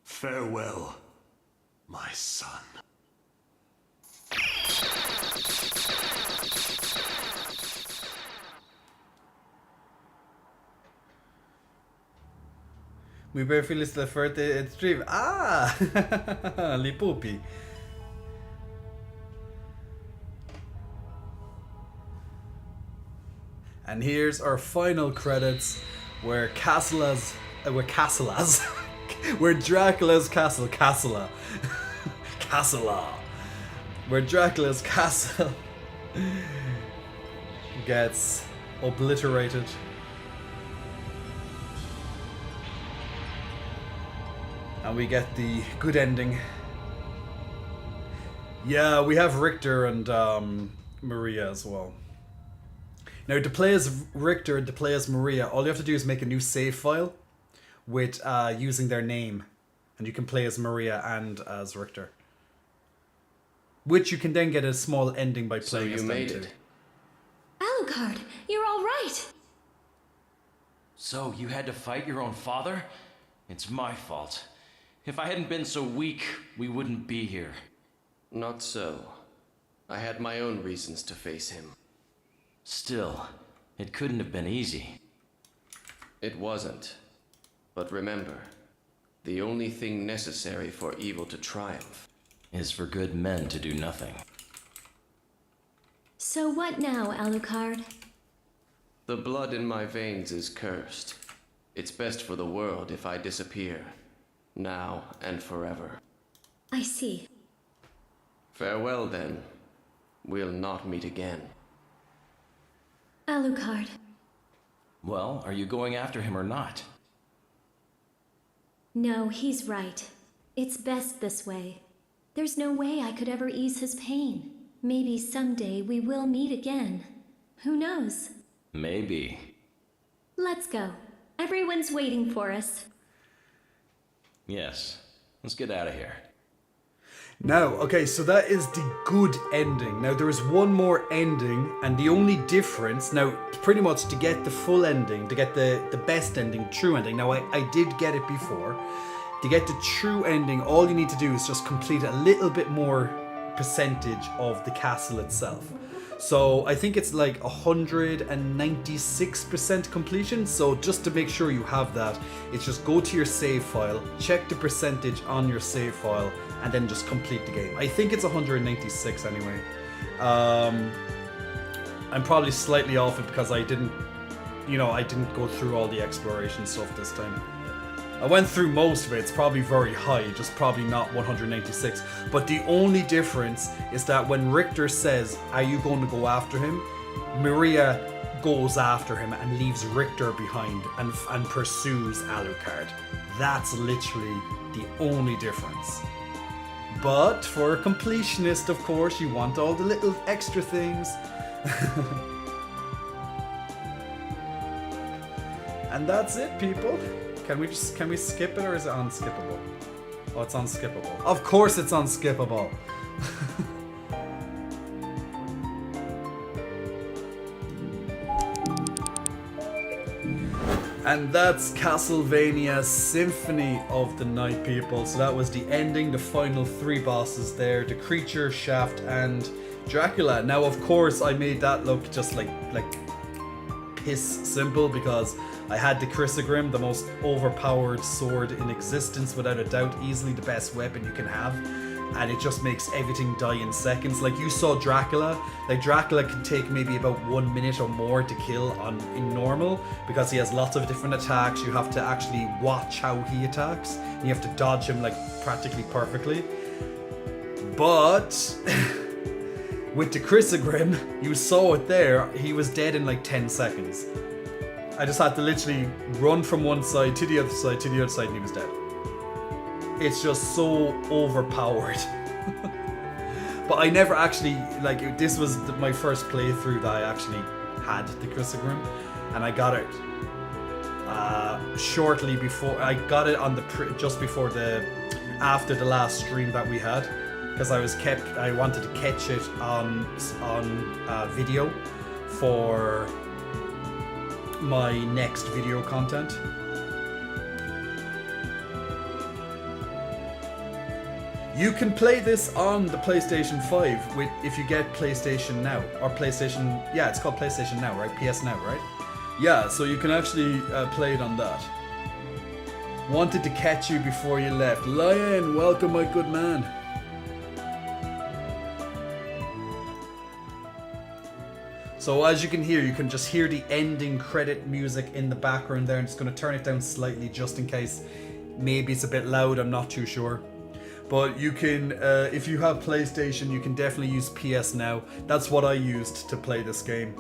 Farewell, my son. Muy bien, feliz de fuerte en stream. Ah! Le puppy. And here's our final credits where Dracula's castle, where Dracula's castle gets obliterated. And we get the good ending. Yeah, we have Richter and Maria as well. Now, to play as Richter and to play as Maria, all you have to do is make a new save file with using their name. And you can play as Maria and as Richter. Which you can then get a small ending by So playing you as them made too. it. Alucard, you're all right. So, you had to fight your own father? It's my fault. If I hadn't been so weak, we wouldn't be here. Not so. I had my own reasons to face him. Still, it couldn't have been easy. It wasn't. But remember, the only thing necessary for evil to triumph Is for good men to do nothing. So what now, Alucard? The blood in my veins is cursed. It's best for the world if I disappear, now and forever. I see. Farewell then. We'll not meet again. Alucard. Well, are you going after him or not? No, he's right. It's best this way. There's no way I could ever ease his pain. Maybe someday we will meet again. Who knows? Maybe. Let's go. Everyone's waiting for us. Yes. Let's get out of here. Now, okay, so that is the good ending. Now, there is one more ending, and the only difference, now, pretty much to get the full ending, to get the best ending, true ending, now, I did get it before. To get the true ending, all you need to do is just complete a little bit more percentage of the castle itself. So, I think it's like 196% completion, so just to make sure you have that, it's just go to your save file, check the percentage on your save file, and then just complete the game. I think it's 196 anyway. I'm probably slightly off it because I didn't go through all the exploration stuff this time. I went through most of it. It's probably very high, just probably not 196. But the only difference is that when Richter says, "Are you going to go after him?" Maria goes after him and leaves Richter behind and pursues Alucard. That's literally the only difference. But for a completionist, of course, you want all the little extra things. And that's it, people. Can we skip it, or is it unskippable? Oh, it's unskippable. Of course it's unskippable. And that's Castlevania Symphony of the Night, people. So that was the ending, the final 3 bosses there, the Creature, Shaft, and Dracula. Now, of course, I made that look just like piss simple because I had the Chrysogrim, the most overpowered sword in existence, without a doubt, easily the best weapon you can have. And it just makes everything die in seconds. Like you saw Dracula, like Dracula can take maybe about 1 minute or more to kill in normal because he has lots of different attacks. You have to actually watch how he attacks. And you have to dodge him like practically perfectly. But with the Chrysogrim, you saw it there, he was dead in like 10 seconds. I just had to literally run from one side to the other side to the other side and he was dead. It's just so overpowered. But I never actually, like, this was my first playthrough that I actually had the Chrysogrim, and I got it shortly before, I got it on after the last stream that we had, because I wanted to catch it on video for my next video content. You can play this on the PlayStation 5 if you get PlayStation Now, or PlayStation, yeah, it's called PlayStation Now, right? PS Now, right? Yeah, so you can actually play it on that. Wanted to catch you before you left. Lion, welcome, my good man. So as you can hear, you can just hear the ending credit music in the background there. I'm just going to turn it down slightly just in case maybe it's a bit loud, I'm not too sure. But you can, if you have PlayStation, you can definitely use PS Now. That's what I used to play this game.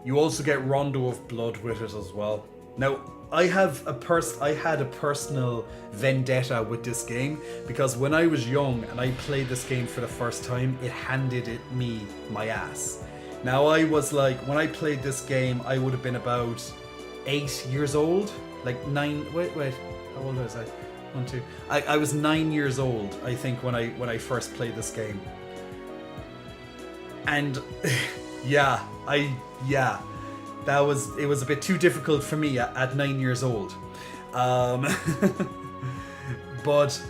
You also get Rondo of Blood with it as well. Now, I had a personal vendetta with this game because when I was young and I played this game for the first time, it handed me my ass. Now, I was like, when I played this game, I would have been about 8 years old, like 9. Wait, how old was I? 1, 2. I was 9 years old, I think, when I first played this game. And it was a bit too difficult for me at 9 years old. But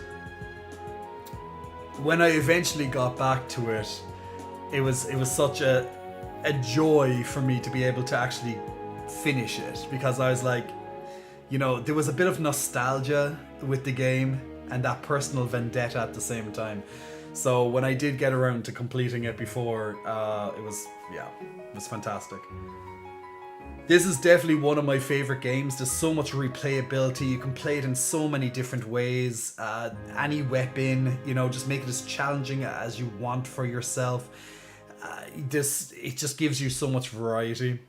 when I eventually got back to it, it was such a joy for me to be able to actually finish it, because I was like, you know, there was a bit of nostalgia with the game and that personal vendetta at the same time. So when I did get around to completing it before, it was fantastic. This is definitely one of my favorite games. There's so much replayability. You can play it in so many different ways. Any weapon, you know, just make it as challenging as you want for yourself. It just gives you so much variety.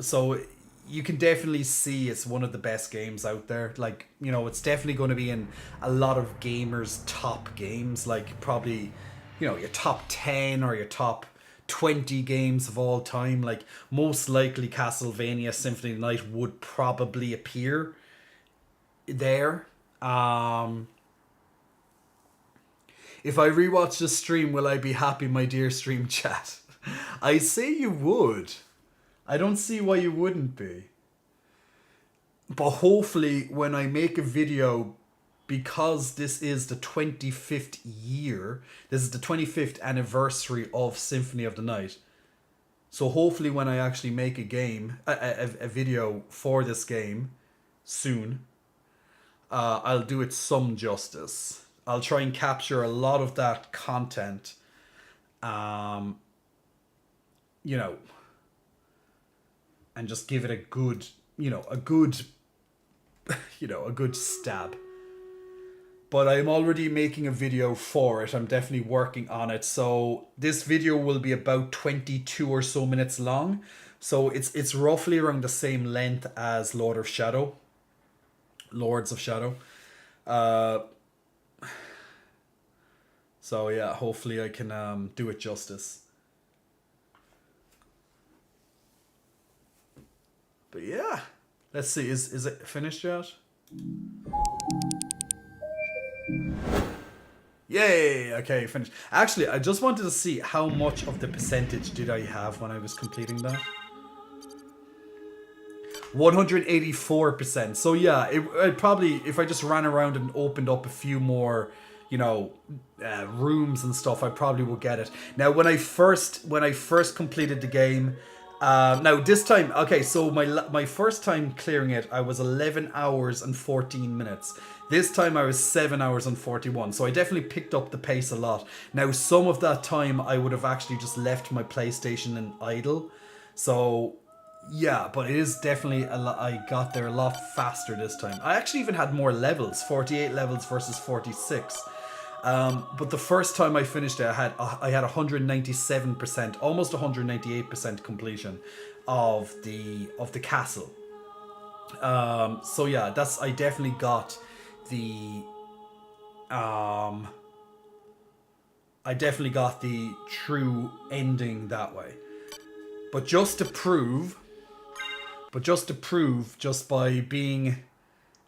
So you can definitely see it's one of the best games out there. Like, you know, it's definitely going to be in a lot of gamers' top games. Like probably, you know, your top 10 or your top 20 games of all time. Like most likely Castlevania Symphony of the Night would probably appear there. If I rewatch the stream, will I be happy, my dear stream chat? I say you would. I don't see why you wouldn't be. But hopefully when I make a video, because this is the 25th year, this is the 25th anniversary of Symphony of the Night. So hopefully when I actually make a game, a video for this game soon, I'll do it some justice. I'll try and capture a lot of that content, you know, and just give it a good, a good stab. But I'm already making a video for it. I'm definitely working on it. So this video will be about 22 or so minutes long. So it's roughly around the same length as Lords of Shadow. So yeah, hopefully I can do it justice. But yeah, let's see. Is it finished yet? Yay! Okay, finished. Actually, I just wanted to see how much of the percentage did I have when I was completing that. 184%. So yeah, it probably, if I just ran around and opened up a few more, rooms and stuff, I probably would get it. Now, when I first completed the game, now this time, okay, so my first time clearing it, I was 11 hours and 14 minutes. This time I was 7 hours and 41, so I definitely picked up the pace a lot. Now, some of that time I would have actually just left my PlayStation in idle. So, yeah, but it is definitely a lot. I got there a lot faster this time. I actually even had more levels, 48 levels versus 46. But the first time I finished it, I had 197%, almost 198% completion of the castle. So yeah, I definitely got the true ending that way. But just to prove, just by being,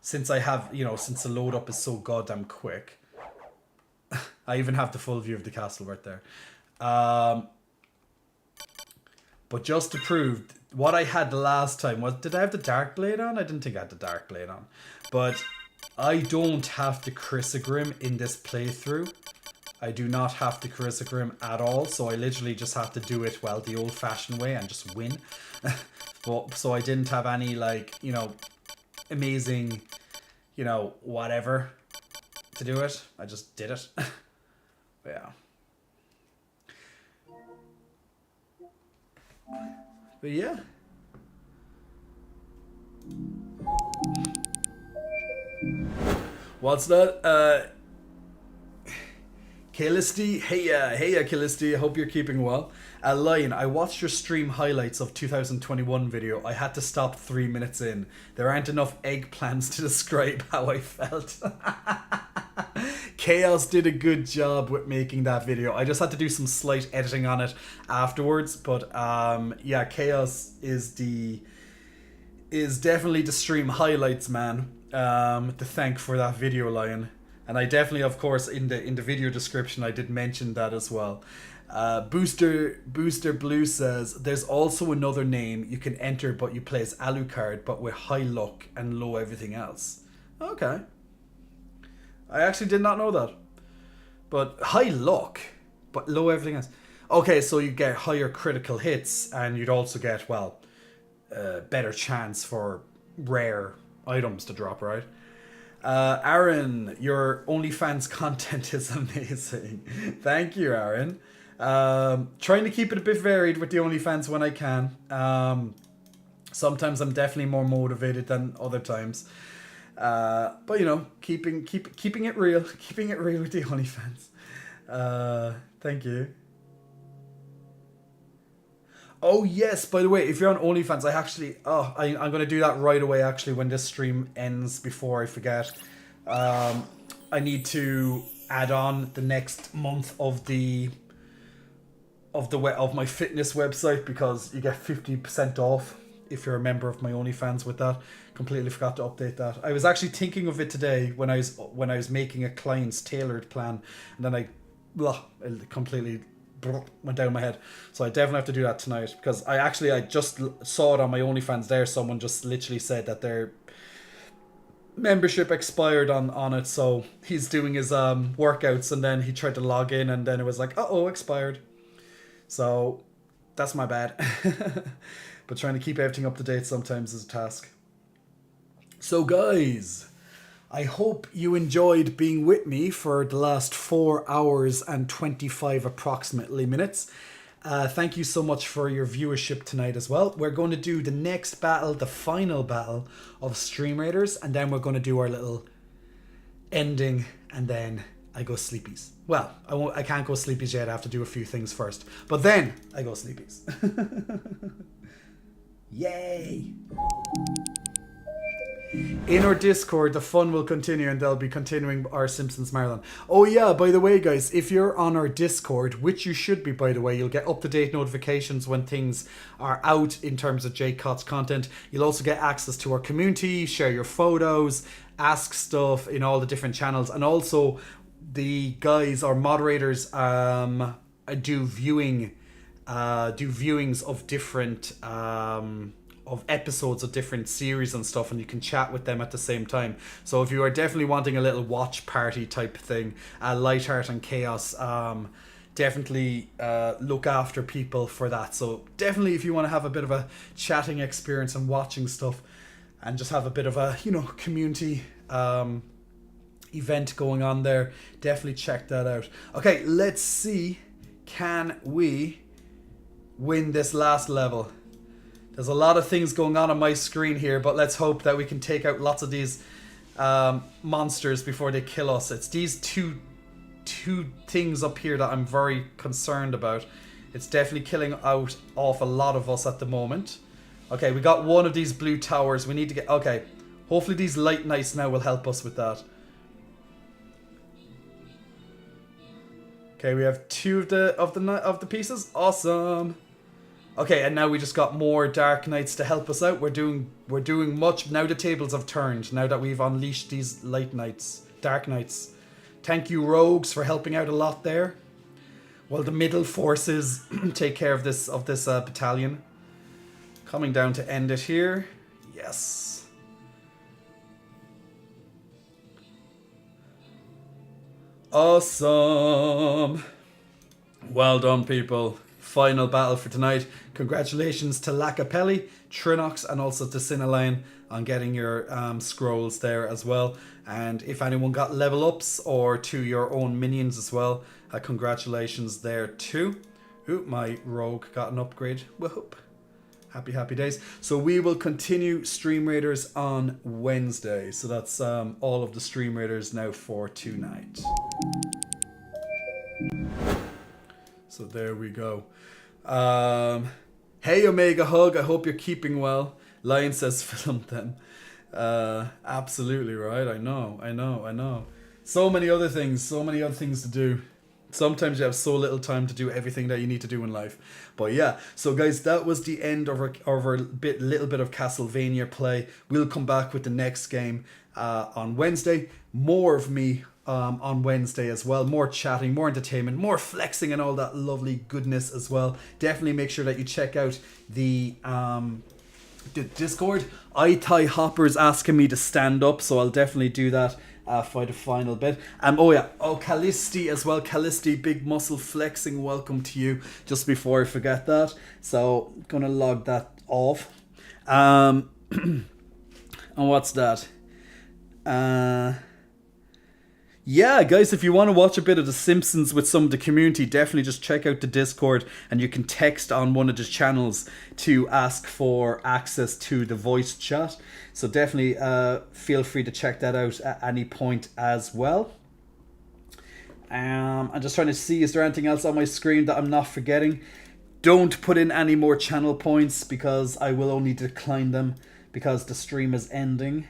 since I have, since the load up is so goddamn quick, I even have the full view of the castle right there. But just to prove, what I had the last time was, did I have the Dark Blade on? I didn't think I had the Dark Blade on. But I don't have the Chrysogrim in this playthrough. I do not have the Chrysogrim at all, so I literally just have to do it, well, the old-fashioned way and just win. So I didn't have any, amazing, whatever to do it. I just did it. Yeah. But yeah. What's that? Killisty, hey Killisty, I hope you're keeping well. Lion, I watched your stream highlights of 2021 video. I had to stop 3 minutes in. There aren't enough eggplants to describe how I felt. Chaos did a good job with making that video. I just had to do some slight editing on it afterwards, but yeah, Chaos is definitely the stream highlights man. To thank for that video, Lion. And I definitely, of course, in the video description, I did mention that as well. Booster Blue says, there's also another name you can enter, but you play as Alucard, but with high luck and low everything else. Okay. I actually did not know that. But high luck, but low everything else. Okay, so you get higher critical hits, and you'd also get, well, better chance for rare items to drop, right? Aaron, your OnlyFans content is amazing. Thank you, Aaron. Trying to keep it a bit varied with the OnlyFans when I can. Sometimes I'm definitely more motivated than other times. But you know, keeping it real, keeping it real with the OnlyFans. Thank you. Oh yes, by the way, if you're on OnlyFans, I'm gonna do that right away. Actually, when this stream ends, before I forget, I need to add on the next month of my fitness website, because you get 50% off if you're a member of my OnlyFans with that. Completely forgot to update that. I was actually thinking of it today when I was making a client's tailored plan, and then it completely went down my head. So I definitely have to do that tonight, because I just saw it on my OnlyFans there. Someone just literally said that their membership expired on it, so he's doing his workouts, and then he tried to log in, and then it was like, expired. So that's my bad. But trying to keep everything up to date sometimes is a task. So guys, I hope you enjoyed being with me for the last 4 hours and 25 approximately minutes. Thank you so much for your viewership tonight as well. We're going to do the next battle, the final battle of Stream Raiders, and then we're going to do our little ending, and then I go sleepies. Well, I can't go sleepies yet. I have to do a few things first, but then I go sleepies. Yay! In our Discord, the fun will continue, and they'll be continuing our Simpsons marathon. Oh yeah, by the way, guys, if you're on our Discord, which you should be, by the way, you'll get up-to-date notifications when things are out in terms of J-Cot's content. You'll also get access to our community, share your photos, ask stuff in all the different channels, and also the guys, our moderators, do viewings of different of episodes of different series and stuff, and you can chat with them at the same time. So if you are definitely wanting a little watch party type thing, light art and chaos, definitely look after people for that. So definitely, if you want to have a bit of a chatting experience and watching stuff, and just have a bit of a community event going on there, definitely check that out. Okay, let's see, can we win this last level? There's a lot of things going on my screen here, but let's hope that we can take out lots of these monsters before they kill us. It's these two things up here that I'm very concerned about. It's definitely killing off a lot of us at the moment. Okay, we got one of these blue towers. We need to get... Okay, hopefully these light knights now will help us with that. Okay, we have two of the pieces. Awesome. Okay, and now we just got more Dark Knights to help us out. We're doing much now. The tables have turned now that we've unleashed these Dark Knights. Thank you, rogues, for helping out a lot there. While the middle forces take care of this battalion. Coming down to end it here. Yes. Awesome. Well done, people. Final battle for tonight. Congratulations to Lacapelli, Trinox, and also to Cineline on getting your scrolls there as well. And if anyone got level ups or to your own minions as well, congratulations there too. Ooh, my rogue got an upgrade. Whoop. Happy days. So we will continue Stream Raiders on Wednesday. So that's all of the Stream Raiders now for tonight. So there we go. Hey Omega Hug, I hope you're keeping well. Lion says film them. Absolutely right. I know. So many other things to do. Sometimes you have so little time to do everything that you need to do in life. But yeah, so guys, that was the end of our little bit of Castlevania play. We'll come back with the next game on Wednesday. More of me on Wednesday as well. More chatting, more entertainment, more flexing, and all that lovely goodness as well. Definitely make sure that you check out the Discord. Itai Hopper's asking me to stand up, so I'll definitely do that for the final bit. Callisti as well. Callisti, big muscle flexing, welcome to you. Just before I forget that, so gonna log that off. And what's that? Yeah, guys, if you want to watch a bit of The Simpsons with some of the community, definitely just check out the Discord, and you can text on one of the channels to ask for access to the voice chat. So definitely feel free to check that out at any point as well. I'm just trying to see, is there anything else on my screen that I'm not forgetting? Don't put in any more channel points because I will only decline them because the stream is ending.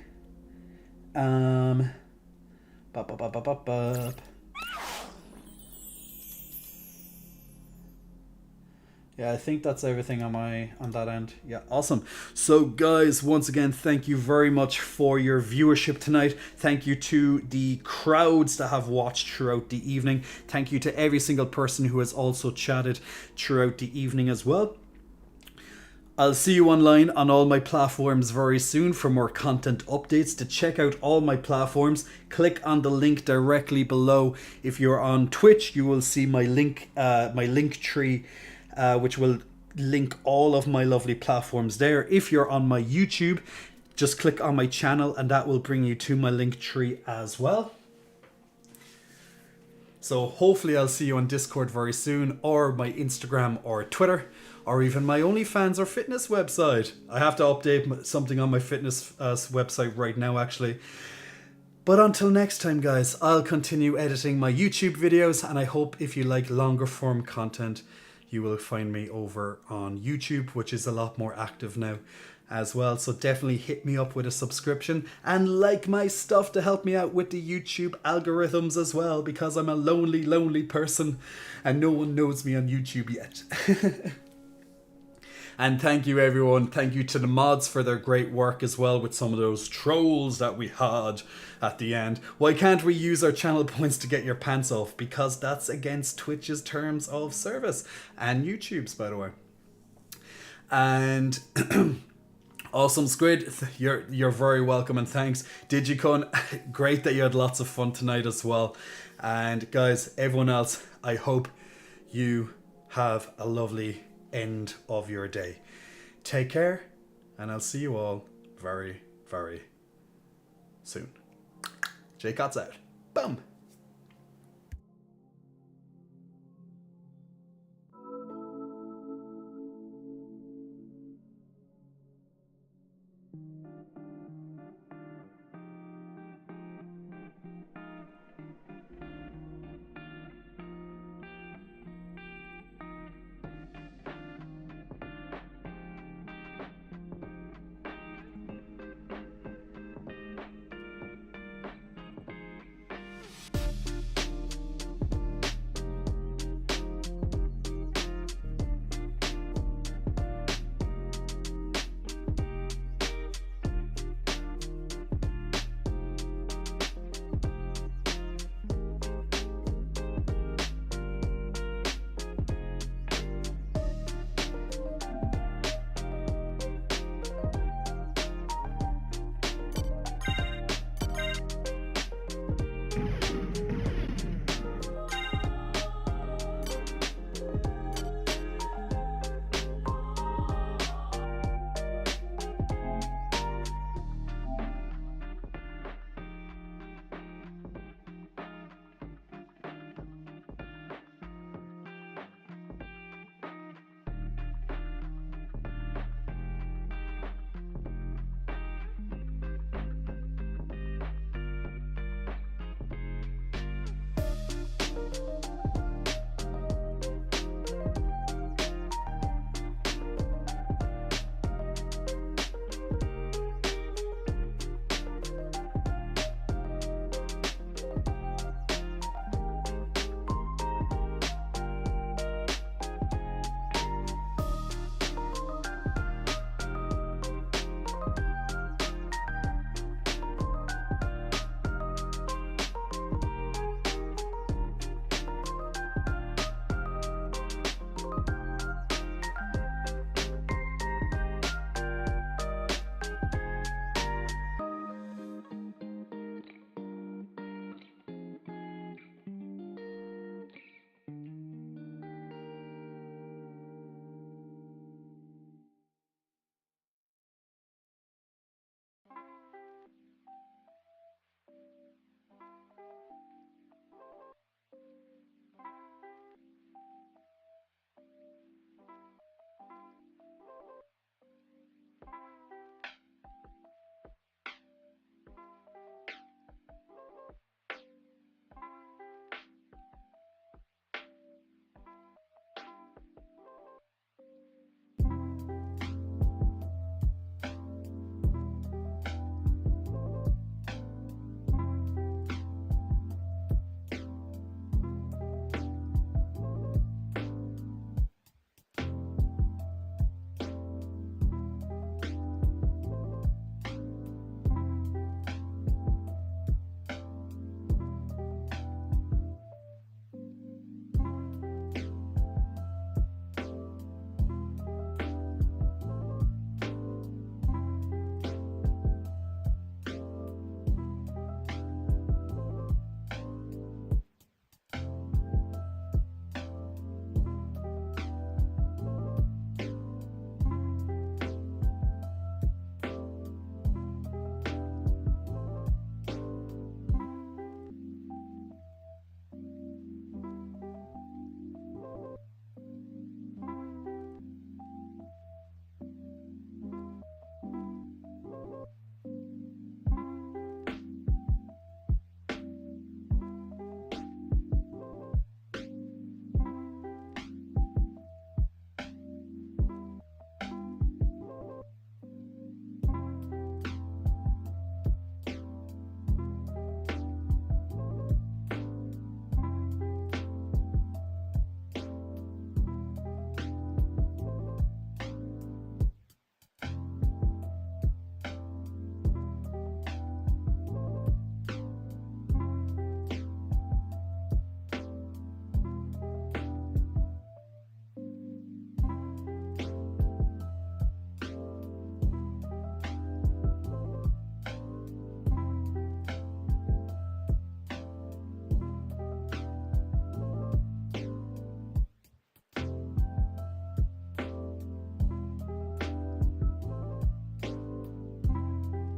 Yeah, I think that's everything on that end. Yeah, awesome. So guys, once again, thank you very much for your viewership tonight. Thank you to the crowds that have watched throughout the evening. Thank you to every single person who has also chatted throughout the evening as well. I'll see you online on all my platforms very soon for more content updates. To check out all my platforms, click on the link directly below. If you're on Twitch, you will see my link tree, which will link all of my lovely platforms there. If you're on my YouTube, just click on my channel and that will bring you to my link tree as well. So hopefully I'll see you on Discord very soon, or my Instagram or Twitter, or even my OnlyFans or fitness website. I have to update something on my fitness website right now, actually. But until next time, guys, I'll continue editing my YouTube videos, and I hope if you like longer form content, you will find me over on YouTube, which is a lot more active now as well. So definitely hit me up with a subscription and like my stuff to help me out with the YouTube algorithms as well, because I'm a lonely person and no one knows me on YouTube yet. And thank you, everyone. Thank you to the mods for their great work as well with some of those trolls that we had at the end. Why can't we use our channel points to get your pants off? Because that's against Twitch's terms of service, and YouTube's, by the way. And awesome Squid, you're very welcome, and thanks. Digicon, great that you had lots of fun tonight as well. And guys, everyone else, I hope you have a lovely end of your day. Take care, and I'll see you all very, very soon. J-Cot's out. Boom.